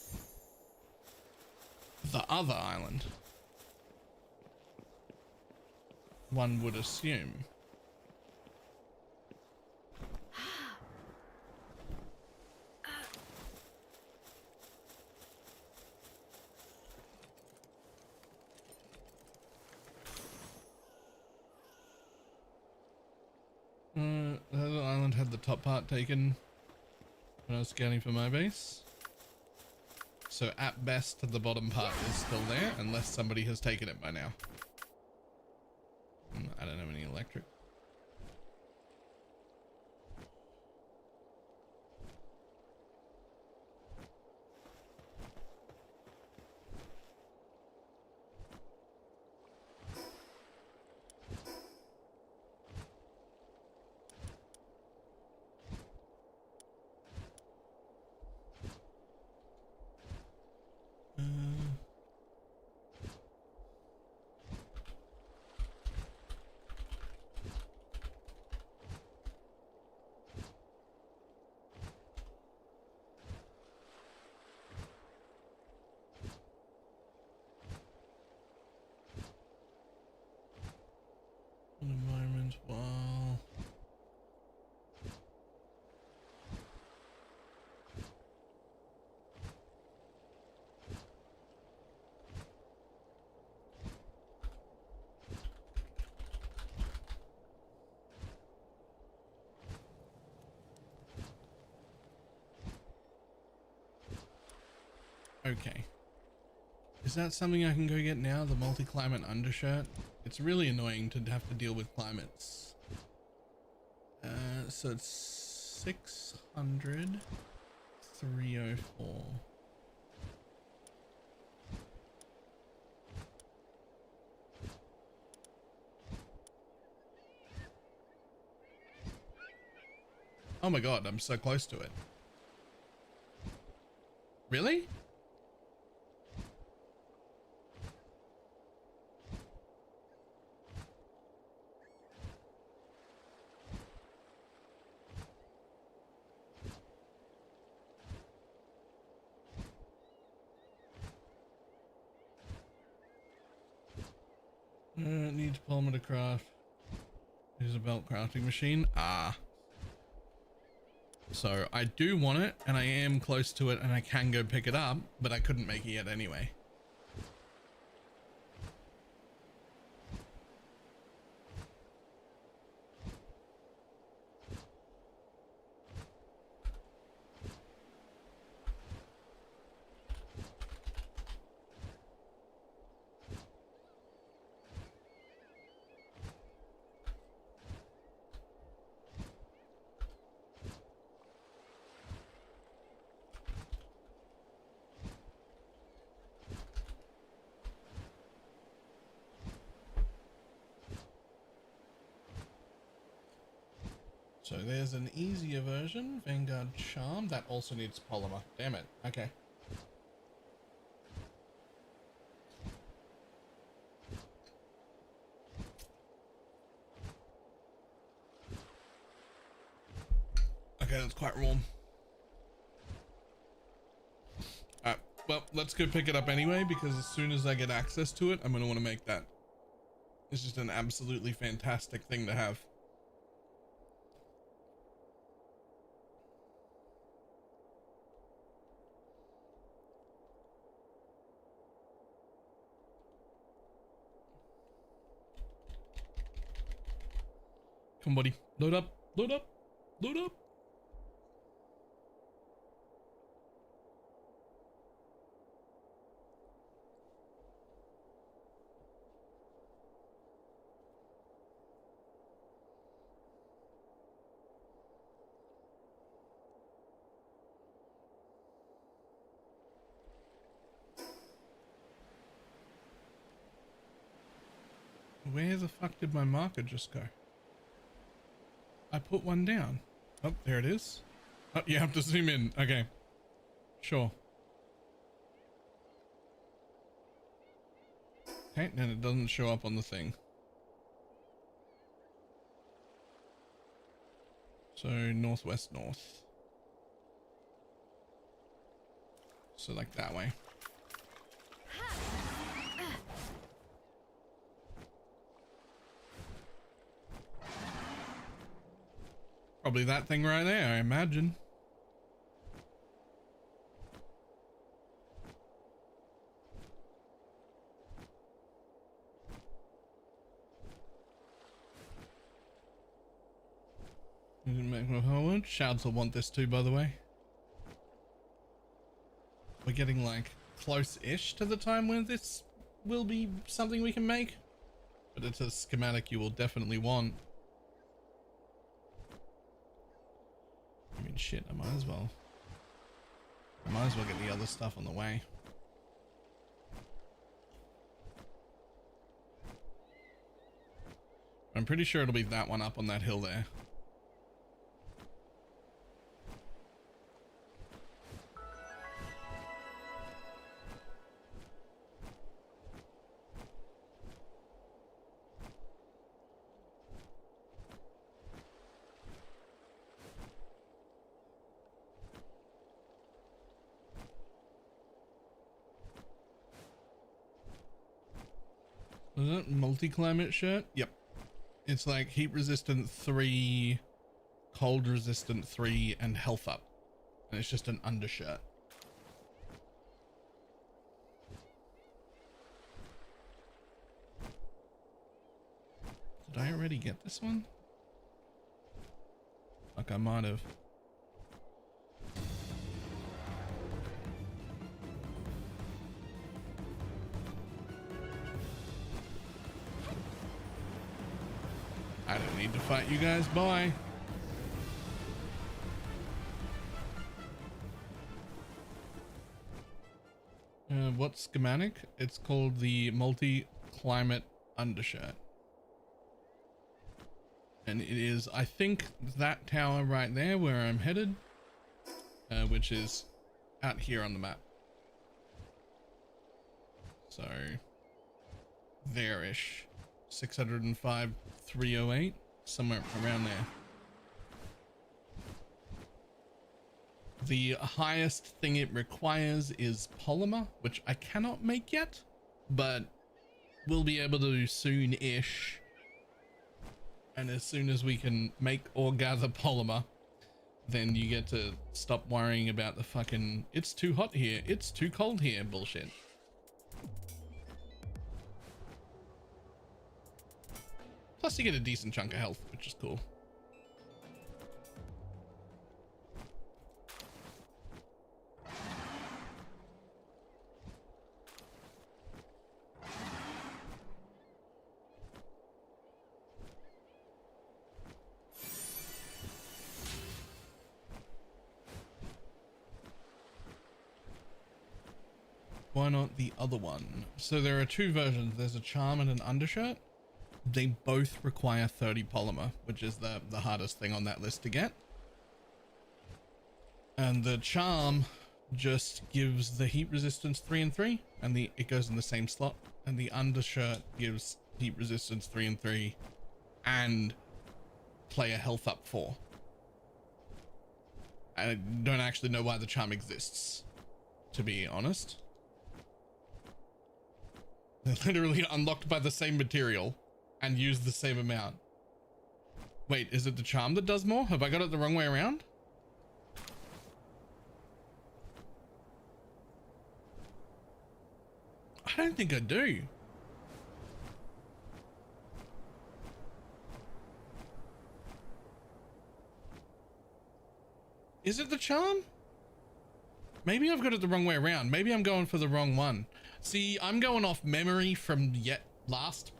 the other island. One would assume. The other island had the top part taken when I was scouting for my base. So at best, the bottom part is still there, unless somebody has taken it by now. I don't have any electric. Environment wall. Okay. Is that something I can go get now? The multi-climate undershirt? It's really annoying to have to deal with climates. So it's 600, 304. Oh my god, I'm so close to it. Really? It needs polymer to craft. Use a belt crafting machine. Ah. So I do want it, and I am close to it, and I can go pick it up, but I couldn't make it yet anyway. So there's an easier version, Vanguard Charm, that also needs polymer. Damn it. Okay. Okay, that's quite warm. Well, let's go pick it up anyway, because as soon as I get access to it, I'm going to want to make that. It's just an absolutely fantastic thing to have. Come on, buddy. Load up, load up, load up. Where the fuck did my marker just go? I put one down. Oh, there it is. Oh, you have to zoom in. Okay. Sure. Okay, then it doesn't show up on the thing. So northwest north. So like that way. Probably that thing right there, I imagine. Shouts will want this too, by the way. We're getting like close-ish to the time when this will be something we can make, but it's a schematic you will definitely want. I mean, shit, I might as well get the other stuff on the way. I'm pretty sure it'll be that one up on that hill there. Is it multi-climate shirt? Yep. It's like heat resistant 3, cold resistant 3, and health up. And it's just an undershirt. Did I already get this one? Like I might have. I don't need to fight you guys, bye. What schematic? It's called the multi-climate undershirt. And it is, I think, that tower right there where I'm headed, which is out here on the map. So, there-ish. 605, 308, somewhere around there. The highest thing it requires is polymer, which I cannot make yet, but we'll be able to soon-ish. And as soon as we can make or gather polymer, then you get to stop worrying about the fucking, it's too hot here, it's too cold here bullshit. Plus you get a decent chunk of health, which is cool. Why not the other one? So there are two versions. There's a charm and an undershirt. They both require 30 polymer, which is the hardest thing on that list to get. And the charm just gives the heat resistance 3 and 3, and it goes in the same slot. And the undershirt gives heat resistance 3 and 3, and player health up 4. I don't actually know why the charm exists, to be honest. They're literally unlocked by the same material and use the same amount. Wait, is it the charm that does more? Have I got it the wrong way around? I don't think I do. Is it the charm? Maybe I've got it the wrong way around. Maybe I'm going for the wrong one. See, I'm going off memory from last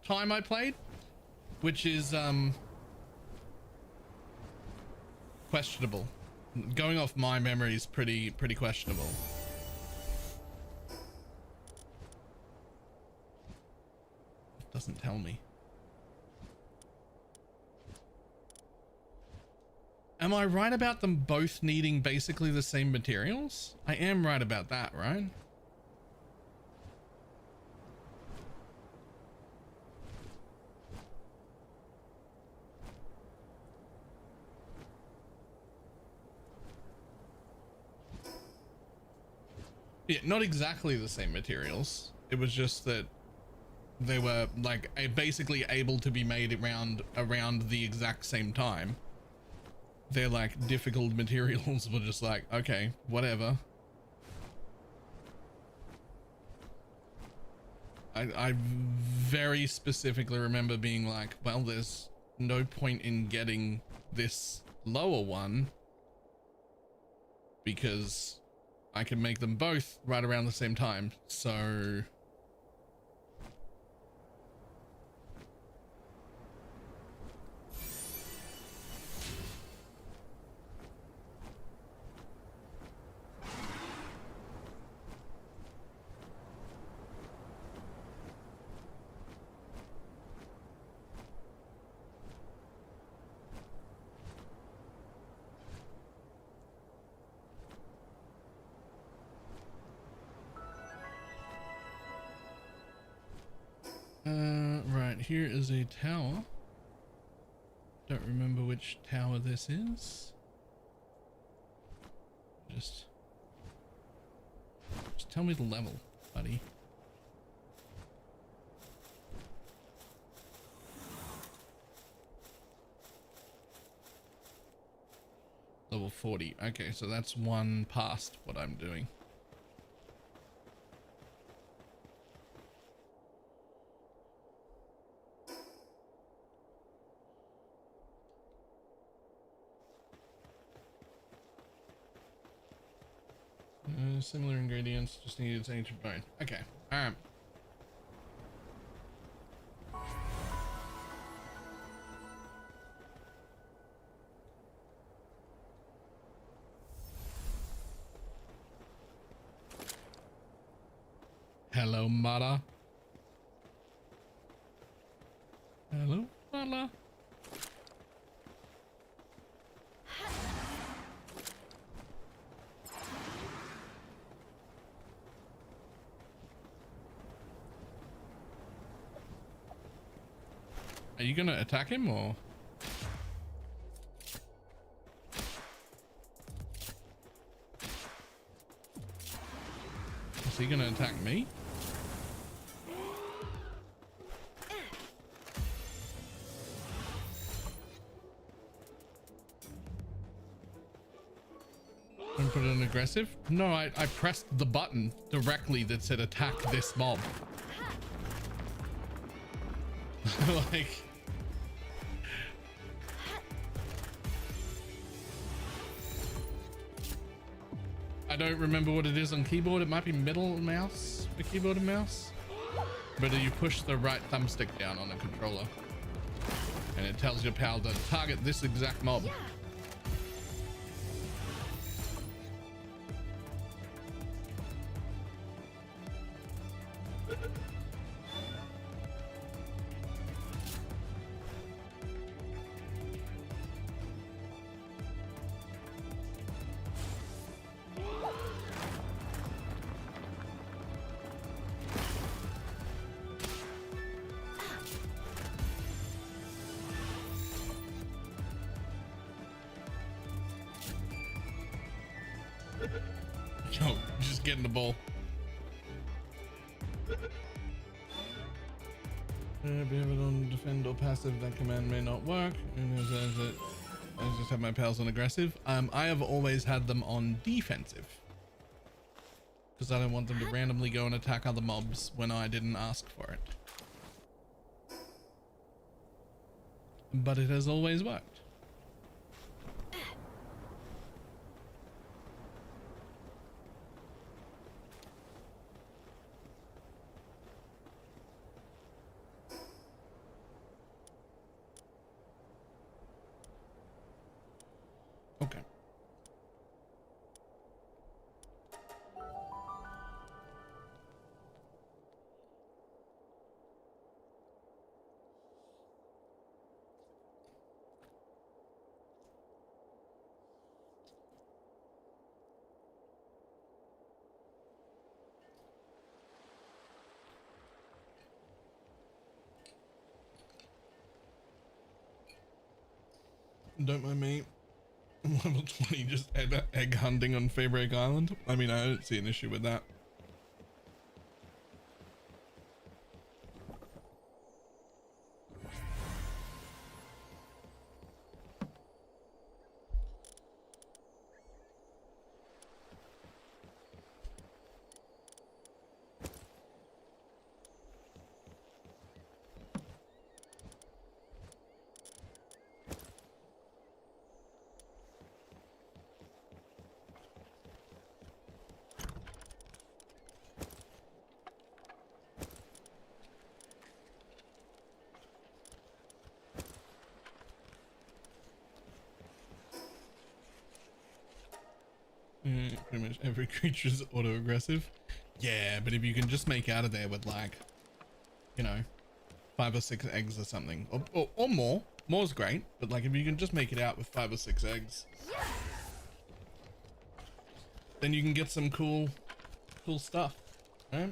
time I played, which is questionable. Going off my memory is pretty questionable. It doesn't tell me. Am I right about them both needing basically the same materials? I am right about that, right? Yeah, not exactly the same materials. It was just that they were like basically able to be made around the exact same time. They're like difficult materials were just like, okay, whatever. I very specifically remember being like, well, there's no point in getting this lower one because I can make them both right around the same time. So right, here is a tower. Don't remember which tower this is. Just tell me the level, buddy. Level 40. Okay, so that's one past what I'm doing. Similar ingredients, just needed ancient bone. Okay, alright. Hello, mother. Hello, mother. Are you gonna attack him or? Is he gonna attack me? And put it in aggressive? No, I pressed the button directly that said attack this mob. Like, I don't remember what it is on keyboard. It might be middle mouse for keyboard and mouse, but you push the right thumbstick down on the controller and it tells your pal to target this exact mob. Oh, just getting the ball. Be able to defend or passive, that command may not work. And I just have my pals on aggressive. I have always had them on defensive because I don't want them to randomly go and attack other mobs when I didn't ask for it. But it has always worked. Okay. Don't mind me. Level 20 just egg hunting on Fairbrake Island. I mean, I don't see an issue with that. Pretty much every creature's auto-aggressive. Yeah, but if you can just make out of there with like, you know, 5 or 6 eggs or something, or more. More's great, but like if you can just make it out with 5 or 6 eggs, then you can get some cool stuff, right?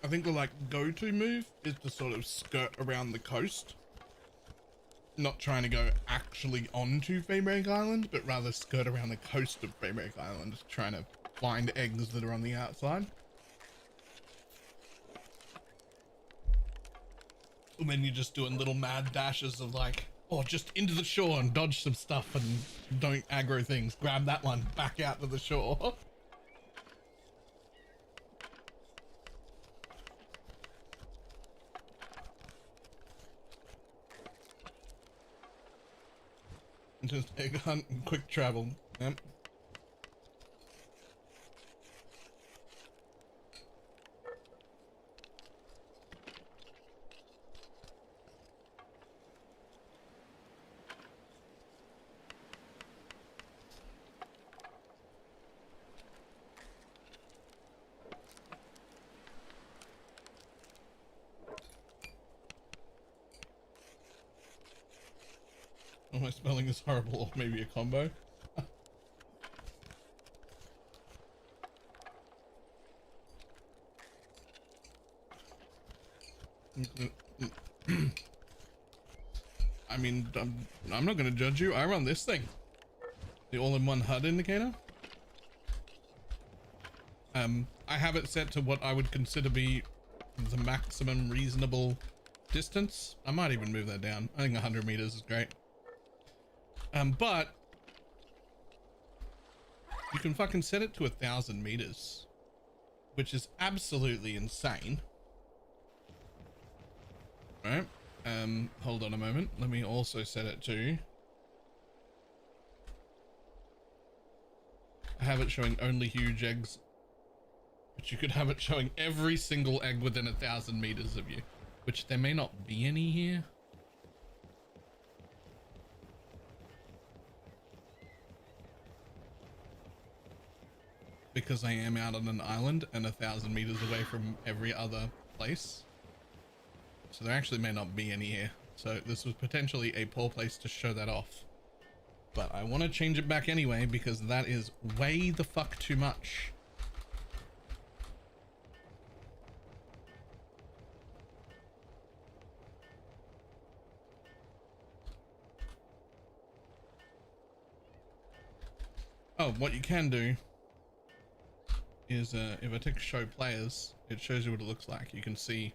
I think the like go-to move is to sort of skirt around the coast, not trying to go actually onto Fairbank Island, but rather skirt around the coast of Fairbank Island, trying to find eggs that are on the outside. And then you're just doing little mad dashes of like, oh, just into the shore and dodge some stuff and don't aggro things. Grab that one, back out to the shore. Just egg hunt and quick travel. Yep. Oh, my spelling is horrible, or maybe a combo. I mean, I'm not gonna judge you. I run this thing, the all-in-one HUD indicator. I have it set to what I would consider be the maximum reasonable distance. I might even move that down. I think 100 meters is great. But you can fucking set it to 1,000 meters, which is absolutely insane. Right? Hold on a moment. Let me also set it to, I have it showing only huge eggs, but you could have it showing every single egg within 1,000 meters of you, which there may not be any here. Because I am out on an island and 1,000 meters away from every other place. So there actually may not be any here. So this was potentially a poor place to show that off. But I want to change it back anyway, because that is way the fuck too much. Oh, what you can do is if I tick show players, it shows you what it looks like. You can see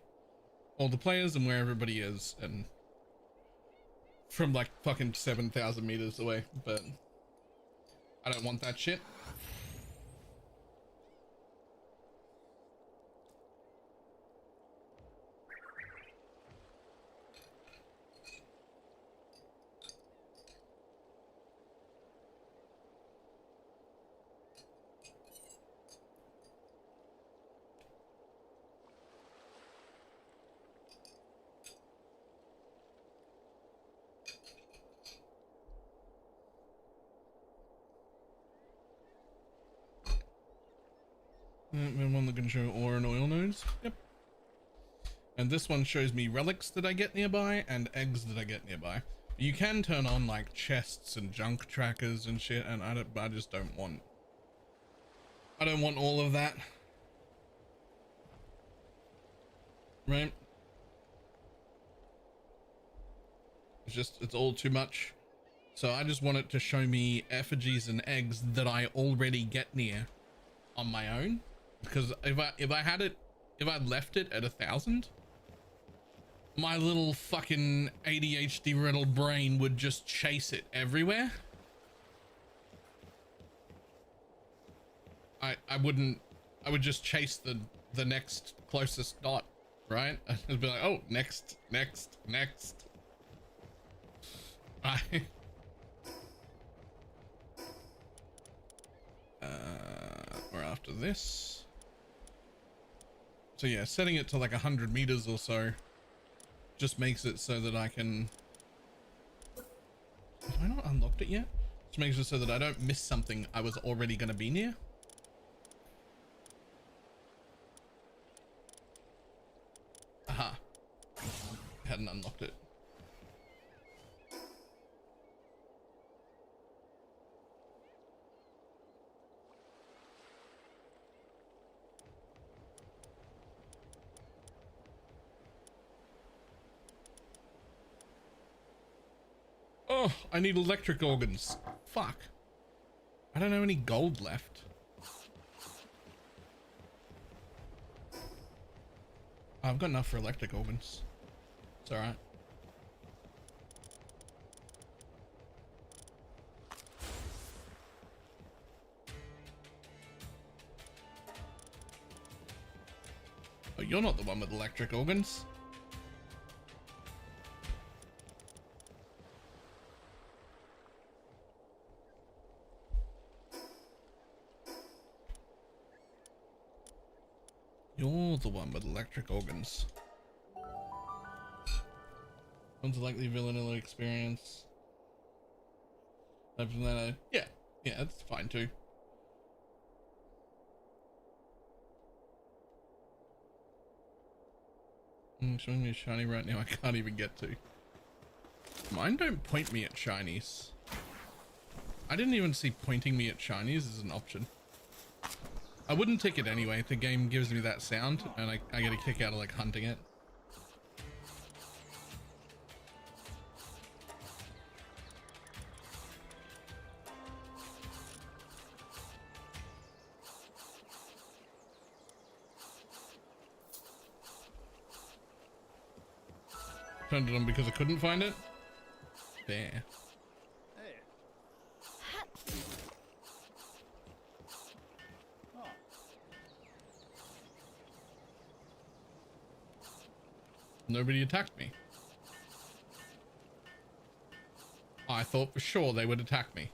all the players and where everybody is, and from like fucking 7,000 meters away, but I don't want that shit. And one that can show ore and oil nodes. Yep. And this one shows me relics that I get nearby and eggs that I get nearby. You can turn on like chests and junk trackers and shit, and I just don't want all of that. Right? It's all too much. So I just want it to show me effigies and eggs that I already get near on my own. Because if I'd left it at 1,000, my little fucking ADHD riddled brain would just chase it everywhere. I wouldn't, I would just chase the next closest dot, right? I'd be like, oh, next. We're after this. So yeah, setting it to like 100 meters or so just makes it so that I can... Have I not unlocked it yet? Just makes it so that I don't miss something I was already going to be near. Aha. Hadn't unlocked it. Oh, I need electric organs. Fuck. I don't have any gold left. I've got enough for electric organs. It's alright. Oh, you're not the one with electric organs. You're the one with electric organs. One's a likely vanilla experience. After that, yeah, that's fine too. Showing me a shiny right now I can't even get to. Mine don't point me at shinies. I didn't even see pointing me at shinies as an option. I wouldn't tick it anyway. The game gives me that sound and I get a kick out of like hunting it. Turned it on because I couldn't find it. There. Nobody attacked me. I thought for sure they would attack me.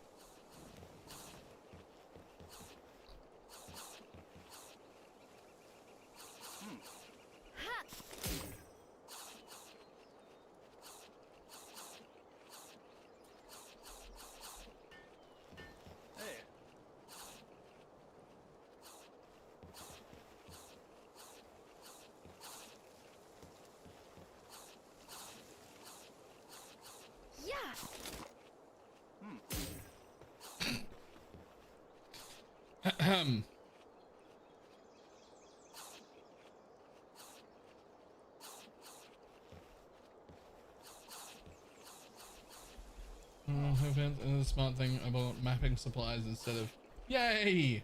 And the smart thing about mapping supplies instead of yay.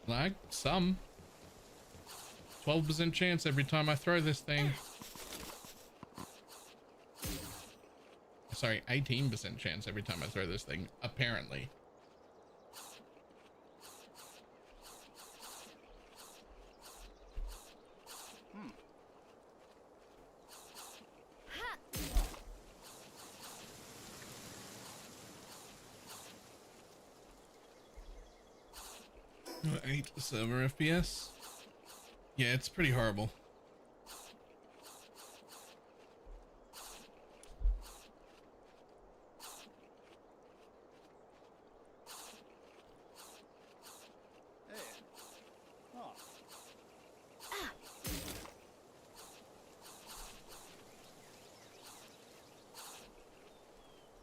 Like some 12% chance every time I throw this thing. Sorry, 18% chance every time I throw this thing, apparently. Oh, 8 server FPS. Yeah, it's pretty horrible.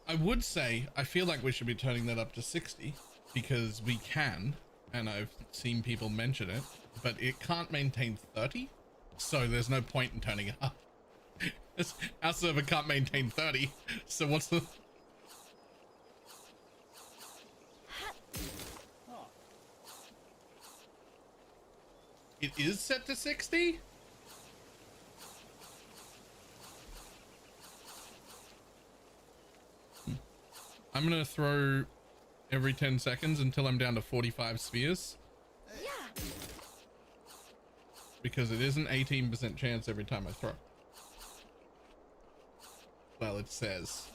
I would say I feel like we should be turning that up to 60 because we can, and I've seen people mention it, but it can't maintain 30, so there's no point in turning it up. Our server can't maintain 30, so what's the... It is set to 60? I'm gonna throw every 10 seconds until I'm down to 45 spheres. Because it is an 18% chance every time I throw. Well, it says.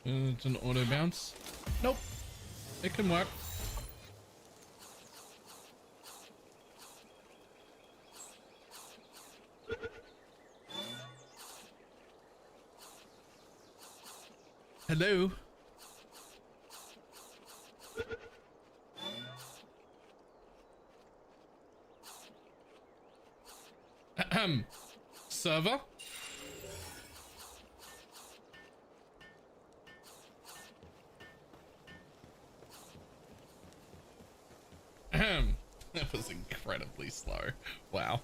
It's an auto bounce. Nope. It can work. Hello. Ahem. Server? Ahem. That was incredibly slow. Wow.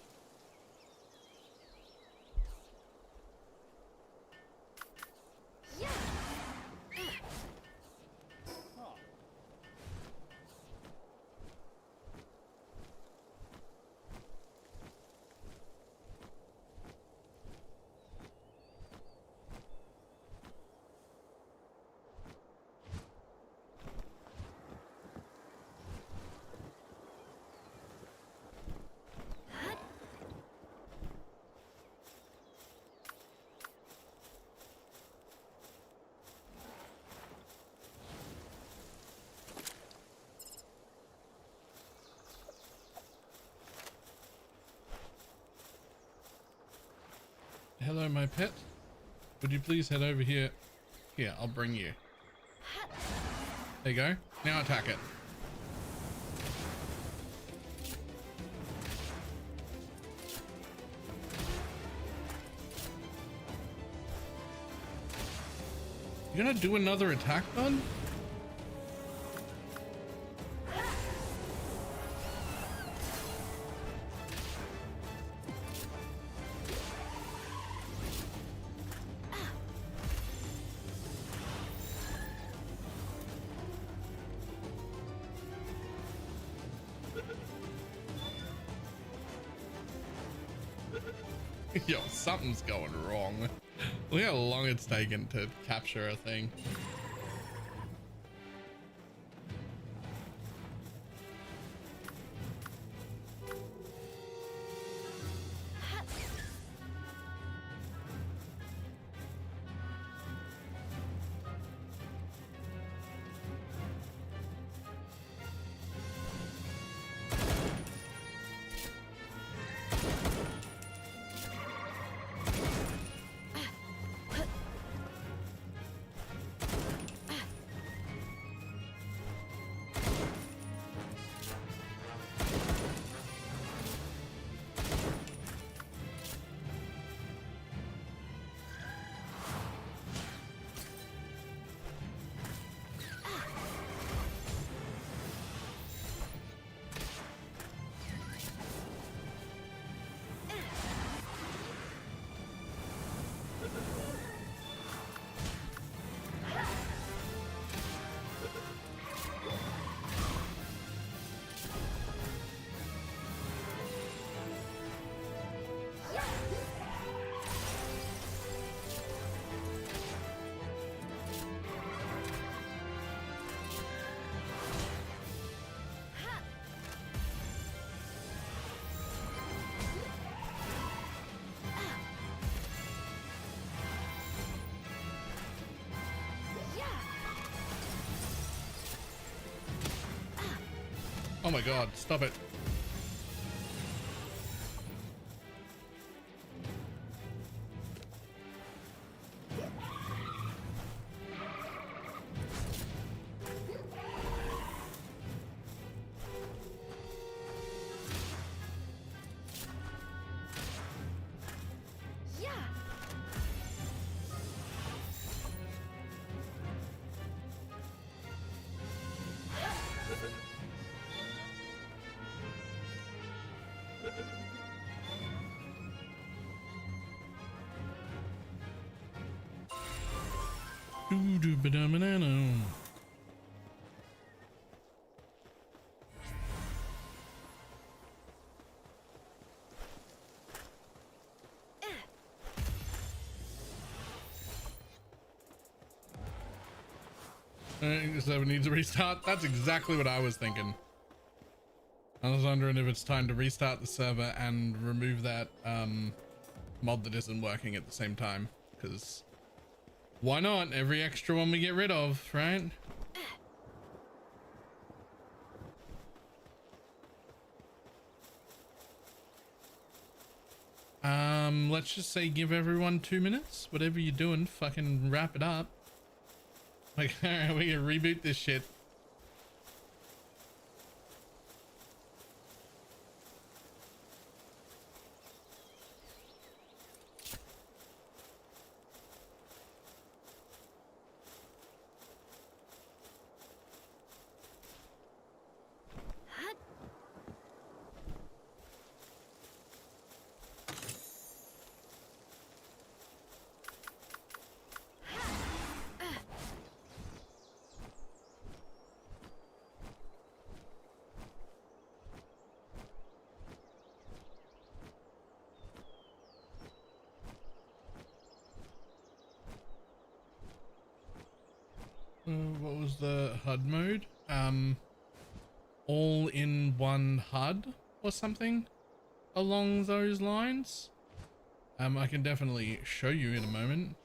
Hello, my pet. Would you please head over here? Here, I'll bring you. There you go. Now attack it. You gonna do another attack, bud? Yo, something's going wrong. Look how long it's taken to capture a thing. Oh my god, stop it. Banana. The server needs a restart. That's exactly what I was thinking. I was wondering if it's time to restart the server and remove that mod that isn't working at the same time. Because why not? Every extra one we get rid of, right? Let's just say give everyone 2 minutes. Whatever you're doing, fucking wrap it up. Like, alright, we can reboot this shit. What was the HUD mode? All in one HUD or something along those lines. I can definitely show you in a moment.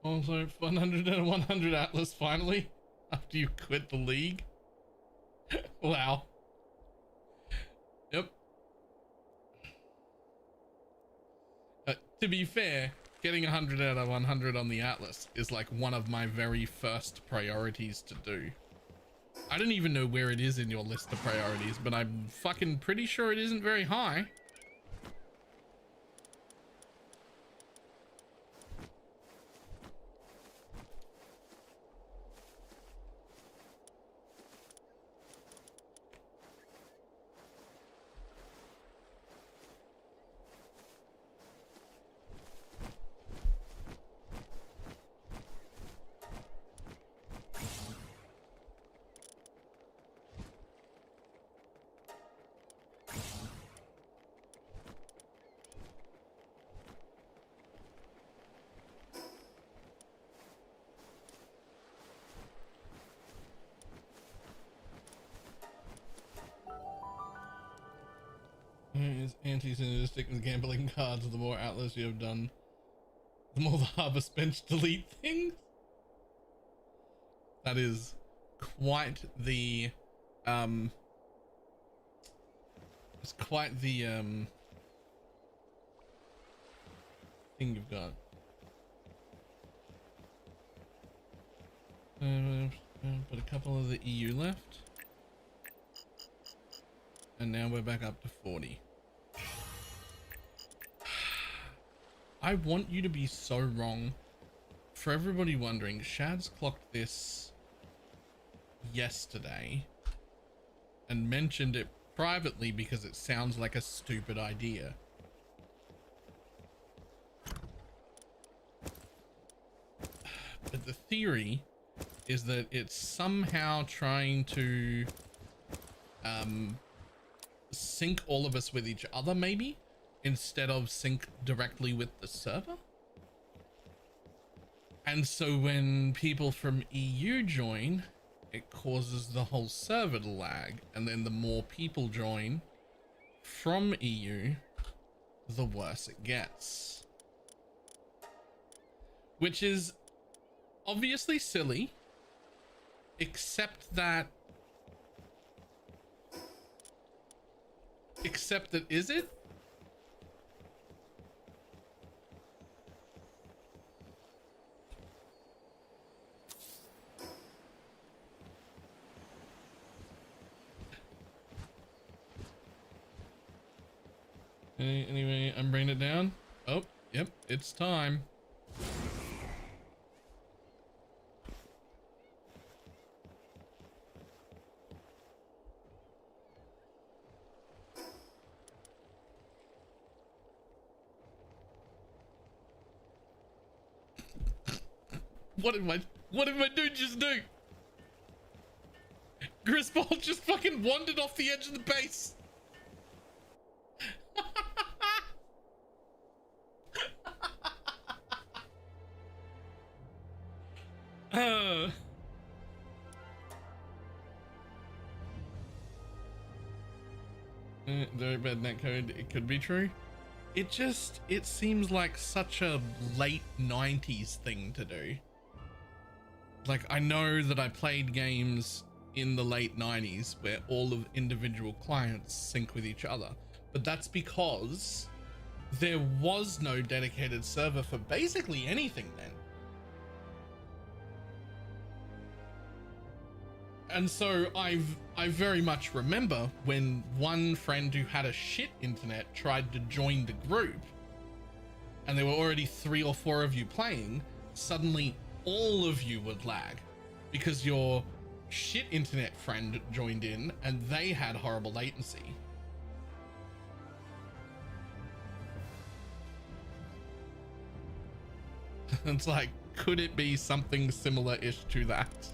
Also 100 and 100 Atlas finally after you quit the league. Wow. Yep. To be fair, getting 100 out of 100 on the Atlas is like one of my very first priorities to do. I don't even know where it is in your list of priorities, but I'm fucking pretty sure it isn't very high. Is anti-synergistic with gambling cards. The more Atlas you have done, the more the harvest bench delete things. That is quite the it's quite the thing you've got. But a couple of the EU left, and now we're back up to 40. I want you to be so wrong. For everybody wondering, Shad's clocked this yesterday and mentioned it privately because it sounds like a stupid idea. But the theory is that it's somehow trying to sync all of us with each other, maybe, instead of sync directly with the server. And so when people from EU join, it causes the whole server to lag, and then the more people join from EU, the worse it gets. Which is obviously silly, except that is it? Anyway, I'm bringing it down. Oh, yep, it's time. What did my dude just do? Grisball just fucking wandered off the edge of the base. Very bad netcode. It could be true. It seems like such a late 90s thing to do. Like, I know that I played games in the late 90s where all of individual clients sync with each other, but that's because there was no dedicated server for basically anything then. And so I very much remember when one friend who had a shit internet tried to join the group and there were already 3 or 4 of you playing, suddenly all of you would lag because your shit internet friend joined in and they had horrible latency. It's like, could it be something similar-ish to that?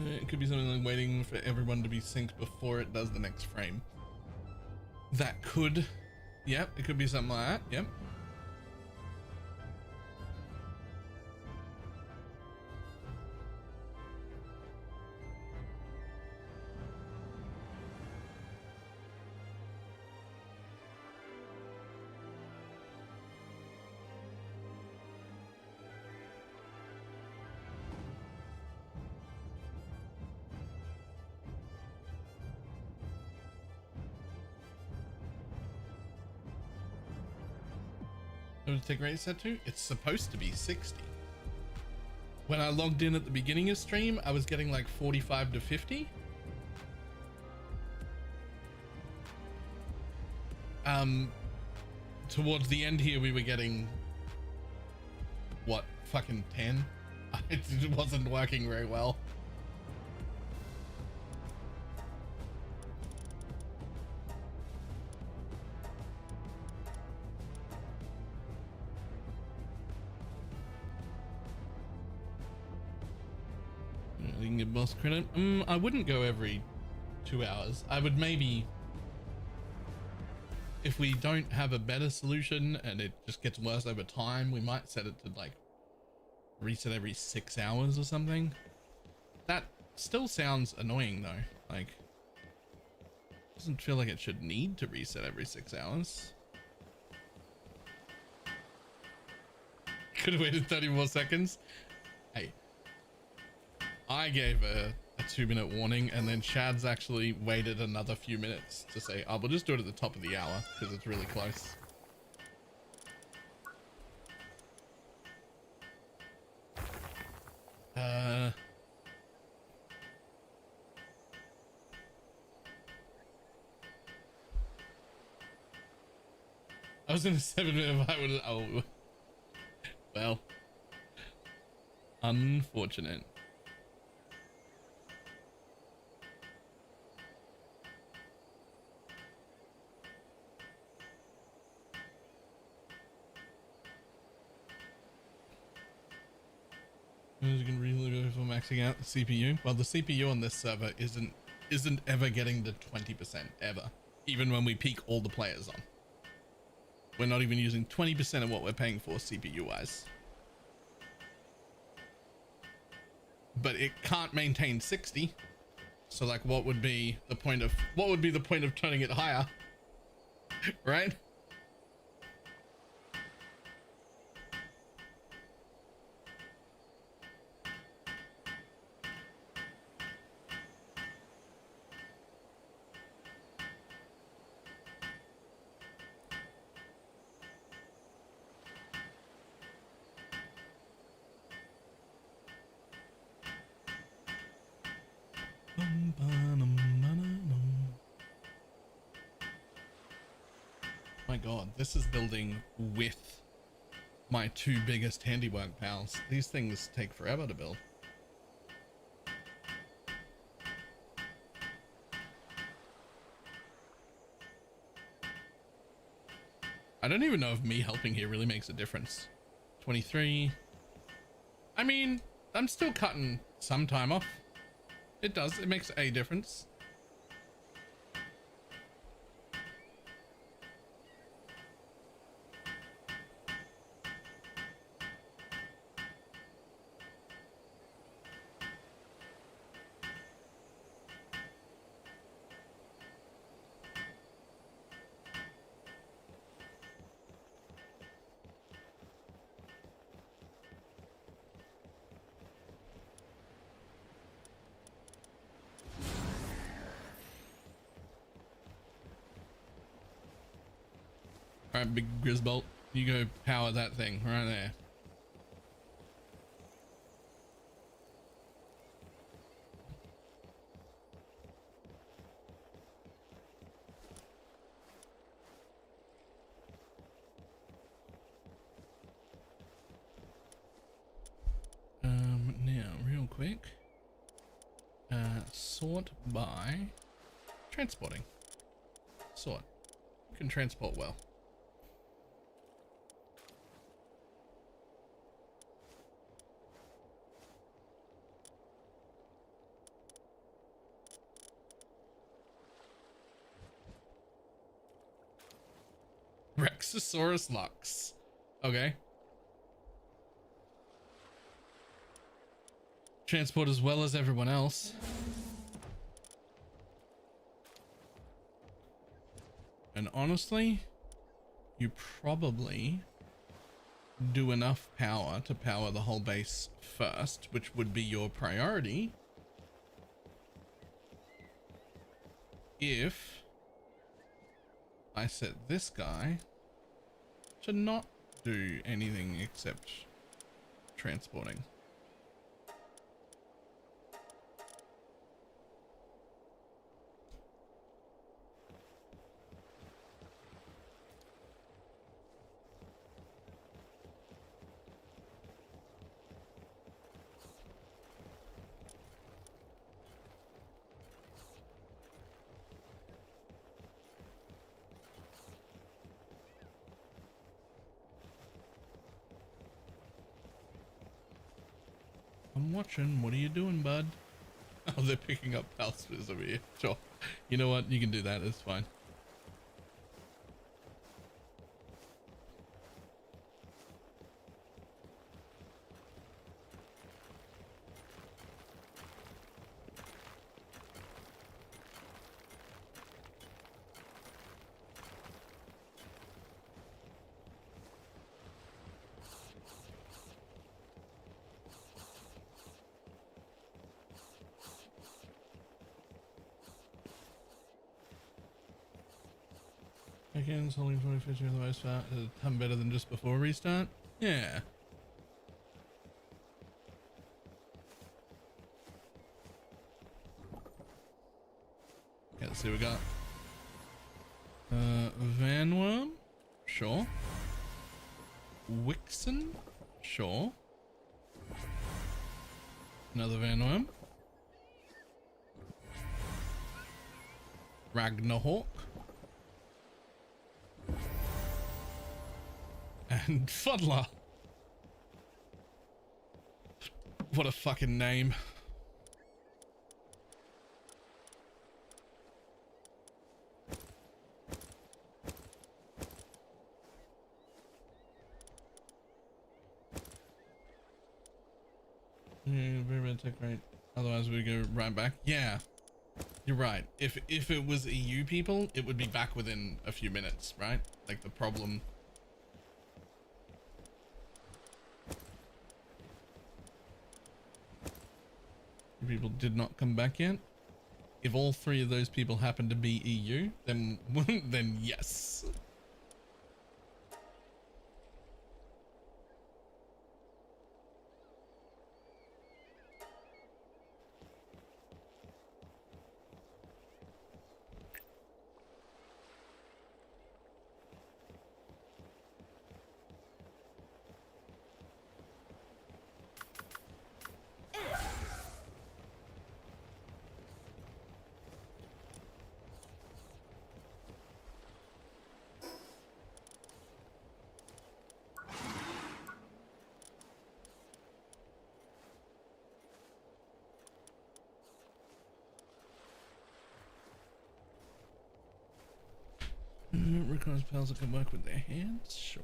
It could be something like waiting for everyone to be synced before it does the next frame. That could, yep, it could be something like that, yep. Tick rate set to? It's supposed to be 60. When I logged in at the beginning of stream, I was getting like 45 to 50. Towards the end here, we were getting what, fucking 10? It wasn't working very well. You can get boss credit. I wouldn't go every 2 hours. I would maybe, if we don't have a better solution and it just gets worse over time, we might set it to like reset every 6 hours or something. That still sounds annoying though. Like, doesn't feel like it should need to reset every 6 hours. Could have waited 30 more seconds. Hey, I gave a 2-minute warning and then Chad's actually waited another few minutes to say, oh, we'll just do it at the top of the hour because it's really close. I was in a 7-minute, I would, oh, well, unfortunate. You can really go for maxing out the CPU. Well, the CPU on this server isn't ever getting to 20% ever, even when we peak all the players on. We're not even using 20% of what we're paying for CPU wise. But it can't maintain 60. So like, what would be the point of turning it higher? Right? My god, this is building with my 2 biggest handiwork pals. These things take forever to build. I don't even know if me helping here really makes a difference. 23. I mean, I'm still cutting some time off. It does. It makes a difference. All right, big Grisbolt, you go power that thing right there. Now, real quick, sort by transporting. Sort. You can transport well. Rexosaurus Lux. Okay. Transport as well as everyone else. And honestly, you probably do enough power to power the whole base first, which would be your priority. If I set this guy to not do anything except transporting. I'm watching. What are you doing, bud? Oh, they're picking up Palspas over here. Sure. You know what? You can do that. It's fine. Seconds, holding 25 of the most fat is a ton better than just before restart. Yeah. Okay, let's see what we got. Vanworm? Sure. Wixen? Sure. Another Vanworm. Ragnarhawk. And Fuddler. What a fucking name. Yeah, very bad tech rate. Otherwise we go right back. Yeah, you're right. If it was EU people, it would be back within a few minutes, right? Like the problem. People did not come back yet. If all three of those people happen to be EU, then then yes. Requires pals that can work with their hands. Sure.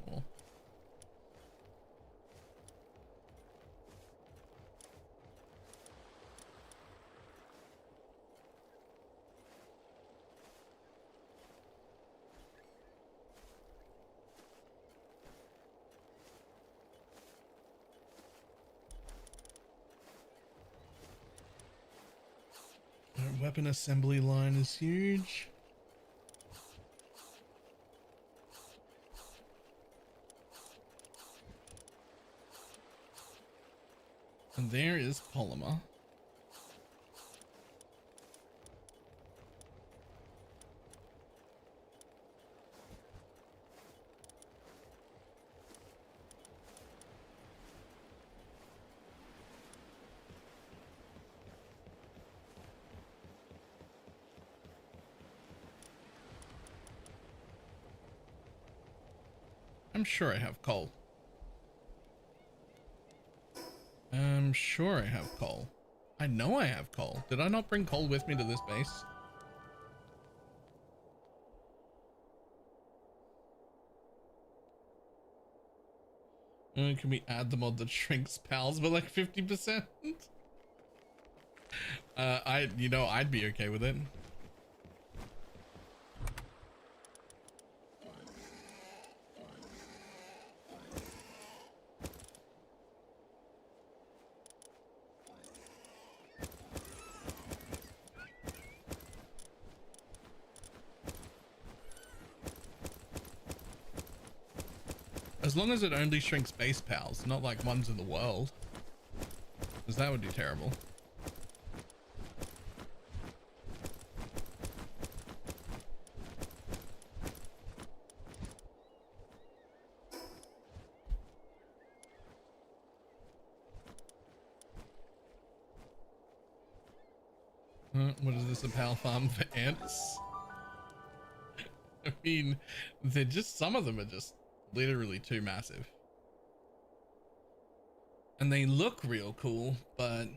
Our weapon assembly line is huge. And there is polymer. I'm sure I have coal. I'm sure I have coal. I know I have coal. Did I not bring coal with me to this base? Can we add the mod that shrinks pals by like 50%? I'd be okay with it. As long as it only shrinks base pals, not like ones in the world. Because that would be terrible. What is this, a pal farm for ants? I mean, they're just, some of them are just literally too massive. And they look real cool, but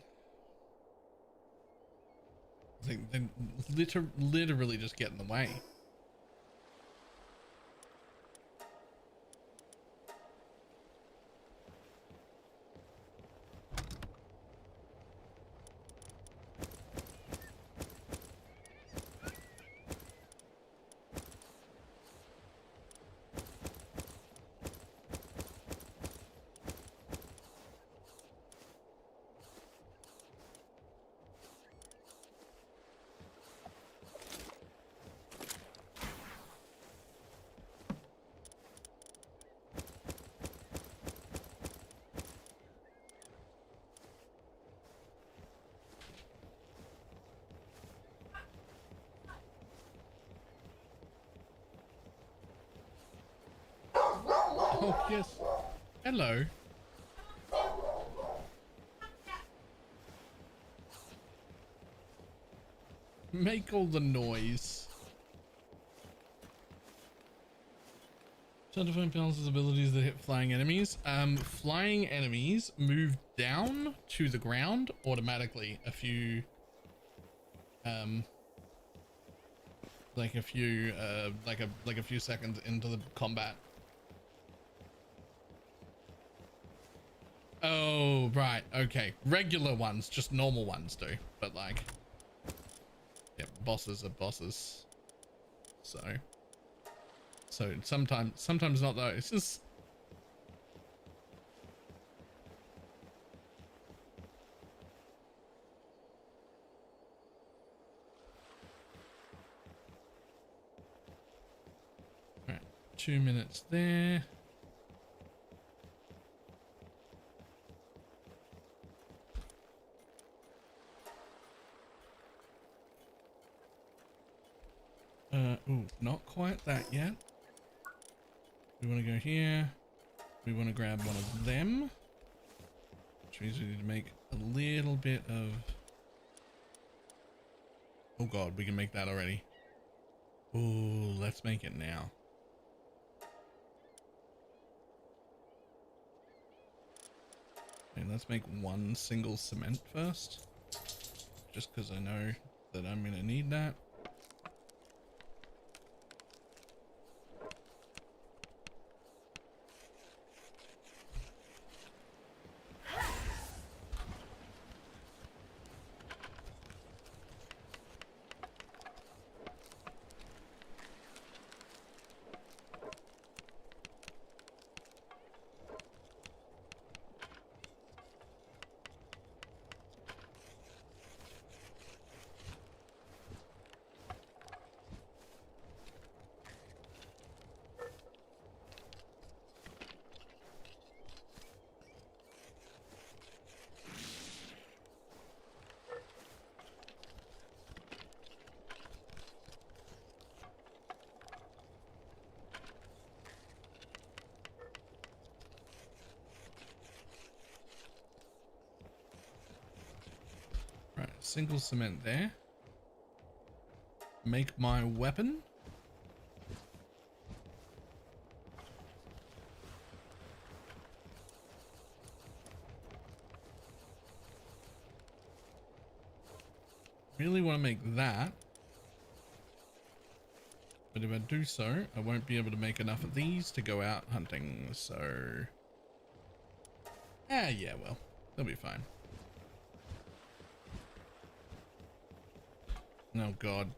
I think they literally just get in the way. Oh, yes. Hello. Make all the noise. Certifying pals' abilities that hit flying enemies. Flying enemies move down to the ground automatically a few like a few seconds into the combat. Oh, right. Okay. Regular ones, just normal ones do. But like, yeah, bosses are bosses. So sometimes not though. It's just, right. 2 minutes there. Ooh, not quite that yet. We want to go here. We want to grab one of them. Which means we need to make a little bit of... Oh god, we can make that already. Ooh, let's make it now. Okay, let's make one single cement first. Just because I know that I'm going to need that. Alright, single cement there. Make my weapon. Really want to make that. But if I do so, I won't be able to make enough of these to go out hunting, so... yeah, well, they'll be fine. Oh, God.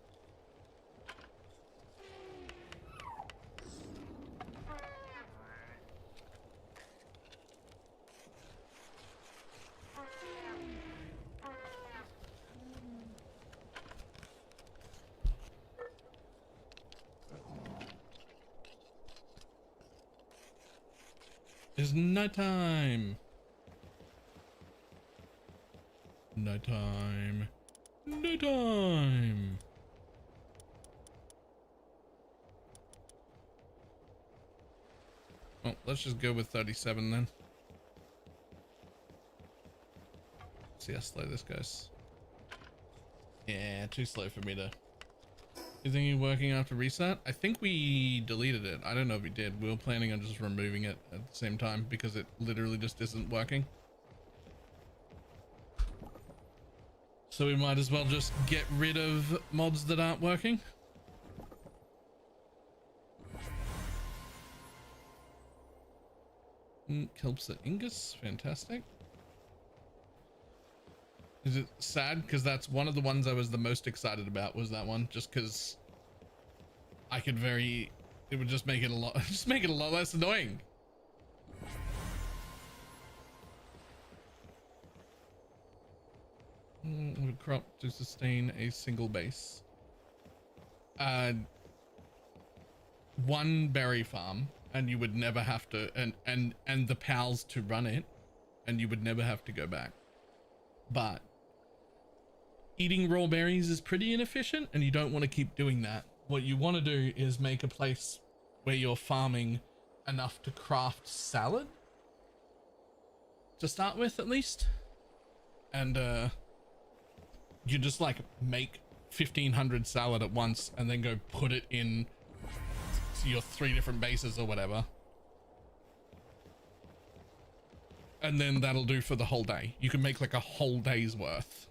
It's nighttime. Nighttime. Nighttime. Well, let's just go with 37 then. See how slow this goes. Yeah, too slow for me to... You think you're working after reset? I think we deleted it. I don't know if we did. We were planning on just removing it at the same time because it literally just isn't working. So we might as well just get rid of mods that aren't working. Kelps at Ingus, fantastic. Is it sad? Because that's one of the ones I was the most excited about, was that one, just because I could it would just make it a lot, less annoying. Would crop to sustain a single base. One berry farm, and you would never have to, and the pals to run it, and you would never have to go back. But eating raw berries is pretty inefficient, and you don't want to keep doing that. What you want to do is make a place where you're farming enough to craft salad to start with, at least. And you just like make 1,500 salad at once and then go put it in your 3 different bases or whatever. And then that'll do for the whole day. You can make like a whole day's worth.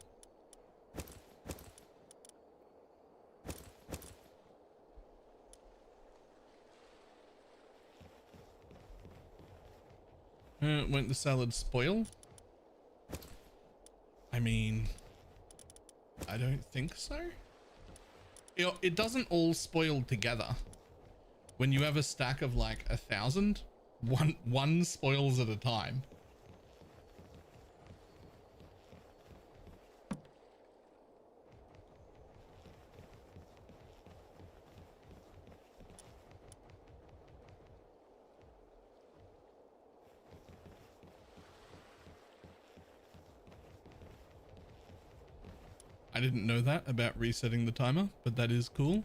Won't the salad spoil? I mean, I don't think so. It doesn't all spoil together. When you have a stack of like 1,000, one spoils at a time. I didn't know that about resetting the timer, but that is cool.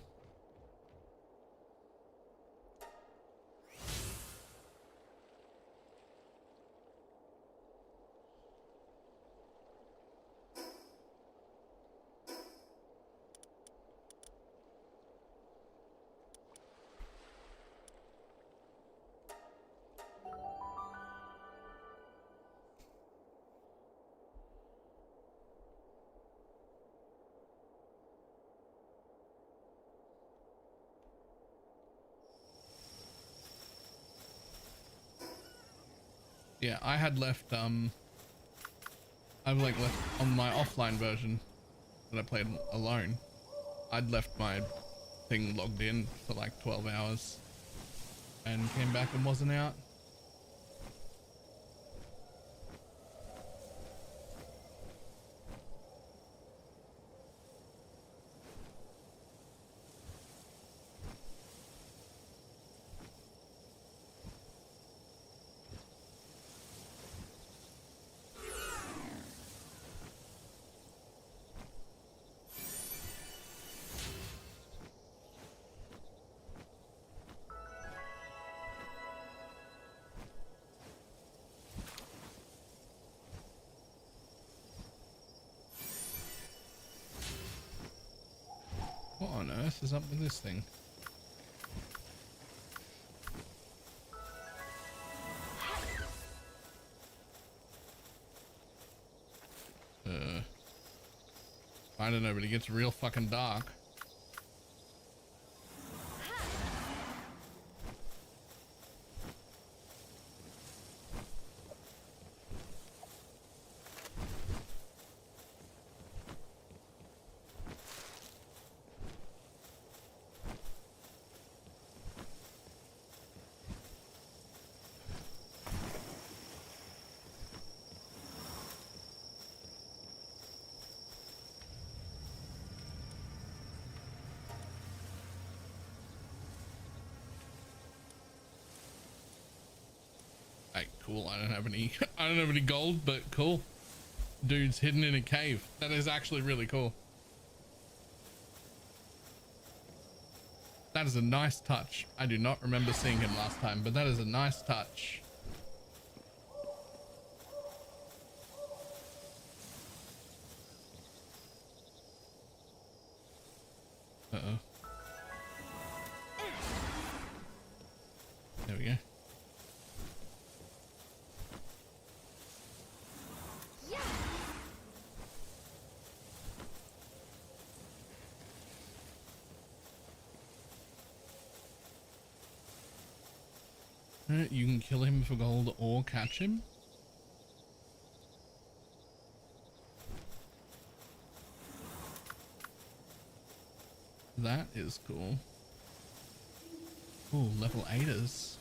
Yeah, I had left, I've like left on my offline version that I played alone. I'd left my thing logged in for like 12 hours and came back and wasn't out. What on earth is up with this thing? I don't know, but it gets real fucking dark. Cool. I don't have any I don't have any gold, but cool. Dude's hidden in a cave. That is actually really cool. That is a nice touch. I do not remember seeing him last time, but that is a nice touch. Uh-oh. There we go. You can kill him for gold or catch him. That is cool. Ooh, level 8ers.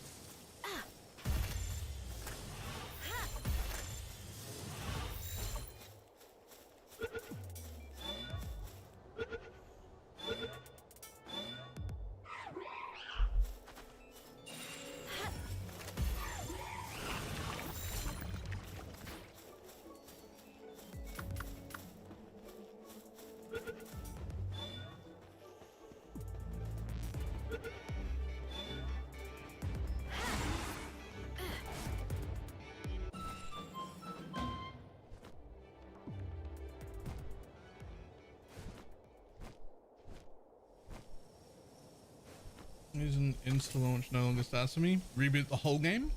Use an insta launch no longer starts for me. Reboot the whole game.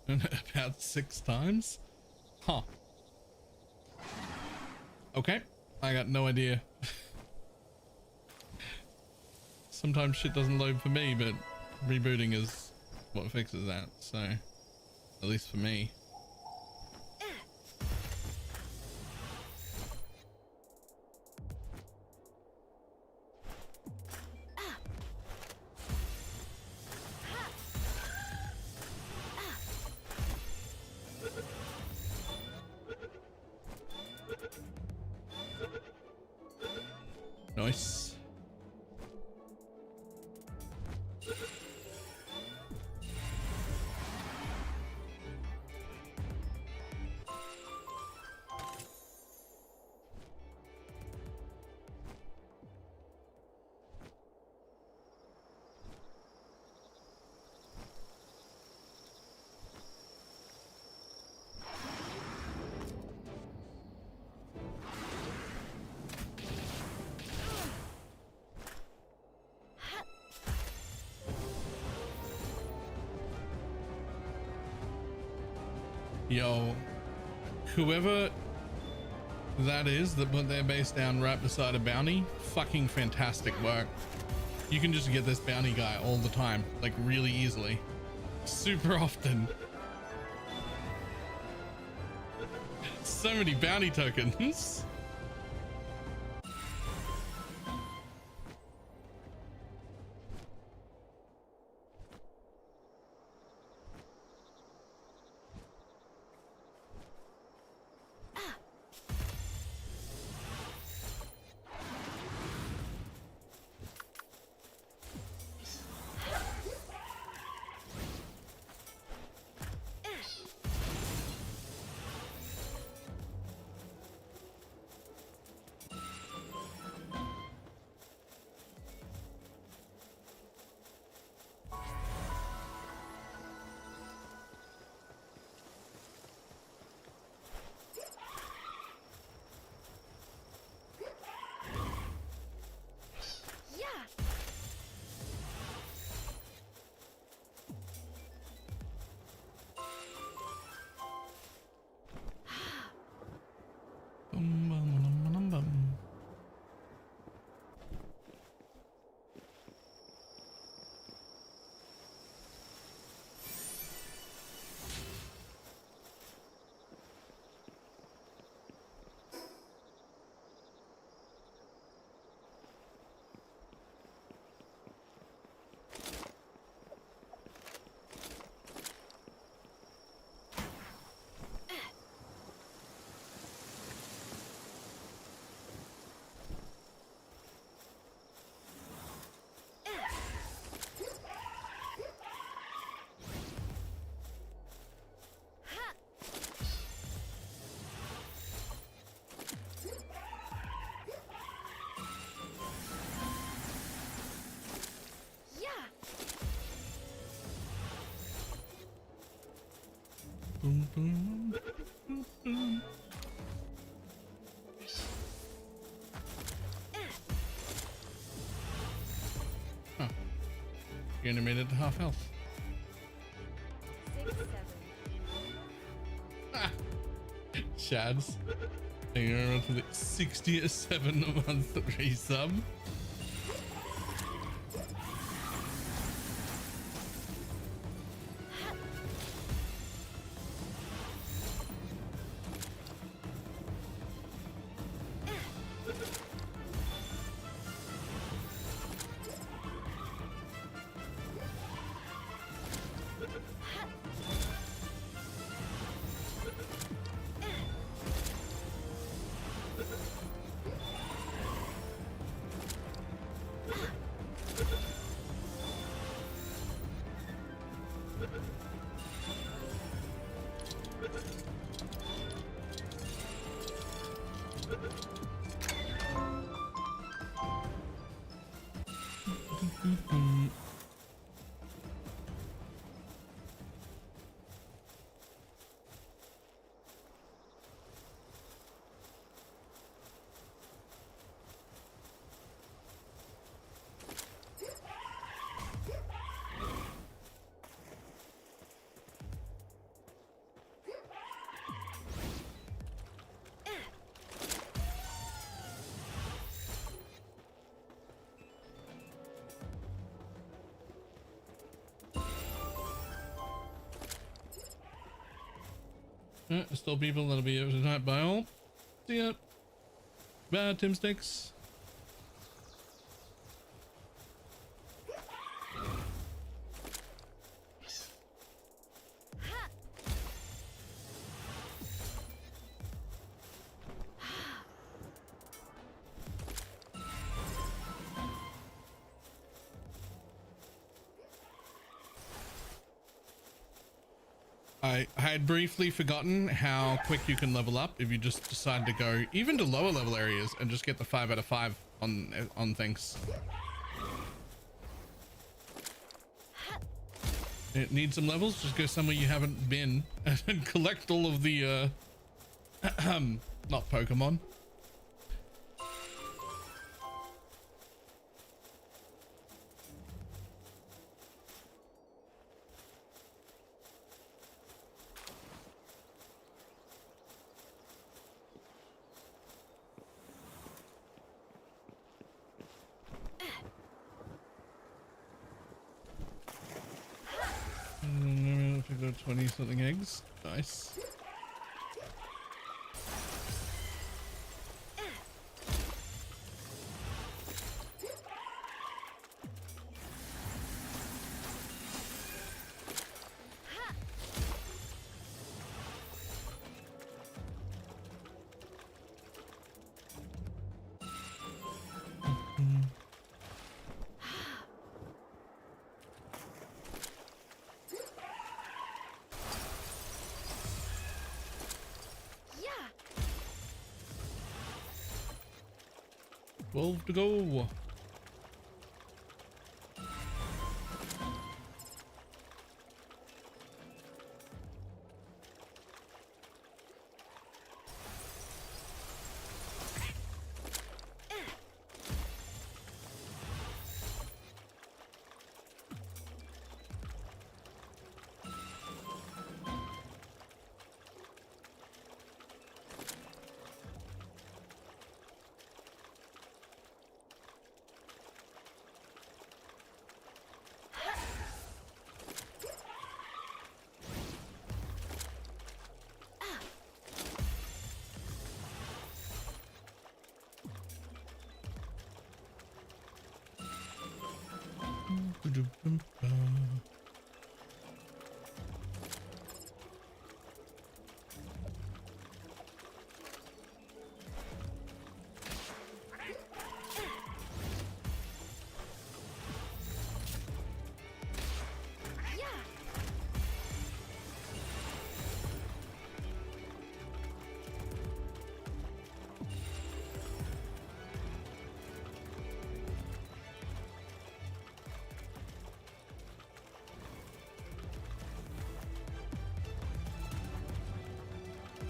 About 6 times. Huh. Okay. I got no idea. Sometimes shit doesn't load for me, but rebooting is what fixes that. So, at least for me. Nice. Yo, whoever that is that put their base down right beside a bounty, fucking fantastic work. You can just get this bounty guy all the time, like really easily, super often. So many bounty tokens. Boom, boom, boom, boom. Huh. You only made it to half health. 6, 7. Ah. Shads. Thank you very much for the 67 month resub. Still people that'll be able to tonight by all. See ya. Bye, Tim Sticks. I had briefly forgotten how quick you can level up if you just decide to go even to lower level areas and just get the 5 out of 5 on things. It needs some levels, just go somewhere you haven't been and collect all of the not Pokemon. I've got 20 something eggs. Nice. To go.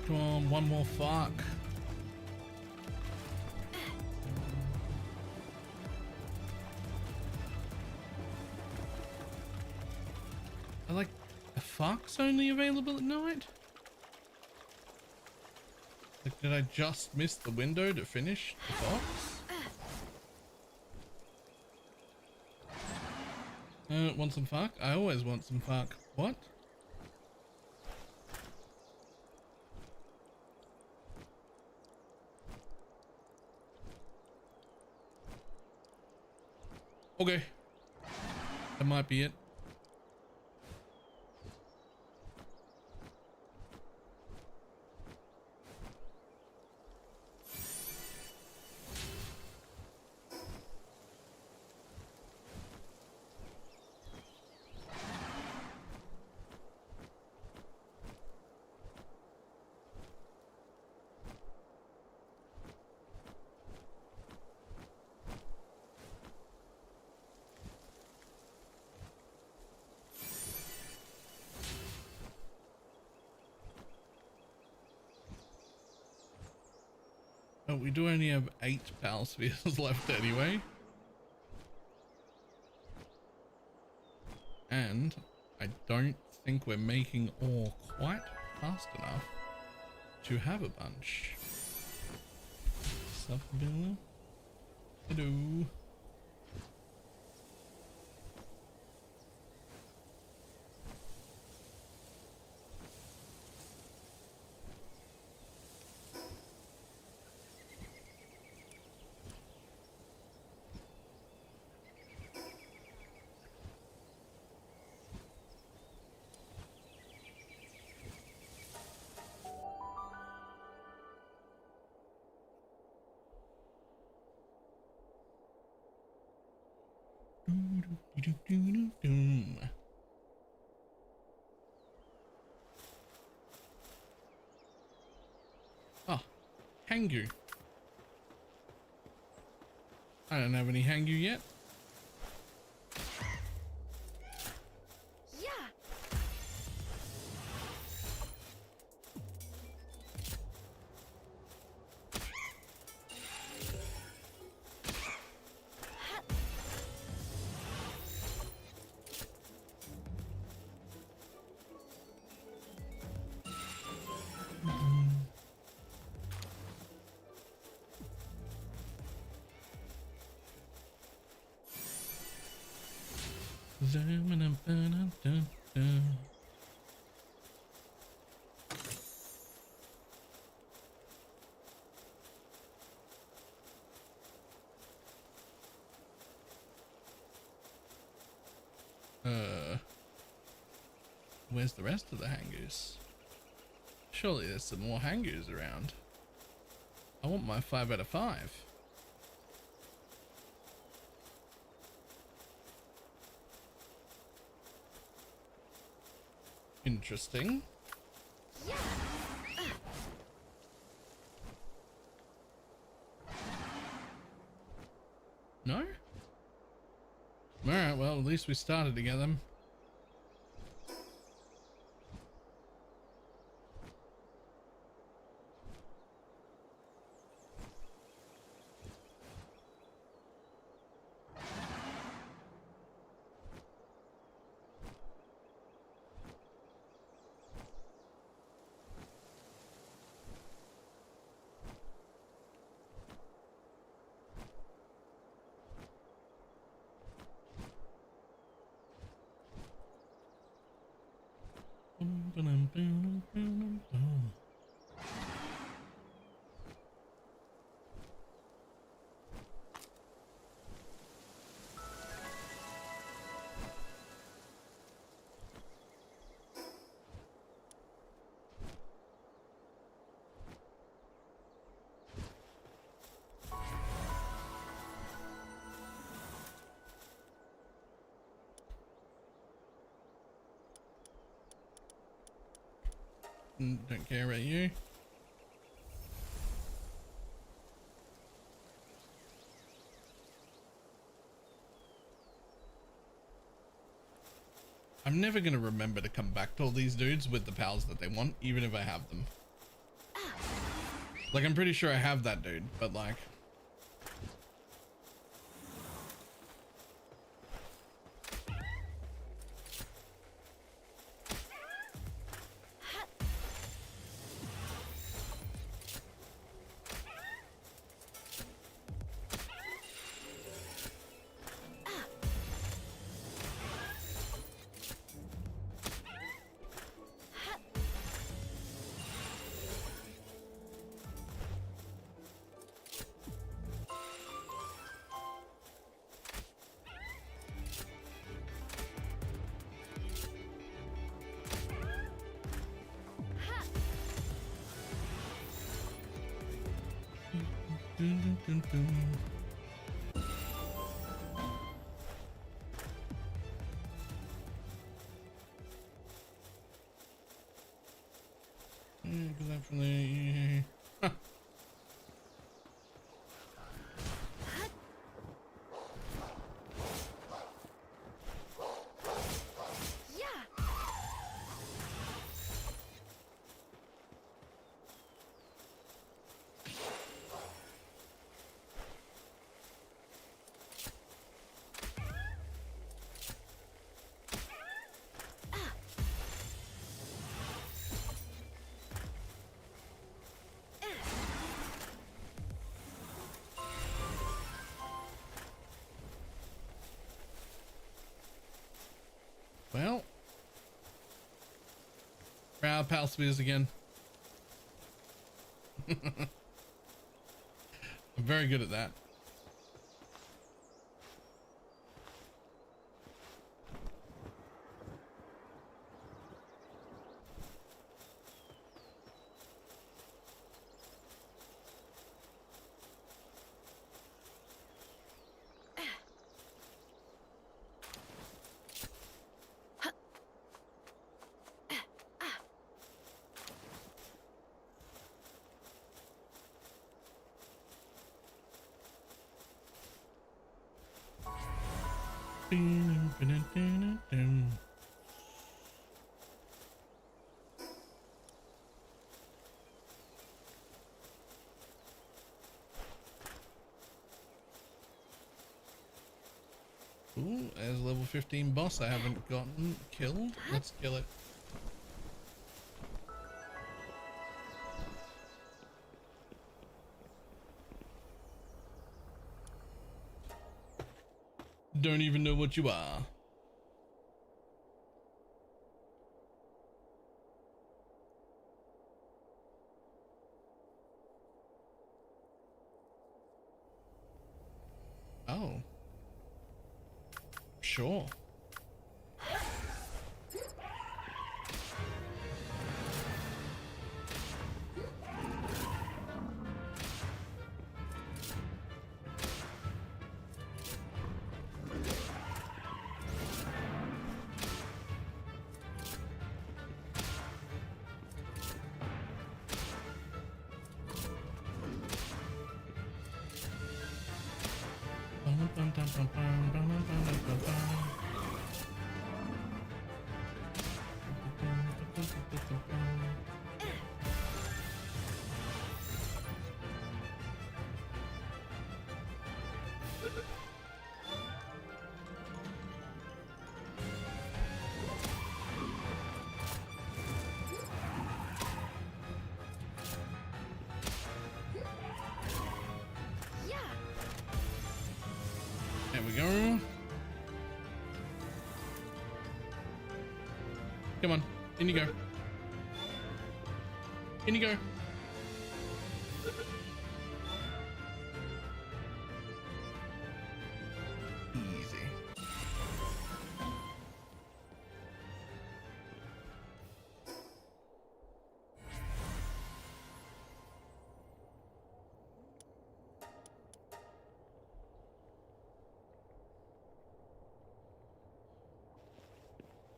Come on, one more fuck. Are like the fucks only available at night? Like, did I just miss the window to finish the fox? Want some fuck? I always want some fuck. What? Okay. That might be it. Oh, we do only have 8 pal spheres left anyway. And I don't think we're making ore quite fast enough to have a bunch. Stuff builder. Hello. Oh, Hangu. I don't have any Hangu yet. Yeah. Where's the rest of the Hangus? Surely there's some more Hangus around. I want my 5 out of 5. Interesting. No? Alright, well, at least we started to get them. Don't care about you. I'm never going to remember to come back to all these dudes with the pals that they want, even if I have them. Like, I'm pretty sure I have that, dude, but like... Dun, dun, dun, dun. Because I'm from the... Huh. Well, proud pal spears again. I'm very good at that. Ooh, as level 15 boss I haven't gotten killed. Let's kill it. Don't even know what you are. Oh. Sure. There we go. Come on, in you go. In you go. Easy.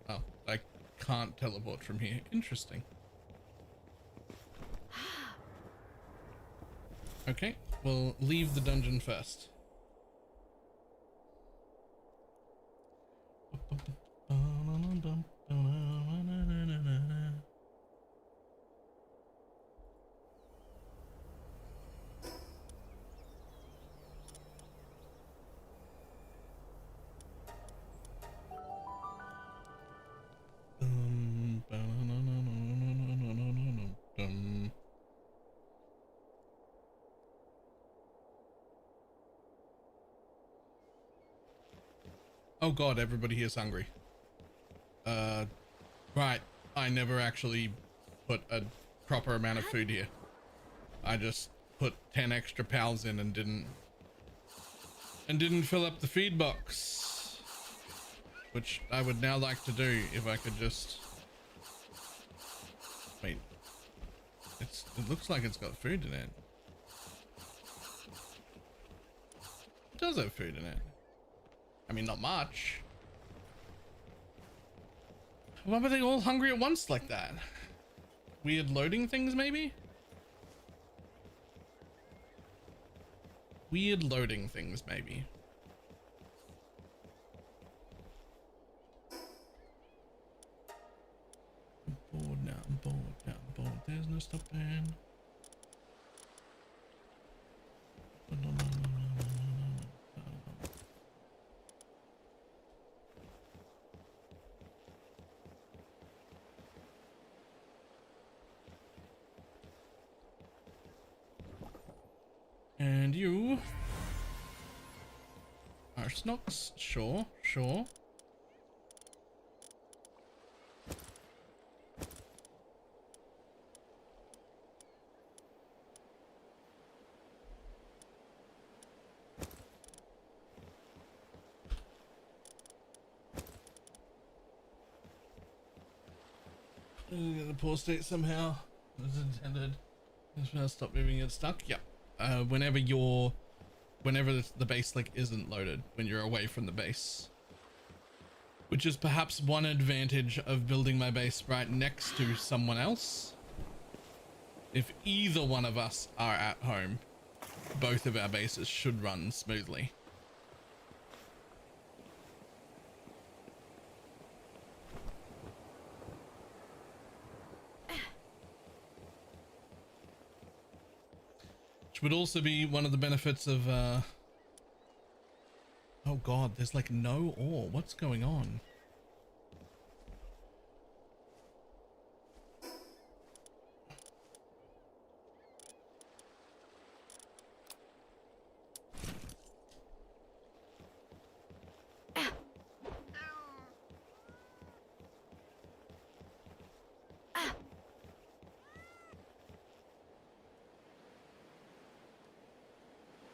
Oh, I can't teleport from here. Interesting. Okay, we'll leave the dungeon first. Oh god, everybody here's hungry. Right. I never actually put a proper amount of food here. I just put 10 extra pals in and didn't fill up the feed box, which I would now like to do if I could just wait. It looks like it's got food in it. It does have food in it. I mean, not much. Why were they all hungry at once like that? Weird loading things, maybe? Weird loading things, maybe. I'm bored now, I'm bored now, I'm bored. There's no stopping. And you are Snox, sure, sure. Get the pause state somehow as intended. Just gonna stop moving it stuck. Yep. Whenever the base like isn't loaded, when you're away from the base, which is perhaps one advantage of building my base right next to someone else. If either one of us are at home, both of our bases should run smoothly. Which would also be one of the benefits of oh god, there's like no ore. What's going on?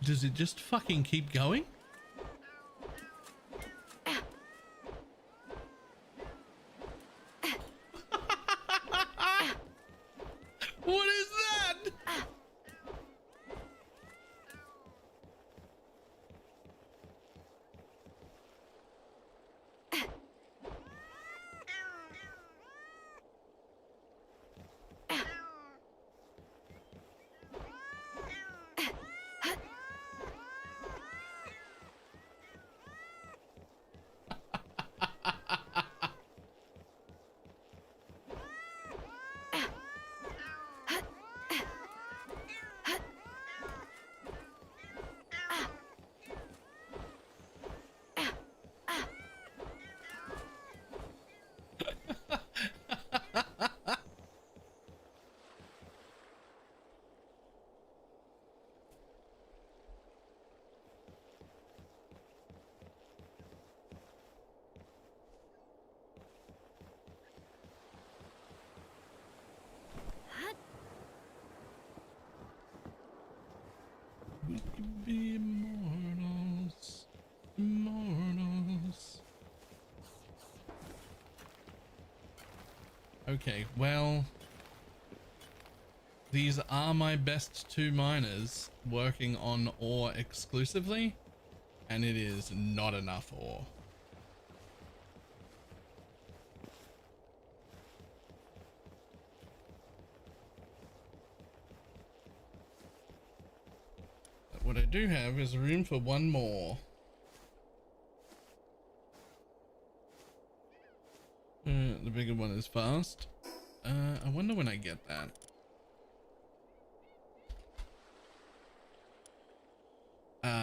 Does it just fucking keep going? What is that? We could be immortals, immortals. Okay, well, these are my best two miners working on ore exclusively, and it is not enough ore. What I do have is room for one more. The bigger one is fast. I wonder when I get that.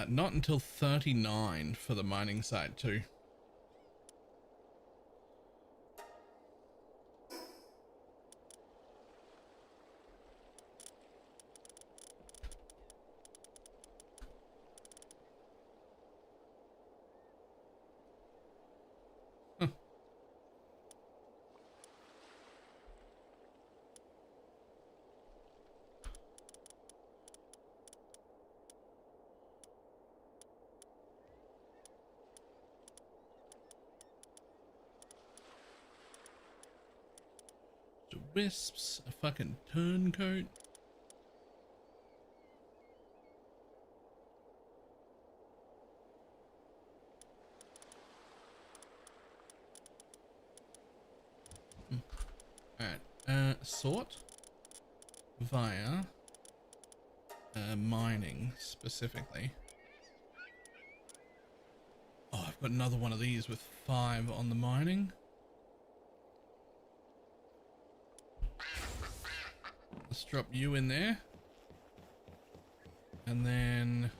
Not until 39 for the mining site too. wisps, a fucking turncoat. Alright, sort via mining specifically. Oh, I've got another one of these with 5 on the mining. Let's drop you in there. And then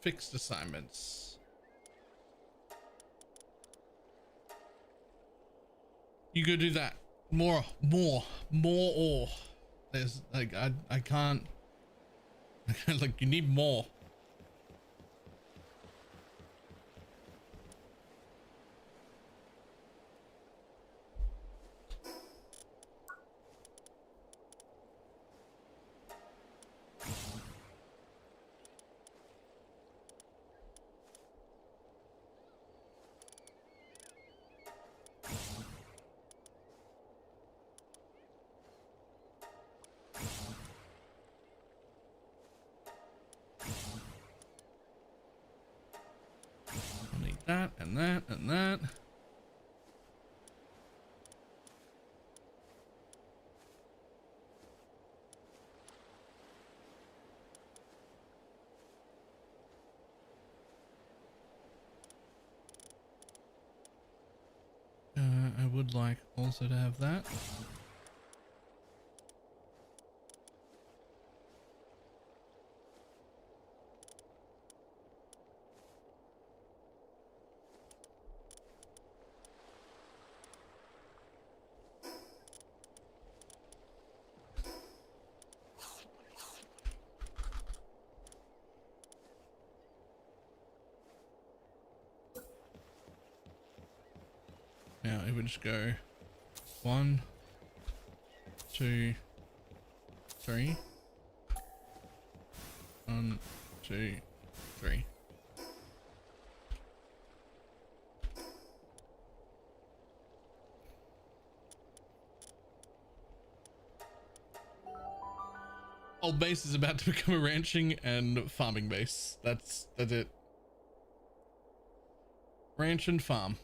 fixed assignments. You go do that. More ore. There's like, I can't like, you need more. I'll need that and that and that. I would like also to have that. Now it would just go 1, 2, 3. 1, 2, 3. Old base is about to become a ranching and farming base. That's it. Ranch and farm.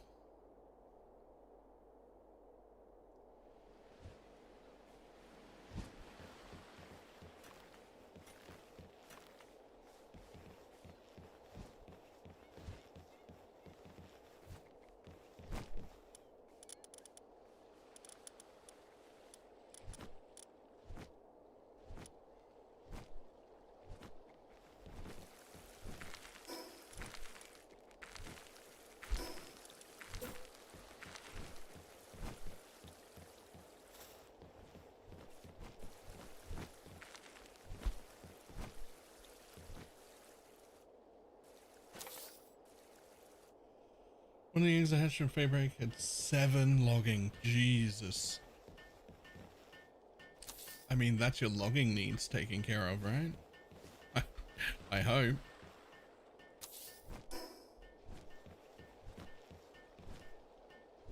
One of the eggs I hatched from Faybreak had 7 logging. Jesus. I mean, that's your logging needs taken care of, right? I hope.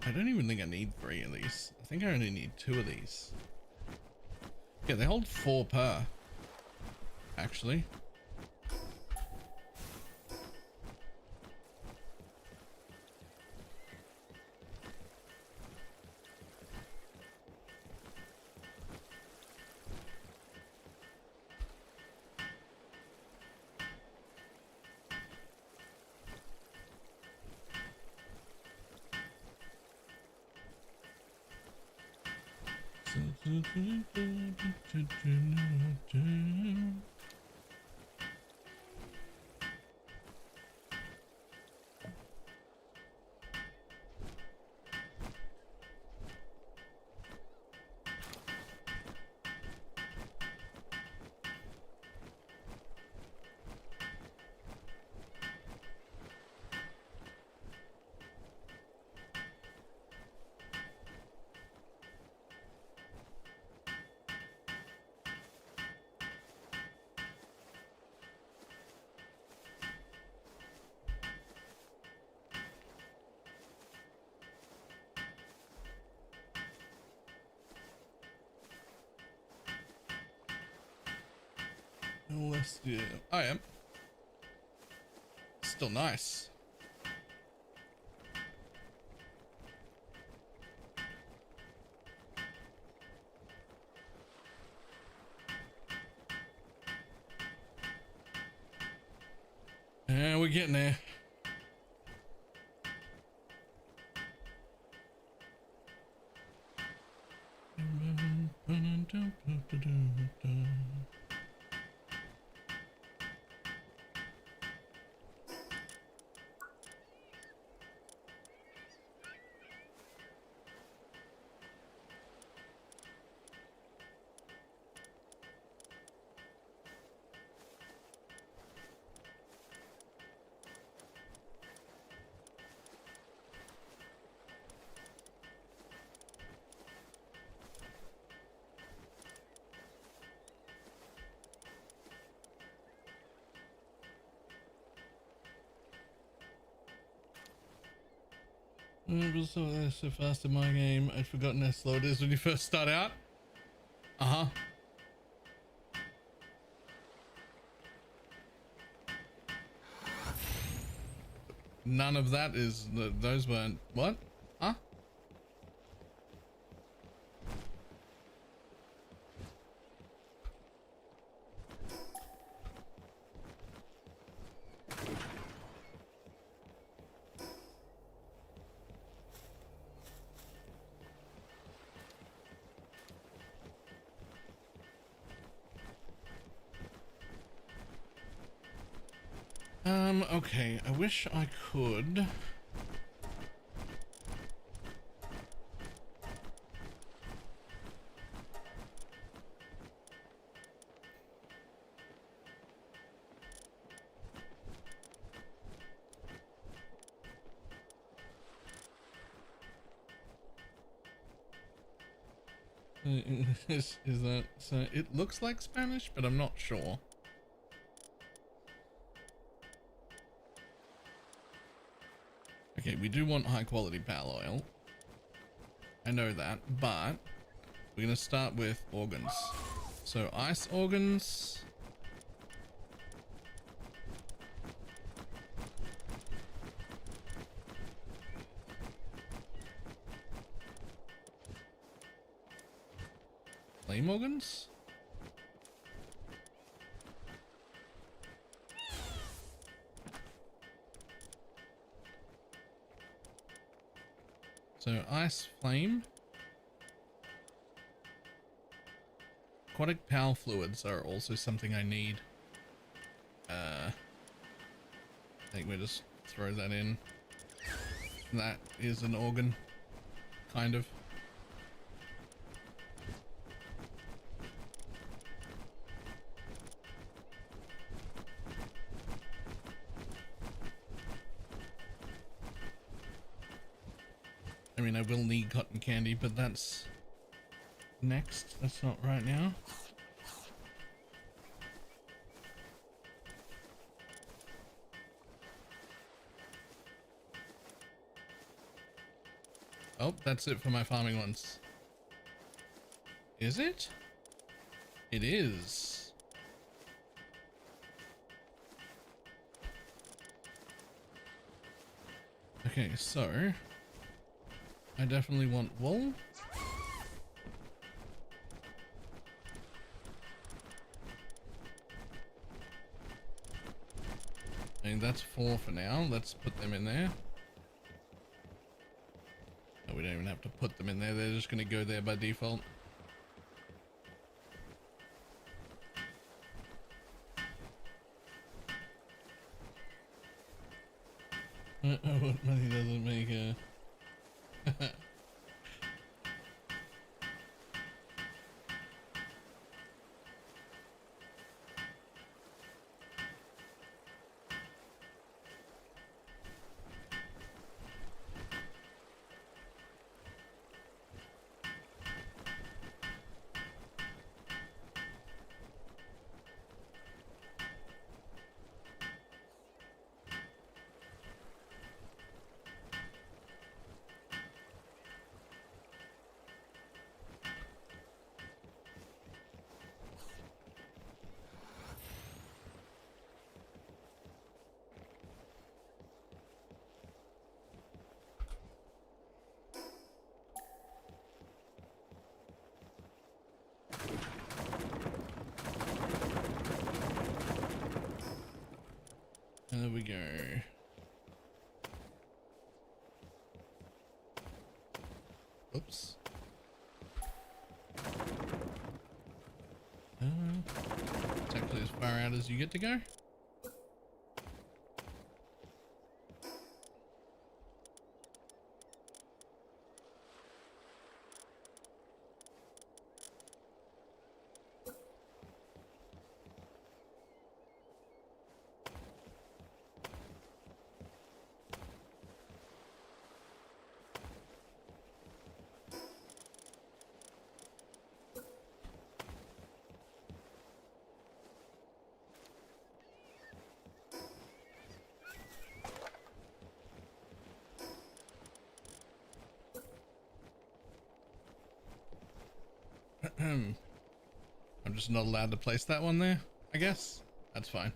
I don't even think I need 3 of these. I think I only need 2 of these. Yeah, they hold 4 per, actually. Unless, yeah, I am. Still nice. Yeah, we're getting there. So fast in my game, I'd forgotten how slow it is when you first start out. Uh-huh. None of that is, those weren't, what? Huh? Okay, I wish I could. Is that, so it looks like Spanish, but I'm not sure. Okay, we do want high quality pal oil. I know that, but we're gonna start with organs. So ice organs. Flame organs? So ice flame. Aquatic pal fluids are also something I need. I think we just throw that in. That is an organ, kind of. I mean, I will need cotton candy, but that's next. That's not right now. Oh, that's it for my farming ones. Is it? It is. Okay, so I definitely want wool. I mean, that's 4 for now. Let's put them in there. No, we don't even have to put them in there. They're just going to go there by default. What money doesn't make a... There we go. Oops. It's actually as far out as you get to go. I'm just not allowed to place that one there, I guess. That's fine.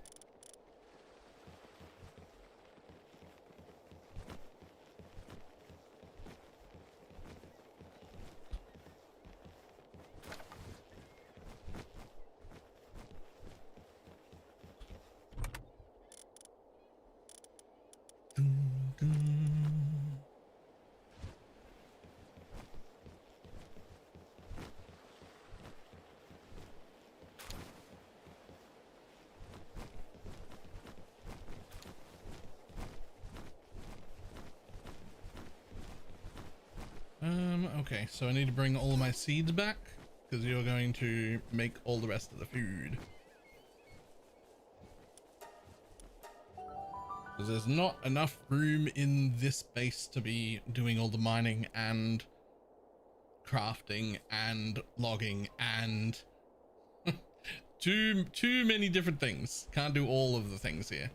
Dun, dun. Okay, so I need to bring all of my seeds back because you're going to make all the rest of the food. Because there's not enough room in this base to be doing all the mining and crafting and logging and too many different things. Can't do all of the things here.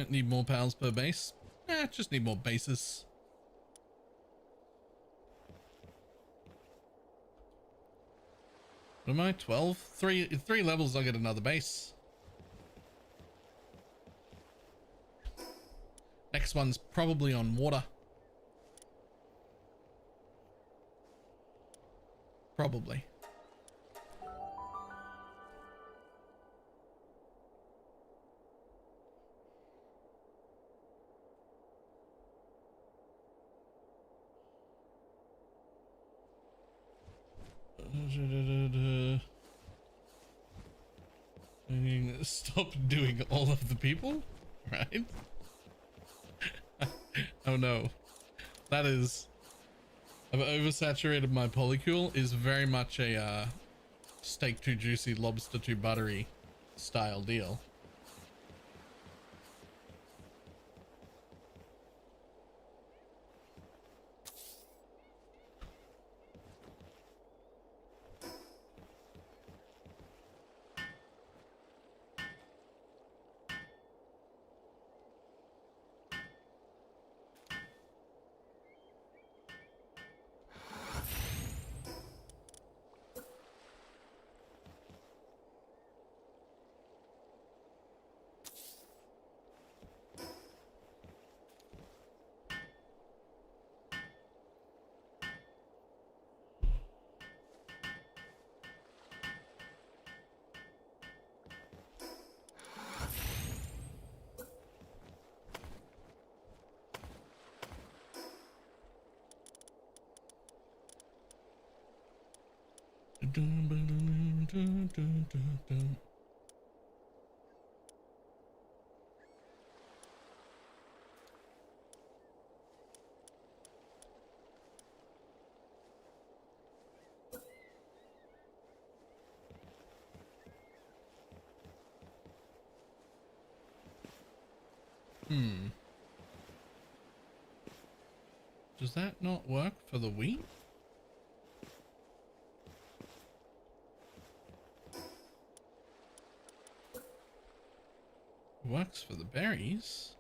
Need more pals per base. Just need more bases. What am I? 12? Three levels, I'll get another base. Next one's probably on water. Probably. Stop doing all of the people, right? Oh no, that is, I've oversaturated my polycule is very much a steak too juicy, lobster too buttery style deal. Does that not work for the wheat? Works for the berries.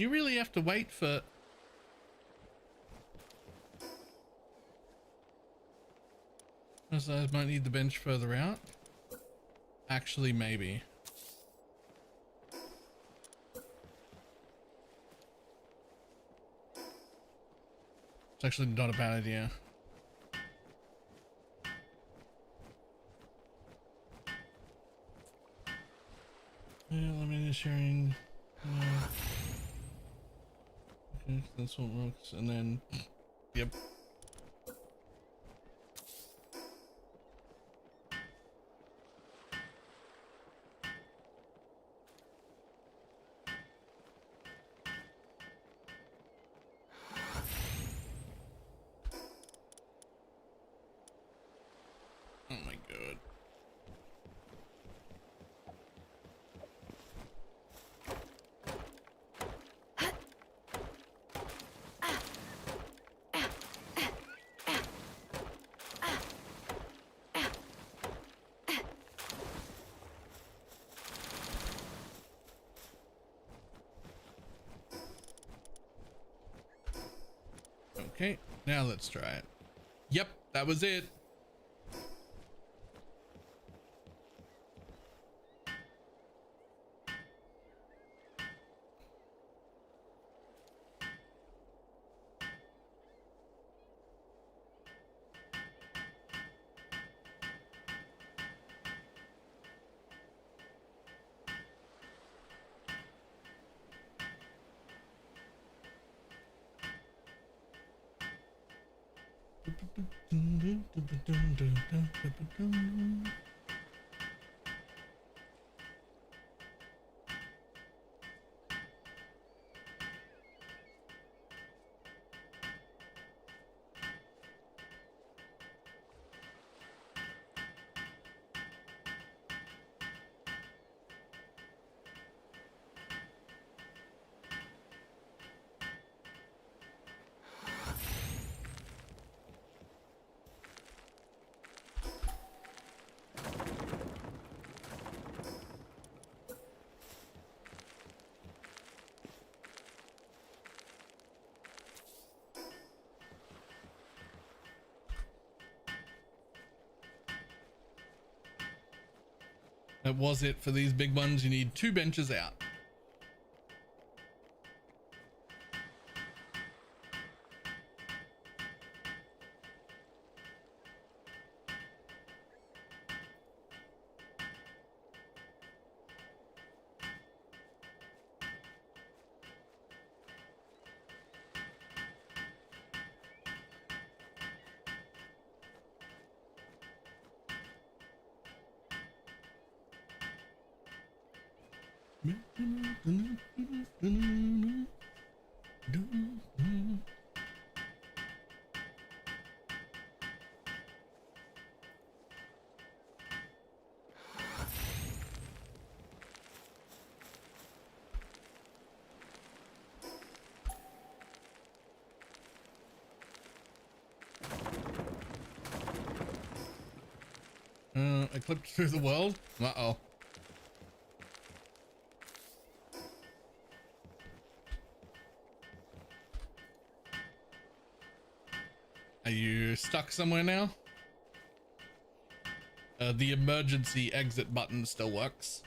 you really have to wait for... Those guys might need the bench further out. Actually, maybe. It's actually not a bad idea. Limited sharing. Okay, that's what works. And then, yep. Oh my god. Okay, now let's try it. Yep, that was it. That was it for these big ones. You need 2 benches out. I clipped through the world. Uh-oh. Are you stuck somewhere now? The emergency exit button still works.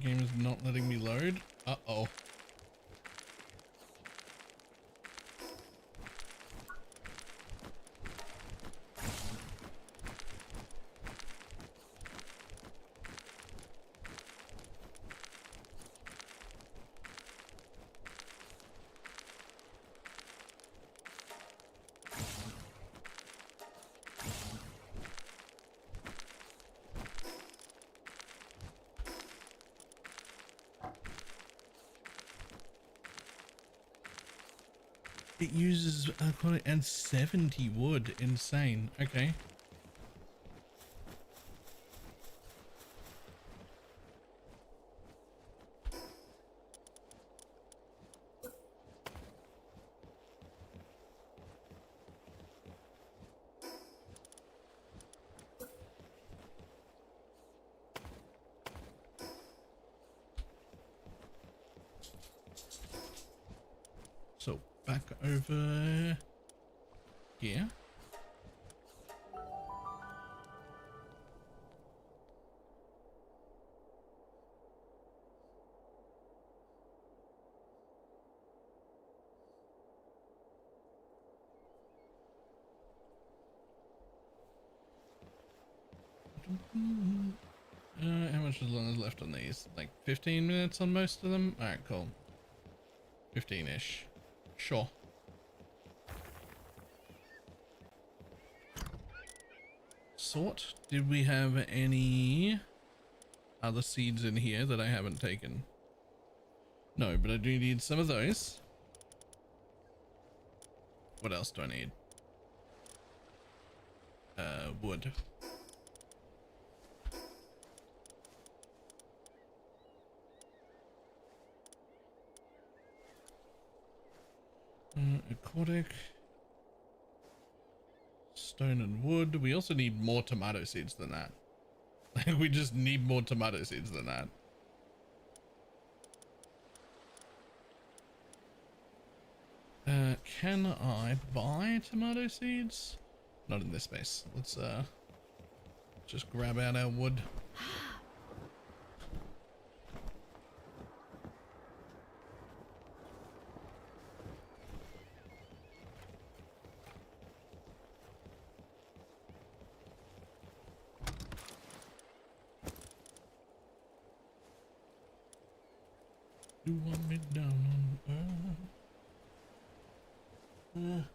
Game is not letting me load. Uh-oh. It uses and 70 wood. Insane. Okay. So back over here. How much is left on these? Like 15 minutes on most of them? Alright, cool. 15-ish. Sure. Sort. Did we have any other seeds in here that I haven't taken? No, but I do need some of those. What else do I need? Wood. Aquatic. Stone and wood. We also need more tomato seeds than that. Like, we just need more tomato seeds than that. Can I buy tomato seeds? Not in this space. Let's just grab out our wood. You want me down on earth?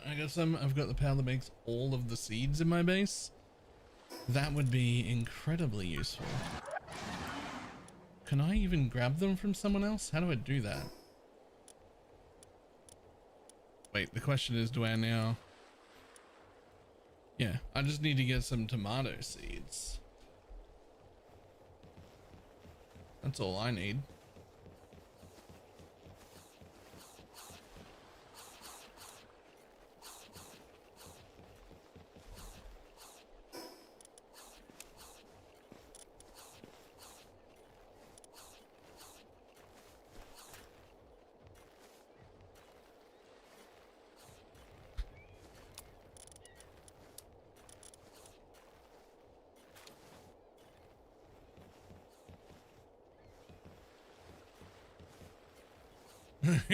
I got some. I've got the power that makes all of the seeds in my base. That would be incredibly useful. Can I even grab them from someone else? How do I do that? Wait, the question is, do I now? Yeah, I just need to get some tomato seeds. That's all I need.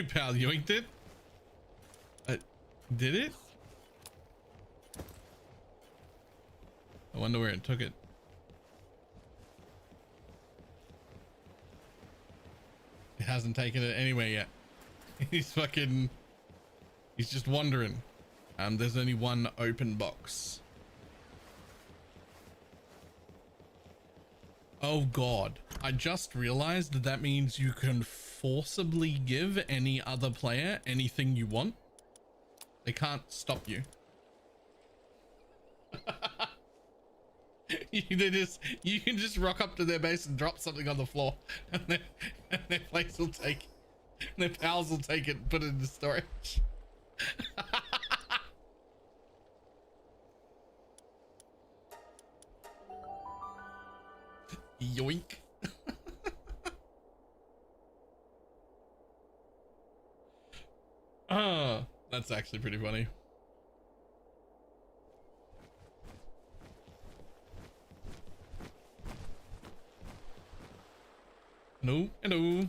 Pal, yoinked it? Did it? I wonder where it took it. It hasn't taken it anywhere yet. He's just wandering. There's only one open box. Oh God, I just realized that means you can forcibly give any other player anything you want. They can't stop you. You can just rock up to their base and drop something on the floor, and their place will take, their pals will take it and put it into storage. Yoink. Oh, that's actually pretty funny. Hello, hello.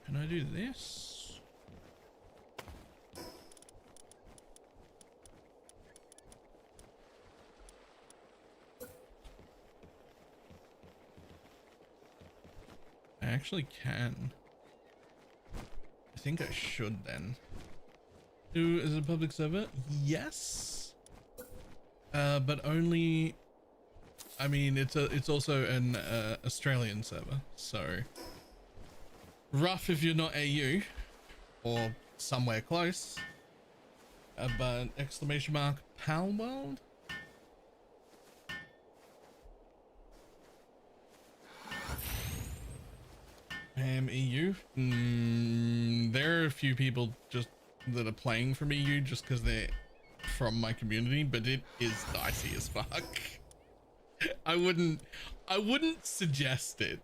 Can I do this? I actually can. I think I should then. Is it a public server? Yes. But only, I mean, it's also an Australian server, so rough if you're not AU or somewhere close. But exclamation mark Palworld. EU. There are a few people just that are playing from EU just because they're from my community, but it is dicey as fuck. I wouldn't suggest it.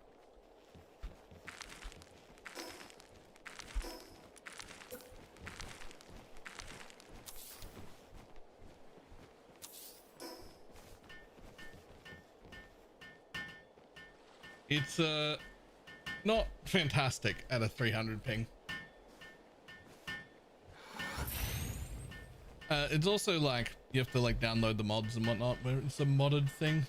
It's not fantastic at a 300 ping. It's also like you have to like download the mods and whatnot, where it's a modded thing.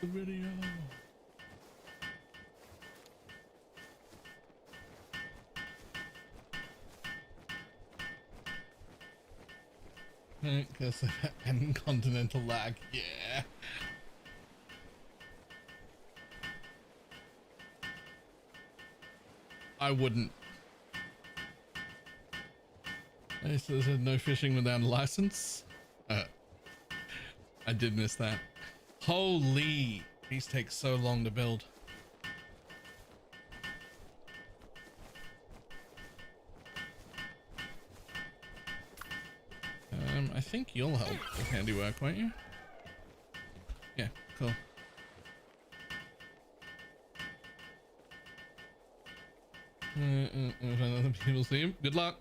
The video. Because and continental lag, yeah. I wouldn't. I said no fishing without a license. I did miss that. Holy, these take so long to build. I think you'll help with handiwork, won't you? Yeah, cool. If other people see him, good luck.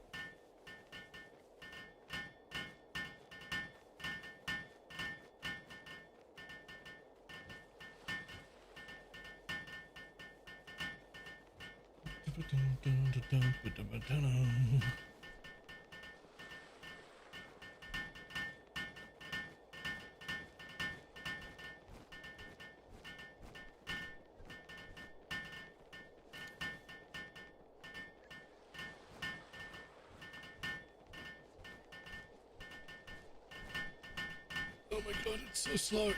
Oh my god, it's so slow.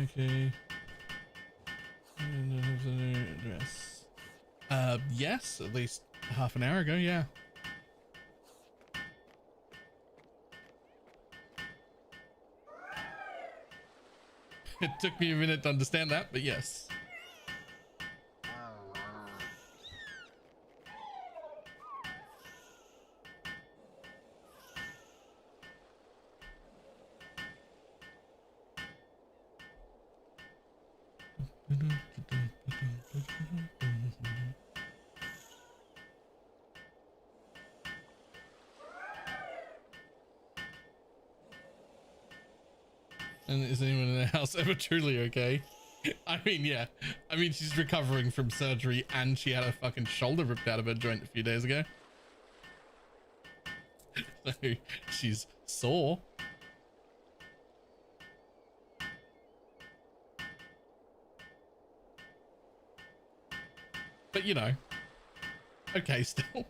Okay. And I have the address. Yes, at least half an hour ago, yeah. It took me a minute to understand that, but yes. And is anyone in the house ever truly okay? I mean, yeah. I mean, she's recovering from surgery and she had a fucking shoulder ripped out of her joint a few days ago. So she's sore. But you know, okay still.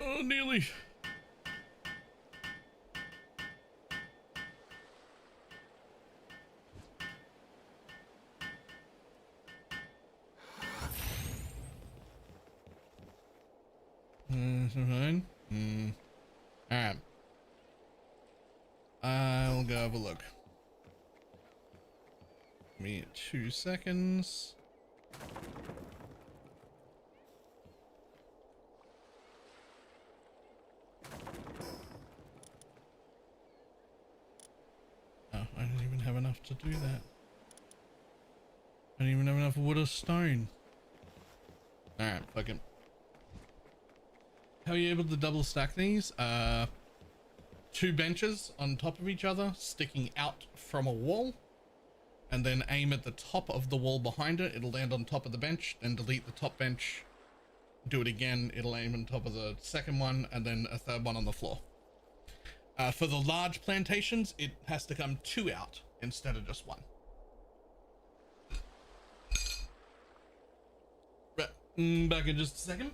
Oh, nearly. Fine. Alright. I'll go have a look. Give me 2 seconds. Oh, I don't even have enough to do that. I don't even have enough wood or stone. Alright, fuck it. How are you able to double stack these? 2 benches on top of each other, sticking out from a wall, and then aim at the top of the wall behind it. It'll land on top of the bench, then delete the top bench. Do it again, it'll aim on top of the second one, and then a third one on the floor. For the large plantations, it has to come 2 out instead of just 1. Right, back in just a second.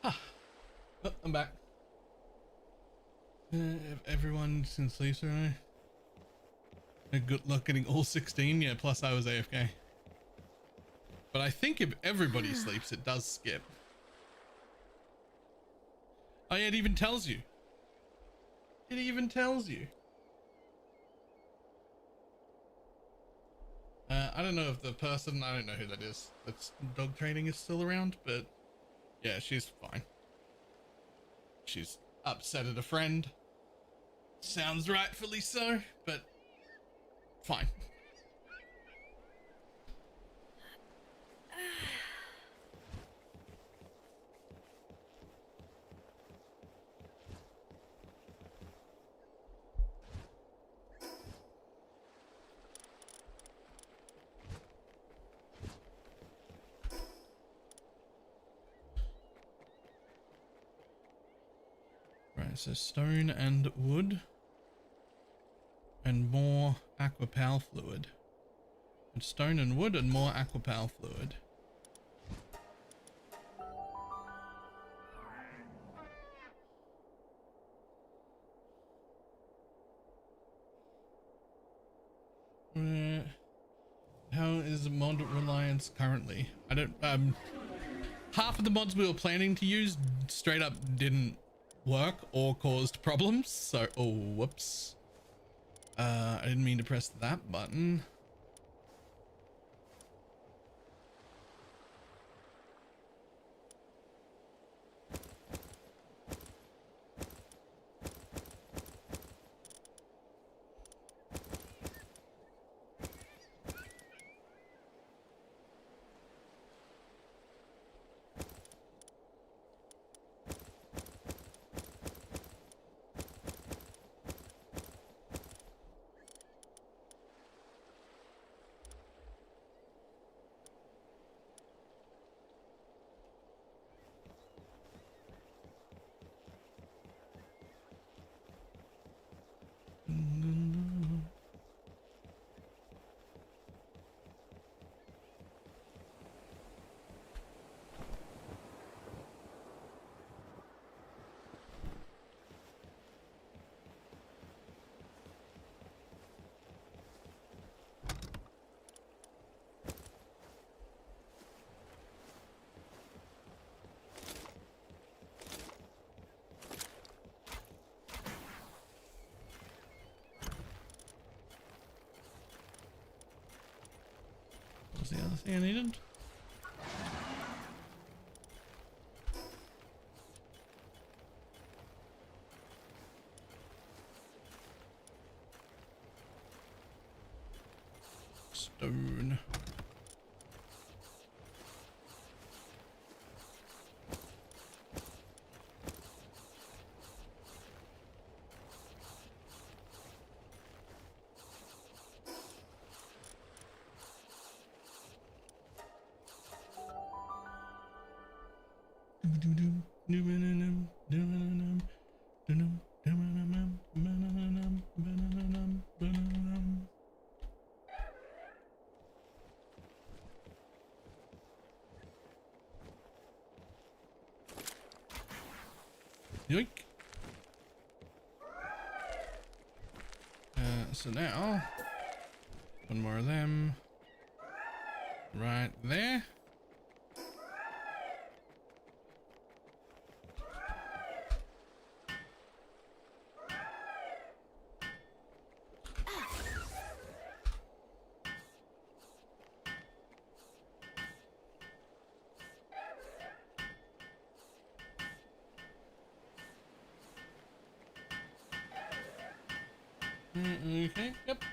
Ah, oh, I'm back. If everyone since sleeps already. Good luck getting all 16. Yeah, plus I was AFK. But I think if everybody sleeps, it does skip. Oh yeah, it even tells you. It even tells you. I don't know if the person, I don't know who that is, that's dog training is still around, but yeah, she's fine. She's upset at a friend. Sounds rightfully so, but fine. Right, so stone and wood and more aquapal fluid. And stone and wood and more aquapal fluid. How is mod reliance currently? I don't, half of the mods we were planning to use straight up didn't work or caused problems. So, oh, whoops. I didn't mean to press that button. What was the other thing I needed? Stone. Yoink. So now, one more of them right there. Okay, yep.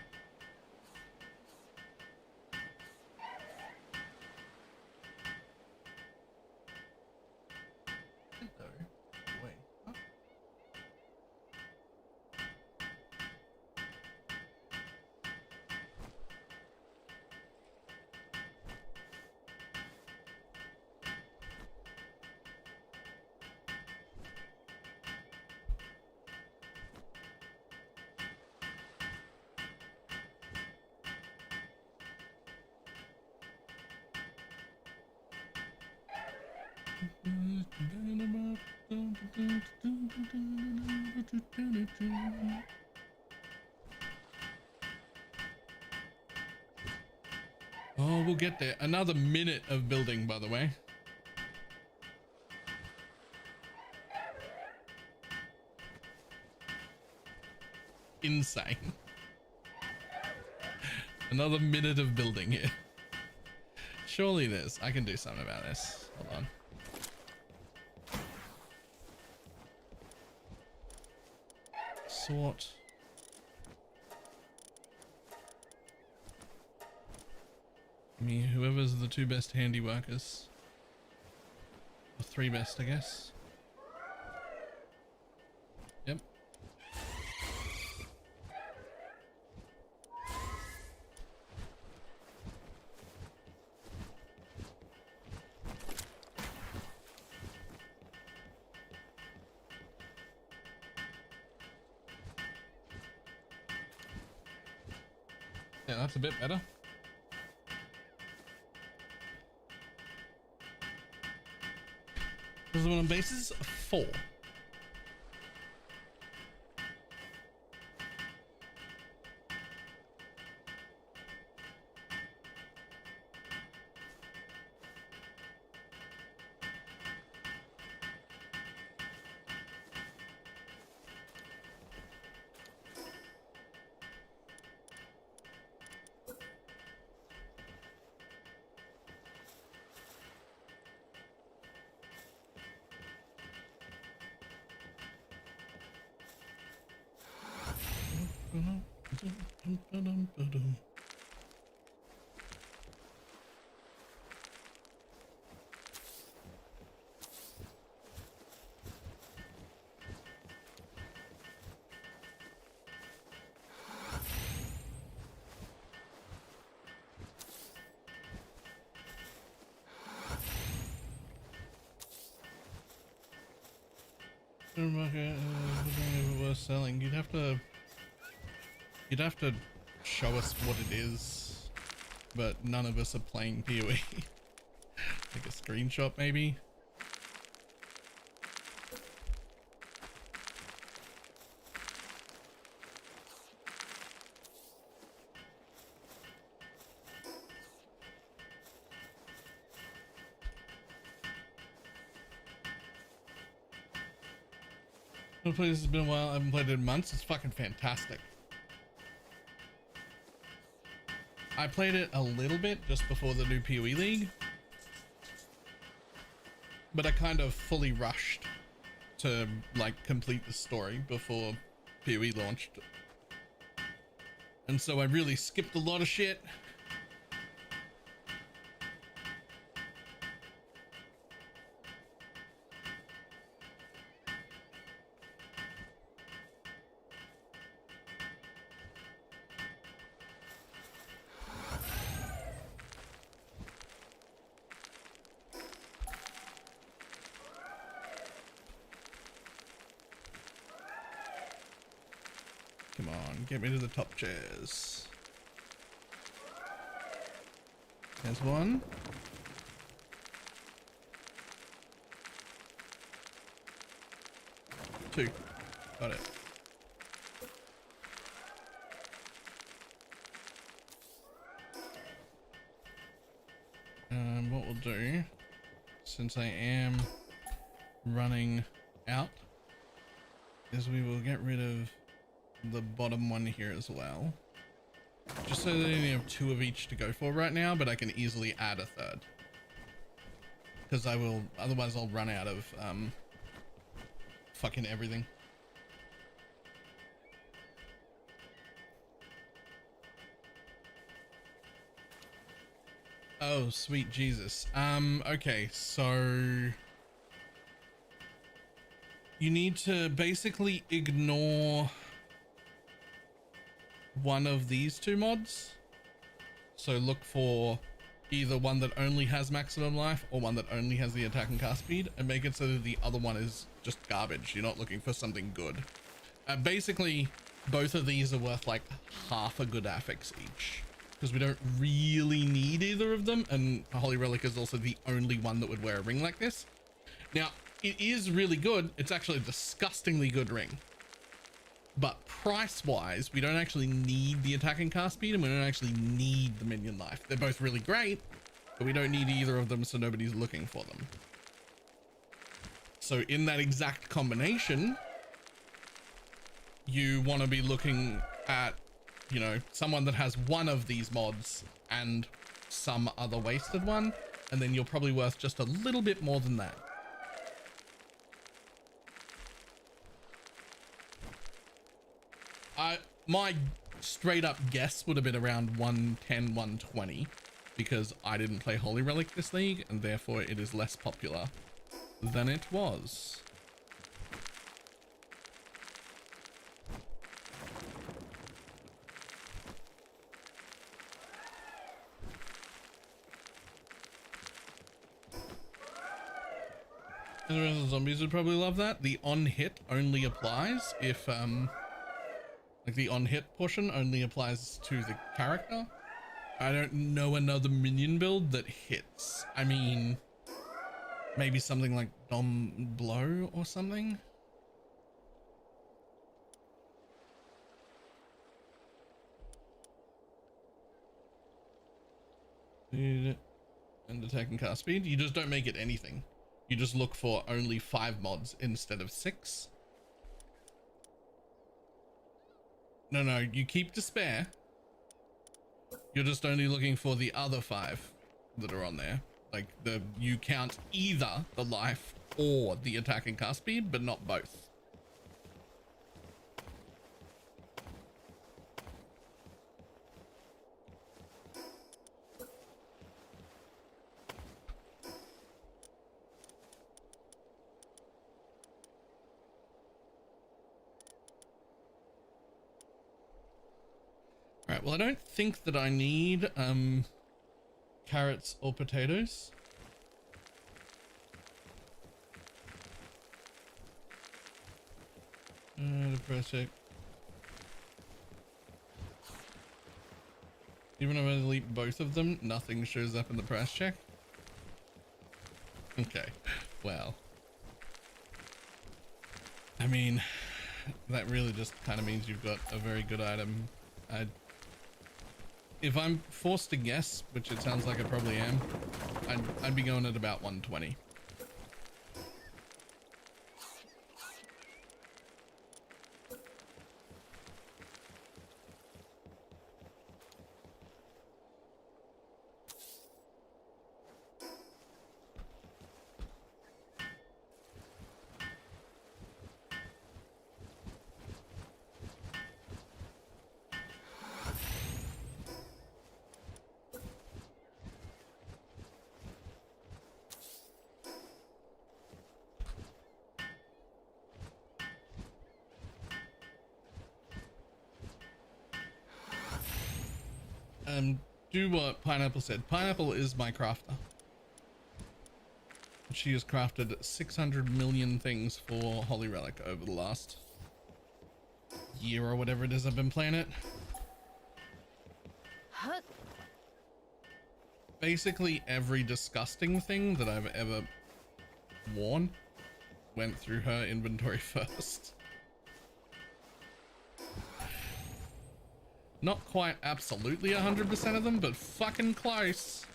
Wait, huh? Oh, we'll get there. Another minute of building, by the way. Insane. Another minute of building here. Surely this. I can do something about this. Hold on. Sort. I mean, whoever's the two best handy workers. Or three best, I guess. Yep. Yeah, that's a bit better. This is one on bases 4. Worth selling. You'd have to show us what it is, but none of us are playing PoE. Like a screenshot maybe. I've played this, has been a while. I haven't played it in months. It's fucking fantastic. I played it a little bit just before the new PoE League, but I kind of fully rushed to like complete the story before PoE launched, and so I really skipped a lot of shit. Come on, get me to the top chairs. There's one. Two. Got it. What we'll do, since I am running out, is we will get rid of the bottom one here as well, just so that I only have 2 of each to go for right now, but I can easily add a third, because I will, otherwise I'll run out of fucking everything. Oh sweet Jesus. Okay, so you need to basically ignore one of these 2 mods. So look for either one that only has maximum life or one that only has the attack and cast speed, and make it so that the other one is just garbage. You're not looking for something good. Basically, both of these are worth like half a good affix each, because we don't really need either of them, and Holy Relic is also the only one that would wear a ring like this. Now, it is really good. It's actually a disgustingly good ring. But price-wise, we don't actually need the attack and cast speed, and we don't actually need the minion life. They're both really great, but we don't need either of them, so nobody's looking for them. So in that exact combination, you want to be looking at, you know, someone that has one of these mods and some other wasted one, and then you're probably worth just a little bit more than that. My straight up guess would have been around 110, 120, because I didn't play Holy Relic this league, and therefore it is less popular than it was. And the rest of the zombies would probably love that. The on hit only applies if like the on hit portion only applies to the character. I don't know another minion build that hits. I mean, maybe something like Dom Blow or something. And attack and cast speed. You just don't make it anything. You just look for only 5 mods instead of 6. No, you keep to spare. You're just only looking for the other 5 that are on there. Like you count either the life or the attack and cast speed, but not both. All right, well, I don't think that I need carrots or potatoes. The press check. Even if I delete both of them, nothing shows up in the price check. Okay, well, I mean, that really just kind of means you've got a very good item. If I'm forced to guess, which it sounds like I probably am, I'd be going at about 120. Do what Pineapple said. Pineapple is my crafter. She has crafted 600 million things for Holy Relic over the last year or whatever it is I've been playing it. Basically every disgusting thing that I've ever worn went through her inventory first. Not quite absolutely 100% of them, but fucking close.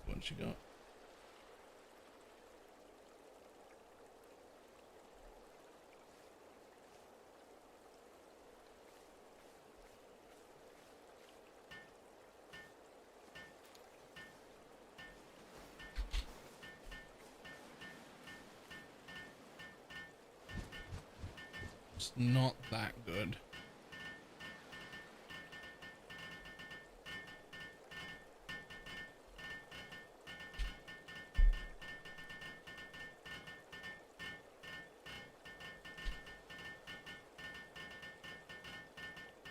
What she got? It's not that good.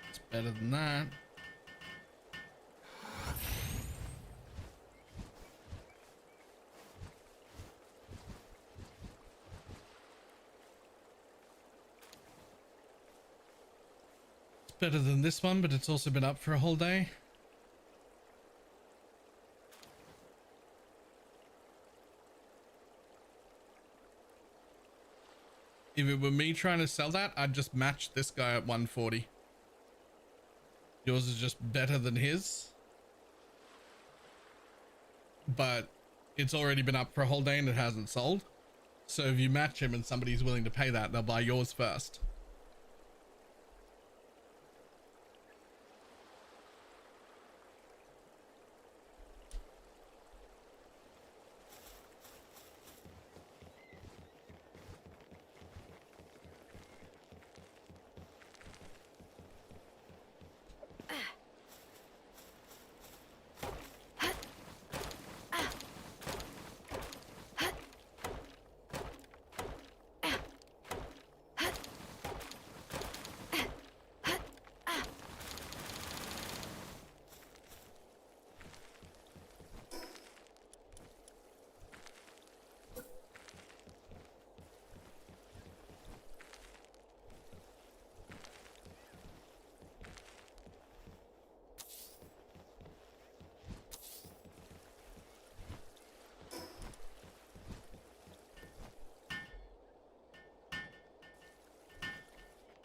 It's better than that. Better than this one, but it's also been up for a whole day. If it were me trying to sell that, I'd just match this guy at 140. Yours is just better than his. But it's already been up for a whole day and it hasn't sold. So if you match him and somebody's willing to pay that, they'll buy yours first.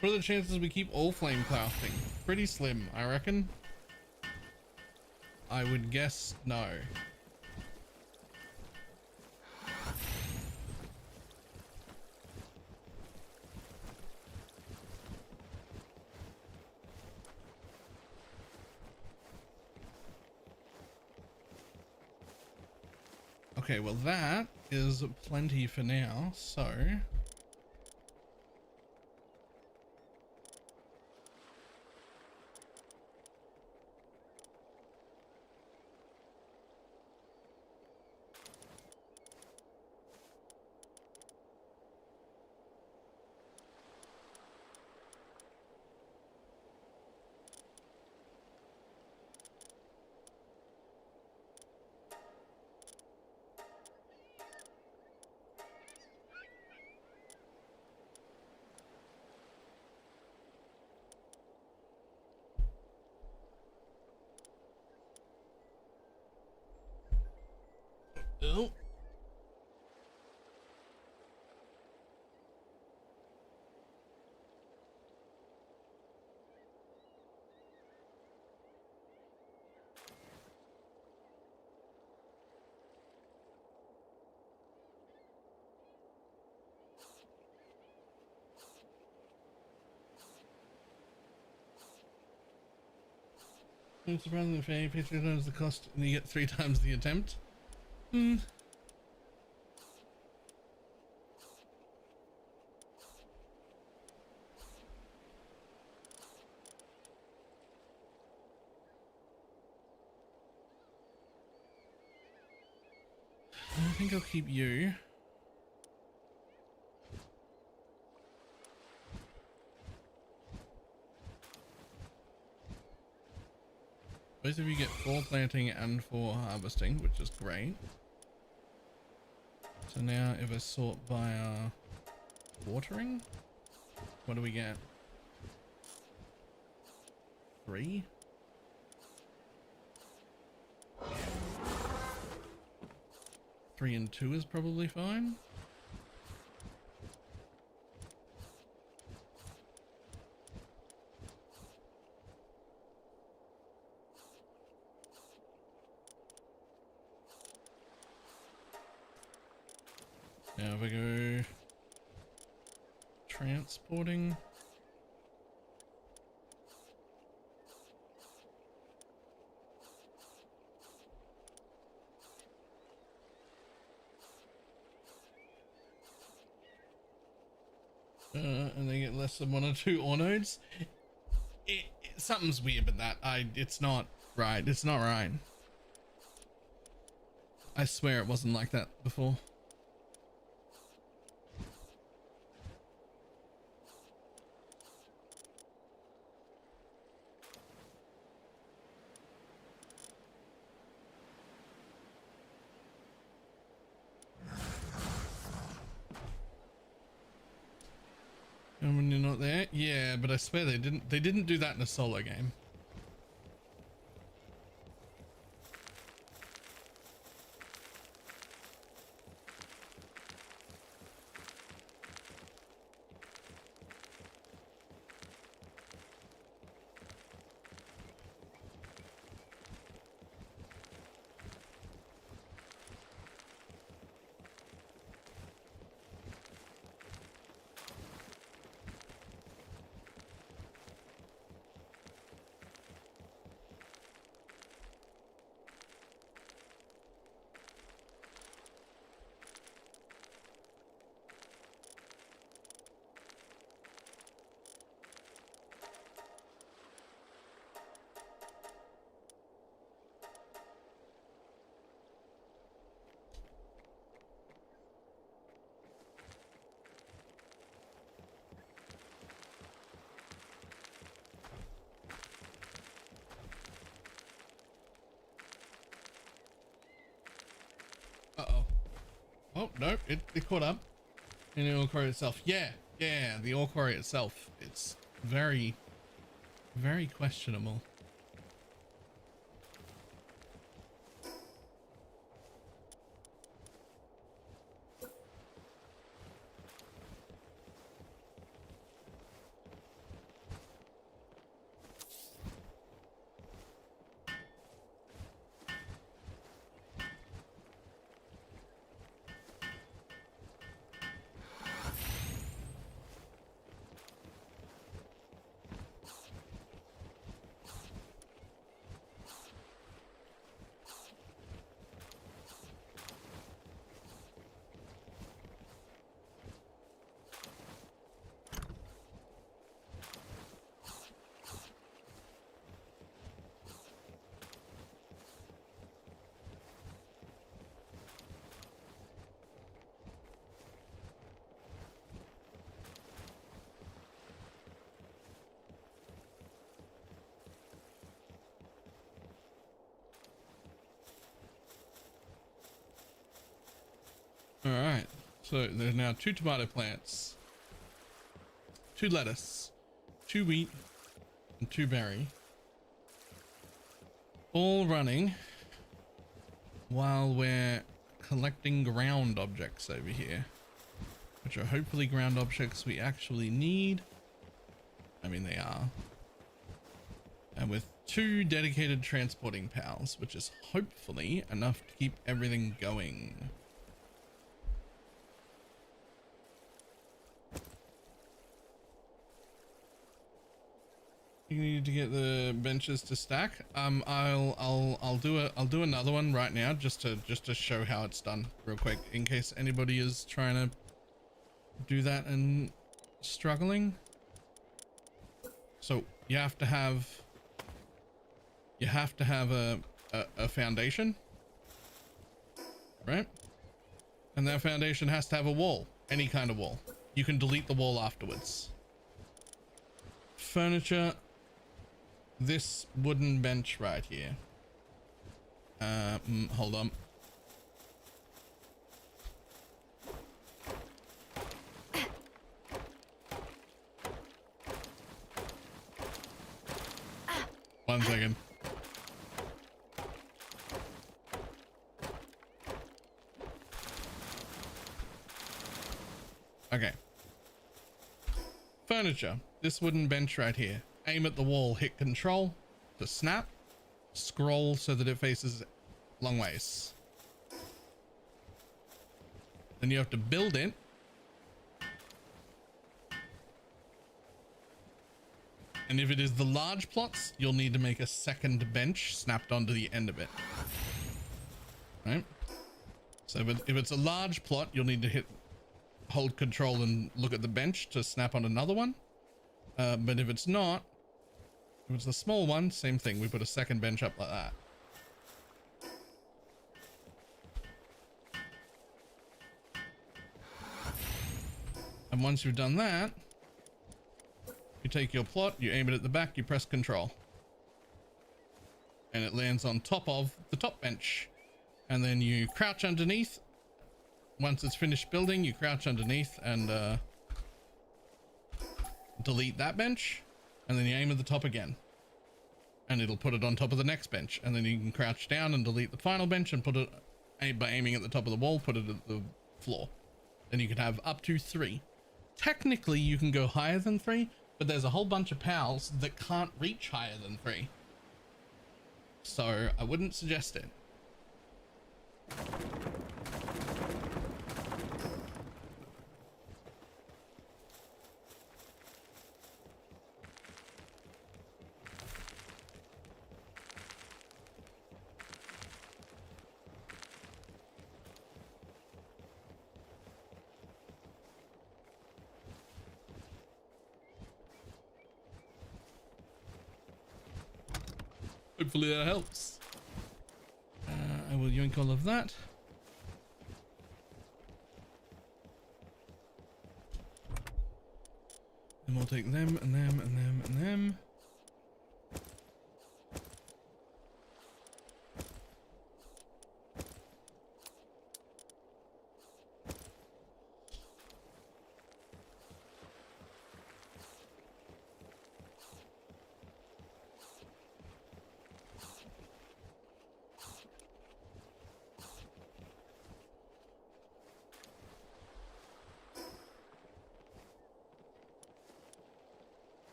What are the chances we keep all flame crafting? Pretty slim, I reckon. I would guess no. Okay, well that is plenty for now, so... Oh. It's surprisingly fair. You pay 3 times the cost and you get 3 times the attempt. Hmm. I think I'll keep you. Both of you get 4 planting and 4 harvesting, which is great. So now if I sort by watering, what do we get? 3? Three and 2 is probably fine. Now if I go transporting. And they get less than 1 or 2 ore nodes. Something's weird with that. It's not right. It's not right. I swear it wasn't like that before. And when you're not there, yeah, but I swear they didn't do that in a solo game. Uh-oh. Oh, no, it caught up in the ore quarry itself. Yeah, the ore quarry itself. It's very, very questionable. All right, so there's now 2 tomato plants, 2 lettuce, 2 wheat, and 2 berry, all running while we're collecting ground objects over here, which are hopefully ground objects we actually need. I mean, they are. And with 2 dedicated transporting pals, which is hopefully enough to keep everything going. You need to get the benches to stack. I'll do another one right now just to show how it's done real quick, in case anybody is trying to do that and struggling. So you have to have a foundation, right? And that foundation has to have a wall, any kind of wall. You can delete the wall afterwards. Furniture. This wooden bench right here. Hold on. One second. Okay. Furniture. This wooden bench right here. Aim at the wall, hit control to snap, scroll so that it faces long ways. Then you have to build it. And if it is the large plots, you'll need to make a second bench snapped onto the end of it. Right? So if it's a large plot, you'll need to hit hold control and look at the bench to snap on another one. But if it's not, if it's the small one, same thing. We put a second bench up like that. And once you've done that, you take your plot, you aim it at the back, you press control. And it lands on top of the top bench. And then you crouch underneath. Once it's finished building, you crouch underneath and delete that bench. And then you aim at the top again. And it'll put it on top of the next bench. And then you can crouch down and delete the final bench and put it, by aiming at the top of the wall, put it at the floor. Then you can have up to 3. Technically, you can go higher than 3, but there's a whole bunch of pals that can't reach higher than 3. So I wouldn't suggest it. Hopefully that helps. I will yoink all of that. And we'll take them and them and them and them.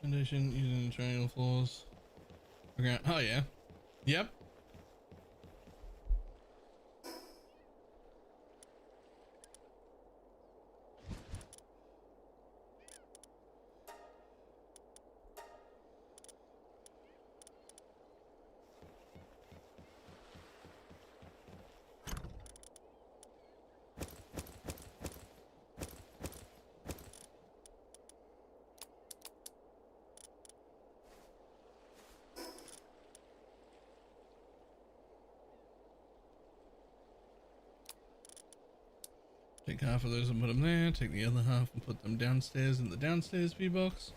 Condition using triangle floors. Okay. Oh yeah. Yep. Take half of those and put them there. Take the other half and put them downstairs in the downstairs V-box.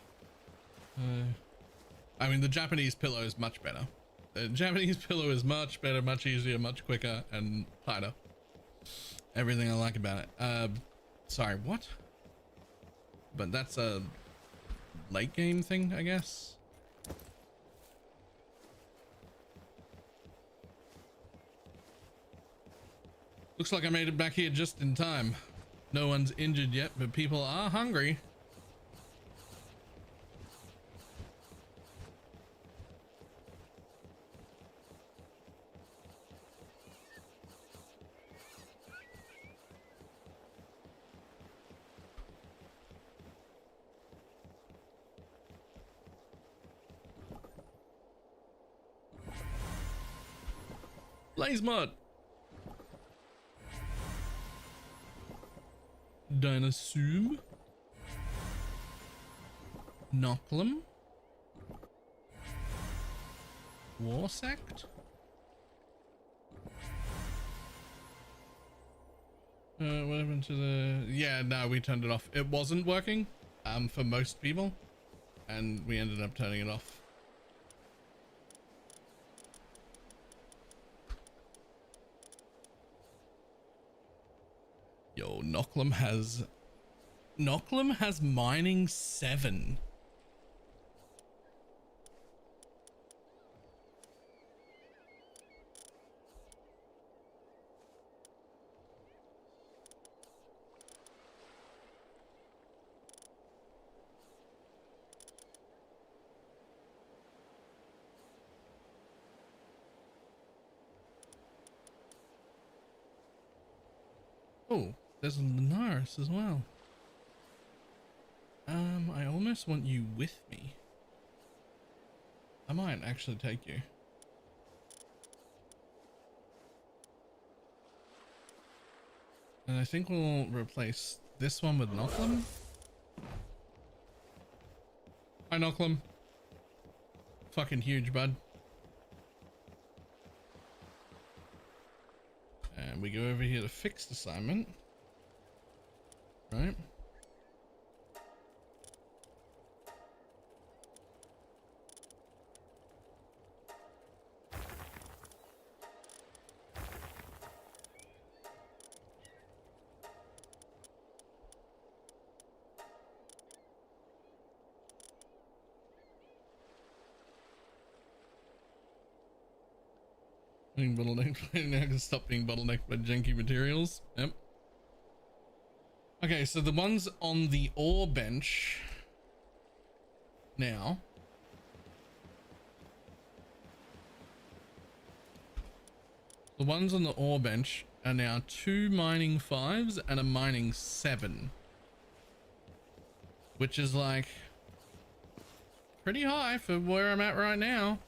I mean, the Japanese pillow is much better. The Japanese pillow is much better, much easier, much quicker, and tighter. Everything I like about it. Sorry, what? But that's a late game thing, I guess. Looks like I made it back here just in time. No one's injured yet, but people are hungry. Blaze mod. Dinosaur. Knocklem. War sect. What happened to the... Yeah, no, we turned it off. It wasn't working for most people, and we ended up turning it off. Yo, Knocklem has mining 7. Oh, there's a Linares as well. I almost want you with me. I might actually take you. And I think we'll replace this one with Nocklum. Hi, Nocklum. Fucking huge, bud. And we go over here to fixed assignment. Right? Being bottlenecked now can stop being bottlenecked by janky materials. Yep. Okay, so the ones on the ore bench now. The ones on the ore bench are now 2 mining 5s and a mining 7. Which is like pretty high for where I'm at right now.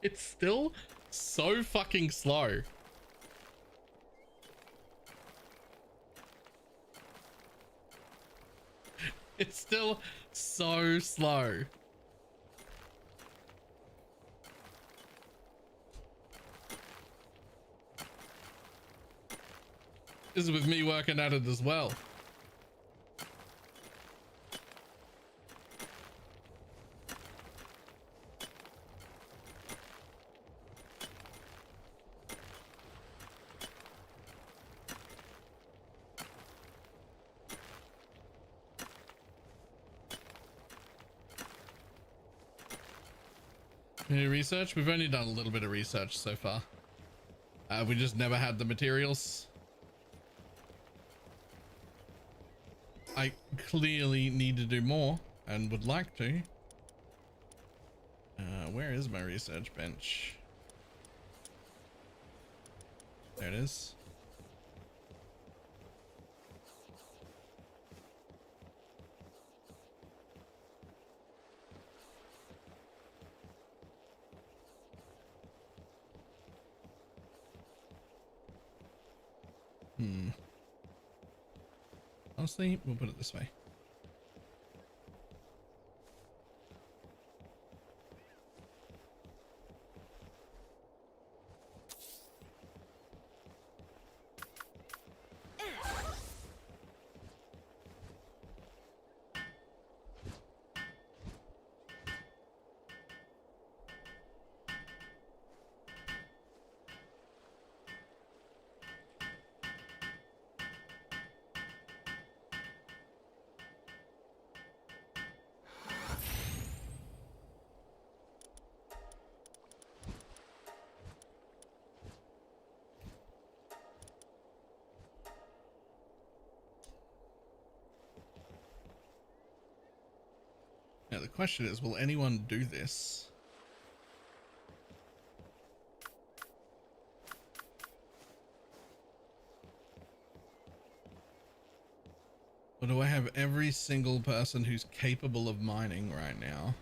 It's still so fucking slow. It's still so slow. This is with me working at it as well. Any research? We've only done a little bit of research so far. We just never had the materials. I clearly need to do more and would like to. Where is my research bench? There it is. Honestly, we'll put it this way. Now the question is, will anyone do this? Or do I have every single person who's capable of mining right now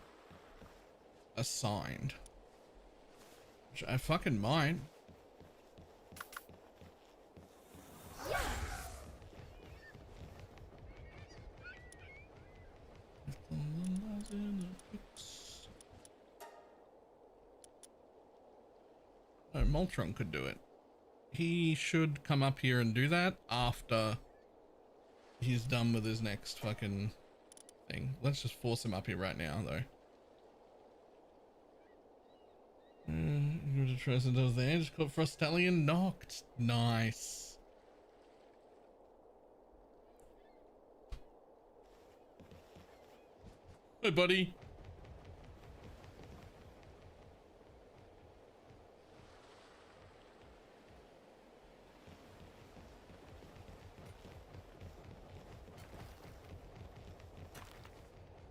assigned? Which I fucking might. Oh, Moltron could do it. He should come up here and do that after he's done with his next fucking thing. Let's just force him up here right now, though. Give it a try since I was there. Just got Frostallion knocked. Nice. Hey, buddy.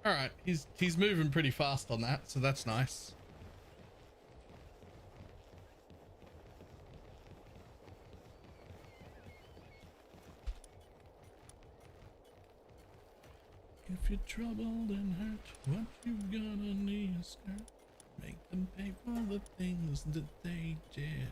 All right, he's moving pretty fast on that, so that's nice. If you're troubled and hurt, what you gonna need a skirt? Make them pay for the things that they did.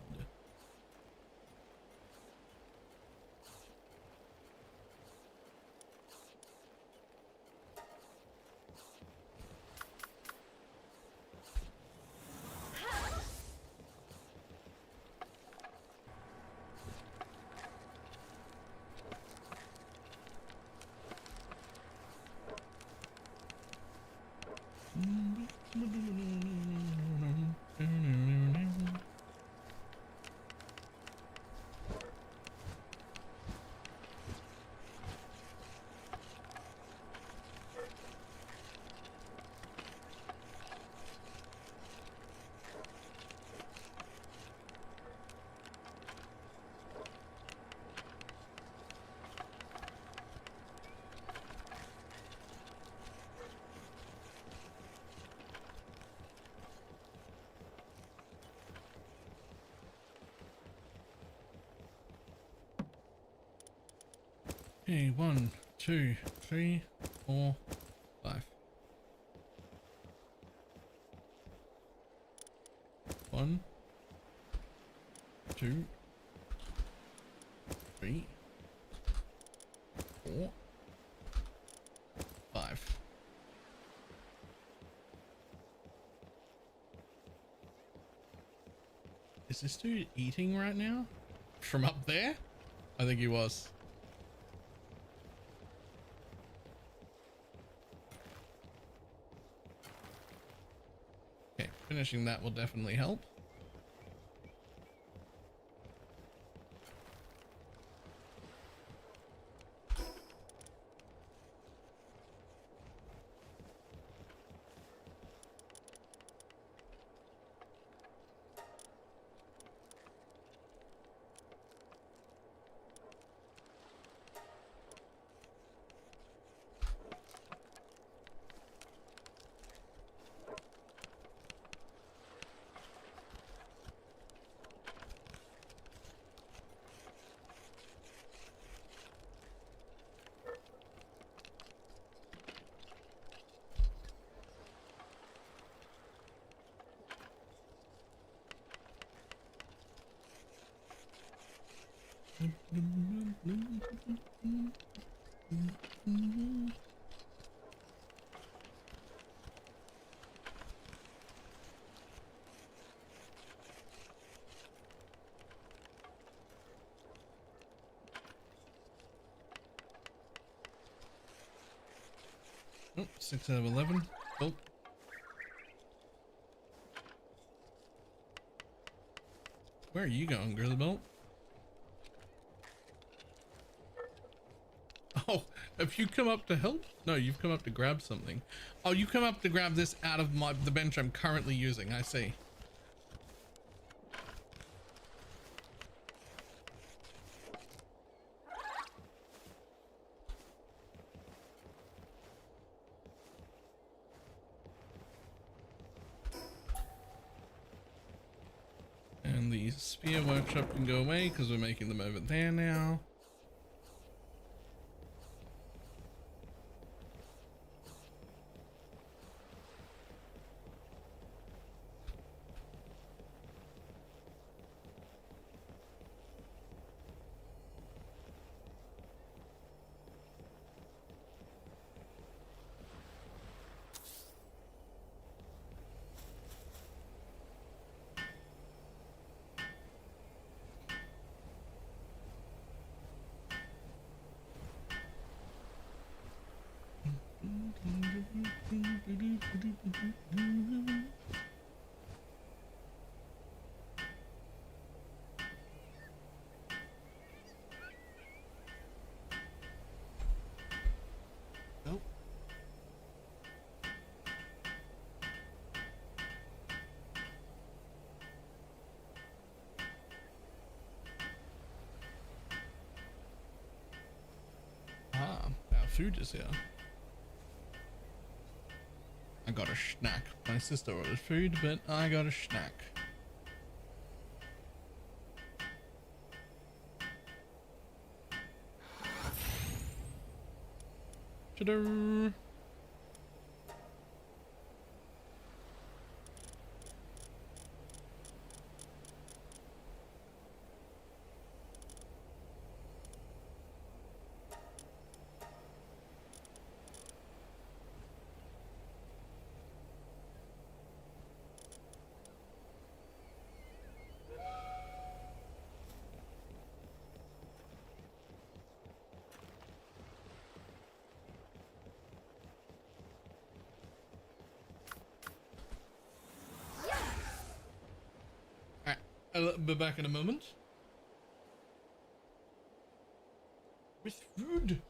Okay, 1, 2, 3, 4, 5. 1, 2, 3, 4, 5. Is this dude eating right now? From up there? I think he was. Okay, finishing that will definitely help. Oh, 6 out of 11. Oh. Where are you going, Grizzlybelt? Oh, have you come up to help? No, you've come up to grab something. Oh, you come up to grab this out of the bench I'm currently using. I see. And the spear workshop can go away because we're making them over there now. Nope. Ah, our food is here. I got a snack. My sister ordered food, but I got a snack. Ta-da! I'll be back in a moment. With food.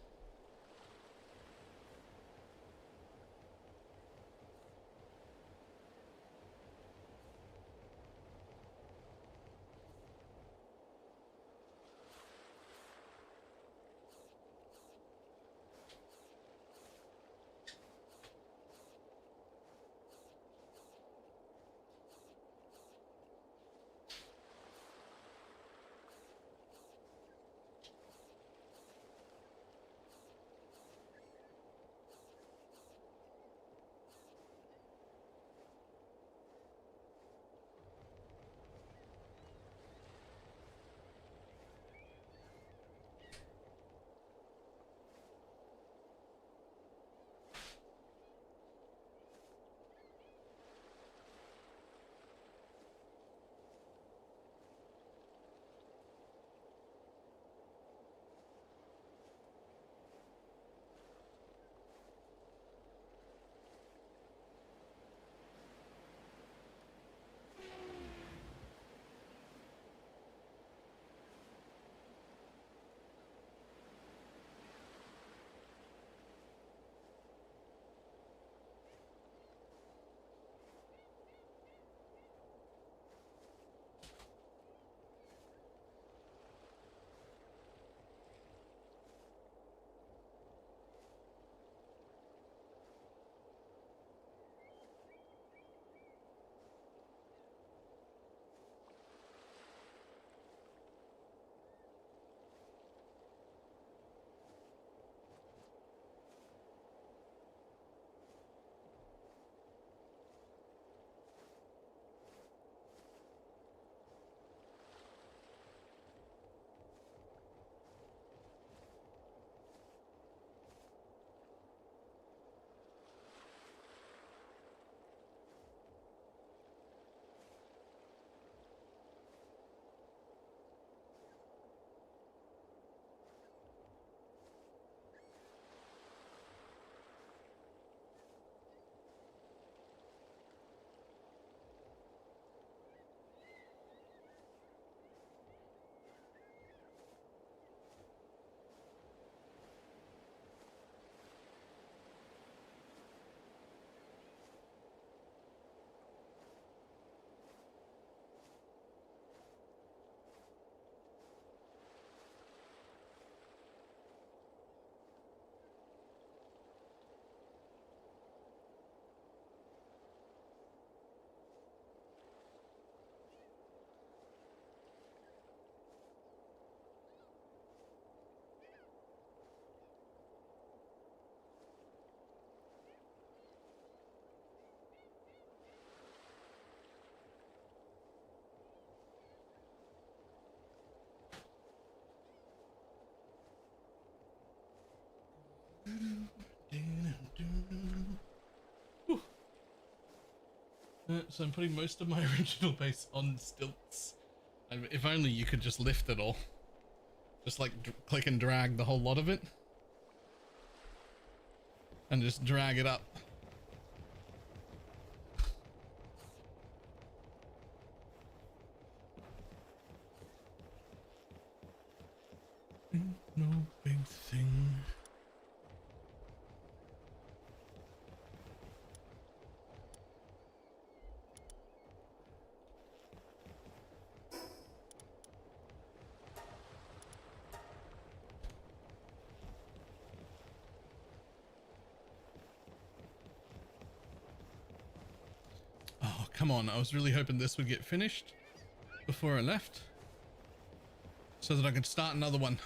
Whew. So I'm putting most of my original base on stilts. And if only you could just lift it all. Just like click and drag the whole lot of it. And just drag it up. No big thing. come on. I was really hoping this would get finished before I left so that I could start another one.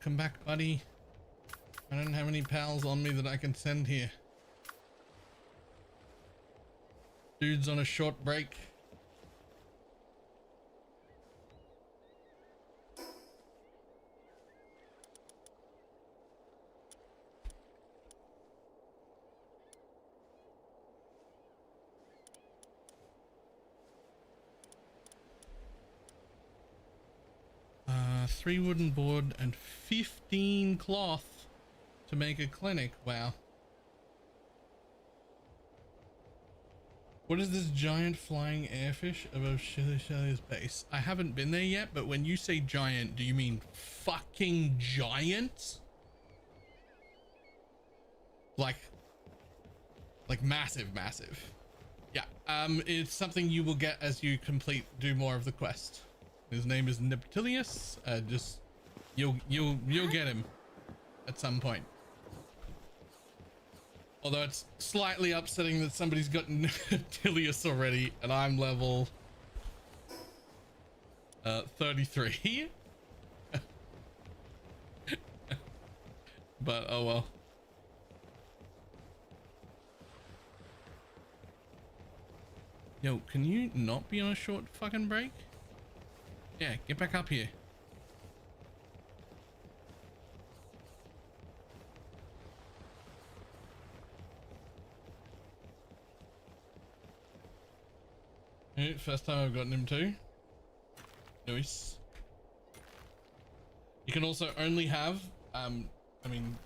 Come back, buddy. I don't have any pals on me that I can send here. Dude's on a short break. Three wooden board and 15 cloth to make a clinic. Wow. What is this giant flying airfish above Shelley's base? I haven't been there yet, but when you say giant, do you mean fucking giant? Like massive, massive. Yeah, it's something you will get as you do more of the quest. His name is Neptilius. Just you'll get him at some point. Although it's slightly upsetting that somebody's got Neptilius already and I'm level 33. But oh well. Yo, can you not be on a short fucking break? Yeah, get back up here. Alright, first time I've gotten him too. Nice. You can also only have, I mean,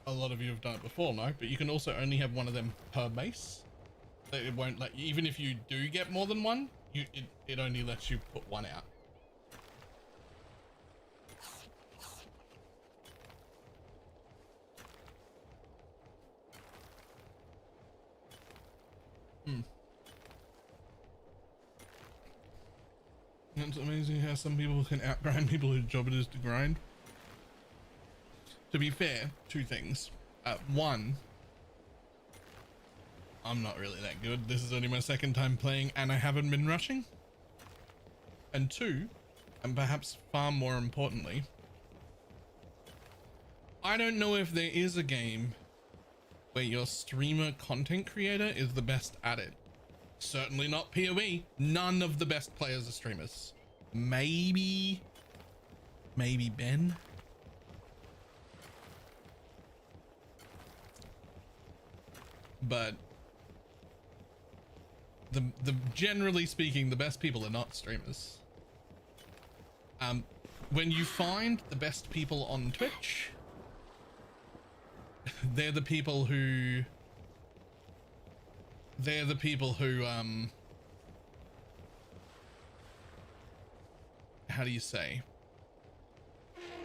a lot of you have done it before, no? But you can also only have one of them per base. So it won't let you, even if you do get more than one, it only lets you put one out. It's amazing how some people can outgrind people whose job it is to grind. To be fair, two things. One, I'm not really that good. This is only my second time playing and I haven't been rushing. And two, and perhaps far more importantly, I don't know if there is a game where your streamer content creator is the best at it. Certainly not PoE. None of the best players are streamers. Maybe Ben. But the generally speaking, the best people are not streamers. When you find the best people on Twitch, they're the people who how do you say?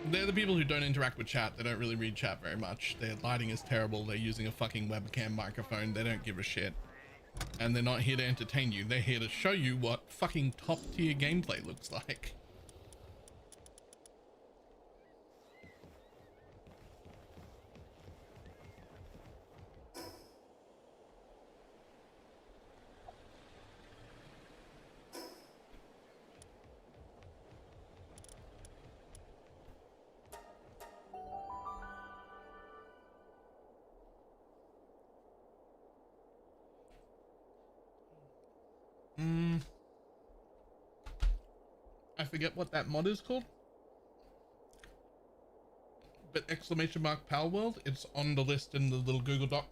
They're the people who don't interact with chat. They don't really read chat very much. Their lighting is terrible. They're using a fucking webcam microphone. They don't give a shit. And they're not here to entertain you. They're here to show you what fucking top tier gameplay looks like. I forget what that mod is called, but exclamation mark Palworld, it's on the list in the little Google Doc.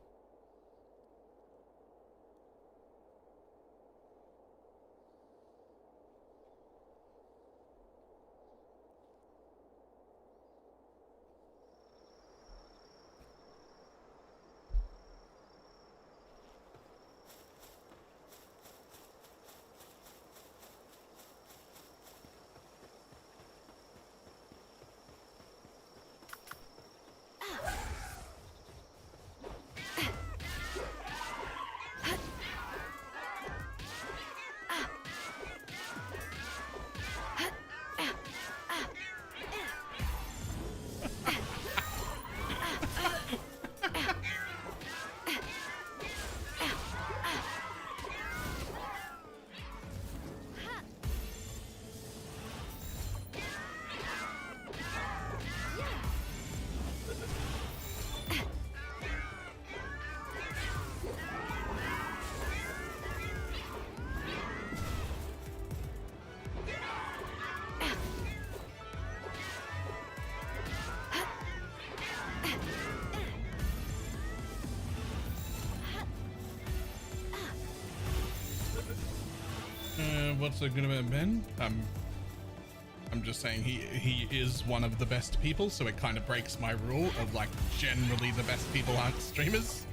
what's so good about Ben? I'm just saying he is one of the best people, so it kind of breaks my rule of like generally the best people aren't streamers.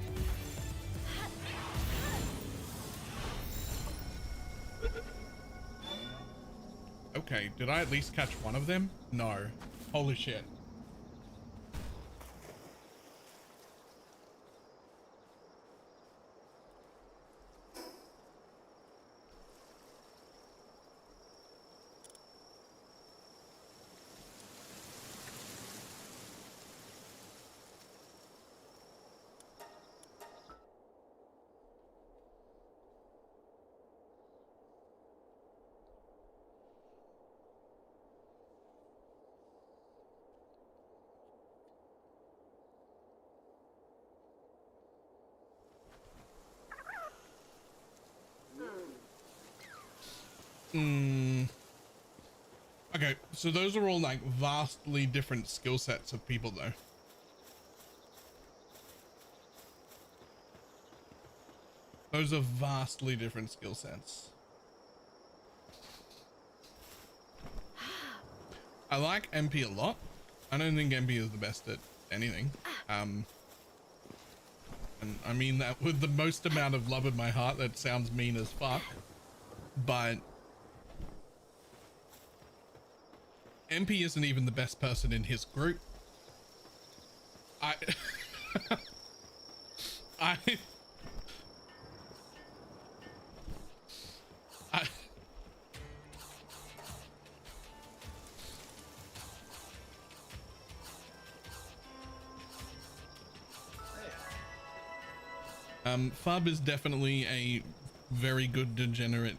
Okay, did I at least catch one of them? No. Holy shit. Okay, so those are all like vastly different skill sets of people though. Those are vastly different skill sets. I like MP a lot. I don't think MP is the best at anything. And I mean that with the most amount of love in my heart. That sounds mean as fuck, but MP isn't even the best person in his group. I Fub is definitely a very good degenerate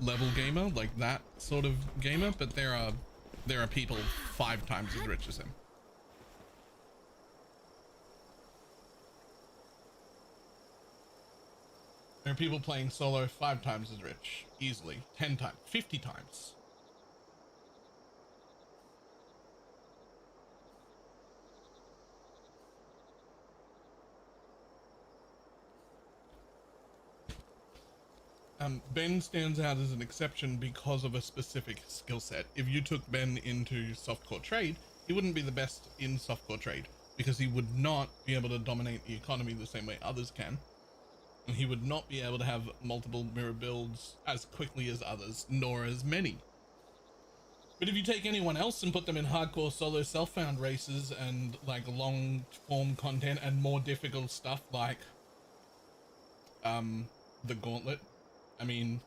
level gamer, like that sort of gamer, but there are people 5 times as rich as him. There are people playing solo 5 times as rich, easily, 10 times, 50 times. Ben stands out as an exception because of a specific skill set. If you took Ben into softcore trade, he wouldn't be the best in softcore trade because he would not be able to dominate the economy the same way others can. And he would not be able to have multiple mirror builds as quickly as others, nor as many. But if you take anyone else and put them in hardcore solo self-found races and like long form content and more difficult stuff like the gauntlet, I mean,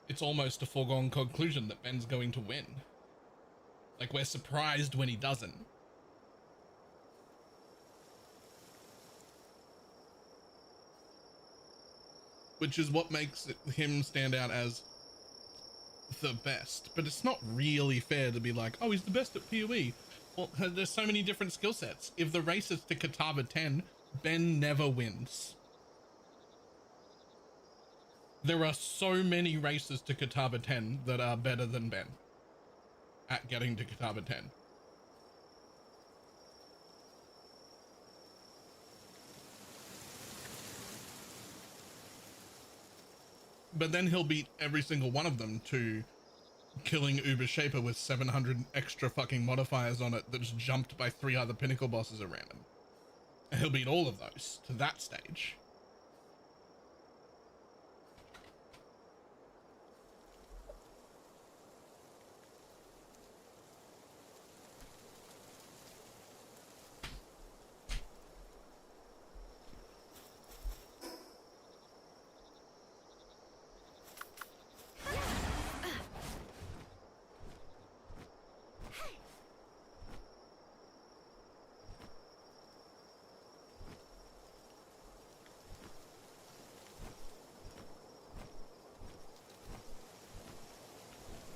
it's almost a foregone conclusion that Ben's going to win. Like, we're surprised when he doesn't. Which is what makes him stand out as the best. But it's not really fair to be like, oh, he's the best at PoE. Well, there's so many different skill sets. If the race is to Katava 10, Ben never wins. There are so many races to Kataba 10 that are better than Ben at getting to Kataba 10. But then he'll beat every single one of them to killing Uber Shaper with 700 extra fucking modifiers on it that's jumped by 3 other pinnacle bosses at random. And he'll beat all of those to that stage.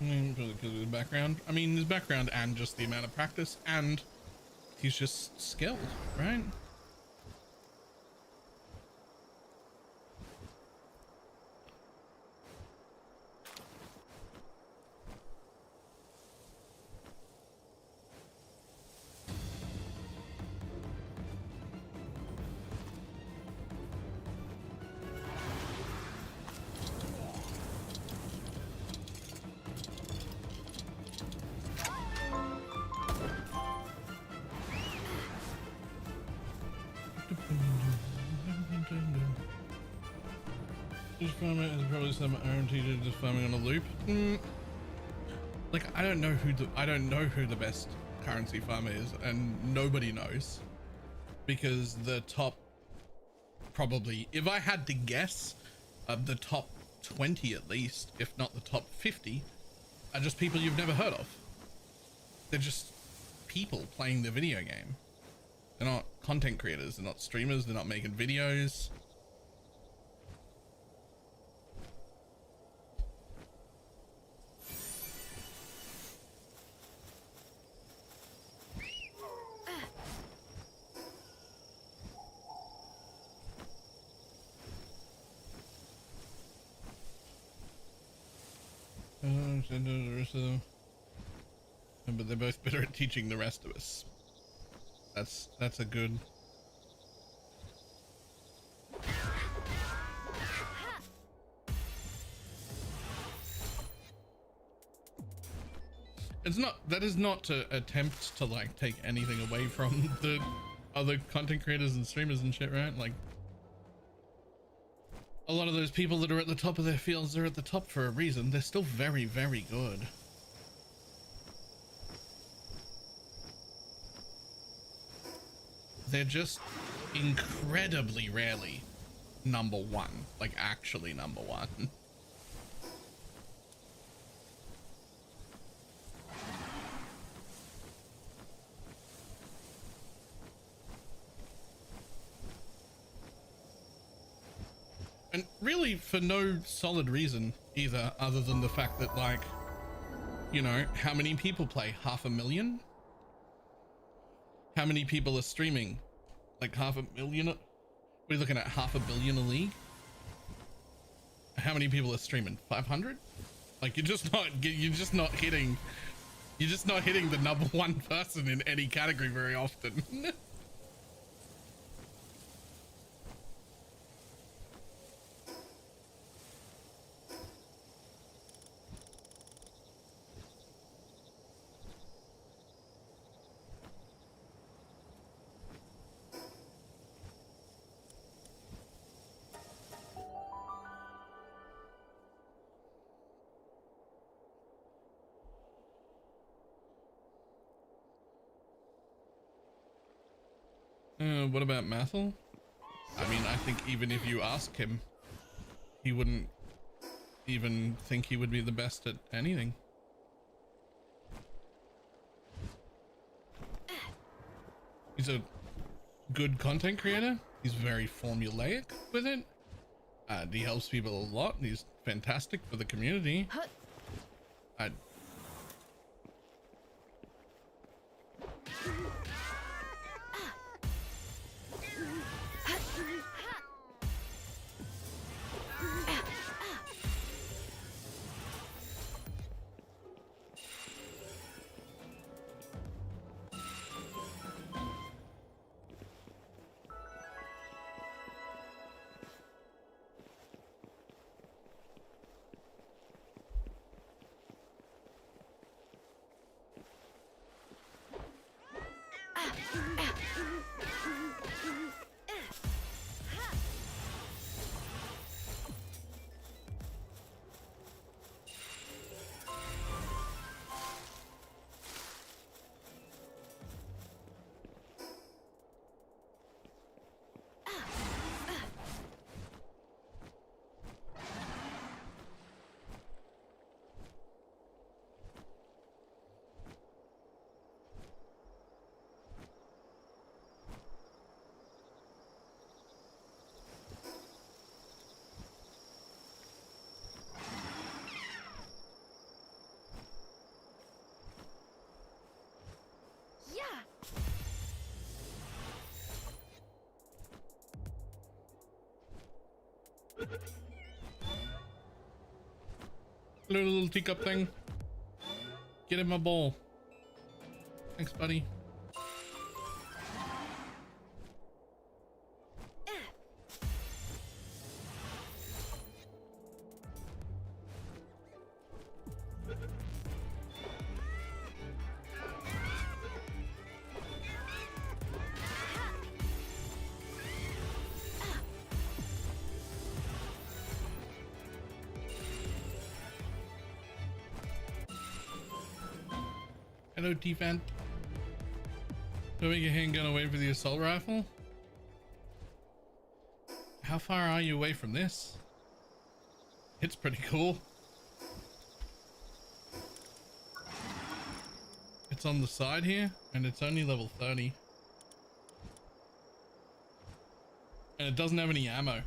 Because of his background. I mean, his background and just the amount of practice, and he's just skilled, right? farmer is probably some RMT just farming on a loop. Like I don't know who the best currency farmer is, and nobody knows, because the top, probably, if I had to guess, the top 20 at least, if not the top 50, are just people you've never heard of. They're just people playing the video game. They're not content creators, they're not streamers, they're not making videos. The rest of them. But they're both better at teaching the rest of us. That's a good. It's not, that is not to attempt to like take anything away from the other content creators and streamers and shit, right? Like a lot of those people that are at the top of their fields are at the top for a reason. They're still very, very good. They're just incredibly rarely number one, like actually number one. And really for no solid reason either, other than the fact that, like, you know, how many people play? 500,000? How many people are streaming? Like 500,000? What are you looking at? 500 million a league? How many people are streaming? 500? Like you're just not hitting the number one person in any category very often. What about Mathel? I mean, I think even if you ask him, he wouldn't even think he would be the best at anything. He's a good content creator. He's very formulaic with it. He helps people a lot. And he's fantastic for the community. Hello, little teacup thing. Get in my bowl. Thanks, buddy. Hello, T-Fan. Moving your handgun away for the assault rifle. How far are you away from this? It's pretty cool. It's on the side here, and it's only level 30. And it doesn't have any ammo.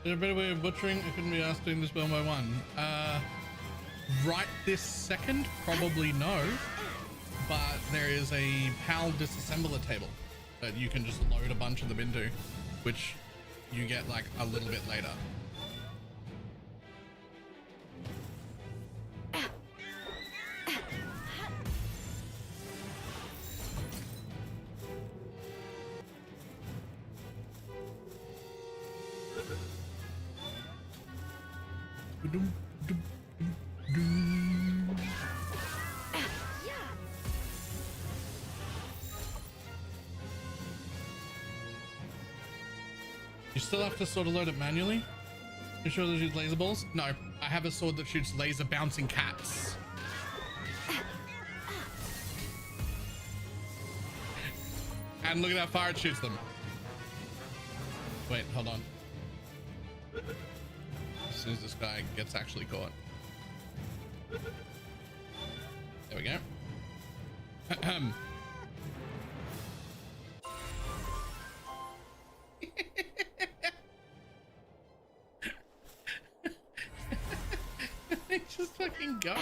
Is there a better way of butchering? I couldn't be asked doing this one by one. Right this second, probably no. But there is a PAL disassembler table that you can just load a bunch of them into, which you get like a little bit later. You still have to sort of load it manually? You sure that shoots laser balls? No, I have a sword that shoots laser bouncing cats. And look at how far it shoots them. Wait, hold on. As soon as this guy gets actually caught. There we go. Just fucking go.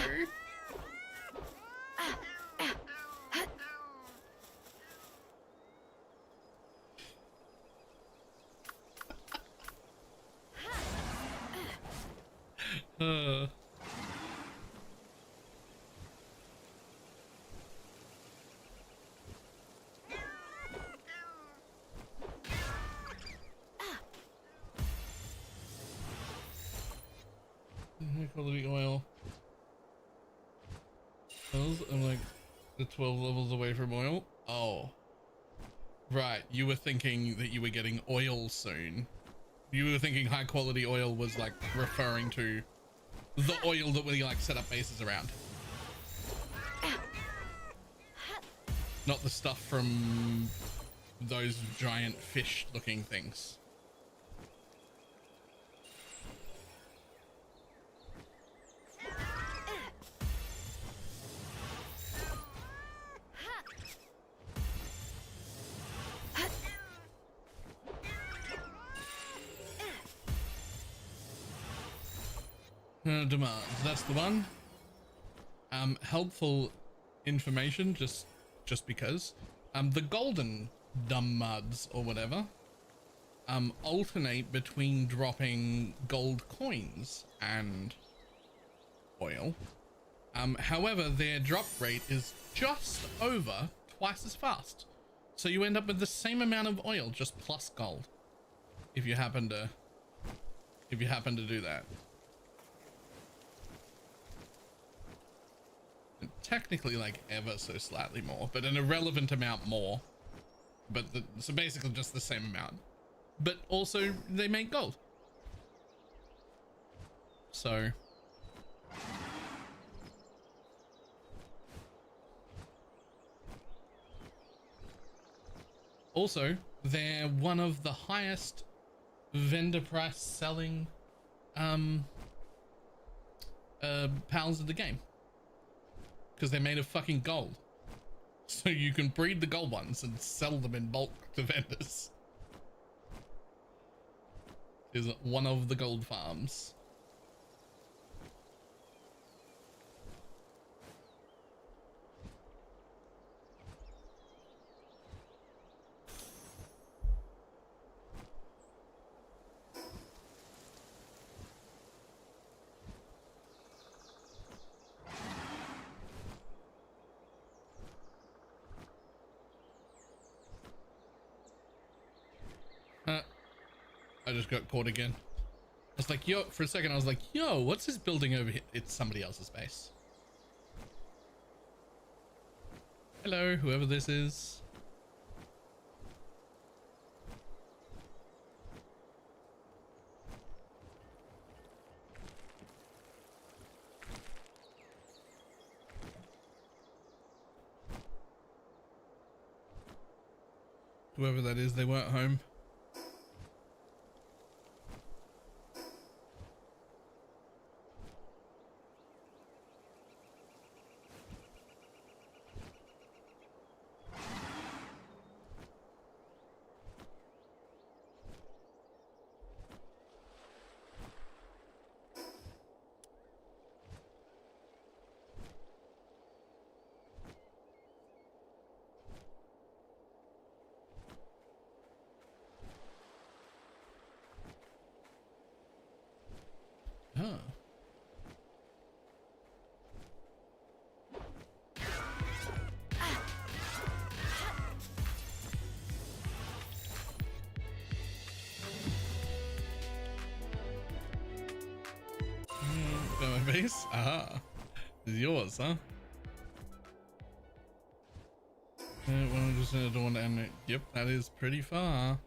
Quality oil. I'm like the 12 levels away from oil. Oh, right. You were thinking that you were getting oil soon. You were thinking high quality oil was like referring to the oil that we like set up bases around. Not the stuff from those giant fish looking things. Demands. That's the one. Helpful information, just because. The golden dumb muds or whatever alternate between dropping gold coins and oil. However, their drop rate is just over twice as fast. So you end up with the same amount of oil, just plus gold. If you happen to do that. And technically like ever so slightly more, but an irrelevant amount more. But so basically just the same amount. But also they make gold. So also, they're one of the highest vendor price selling pals of the game, because they're made of fucking gold. So you can breed the gold ones and sell them in bulk to vendors. Is one of the gold farms. I just got caught again. I was like, yo, for a second I was like, yo, what's this building over here? It's somebody else's base. Hello, whoever this is. Whoever that is, they weren't home. Huh. Got my base? Aha. It's yours, huh? 100% don't want to end it. Yep, that is pretty far.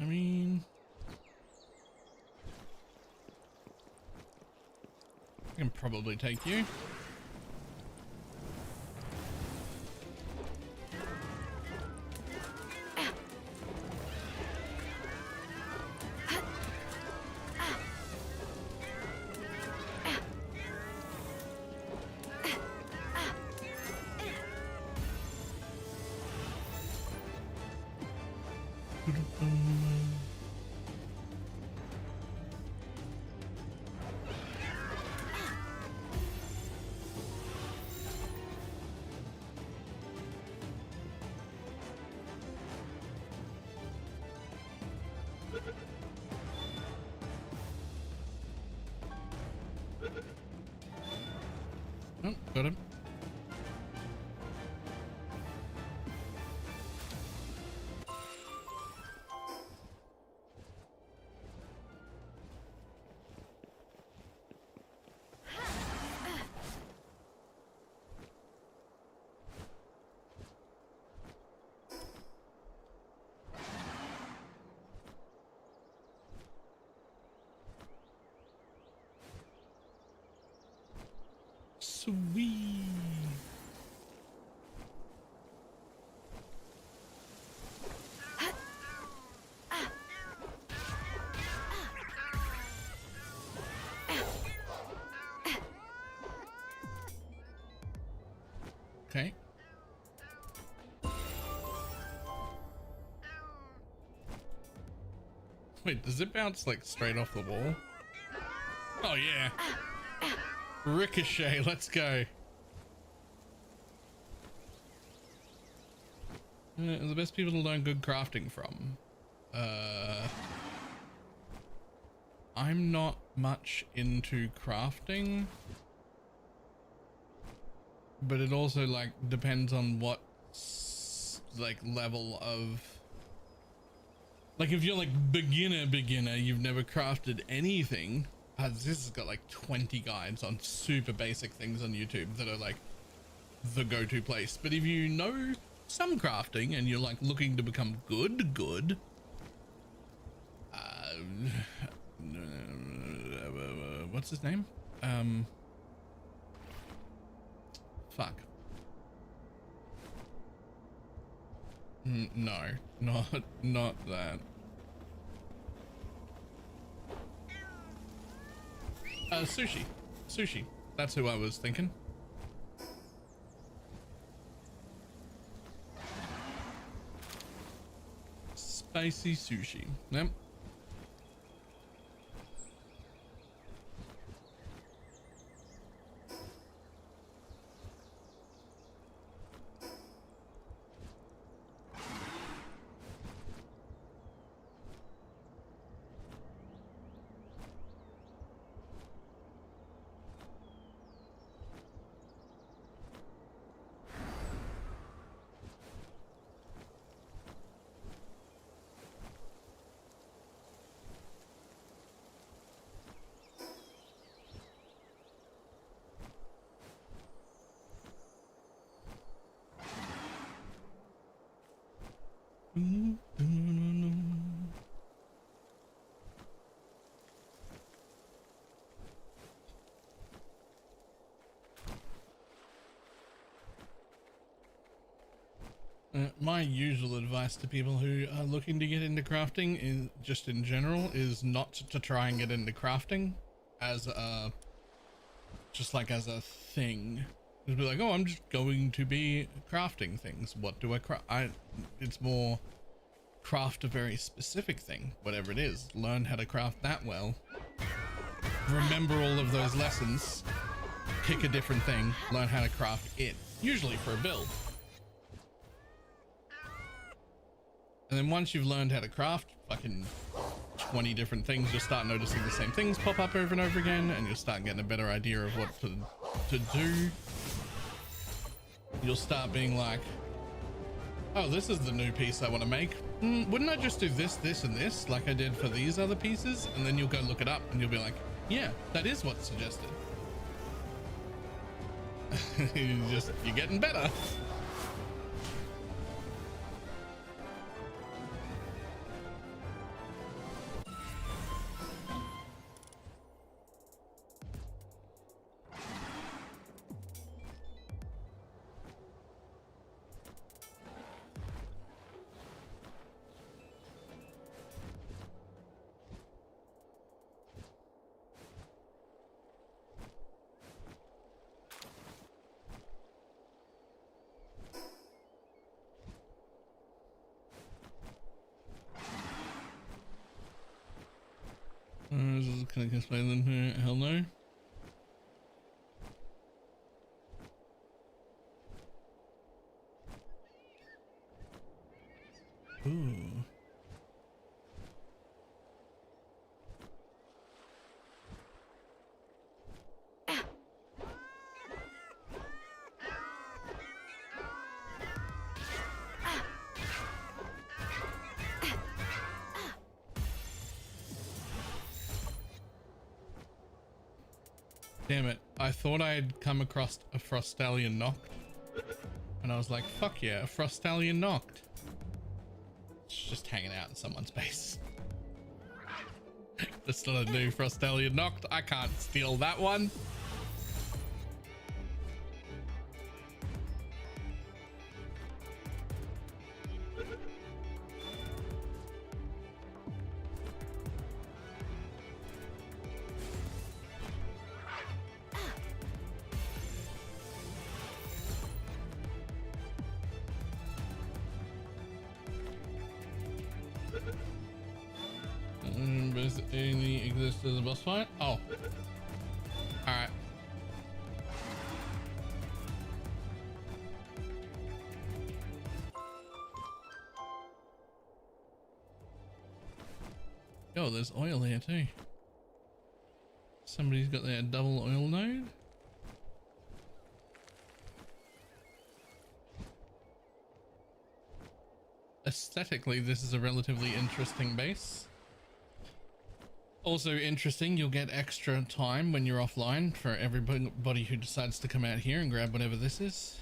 I mean, I can probably take you. Got him. Sweet. Okay. Wait, does it bounce like straight off the wall? Oh yeah. Ricochet, let's go. The best people to learn good crafting from. I'm not much into crafting, but it also like depends on what like level of, like if you're like beginner, you've never crafted anything. This has got like 20 guides on super basic things on YouTube that are like the go-to place. But if you know some crafting and you're like looking to become good, what's his name? Fuck. No, not that. Sushi. That's who I was thinking. Spicy sushi. Yep. My usual advice to people who are looking to get into crafting is just in general is not to try and get into crafting as a just like as a thing. Just be like, oh, I'm just going to be crafting things. What do I craft? It's more craft a very specific thing, whatever it is. Learn how to craft that well. Remember all of those lessons. Pick a different thing. Learn how to craft it. Usually for a build. And then once you've learned how to craft fucking 20 different things, you'll start noticing the same things pop up over and over again, and you'll start getting a better idea of what to do. You'll start being like, oh, this is the new piece I want to make. Wouldn't I just do this, this, and this like I did for these other pieces? And then you'll go look it up and you'll be like, yeah, that is what's suggested. You're getting better. Can I explain them here? Hell no. Ooh. Damn it. I thought I had come across a Frostallion knocked. And I was like, fuck yeah, a Frostallion knocked. It's just hanging out in someone's base. That's not a new Frostallion knocked. I can't steal that one. Does any exist as a boss fight? Oh. Alright. Yo, there's oil here too. Somebody's got their double oil node. Aesthetically, this is a relatively interesting base. Also interesting, you'll get extra time when you're offline for everybody who decides to come out here and grab whatever this is.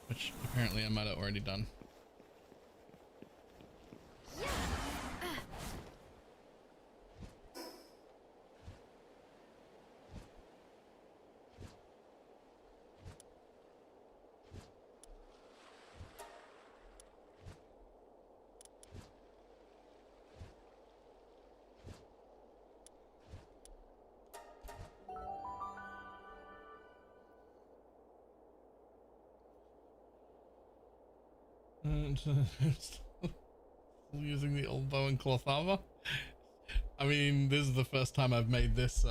Which apparently I might have already done. Still using the old bow and cloth armor. I mean, this is the first time I've made this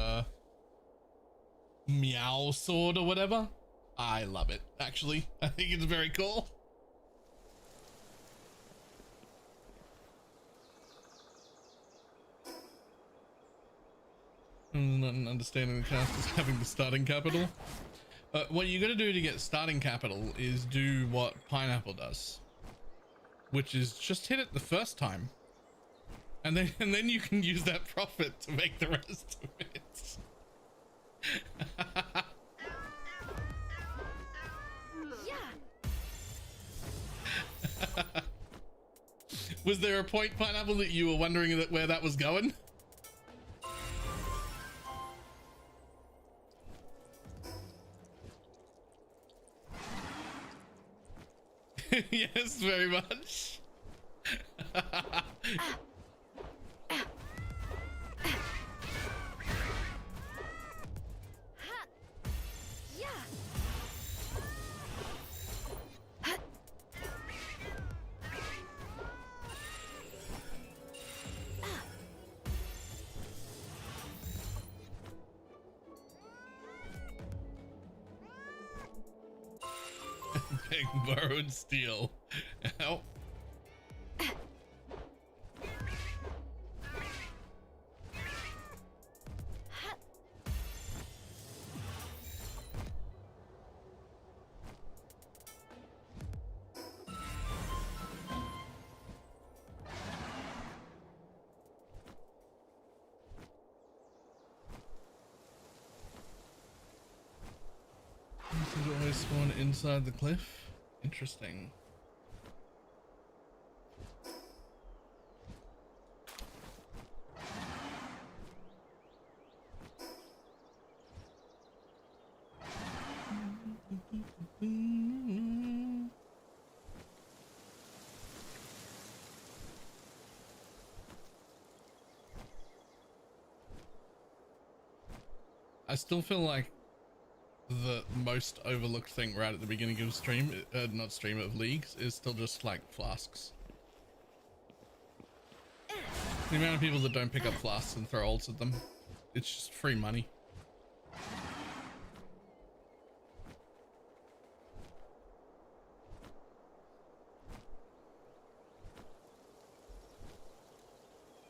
meow sword or whatever. I love it, actually. I think it's very cool. I'm not understanding the cast is having the starting capital. What you got to do to get starting capital is do what Pineapple does, which is just hit it the first time, and then you can use that profit to make the rest of it. Was there a point, Pineapple, that you were wondering where that was going? Yes, very much. Big borrowed steel. Ow. This is always spawn inside the cliff. Interesting. I still feel like the most overlooked thing right at the beginning of stream, not stream, of leagues, is still just like flasks. The amount of people that don't pick up flasks and throw ults at them, it's just free money.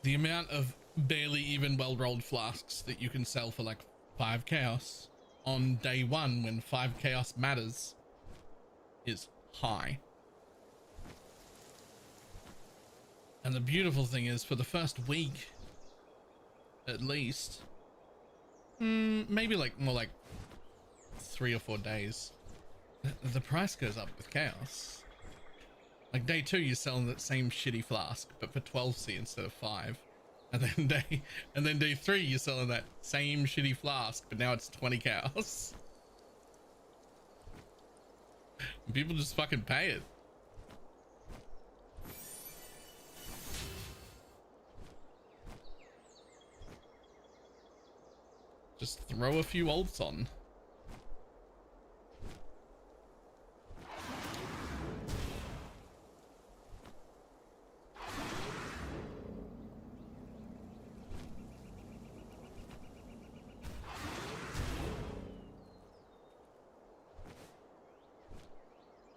The amount of barely even well-rolled flasks that you can sell for like 5 chaos on day one when 5 chaos matters is high. And the beautiful thing is, for the first week at least, Maybe like more like 3 or 4 days. The price goes up with chaos. Like day 2, you're selling that same shitty flask, but for 12C instead of 5. And then day 3, you're selling that same shitty flask, but now it's 20 chaos. And people just fucking pay it. Just throw a few alts on.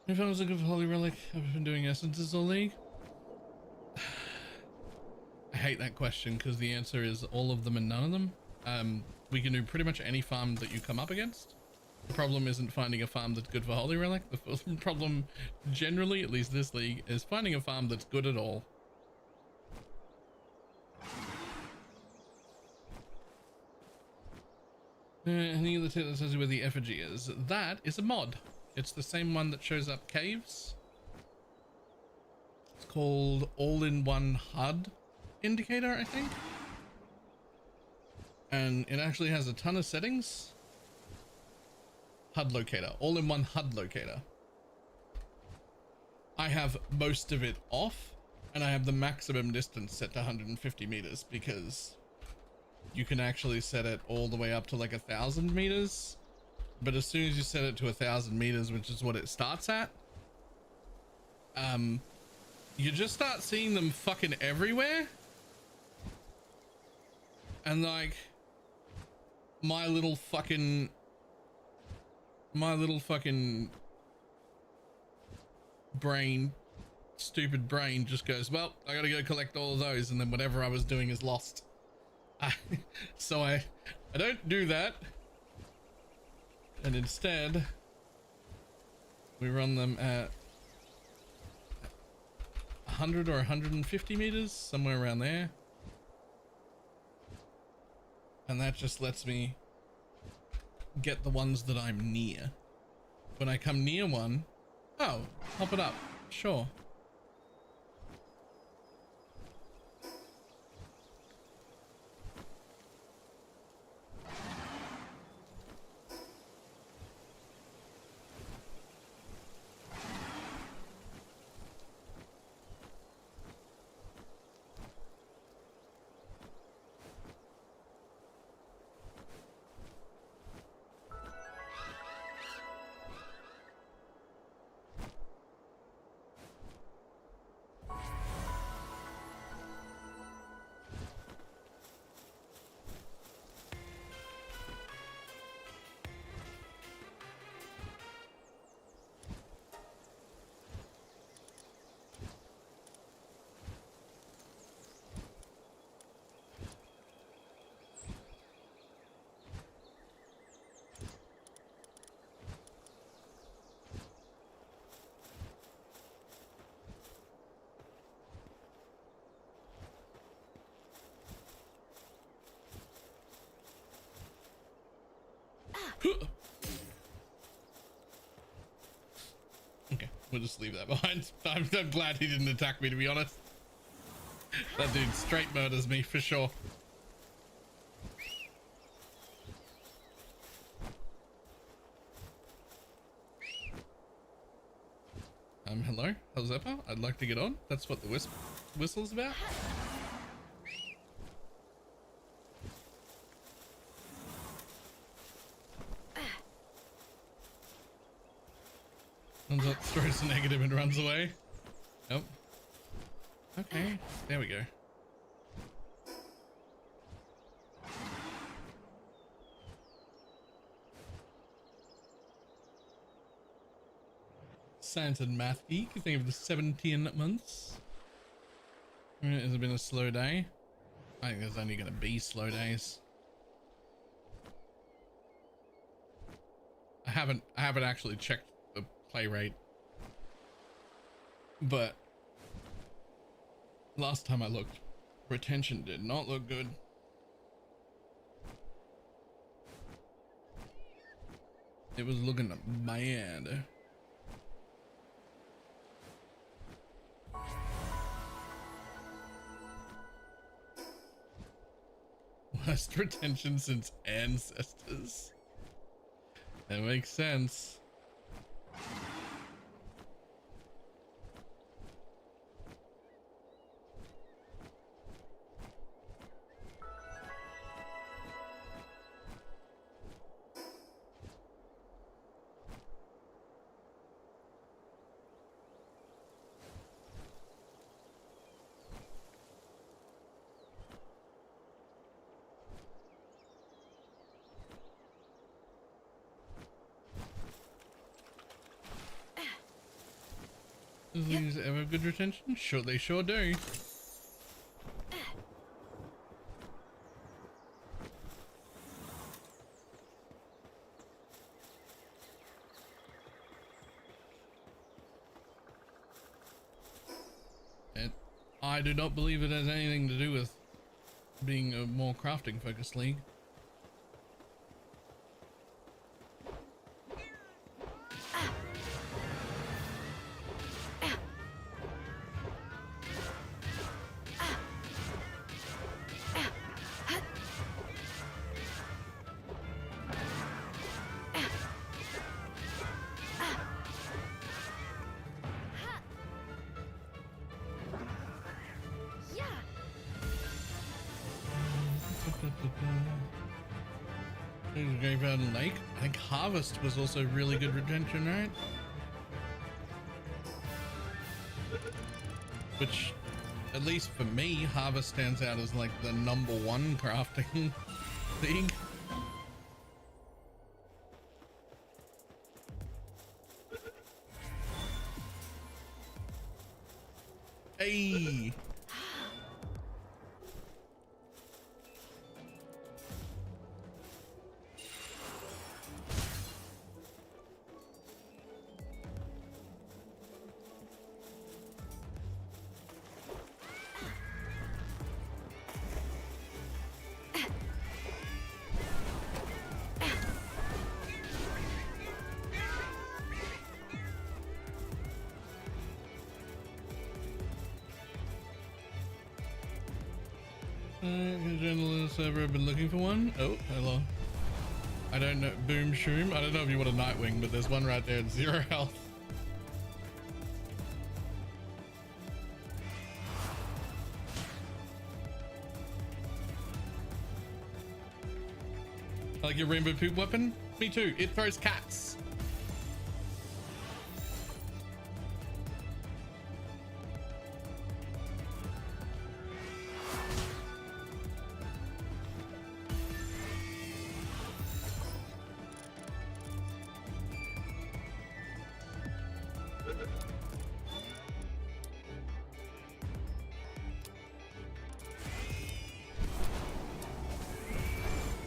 If I was looking for Holy Relic, I've been doing Essences all league. I hate that question because the answer is all of them and none of them. We can do pretty much any farm that you come up against. The problem isn't finding a farm that's good for Holy Relic. The problem generally, at least this league, is finding a farm that's good at all. Any of the tip that says where the effigy is, that is a mod. It's the same one that shows up caves. It's called All-in-One HUD Indicator, I think. And it actually has a ton of settings. HUD locator, all-in-one HUD locator. I have most of it off, and I have the maximum distance set to 150 meters because you can actually set it all the way up to like 1,000 meters. But as soon as you set it to 1,000 meters, which is what it starts at, you just start seeing them fucking everywhere. And like my little fucking brain, stupid brain, just goes, well, I gotta go collect all of those, and then whatever I was doing is lost. So I don't do that, and instead we run them at 100 or 150 meters, somewhere around there. And that just lets me get the ones that I'm near. When I come near one, oh, pop it up, sure. Okay, we'll just leave that behind. I'm glad he didn't attack me, to be honest. That dude straight murders me for sure. Hello, Helzeppa. I'd like to get on. That's what the whistle's about. Runs up, throws a negative and runs away. Nope. Okay, there we go. Science and Math Geek, think of the 17 months. Has it been a slow day? I think there's only going to be slow days. I haven't actually checked the play rate, but last time I looked, retention did not look good. It was looking bad. Worst retention since ancestors. That makes sense. Do these ever have good retention? Sure, they sure do. I do not believe it has anything to do with being a more crafting focused league. Graveyard Lake. I think Harvest was also really good retention, right? Which, at least for me, Harvest stands out as like the #1 crafting thing. Hey! Journalist ever been looking for one? Oh, hello. I don't know. Boom Shoom. I don't know if you want a Nightwing, but there's one right there at 0 health. I like your rainbow poop weapon? Me too. It throws cats.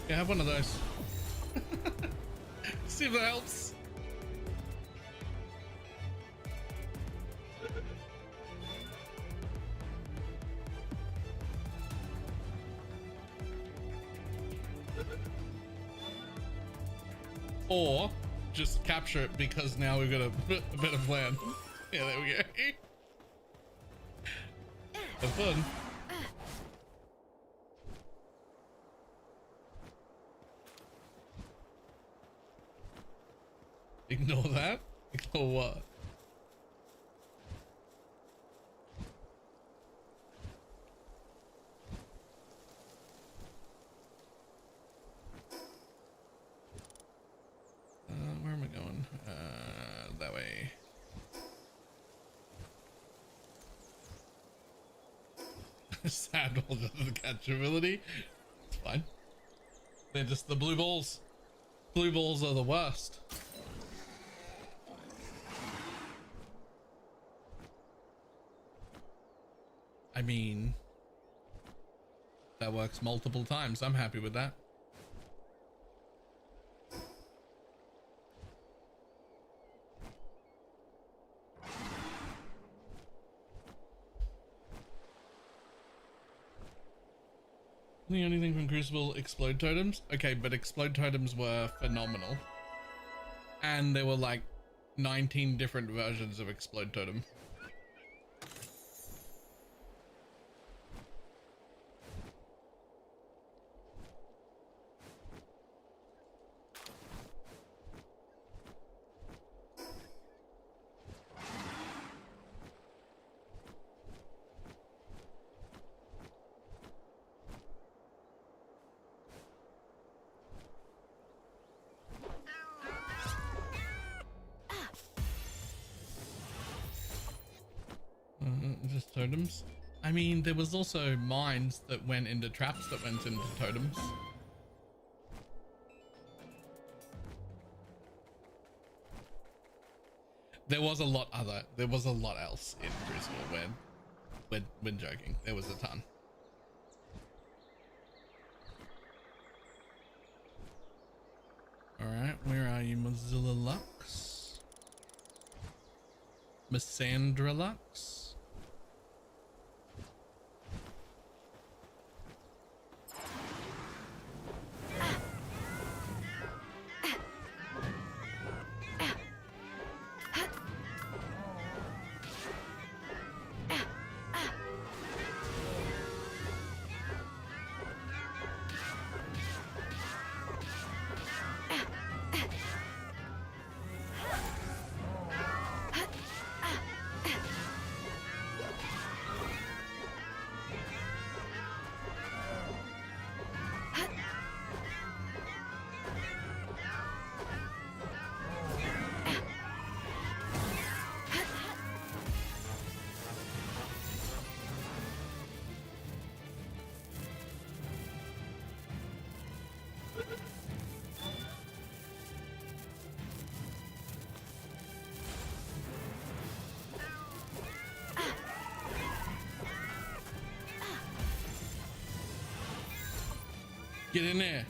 Yeah, have one of those. See if that helps. Or just capture it because now we've got a better plan. Yeah, there we go. Have fun. Ignore that? Ignore what? Where am I going? That way. Sad all the catchability. It's fine. They're just the blue balls. Blue balls are the worst. I mean, that works multiple times. I'm happy with that. The only thing from Crucible, explode totems. Okay, but explode totems were phenomenal. and there were like 19 different versions of Explode Totem. Just totems. I mean, there was also mines that went into traps that went into totems. There was a lot else in Crucible when joking. There was a ton. All right, where are you, Mozilla Lux? Missandra Lux? Get in there.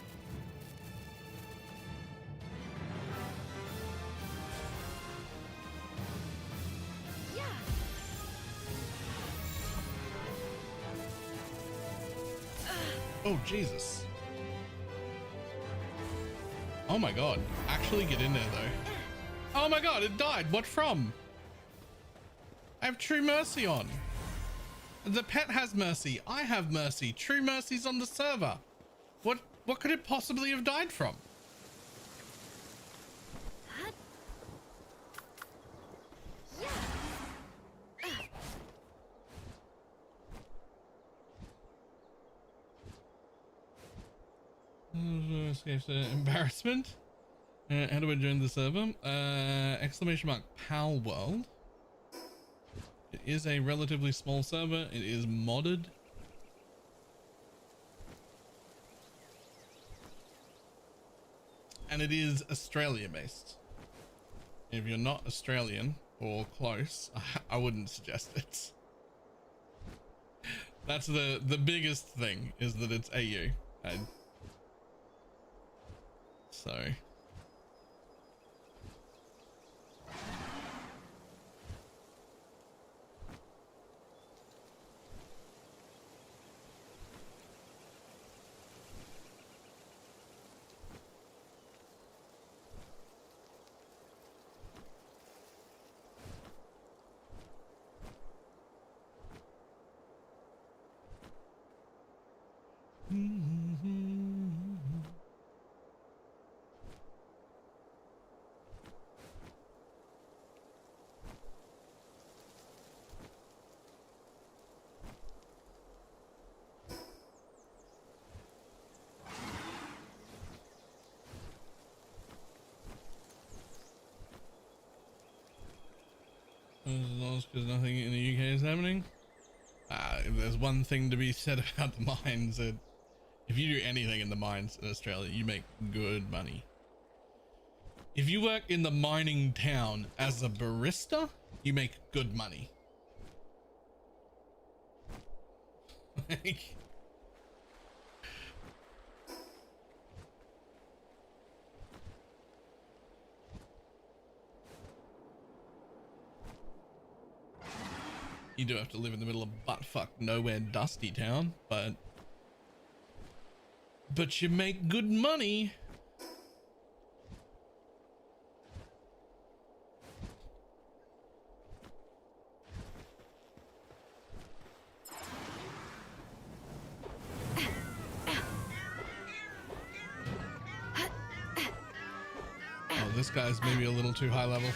Yeah. Oh, Jesus. Oh my God. Actually get in there though. Oh my God, it died. What from? I have True Mercy on. The pet has Mercy. I have Mercy. True Mercy's on the server. What could it possibly have died from? Escapes embarrassment. How do I join the server? Exclamation mark Palworld. It is a relatively small server. It is modded. And it is Australia based. If you're not Australian or close, I wouldn't suggest it. That's the biggest thing, is that it's AU. So because nothing in the UK is happening. There's one thing to be said about the mines, that if you do anything in the mines in Australia, you make good money. If you work in the mining town as a barista, you make good money. Like, you do have to live in the middle of buttfuck nowhere dusty town, but you make good money. this guy's maybe a little too high level.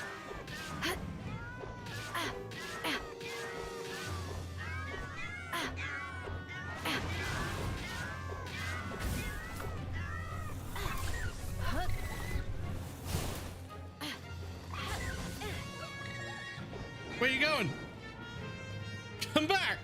Where you going? Come back!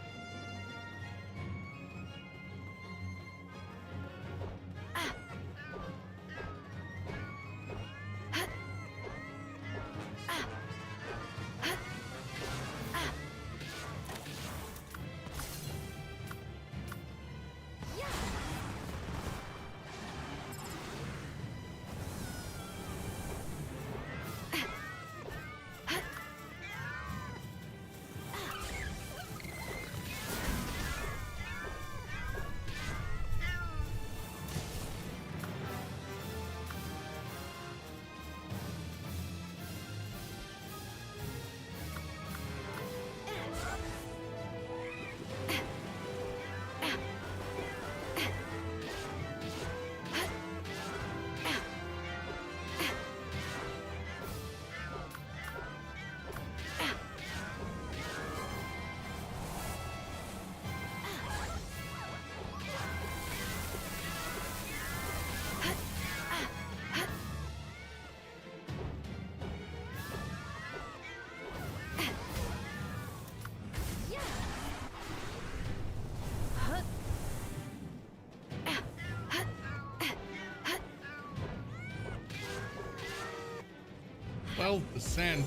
Well, the sand.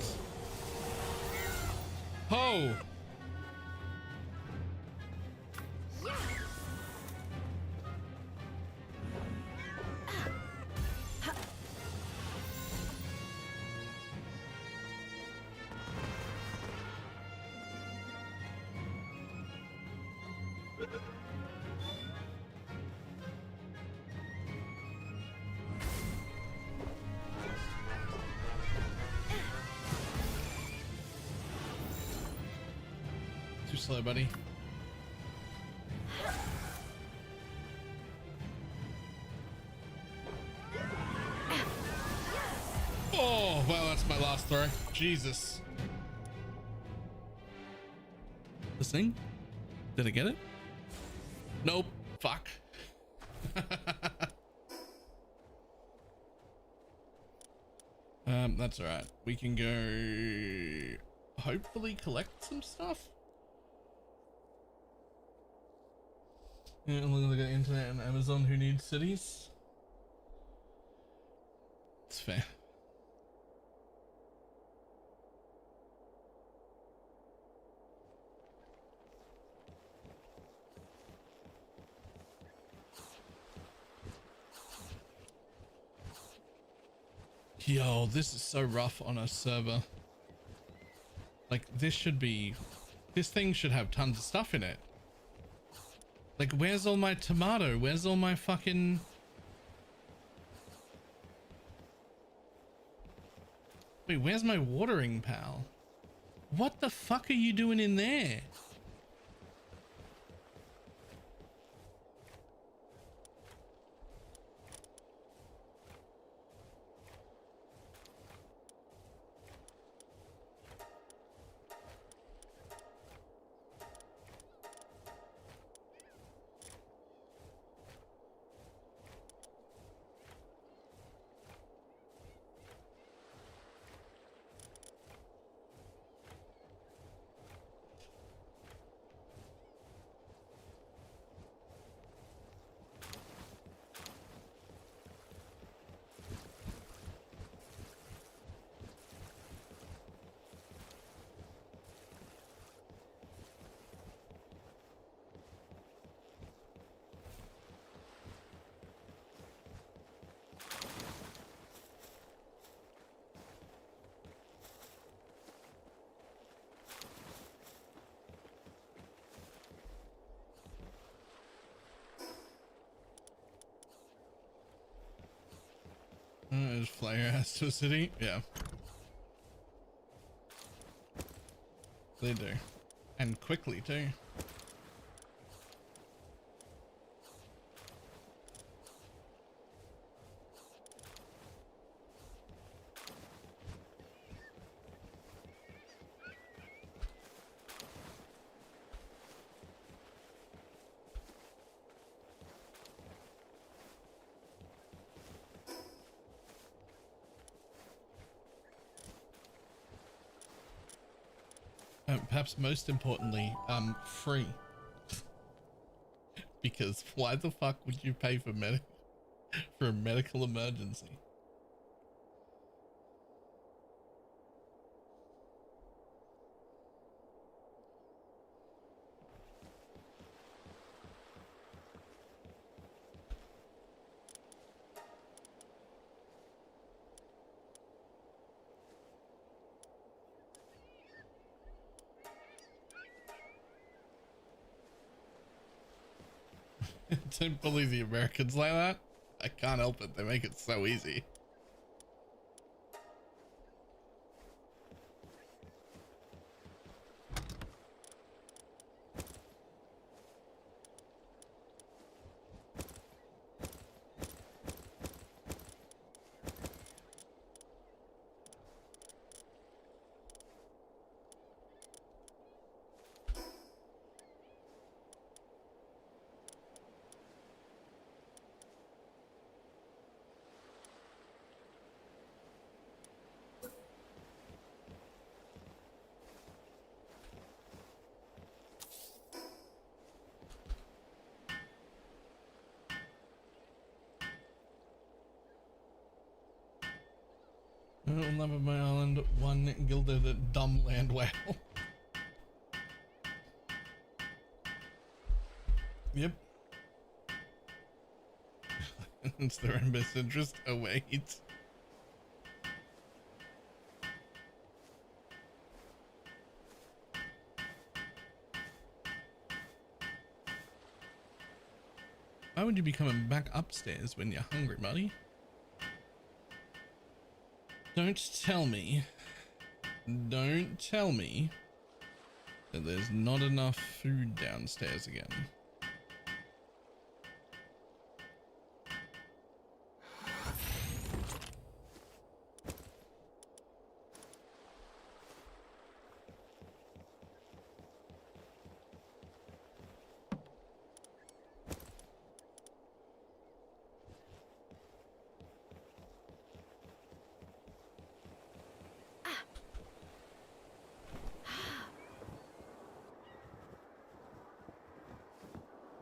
Oh! Too slow, buddy. Oh, wow, that's my last throw. Jesus. This thing? Did I get it? Nope. Fuck. That's all right. We can go hopefully collect some stuff. Yeah, look at the internet and Amazon who needs cities. It's fair. Yo, this is so rough on a server. Like, this thing should have tons of stuff in it. Like, where's all my tomato? Where's all my fucking... Wait, where's my watering pal? What the fuck are you doing in there? Just fly your ass to a city? Yeah. They do. And quickly too. Perhaps most importantly, free. Because why the fuck would you pay for for a medical emergency? Don't bully the Americans like that. I can't help it. They make it so easy. Love of my island, one gilded dumb land whale. Yep. It's their own best interest. Oh wait. Why would you be coming back upstairs when you're hungry, buddy? Don't tell me that there's not enough food downstairs again.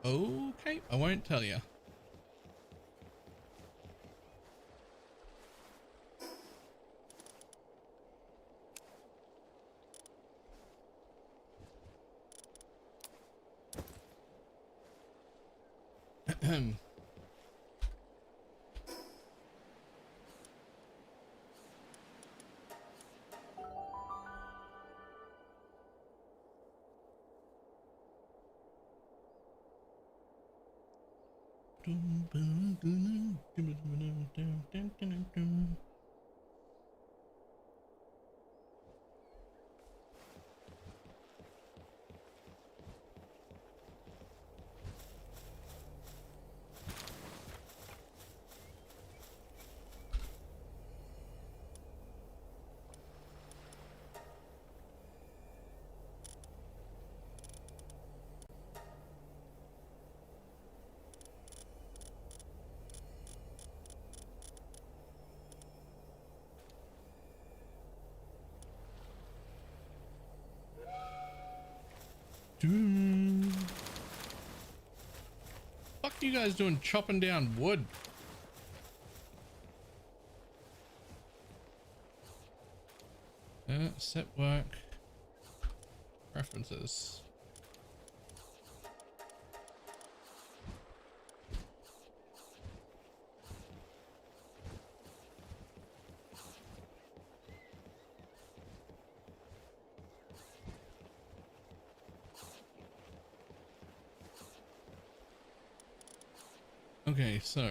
Okay, I won't tell you. Fuck you guys doing chopping down wood? Set work. Preferences. Okay, so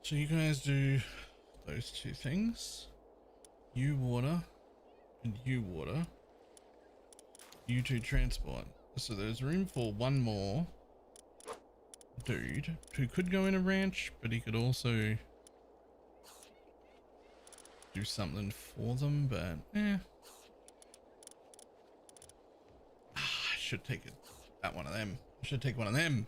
you guys do those two things. You water and you water. You two transport. So there's room for one more dude who could go in a ranch, but he could also do something for them, but should take that one of them. I should take one of them.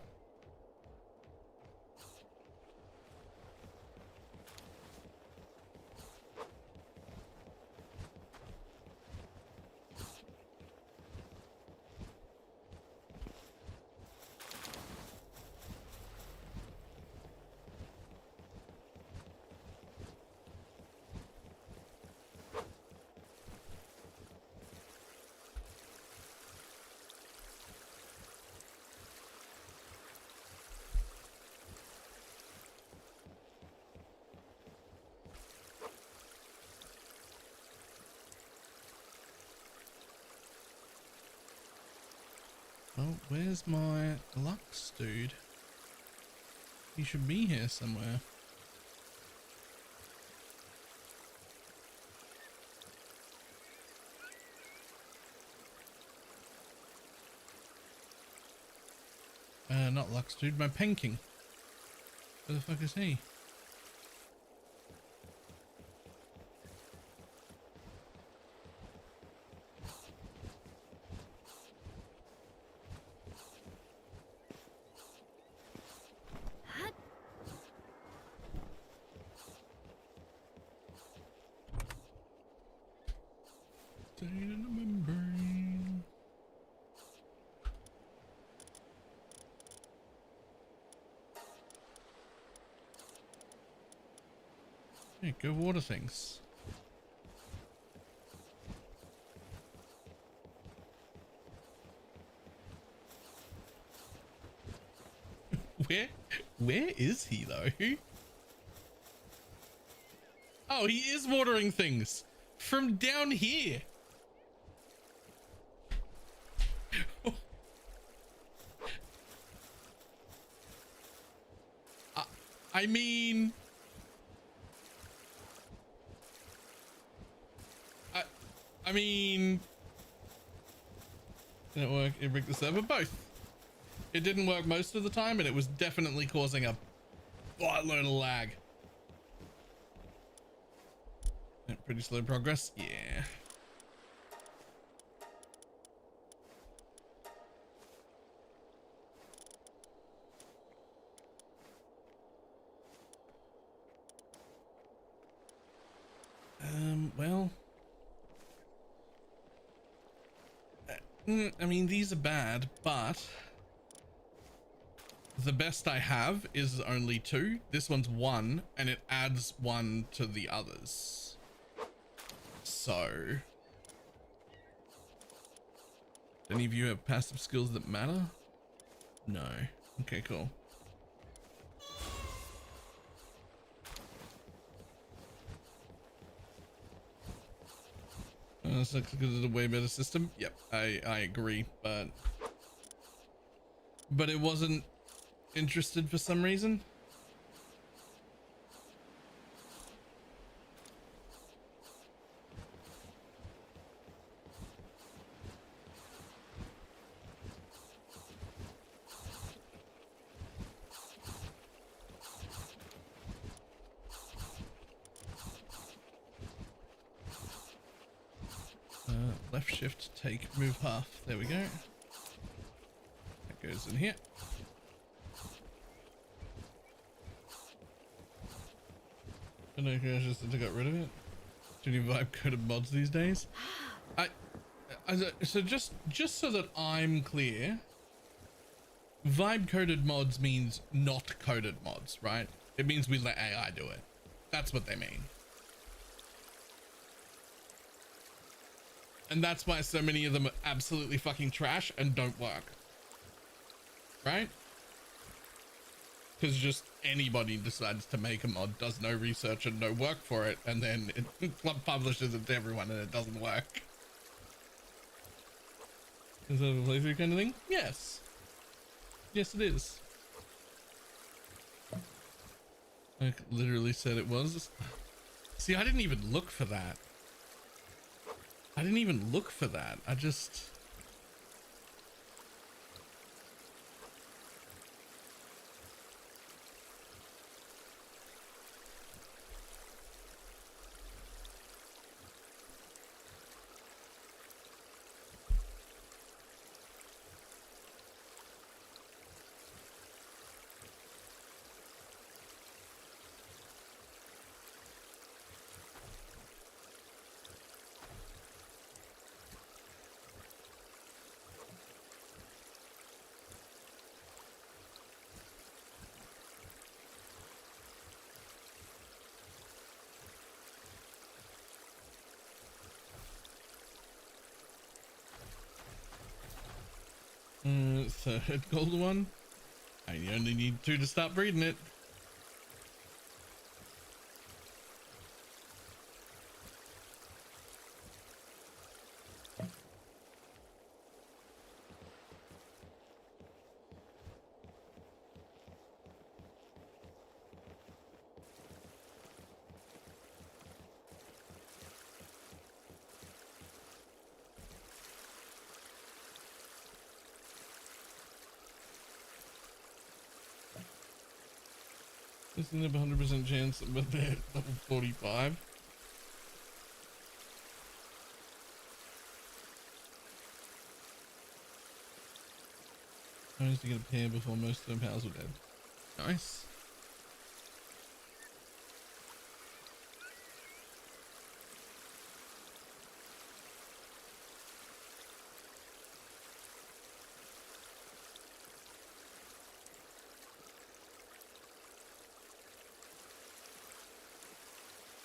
Oh, where's my Lux dude? He should be here somewhere. Not Lux dude, my Penking. Where the fuck is he? Stayed in the membrane. Yeah, go water things. Where is he though? Oh, he is watering things from down here. I mean, I mean, did it work? It rigged the server? Both. It didn't work most of the time, and it was definitely causing a buttload of lag. Yeah, pretty slow progress. Yeah. Well, I mean, these are bad, but the best I have is only 2. This one's 1, and it adds 1 to the others. So, do any of you have passive skills that matter? No. Okay, cool. That's because it's a way better system. Yep, I agree, but it wasn't interested for some reason. Left shift, take, move half. There we go. That goes in here. I don't know if I just got rid of it. Do you vibe coded mods these days? So just so that I'm clear, vibe coded mods means not coded mods, right? It means we let AI do it. That's what they mean. And that's why so many of them are absolutely fucking trash and don't work. Right? Because just anybody decides to make a mod, does no research and no work for it, and then it publishes it to everyone and it doesn't work. Is that a playthrough kind of thing? Yes. Yes, it is. I literally said it was. See, I didn't even look for that. I didn't even look for that. I just... Third gold one. And you only need 2 to start breeding it. Isn't it a 100% chance but they're level 45? I managed to get a pair before most of their pals were dead. Nice.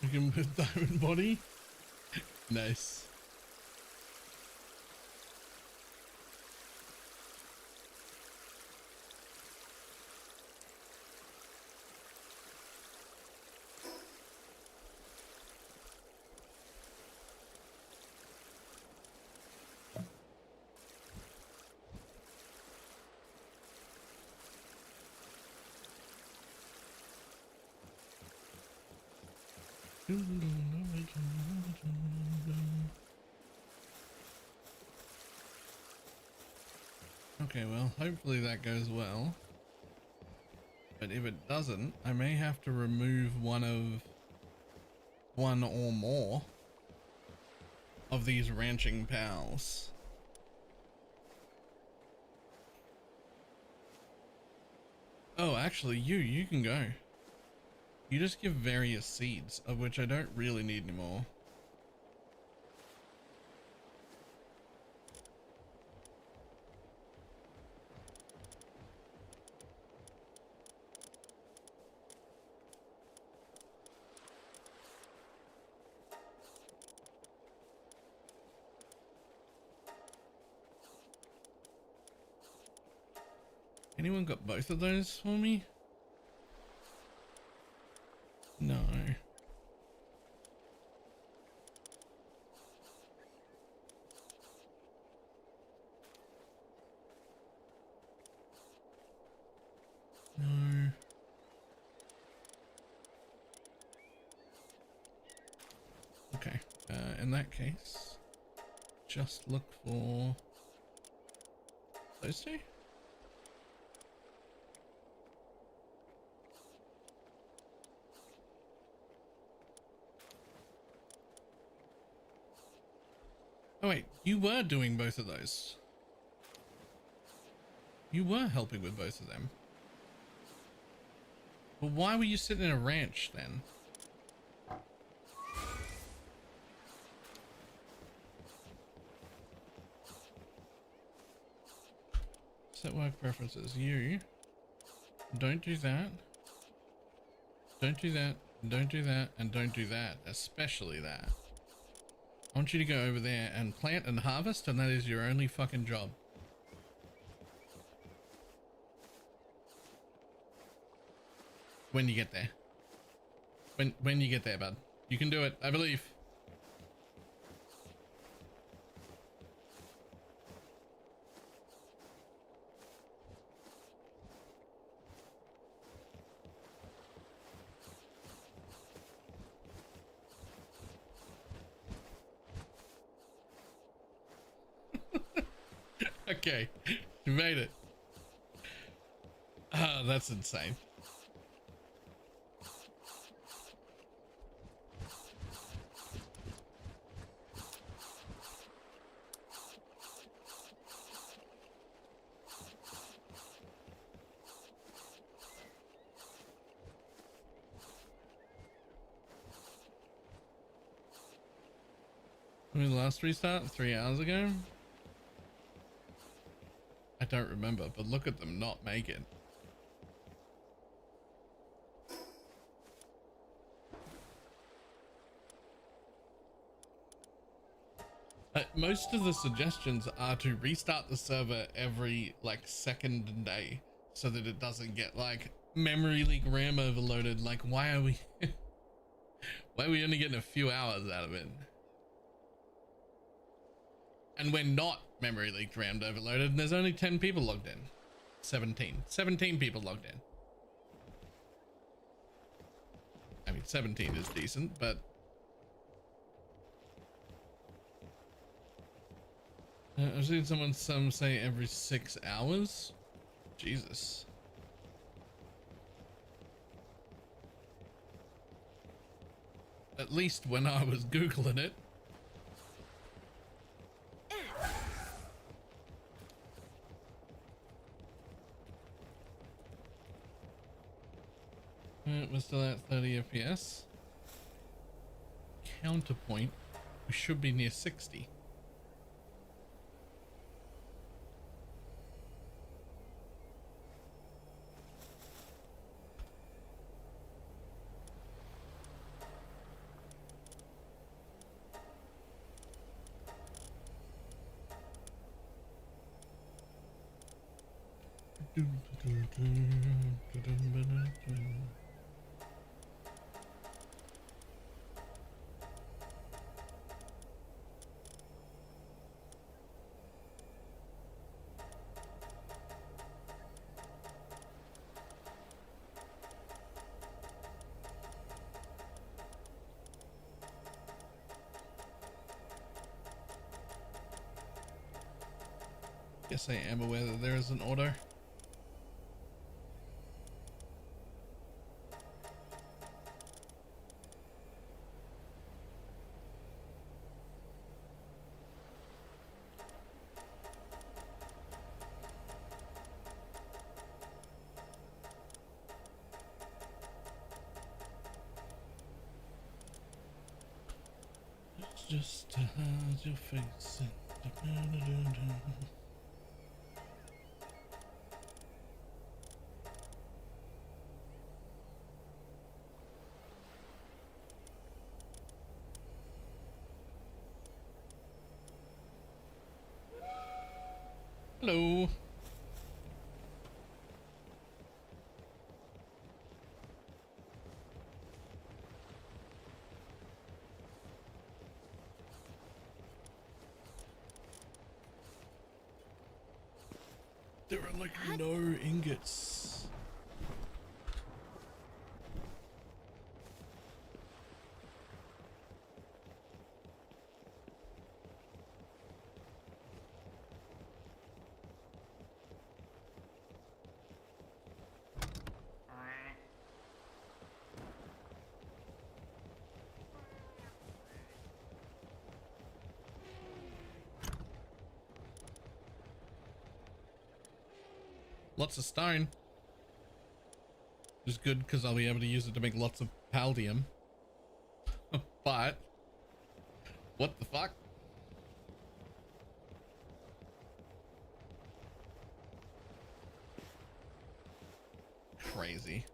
Looking with diamond body. Nice. Okay, well, hopefully that goes well. But if it doesn't, I may have to remove one or more of these ranching pals. Oh, actually, you can go. You just give various seeds, of which I don't really need anymore. Anyone got both of those for me? No. No. Okay. In that case, just look for those two. Oh wait, you were doing both of those. You were helping with both of them. But why were you sitting in a ranch then? Set work preferences. You don't do that. Don't do that. Don't do that. And don't do that. Especially that. I want you to go over there and plant and harvest, and that is your only fucking job. When you get there. When you get there, bud. You can do it. I believe. Okay, you made it. Ah, that's insane. When did the last restart? 3 hours ago? I don't remember, but look at them not make it. Most of the suggestions are to restart the server every like second day so that it doesn't get like memory leak RAM overloaded. Like, why are we why are we only getting a few hours out of it? And we're not memory leaked RAM overloaded, and there's only 10 people logged in. 17 people logged in. I mean, 17 is decent, but I've seen some say every 6 hours. Jesus. At least when I was Googling it. We're still at 30 FPS. Counterpoint, we should be near 60. Guess I am aware that there is an order. It's just to hide your face. Hello. There are like no ingots. Lots of stone. Which is good because I'll be able to use it to make lots of paldium. But what the fuck? Crazy.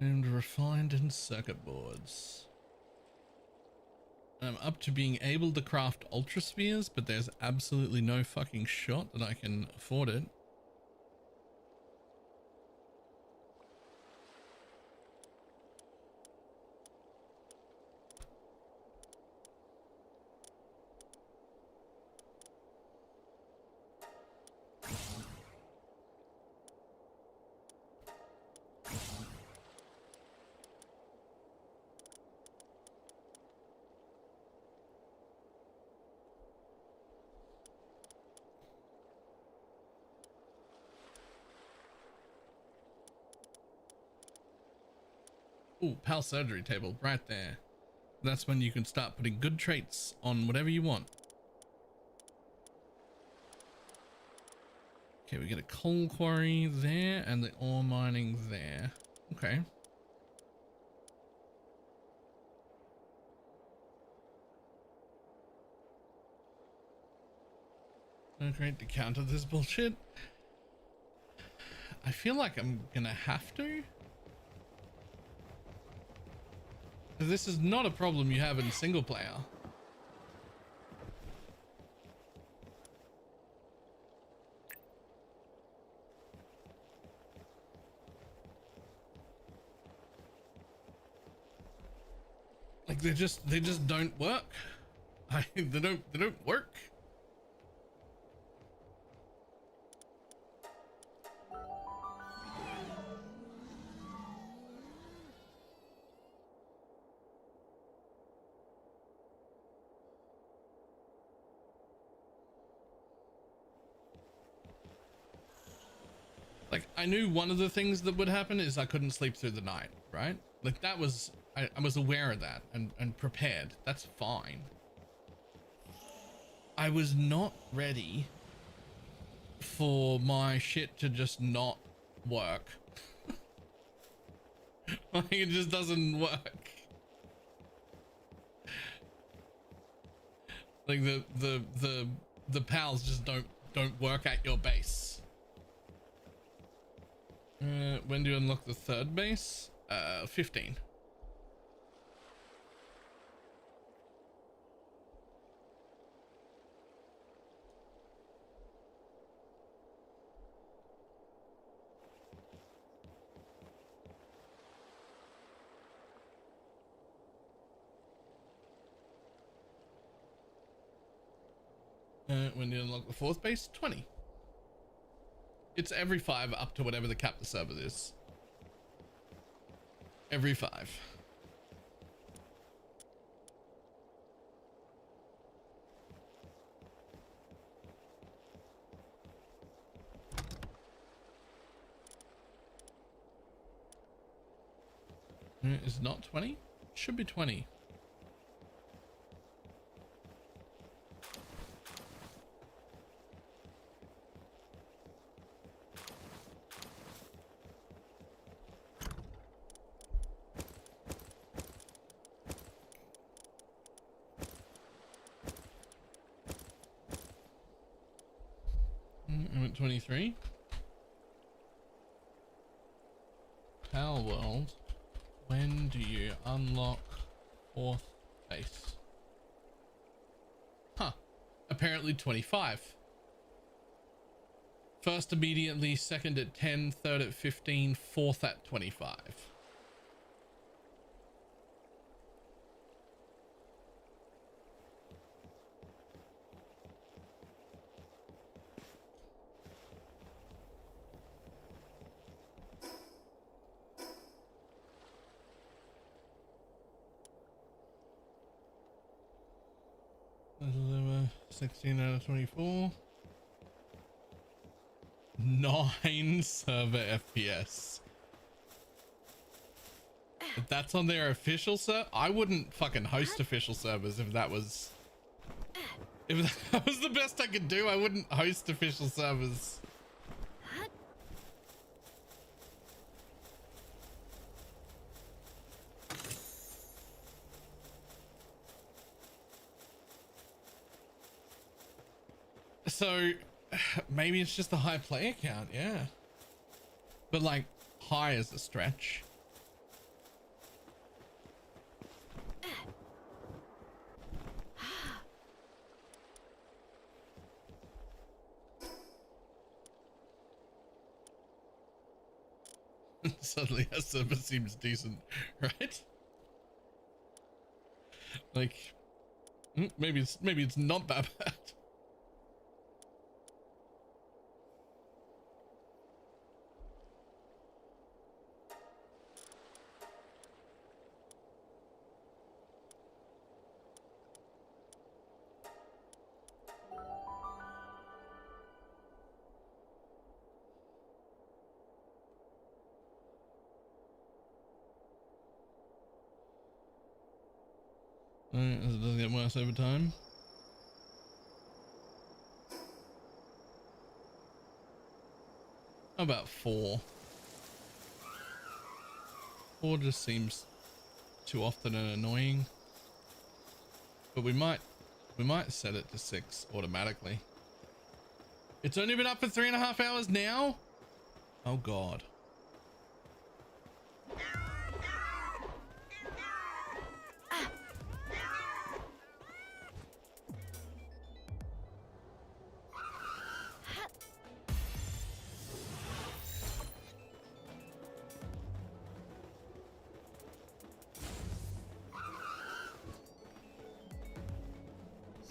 And refined in circuit boards. I'm up to being able to craft ultra spheres, but there's absolutely no fucking shot that I can afford it. Ooh, pal surgery table right there. That's when you can start putting good traits on whatever you want. Okay, we get a coal quarry there and the ore mining there. Okay. Okay, to counter this bullshit. I feel like I'm gonna have to. This is not a problem you have in single player. Like they just don't work. They don't work. Like I knew one of the things that would happen is I couldn't sleep through the night, right? Like that was, I was aware of that and prepared. That's fine. I was not ready for my shit to just not work. Like it just doesn't work. Like the pals just don't work at your base. When do you unlock the third base? 15. When do you unlock the fourth base? 20. It's every 5 up to whatever the cap the server is. Every 5. It's not 20? Should be 20. I'm at 23. Palworld. When do you unlock 4th base? Huh. Apparently 25. First immediately, second at 10, third at 15, fourth at 25. Deliver 16 out of 24. 9 server FPS. If that's on their official server, I wouldn't fucking host official servers if that was the best I could do. I wouldn't host official servers. So maybe it's just a high player count, yeah. But like high is a stretch. Suddenly our server seems decent, right? Like maybe it's not that bad. As it does get worse over time. About 4. 4 just seems too often and annoying. But we might set it to 6 automatically. It's only been up for 3.5 hours now? Oh god.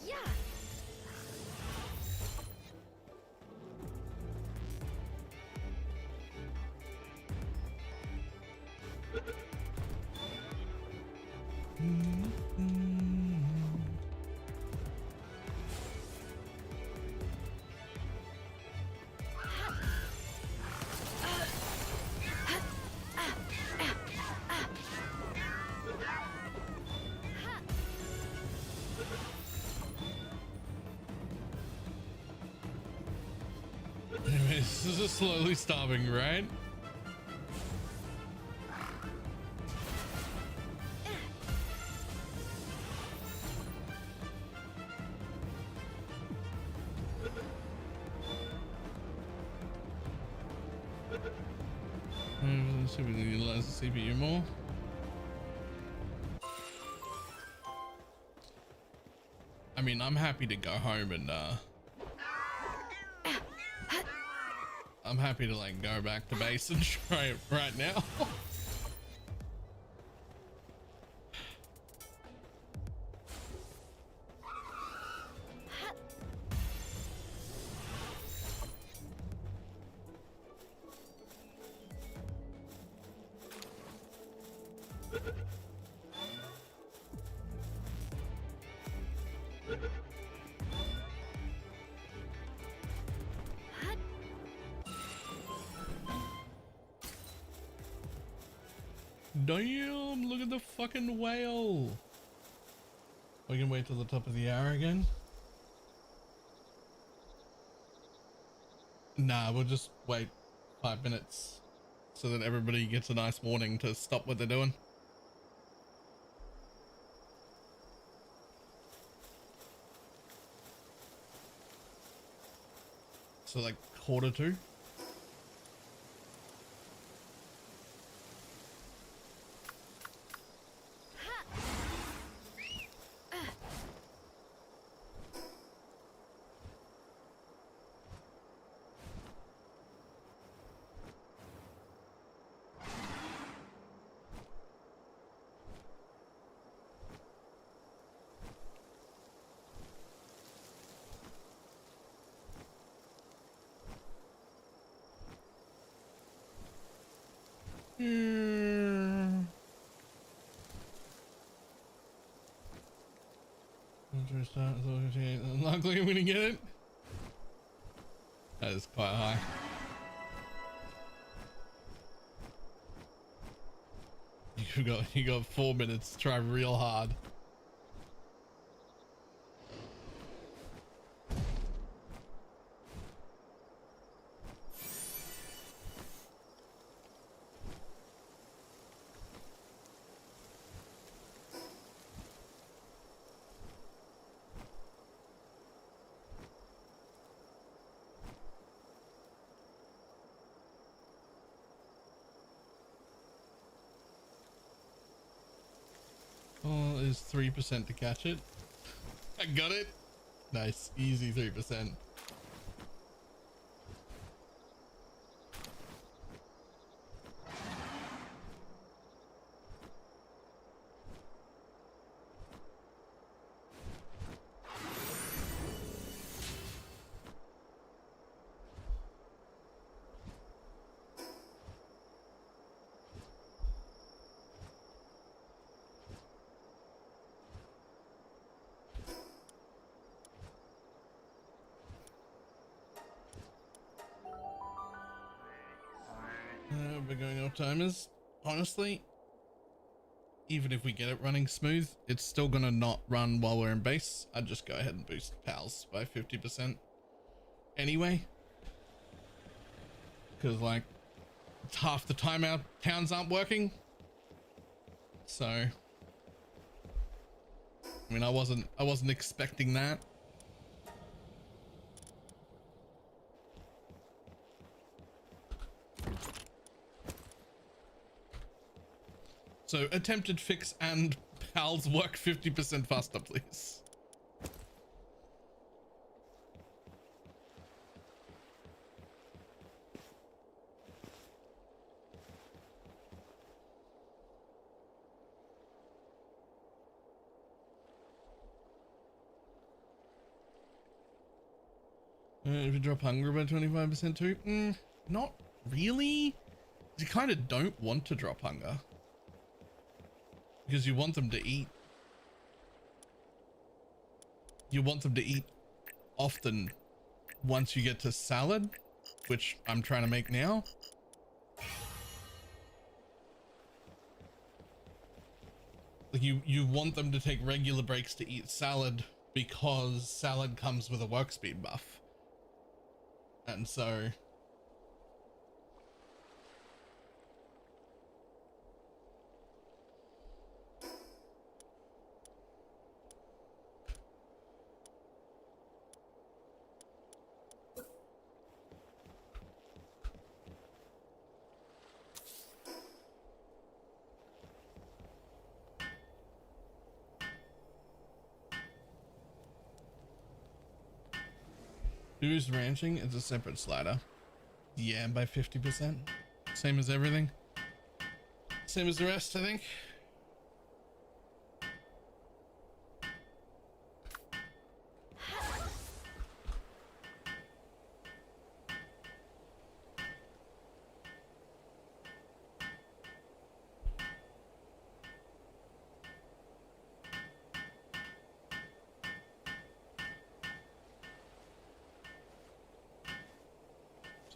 Yeah. Anyways, this is slowly starving, right? Let's see if we can utilize the CPU more. I mean, I'm happy to go home and I'm happy to like go back to base and try it right now. Damn, look at the fucking whale. We can wait till the top of the hour again. Nah, we'll just wait 5 minutes so that everybody gets a nice warning to stop what they're doing. So like 1:45. Luckily I'm gonna get it. That is quite high. You got 4 minutes to try real hard. Oh, is 3% to catch it. I got it. Nice, easy 3%. We're going off timers. Honestly, even if we get it running smooth, it's still gonna not run while we're in base. I'd just go ahead and boost pals by 50% anyway. because like it's half the time our towns aren't working. So I mean, I wasn't expecting that. So attempted fix and pals work 50% faster, please. If you drop hunger by 25% too? Not really. You kind of don't want to drop hunger, because you want them to eat. You want them to eat often once you get to salad, which I'm trying to make now. Like you want them to take regular breaks to eat salad, because salad comes with a work speed buff. And so who's ranching? It's a separate slider. Yeah, by 50%. Same as everything. Same as the rest, I think.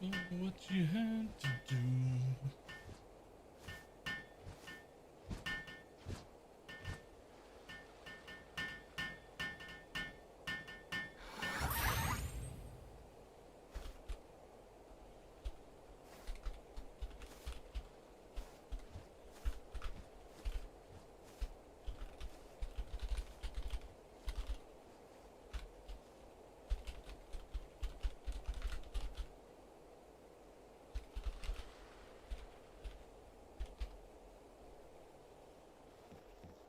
So what you had to do.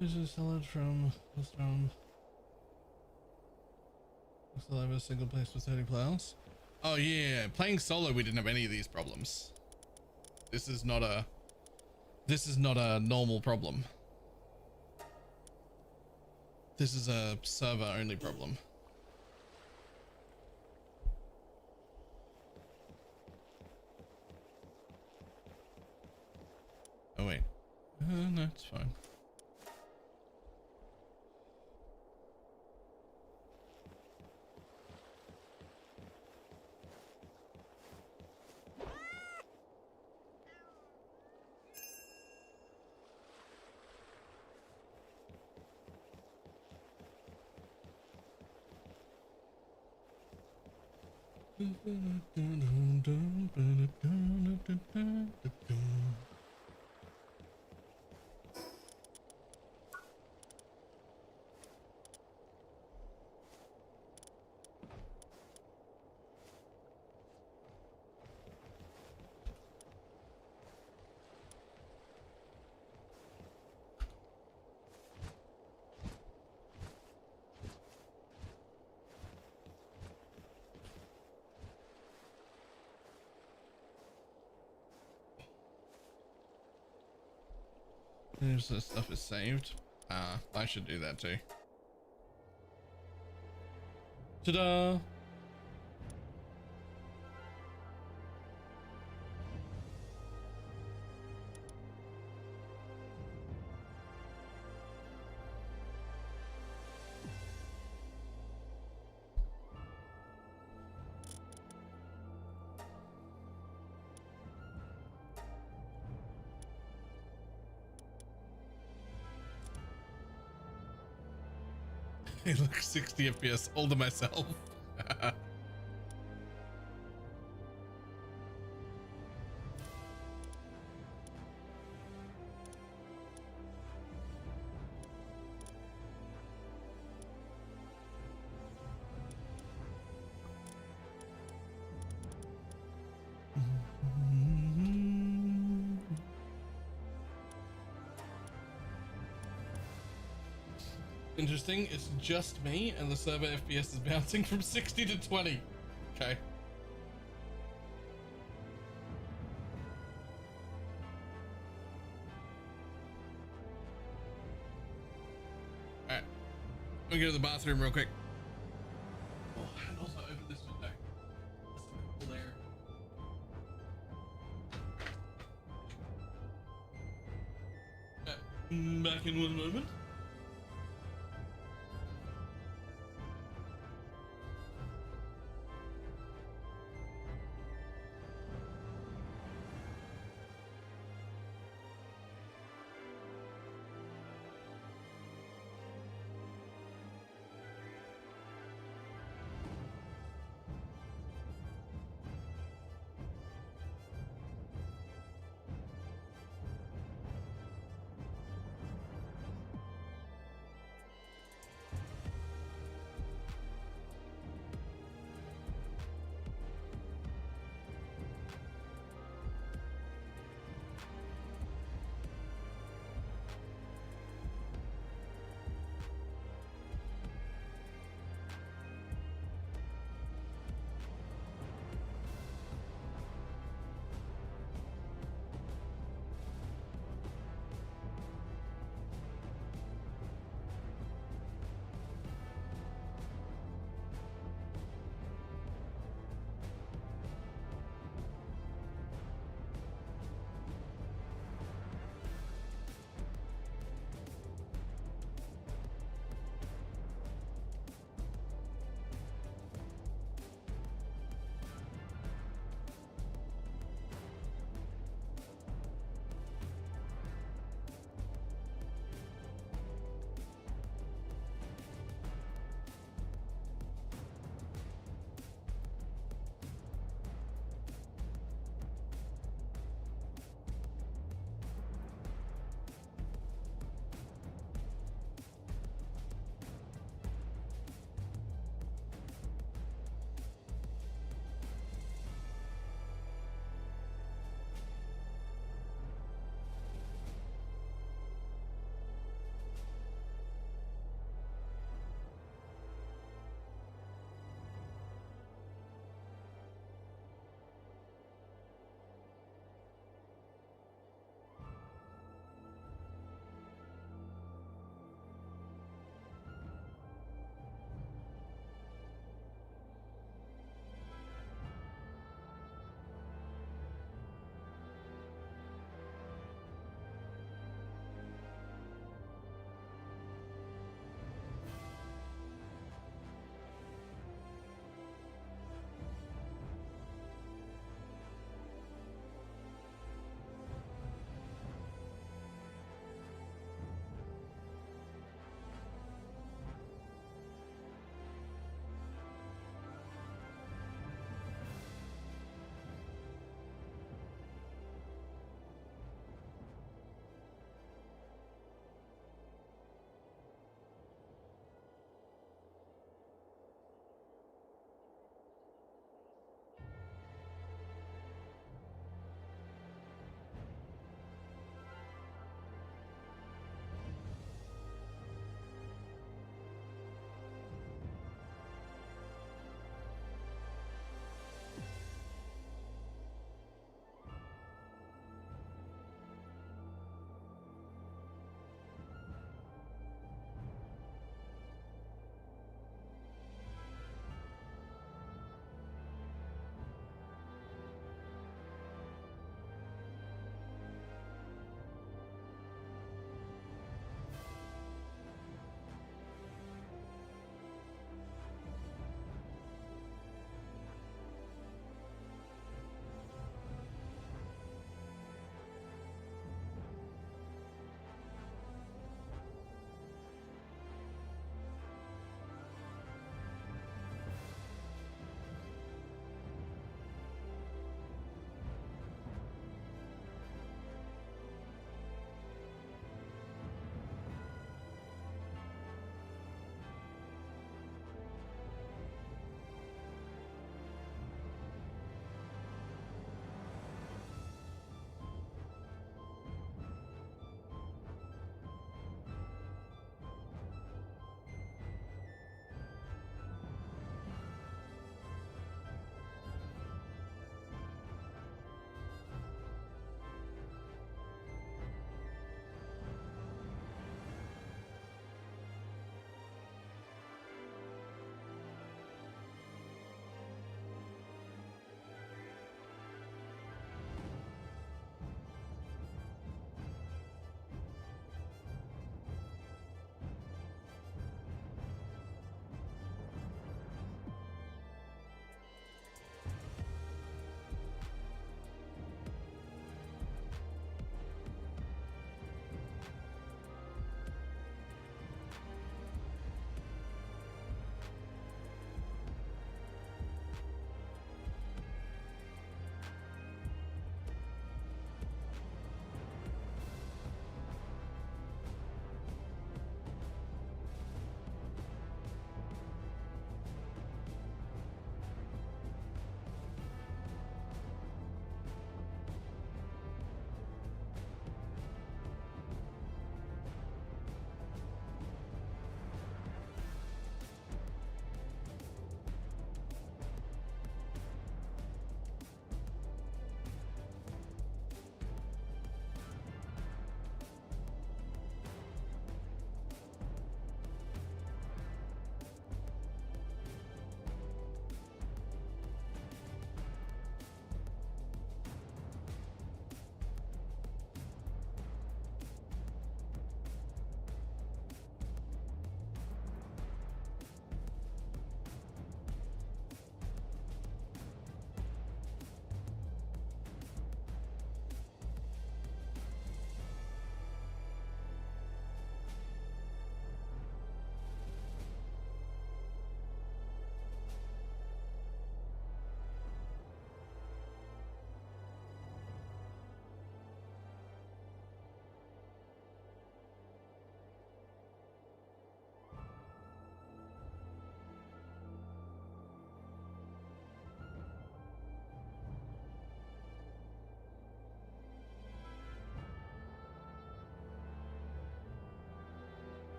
This is salad from I still have a single place with 30 players. Oh yeah, playing solo we didn't have any of these problems. This is not a normal problem. This is a server only problem. Oh wait, no, it's fine. There's the stuff is saved. I should do that too. Ta-da! Hey, look, 60 FPS, all to myself. Interesting. It's just me, and the server FPS is bouncing from 60 to 20. Okay. Alright. Let me go to the bathroom real quick. Oh, and also open this window. That's the cool air. Back in one moment.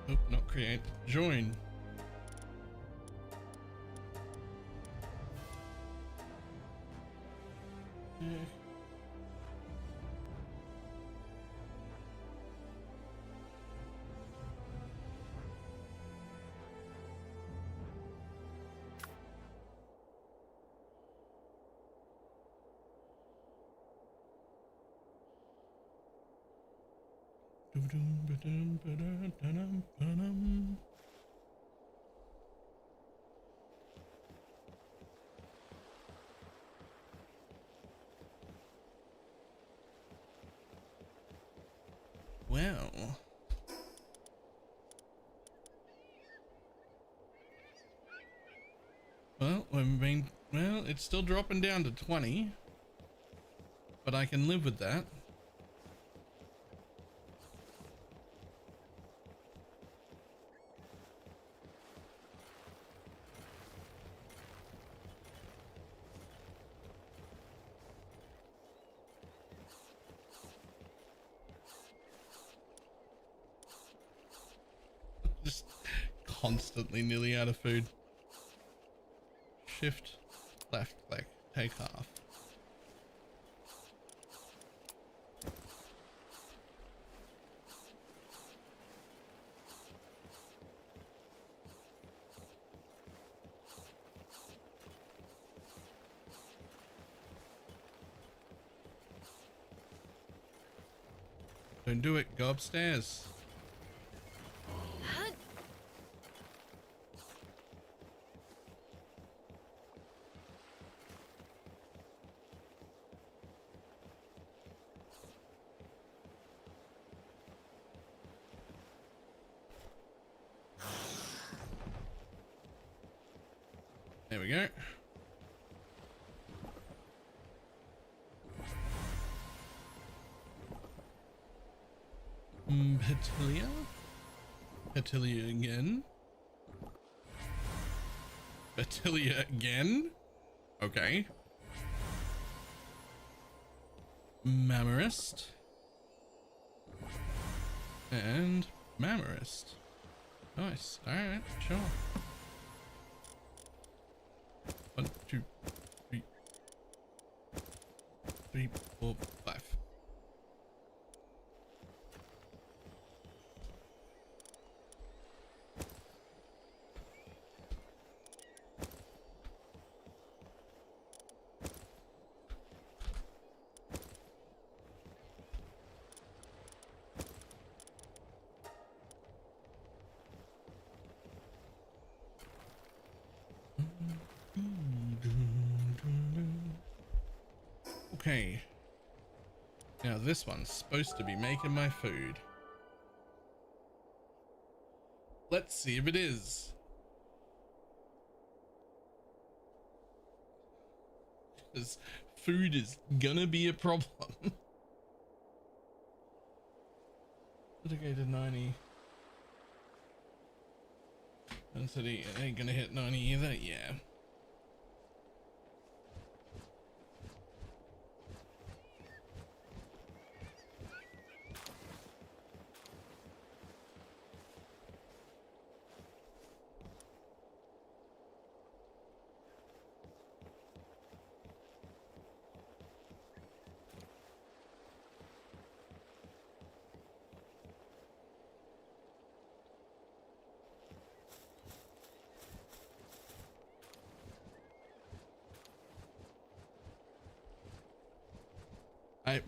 Nope, not create. Join. Well, well, it's still dropping down to 20, but I can live with that. Just constantly nearly out of food. Shift, left click, take half. Don't do it, go upstairs. Huh? There we go. Petilia? Petilia again? Petilia again? Okay. Mammarist. And Mammarist. Nice. Alright, sure. 1, 2, 3, 3, 4, 5. Okay. Now this one's supposed to be making my food. Let's see if it is. Because food is gonna be a problem. Litigated 90. Density, it ain't gonna hit 90 either, yeah.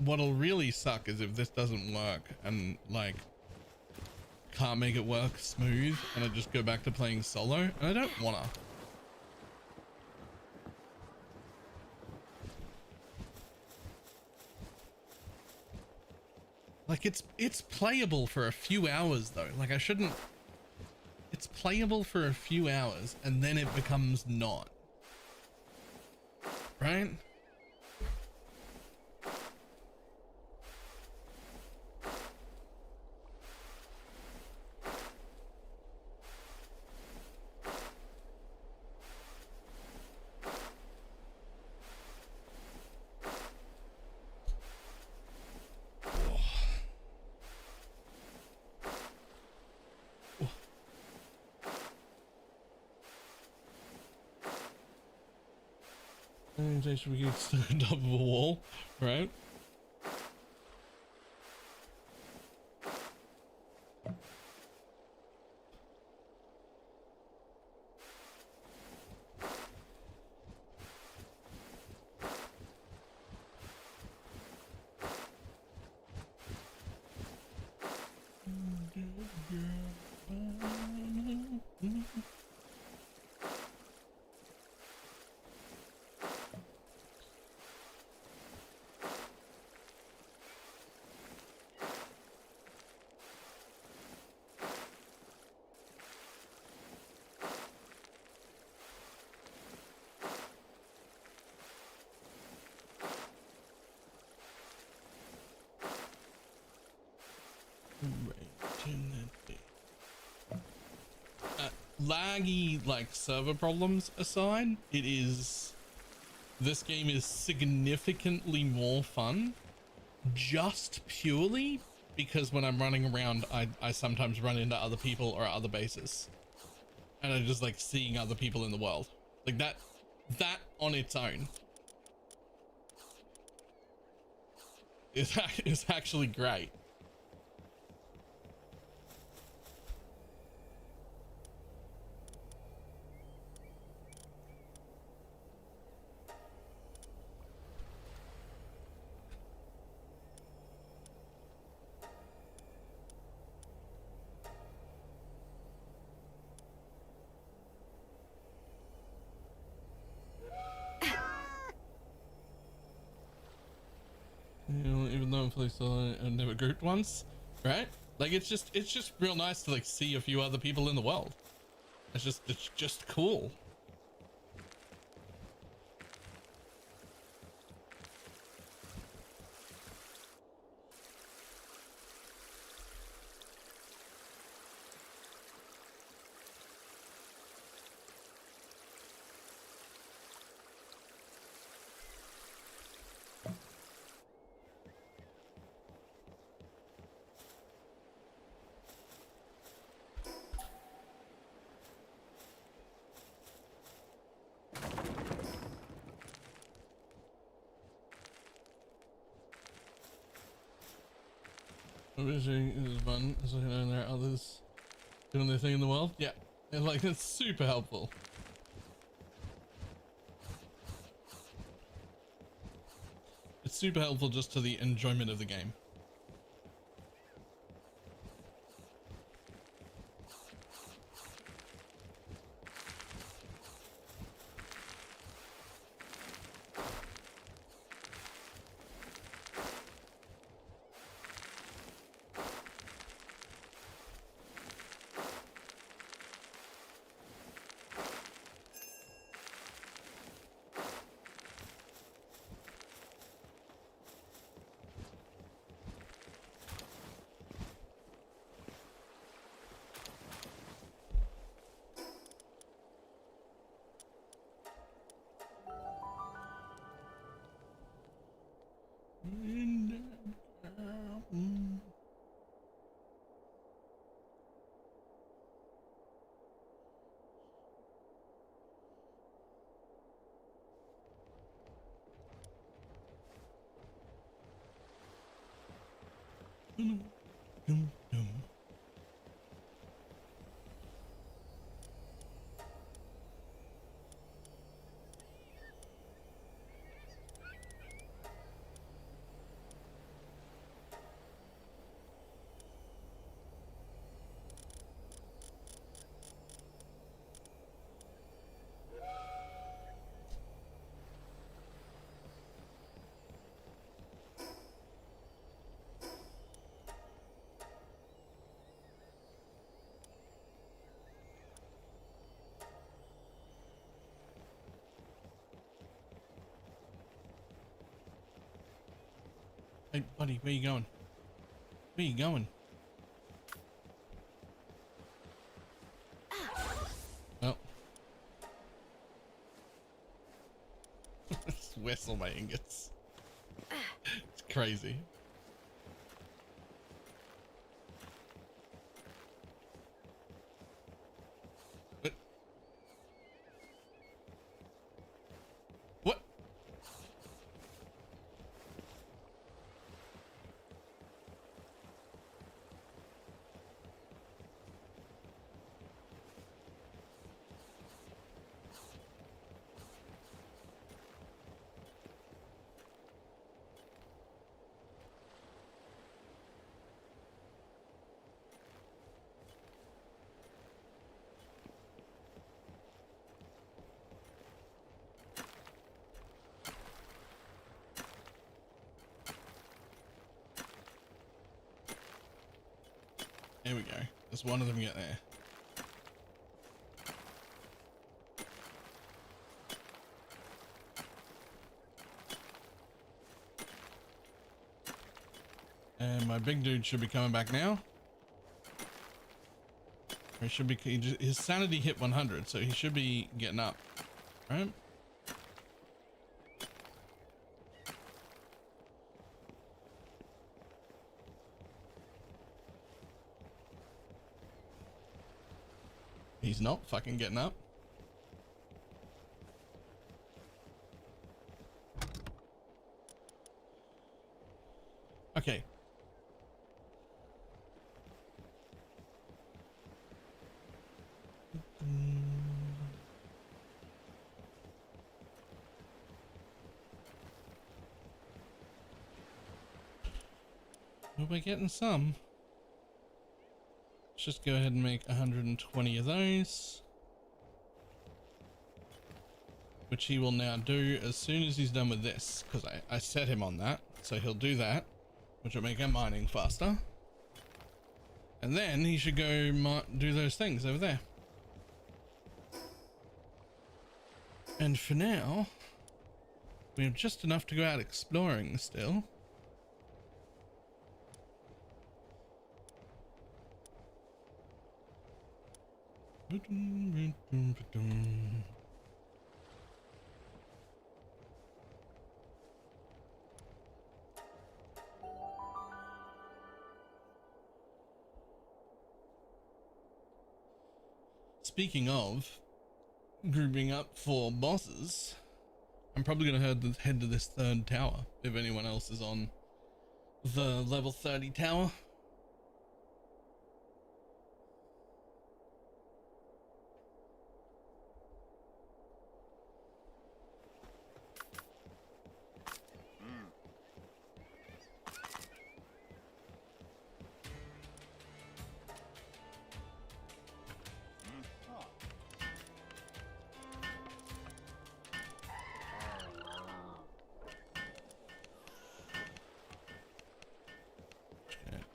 What'll really suck is if this doesn't work and like can't make it work smooth and I just go back to playing solo, and I don't wanna. Like it's playable for a few hours though. Like I shouldn't. It's playable for a few hours and then it becomes not. Right? They should be stuck on top of a wall, right? Laggy like server problems aside, this game is significantly more fun just purely because when I'm running around I sometimes run into other people or other bases and I just like seeing other people in the world like that on its own is actually great. You know, even though I'm fully solo and never grouped once, right? Like it's just real nice to like see a few other people in the world. It's just cool. Fishing is fun, so you know there are others doing their thing in the world. Yeah, and like it's super helpful. It's super helpful just to the enjoyment of the game. Hey, buddy, where you going? Where you going? Oh. Whistle my ingots. It's crazy. What? What? There we go. There's one of them get there. And my big dude should be coming back now. He should be, his sanity hit 100, so he should be getting up, right? He's not fucking getting up. Okay. Well, we're getting some. Let's just go ahead and make 120 of those. Which he will now do as soon as he's done with this, because I set him on that. So he'll do that, which will make our mining faster. And then he should go do those things over there. And for now, we have just enough to go out exploring still. Speaking of grouping up for bosses, I'm probably going to head to this third tower if anyone else is on the level 30 tower.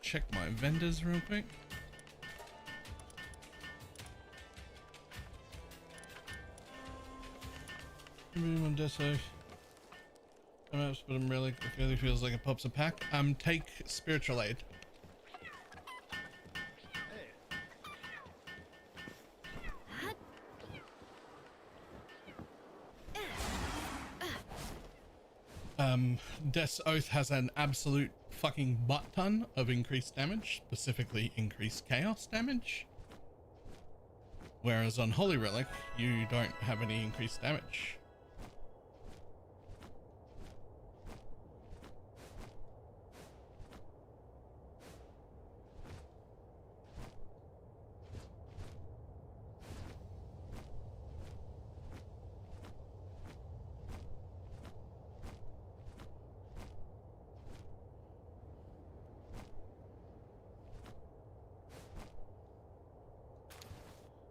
Check my vendors real quick. One deso. But I'm really, it really feels like it pops a pack. Take spiritual aid. Death's Oath has an absolute fucking butt ton of increased damage, specifically increased chaos damage. Whereas on Holy Relic, you don't have any increased damage.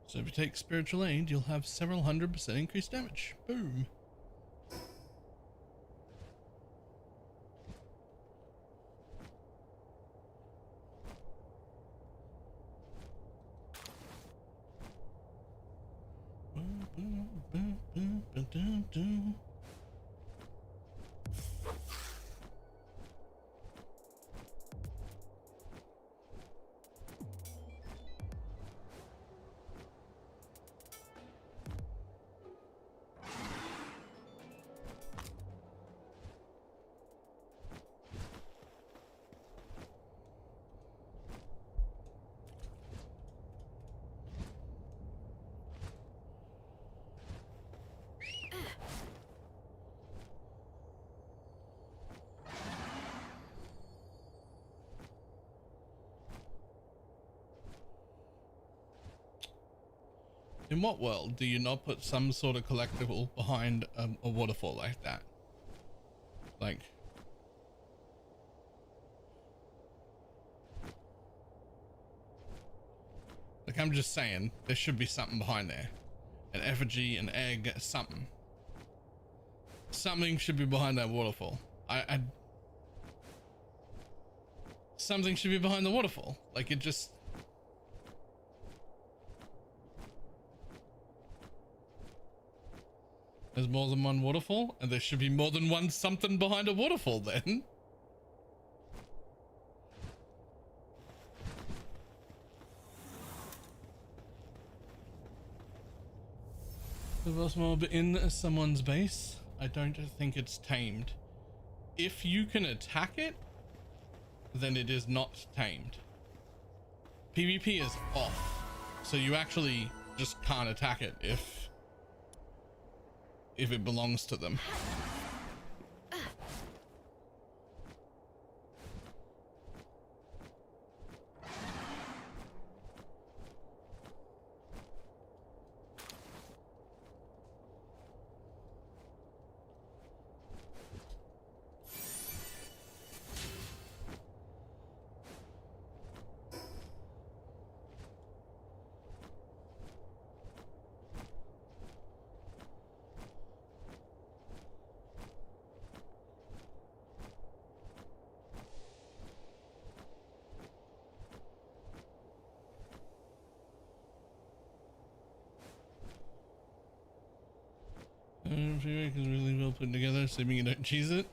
So if you take spiritual aid, you'll have several 100% increased damage. Boom. In what world do you not put some sort of collectible behind a waterfall like that? Like, I'm just saying, there should be something behind there. An effigy, an egg, something. Something should be behind that waterfall. Something should be behind the waterfall. Like, it just, There's more than one waterfall, and there should be more than one something behind a waterfall then. The boss mob in someone's base. I don't think it's tamed. If you can attack it, then it is not tamed. PvP is off, so you actually just can't attack it if it belongs to them. Free break is really well put together, assuming you don't cheese it.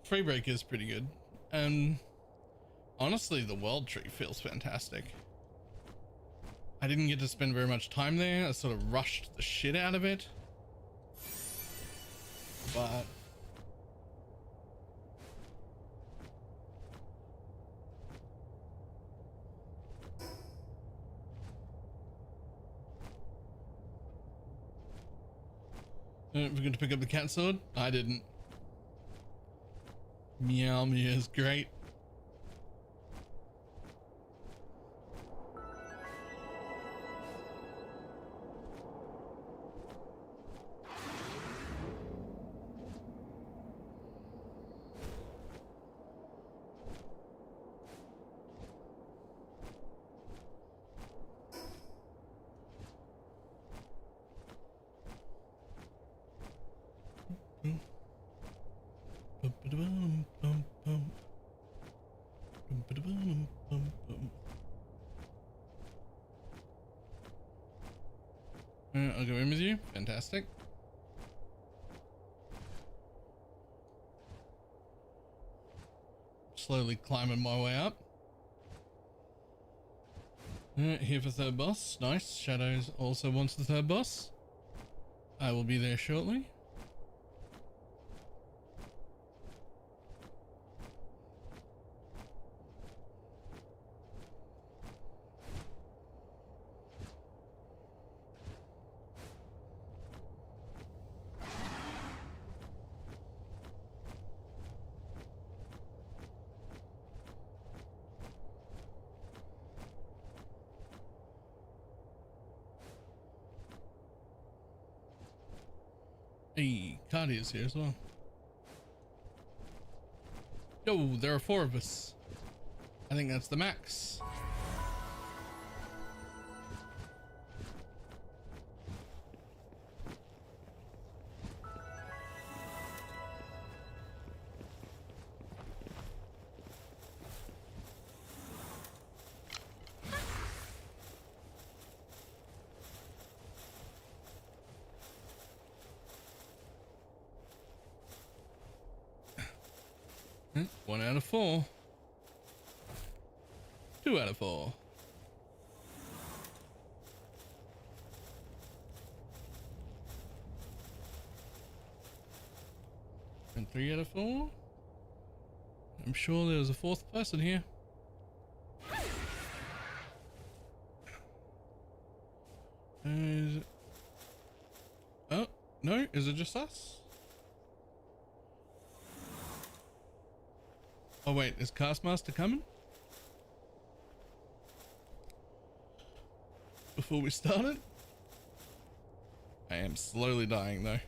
Free break is pretty good. Honestly, the world tree feels fantastic. I didn't get to spend very much time there. I sort of rushed the shit out of it. But we're going to pick up the cat sword. I didn't. Meow meow is great. I'll go in with you. Fantastic. Slowly climbing my way up. Here for third boss. Nice. Shadows also wants the third boss. I will be there shortly. Hey, Cardia's here as well. Yo, there are 4 of us. I think that's the max. One out of 4. 2 out of 4. And 3 out of 4. I'm sure there was a 4th person here. Oh, no, is it just us? Oh wait, is Castmaster coming? Before we start it? I am slowly dying though.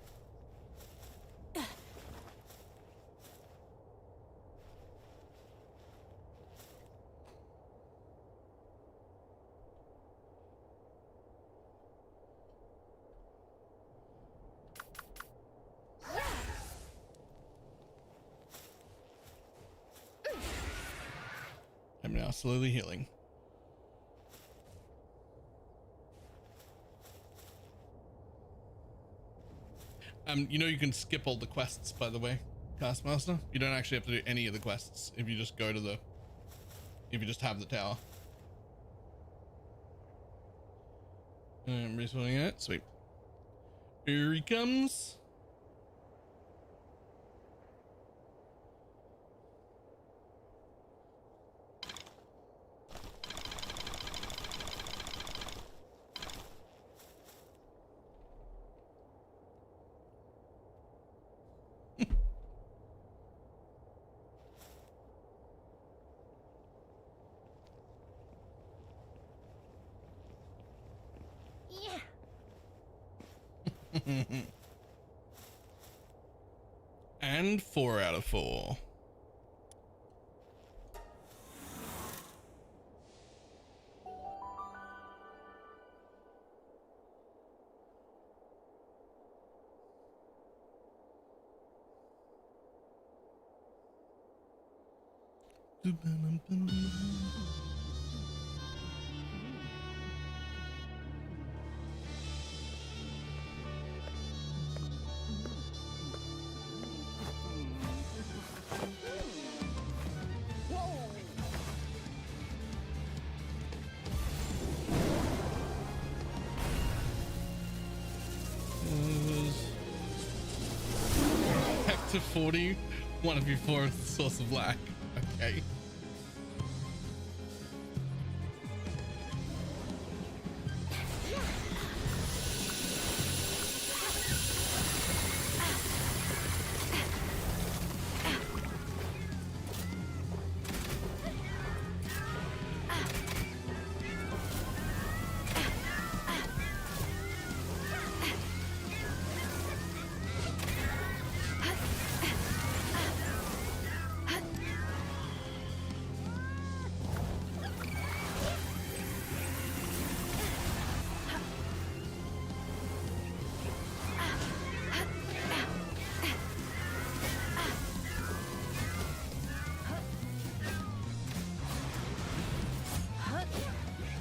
I'm now slowly healing. You know you can skip all the quests, by the way, Castmaster. You don't actually have to do any of the quests if you just go to the... if you just have the tower. Respawning it. Sweet. Here he comes. Yeah. And 4 out of 4. Hector 40, one of your 4th source of lack. Okay.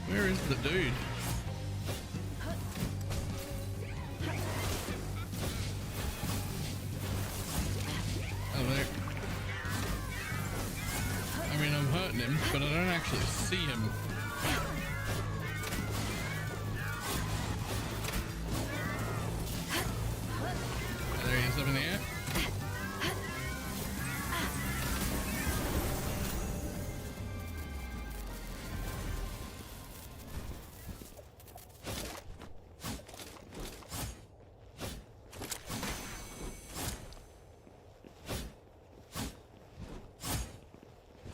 Where is the dude? Oh, there. I mean, I'm hurting him, but I don't actually see him. Oh, there he is up in the air.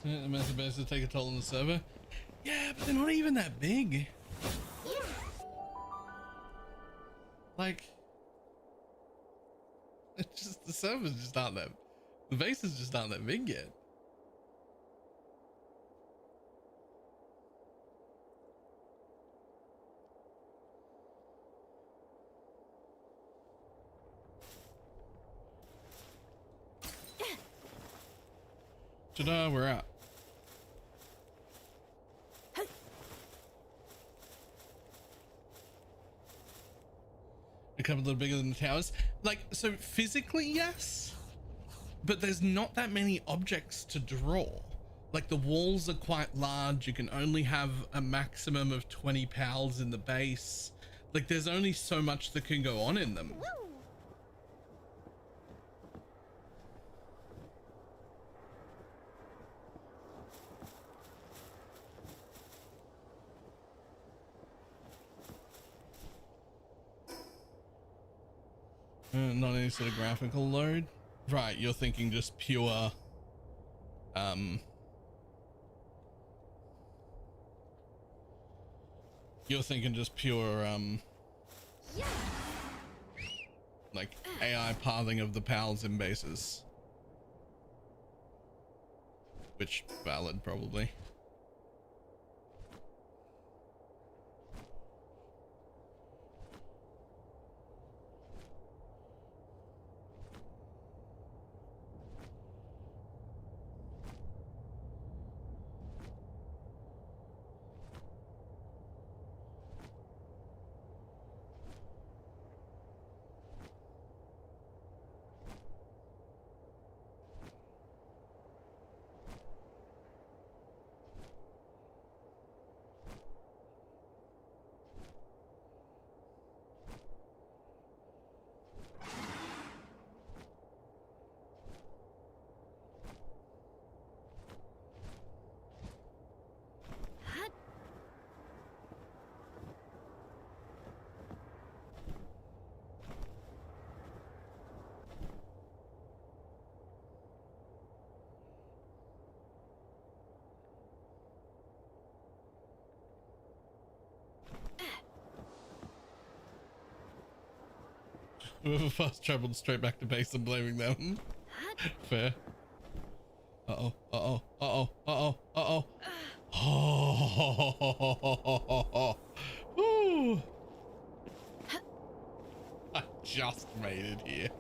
The massive bases take a toll on the server. Yeah, but they're not even that big. Like, it's just the servers just aren't that. The bases just aren't that big yet. Ta-da, we're out. Become a little bigger than the towers. Like, so physically, yes, but there's not that many objects to draw. Like, the walls are quite large. You can only have a maximum of 20 pals in the base. Like, there's only so much that can go on in them. Not any sort of graphical load. Right, you're thinking just pure you're thinking just pure like AI pathing of the pals in bases, which valid probably. Whoever first traveled straight back to base and blaming them. Fair. Uh-oh, uh-oh, uh-oh, uh-oh, uh-oh. Oh, Ooh. I just made it here.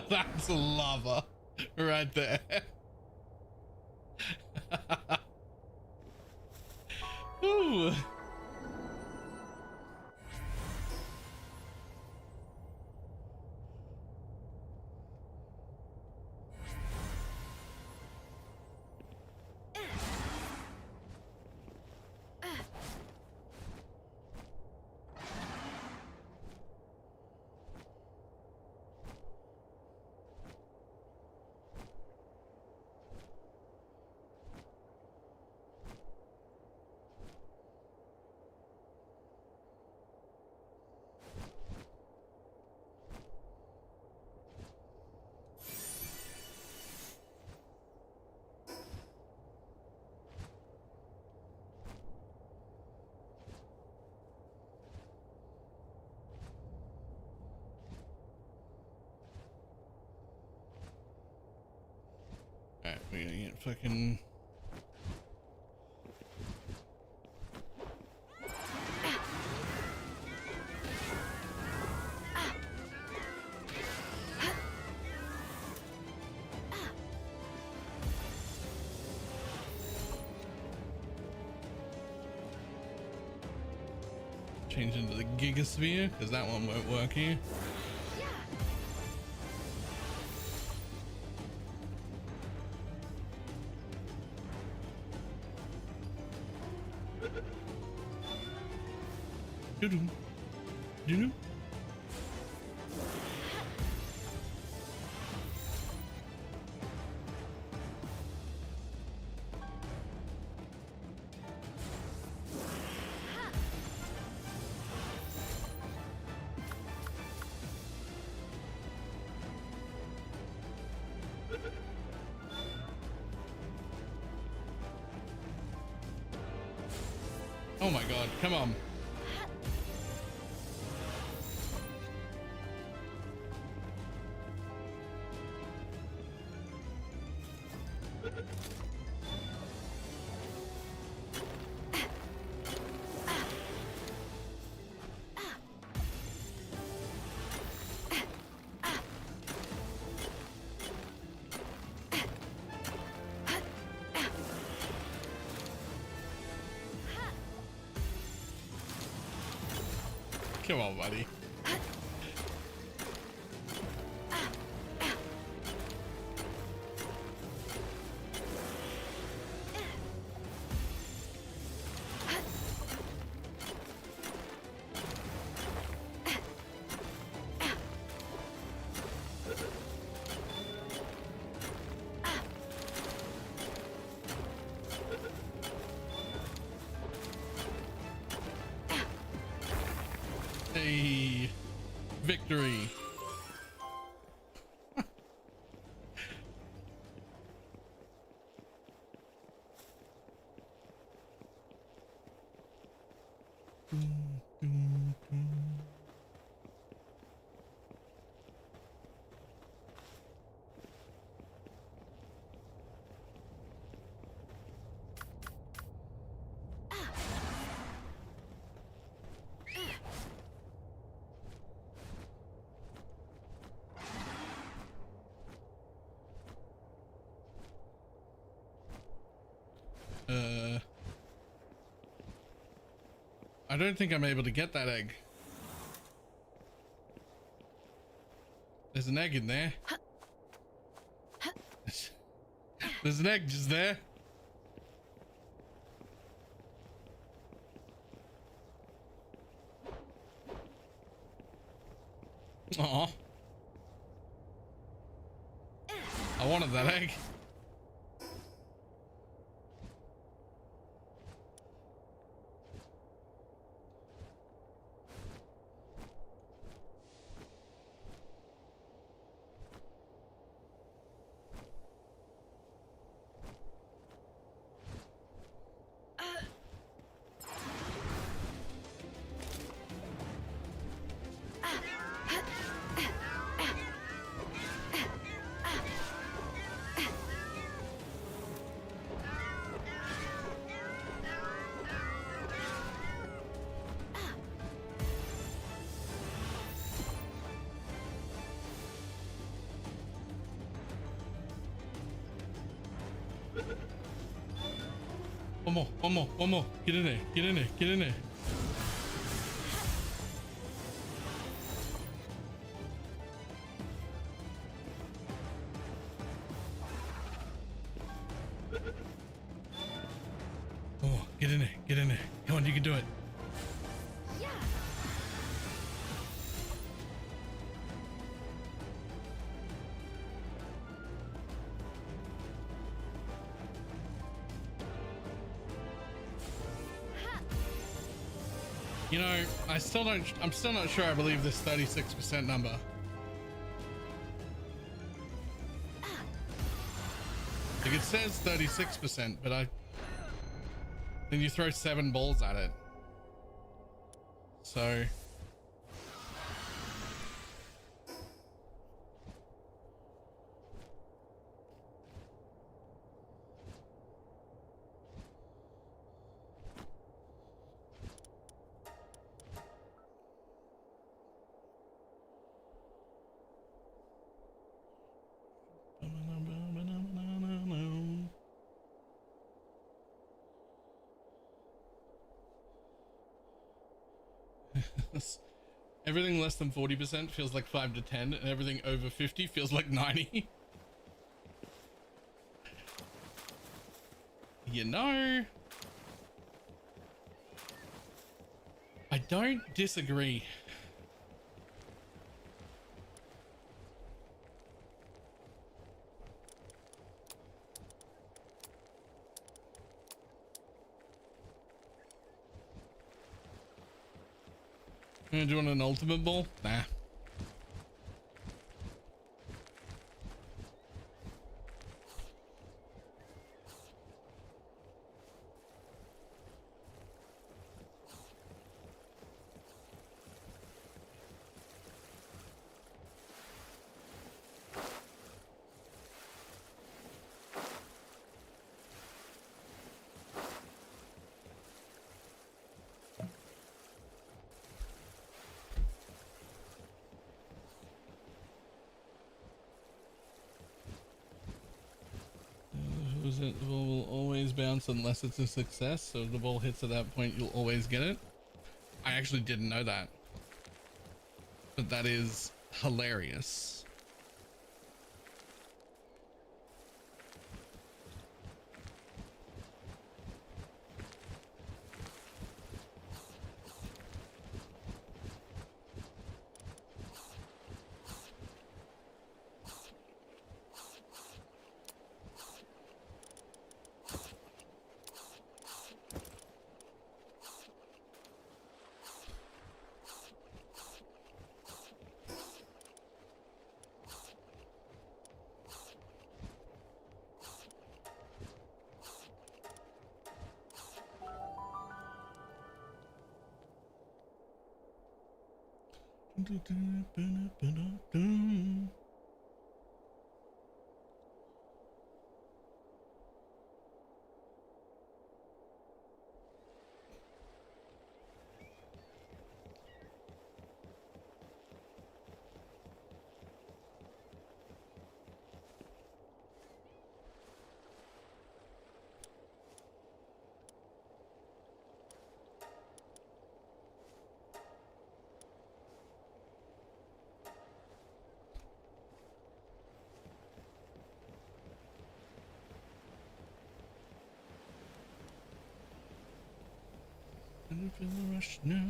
That's lava right there. Ooh. Alright, we're gonna get fucking... change into the Gigasphere, because that one won't work here. Doo-doo. Doo-doo. Oh my god, come on. Come on, buddy. Hey, victory. I don't think I'm able to get that egg. There's an egg in there. There's an egg just there. Aw. I wanted that egg. One more, one more, one more. Get in there, get in there, get in there. Oh, get in there, get in there. Come on, you can do it. Yeah. You know, I'm still not sure I believe this 36% number. Like it says 36%, but then you throw 7 balls at it. So everything less than 40% feels like 5 to 10, and everything over 50 feels like 90. You know, I don't disagree. Do you want an ultimate ball? Nah. The ball will always bounce unless it's a success, so if the ball hits at that point, you'll always get it. I actually didn't know that, but that is hilarious. I feel the rush now.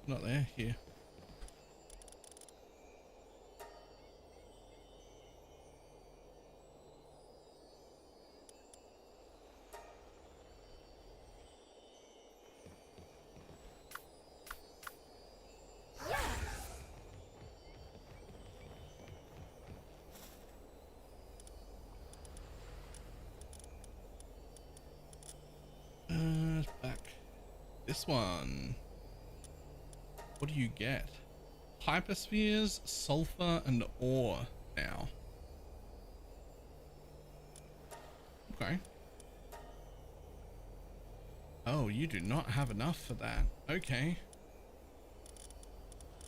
Not there. Here. Back. This one. What do you get? Hyperspheres, sulfur, and ore now. Okay. Oh, you do not have enough for that. Okay.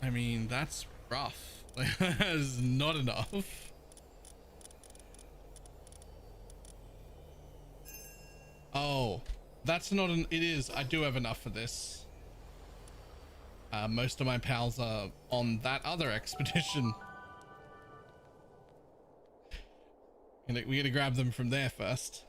I mean, that's rough. That is not enough. Oh, that's not an, it is. I do have enough for this. Most of my pals are on that other expedition. And we gotta grab them from there first.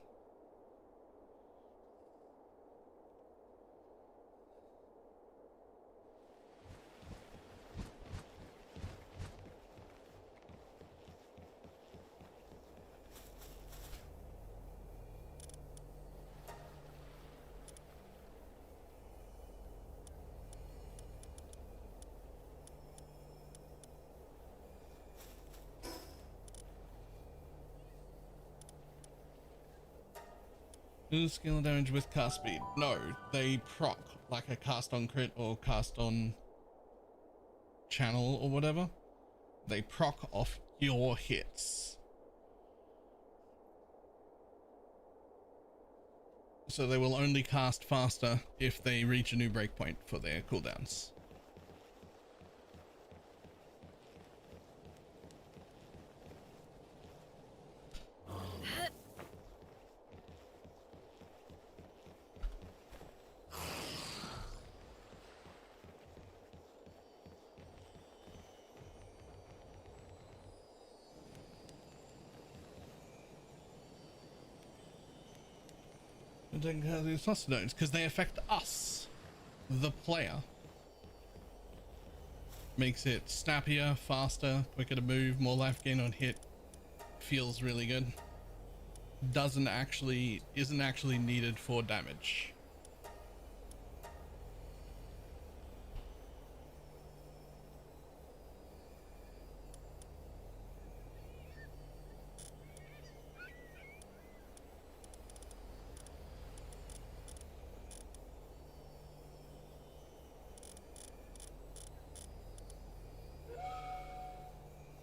Do skill damage with cast speed? No, they proc like a cast on crit or cast on channel or whatever. They proc off your hits. So they will only cast faster if they reach a new breakpoint for their cooldowns. These mastodons, because they affect us, the player. Makes it snappier, faster, quicker to move, more life gain on hit. Feels really good. Isn't actually needed for damage.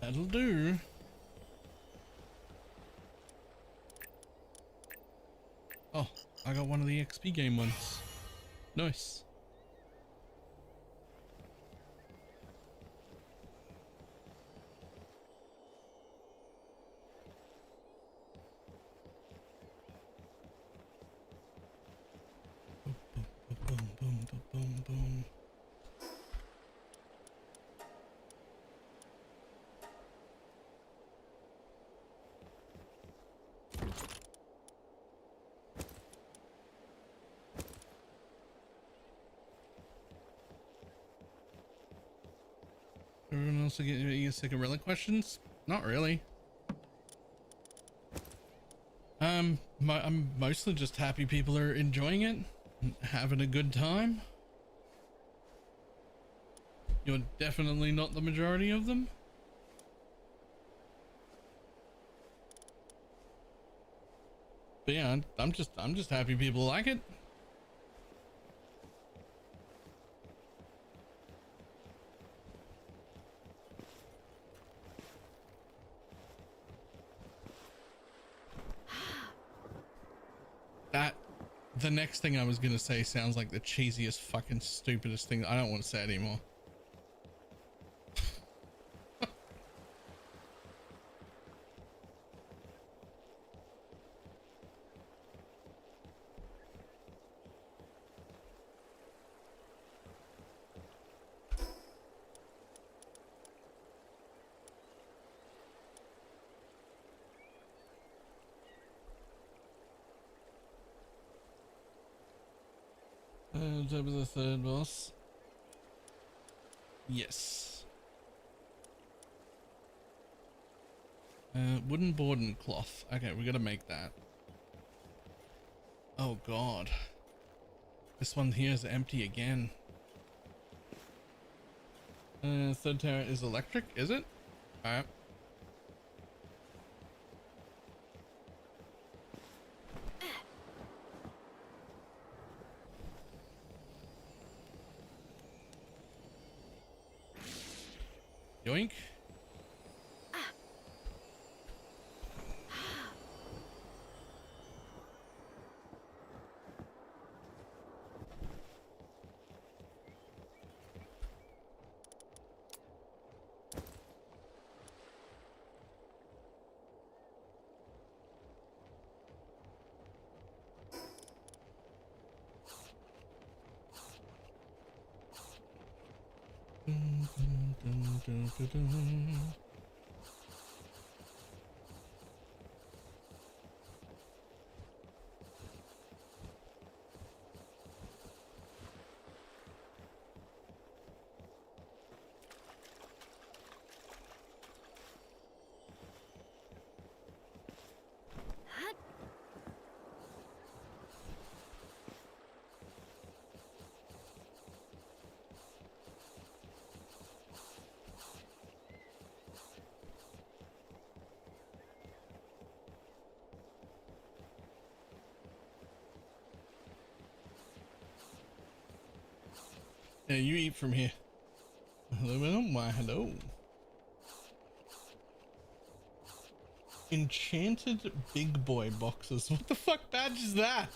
That'll do. Oh, I got one of the XP game ones. Nice. Boom, boom, boom, boom, boom, boom. Everyone else get sick of relic questions? Not really. I'm mostly just happy people are enjoying it, having a good time. You're definitely not the majority of them. But yeah, I'm just happy people like it. The next thing I was gonna say sounds like the cheesiest fucking stupidest thing. I don't want to say it anymore. Top of the third boss. Yes. Wooden board and cloth. Okay, we gotta make that. Oh god. This one here is empty again. Third tower is electric, is it? Alright. Yoink. Yeah, you eat from here. Hello, madam. Why, hello. Enchanted big boy boxes. What the fuck badge is that?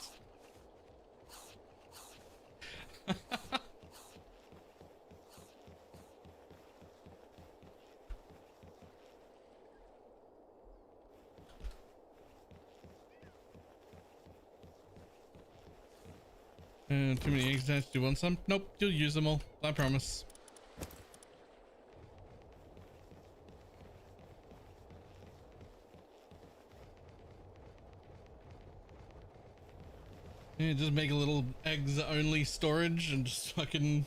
Too many eggs. Do you want some? Nope, you'll use them all. I promise. Yeah, just make a little eggs only storage and just fucking.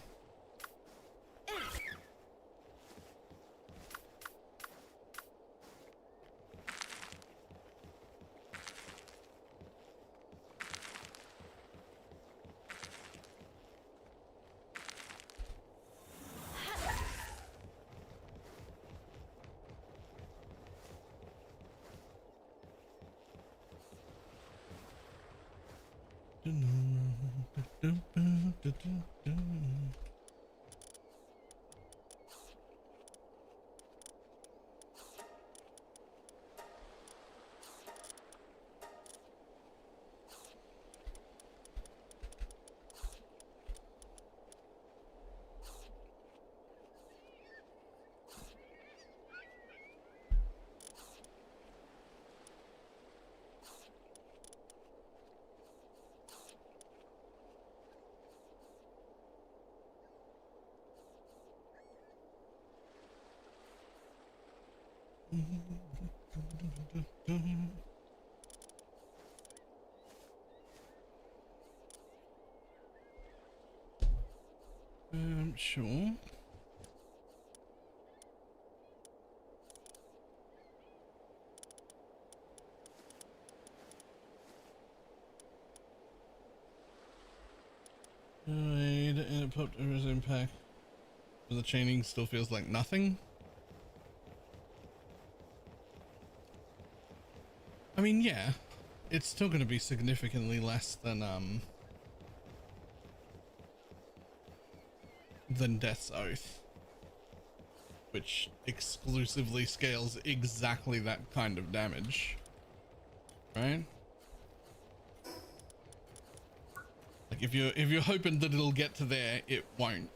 Sure. And it popped a resume pack. The chaining still feels like nothing. I mean, yeah, it's still going to be significantly less than Death's Oath, which exclusively scales exactly that kind of damage, right? Like if you're hoping that it'll get to there, it won't.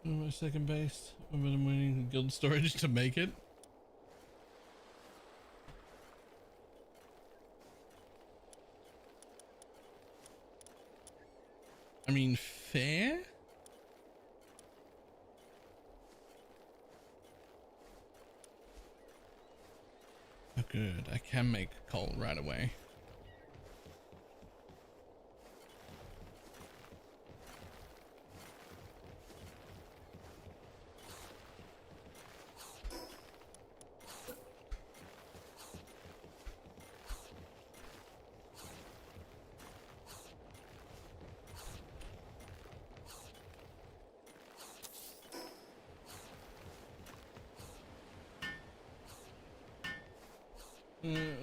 My second base, but I'm waiting guild storage to make it. I mean, fair? Oh good, I can make coal right away.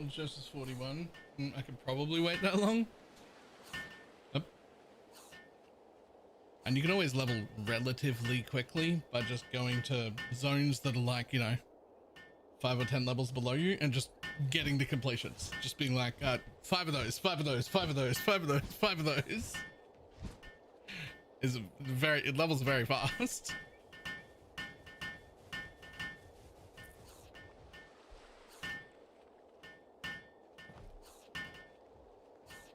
Justice 41. I could probably wait that long. Yep. And you can always level relatively quickly by just going to zones that are like, you know, 5 or 10 levels below you and just getting the completions. Just being like, 5 of those, 5 of those, 5 of those, 5 of those, 5 of those. It levels very fast.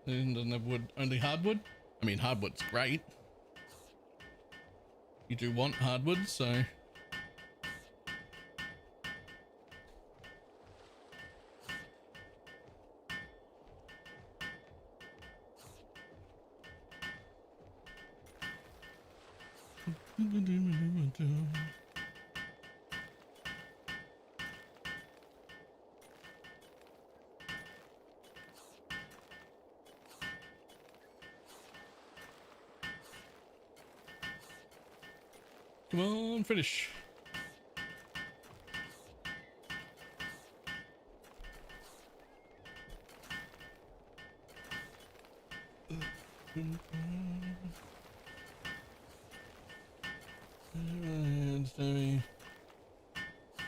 And doesn't have wood, only hardwood. I mean, hardwood's great. You do want hardwood, so. Come on, finish.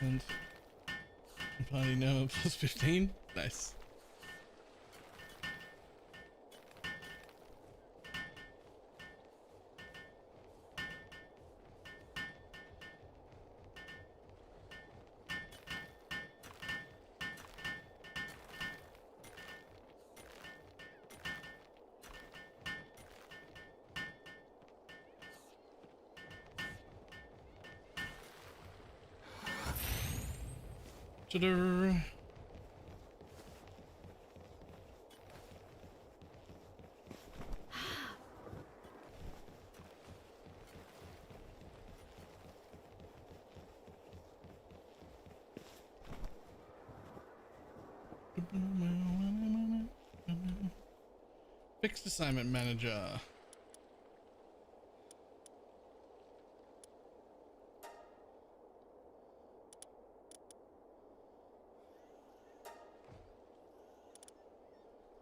And party now plus 15. Nice. Ta-da. Fixed assignment manager.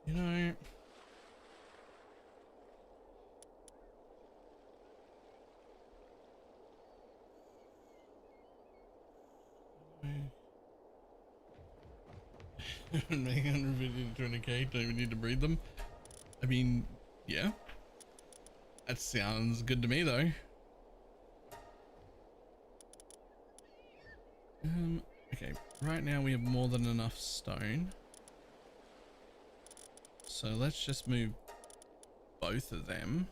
You know, make 150 to 200k, don't even need to breed them. I mean, yeah, that sounds good to me though. Okay, right now we have more than enough stone. So let's just move both of them.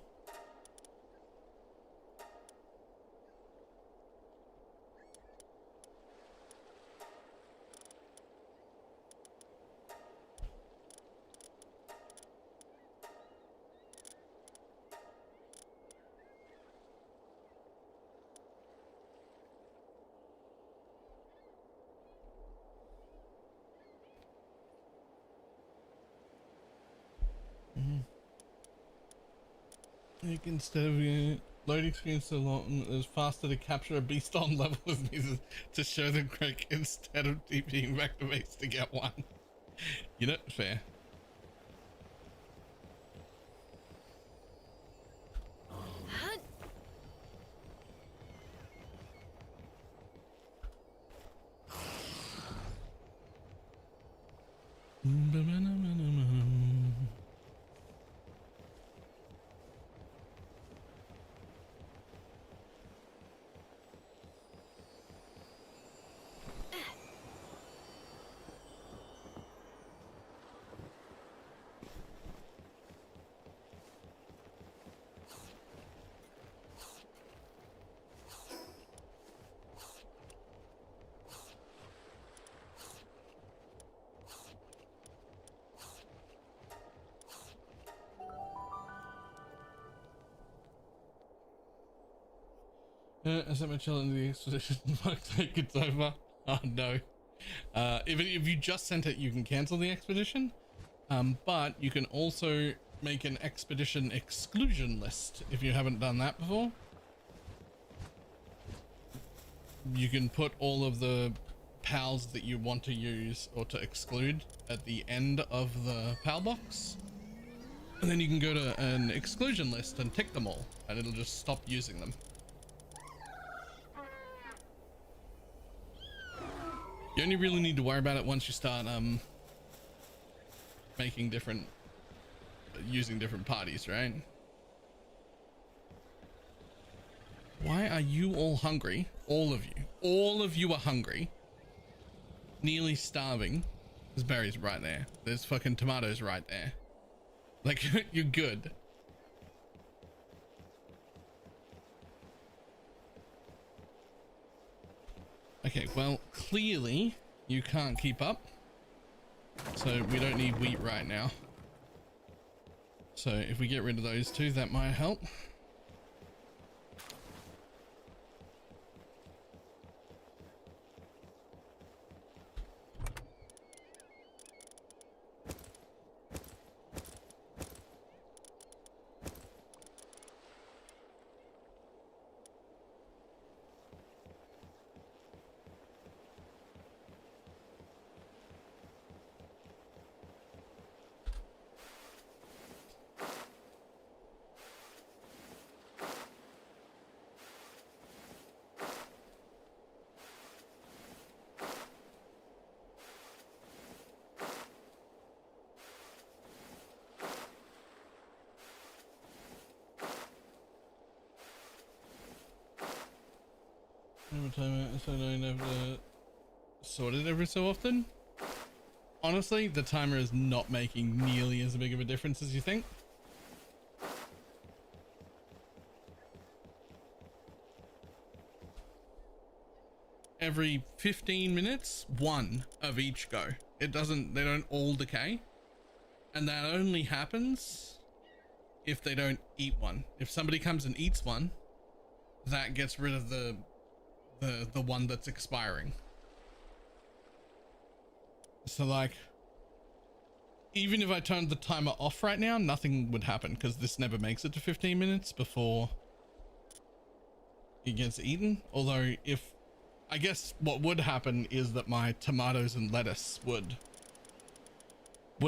Like instead of loading screens so long, it was faster to capture a beast on level as needed to show them quick instead of TPing back to base to get one. You know, fair. I sent my child into the expedition. Looks like it's over. Oh no. If you just sent it, you can cancel the expedition. But you can also make an expedition exclusion list if you haven't done that before. You can put all of the pals that you want to use or to exclude at the end of the pal box. And then you can go to an exclusion list and tick them all, and it'll just stop using them. You only really need to worry about it once you start making different, using different parties, right? Why are you all hungry? All of you are hungry, nearly starving. There's berries right there. There's fucking tomatoes right there. Like, you're good. Okay, well, clearly you can't keep up. So we don't need wheat right now. So if we get rid of those two, that might help. So I don't have to sort it every so often. Honestly, the timer is not making nearly as big of a difference as you think. Every 15 minutes, one of each go. It doesn't, they don't all decay. And that only happens if they don't eat one. If somebody comes and eats one, that gets rid of the one that's expiring. So like, even if I turned the timer off right now, nothing would happen because this never makes it to 15 minutes before it gets eaten. Although if, I guess what would happen is that my tomatoes and lettuce would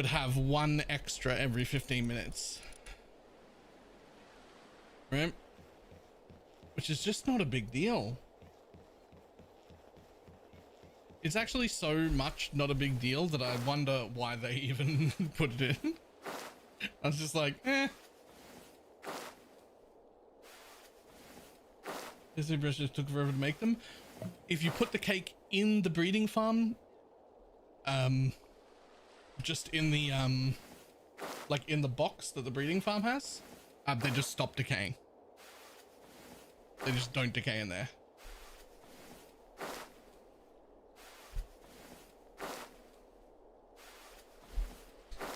have one extra every 15 minutes. Right? Which is just not a big deal. It's actually so much not a big deal that I wonder why they even put it in. I was just like, eh. This brush just took forever to make them. If you put the cake in the breeding farm, just in the, like in the box that the breeding farm has, they just stop decaying. They just don't decay in there.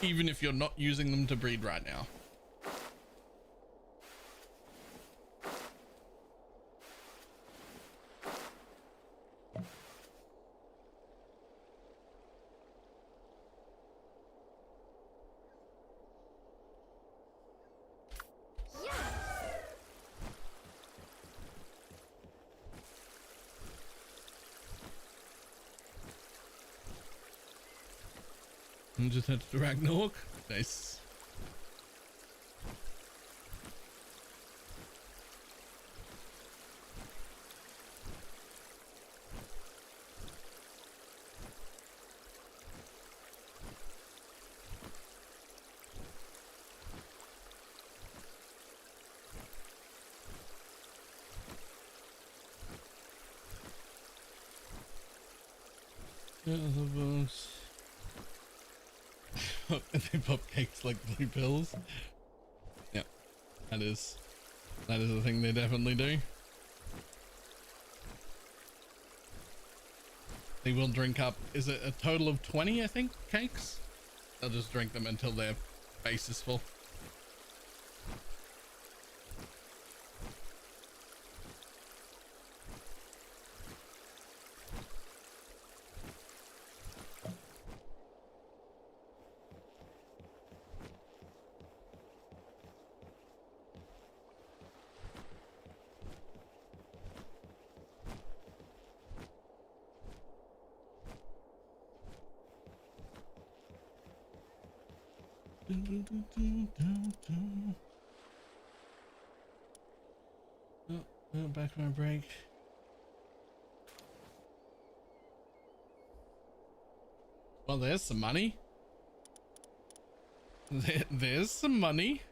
Even if you're not using them to breed right now. And just had to Ragnarok. Nice. Yeah, they pop cakes like blue pills. Yeah, that is a thing they definitely do. They will drink up, is it a total of 20, I think, cakes? They'll just drink them until their face is full. Oh, back my break. Well, there's some money. There's some money.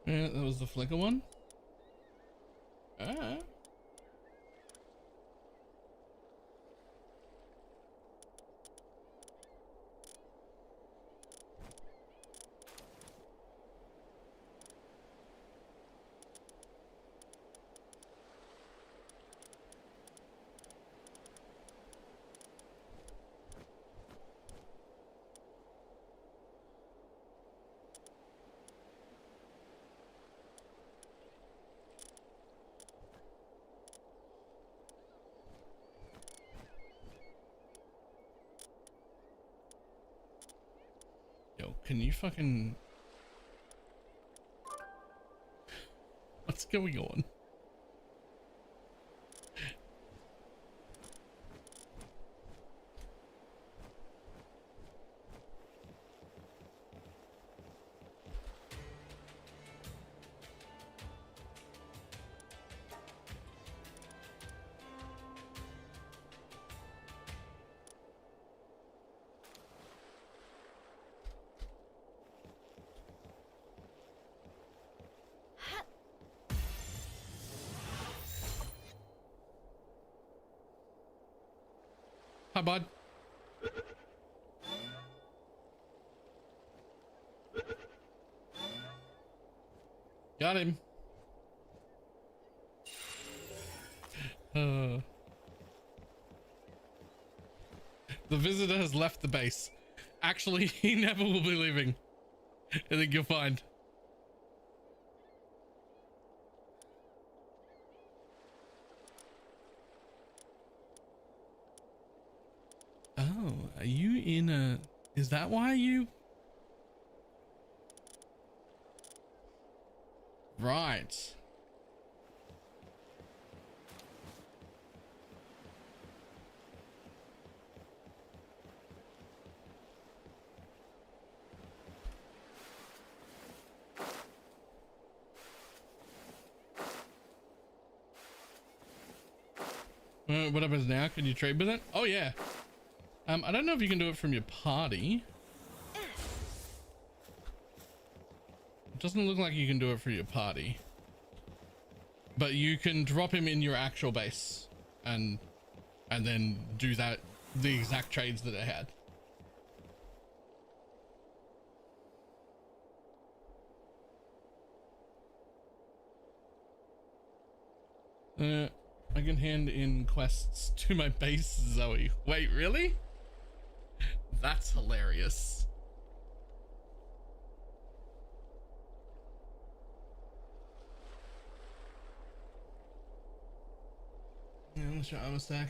Yeah, that was the flicker one. Ah. Yo, can you fucking... What's going on? Hi, bud. Got him. The visitor has left the base. Actually, he never will be leaving. I think you'll find. Oh, are you in a... Is that why you... Right. What happens now? Can you trade with it? Oh yeah. I don't know if you can do it from your party. It doesn't look like you can do it for your party, but you can drop him in your actual base and then do that, the exact trades that it had. I can hand in quests to my base, Zoe. Wait, really? That's hilarious. Yeah, let's try armor stack.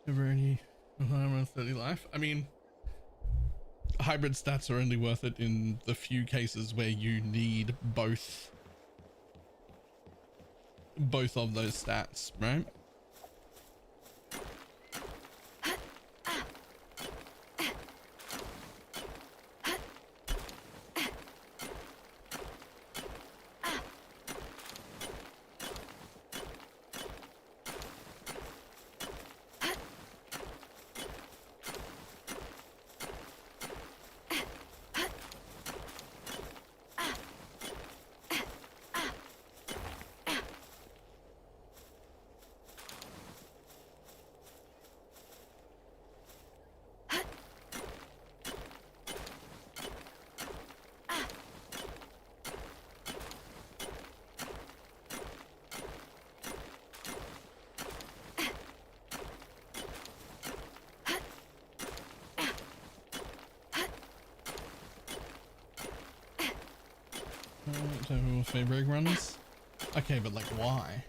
Never any armor 30 life. I mean, hybrid stats are only worth it in the few cases where you need both of those stats, right? Favorite runs? Okay, but like why?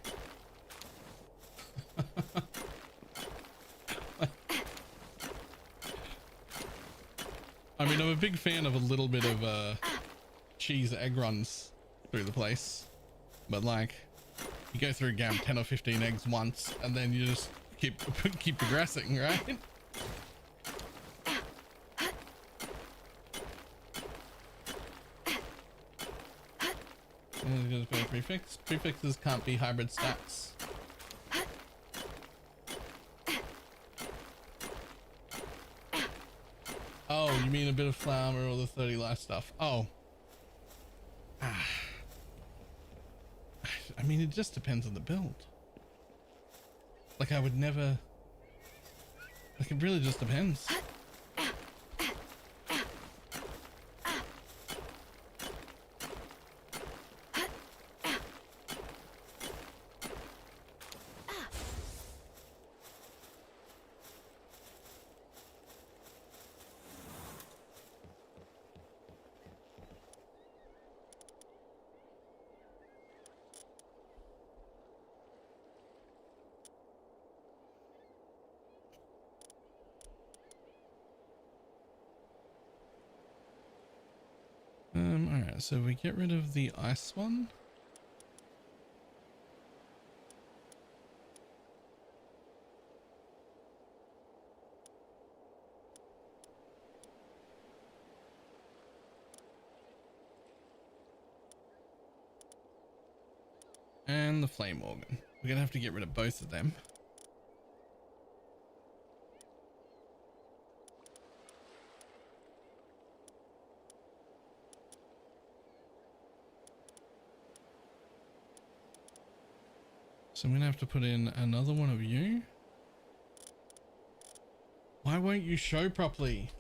I mean, I'm a big fan of a little bit of cheese egg runs through the place, but like you go through gam 10 or 15 eggs once and then you just keep progressing, right? And it goes by prefix. Prefixes can't be hybrid stacks. Oh, you mean a bit of flour or the 30 life stuff? Oh. I mean, it just depends on the build. Like I would never, like it really just depends. Alright, so we get rid of the ice one. And the flame organ. We're gonna have to get rid of both of them. So I'm gonna have to put in another one of you. Why won't you show properly?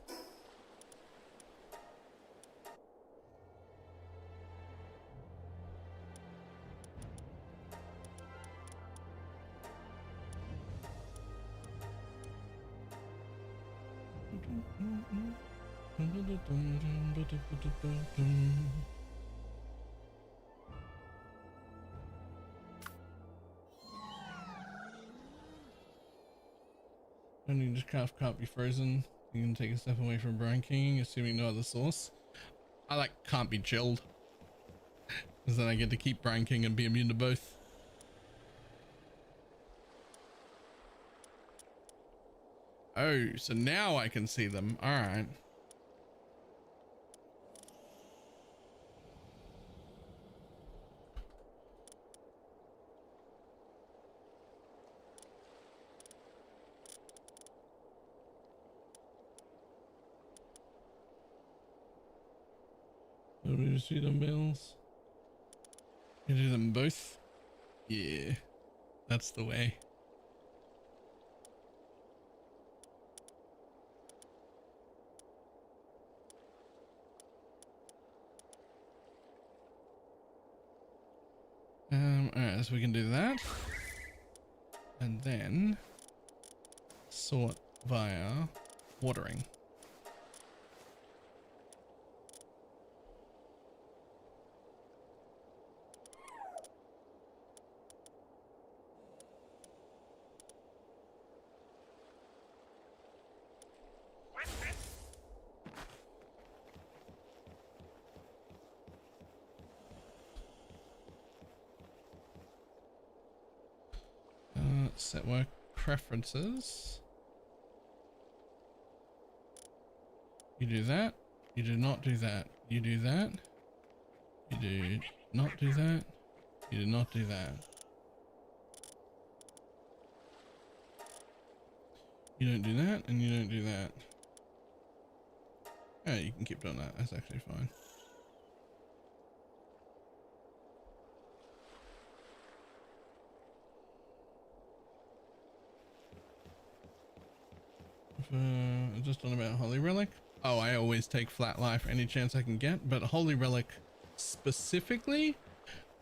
Only just craft can't be frozen. You can take a step away from Brine King, assuming no other source. I like can't be chilled. Because then I get to keep Brine King and be immune to both. Oh, so now I can see them. Alright. Do we just do them bills? You do them both? Yeah, that's the way. Alright, so we can do that. And then sort via watering. Set work preferences. You do that. You do not do that. You do that. You do not do that. You do not do that. You don't do that, and you don't do that. Yeah, you can keep doing that. That's actually fine. Just on about Holy Relic. Oh, I always take Flat Life any chance I can get, but Holy Relic specifically,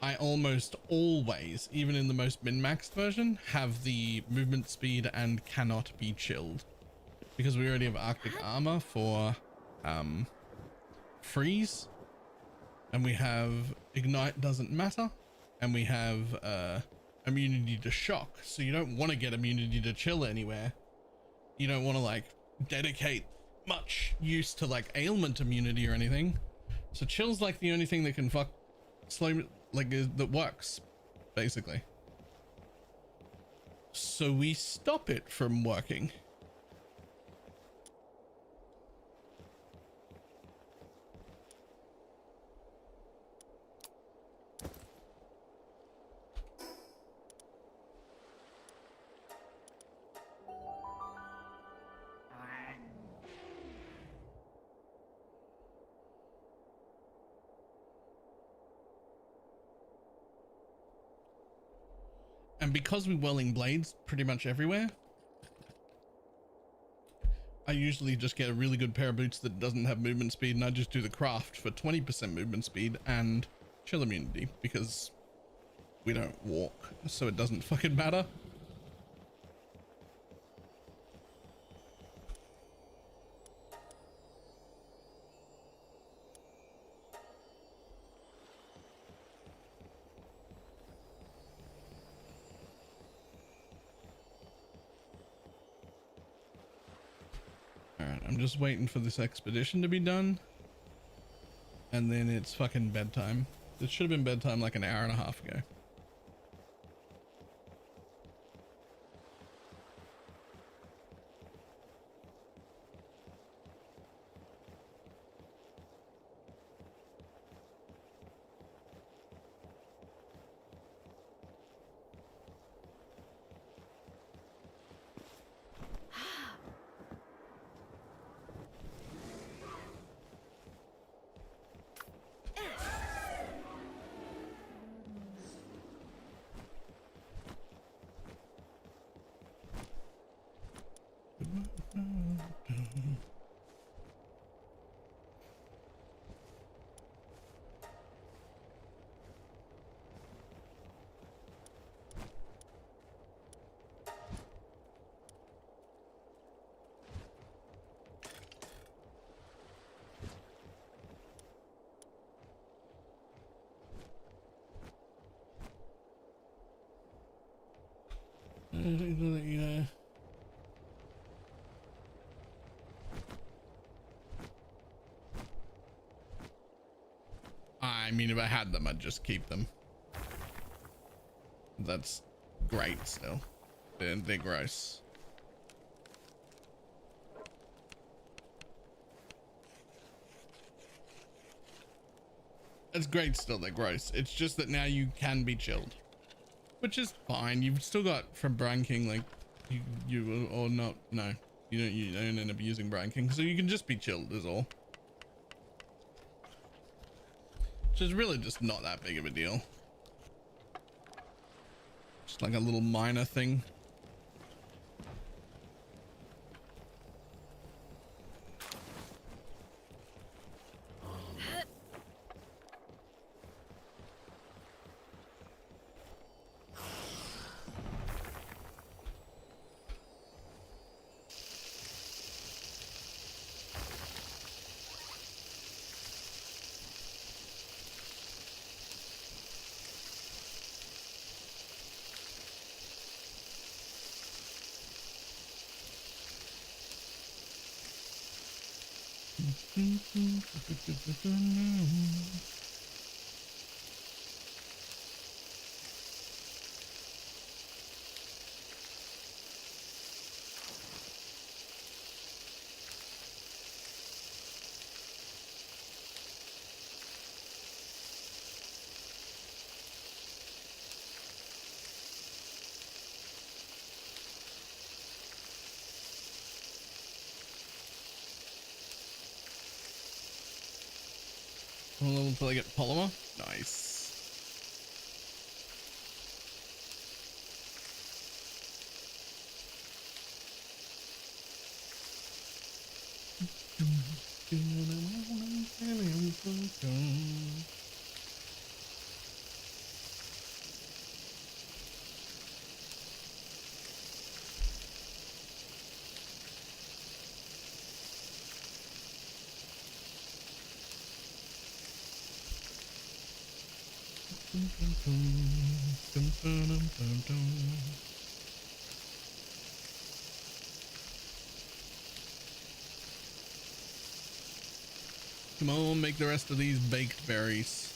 I almost always, even in the most min-maxed version, have the movement speed and cannot be chilled. Because we already have Arctic Armor for freeze, and we have Ignite doesn't matter, and we have immunity to shock, so you don't want to get immunity to chill anywhere. You don't want to like dedicate much use to like ailment immunity or anything. So chill's like the only thing that can fuck slow, like that works, basically. So we stop it from working. And because we're welling blades pretty much everywhere, I usually just get a really good pair of boots that doesn't have movement speed, and I just do the craft for 20% movement speed and chill immunity, because we don't walk, so it doesn't fucking matter. Alright, I'm just waiting for this expedition to be done. And then it's fucking bedtime. It should have been bedtime like an hour and a half ago. Yeah. I mean, if I had them, I'd just keep them. That's great still. They're gross. It's great still, they're gross. It's just that now you can be chilled, which is fine. You've still got from branking, like you or not. No, you don't end up using branking, so you can just be chilled is all. Which is really just not that big of a deal. Just like a little minor thing. Until I get polymer. Nice. Come on, make the rest of these baked berries.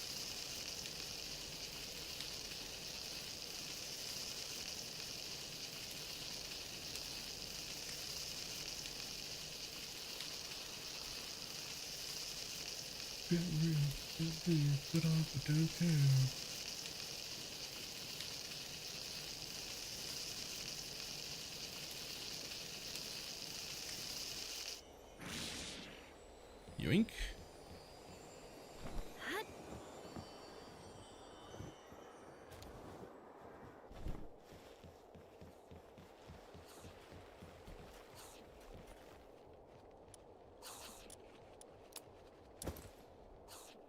Yoink.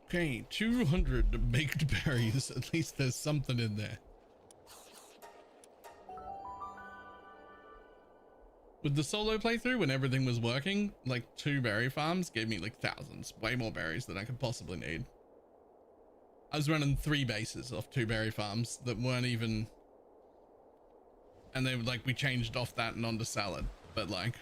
Okay, 200 baked berries. At least there's something in there. With the solo playthrough, when everything was working, like 2 berry farms gave me like thousands, way more berries than I could possibly need. I was running 3 bases off 2 berry farms that weren't even, and they were like, we changed off that and onto salad, but like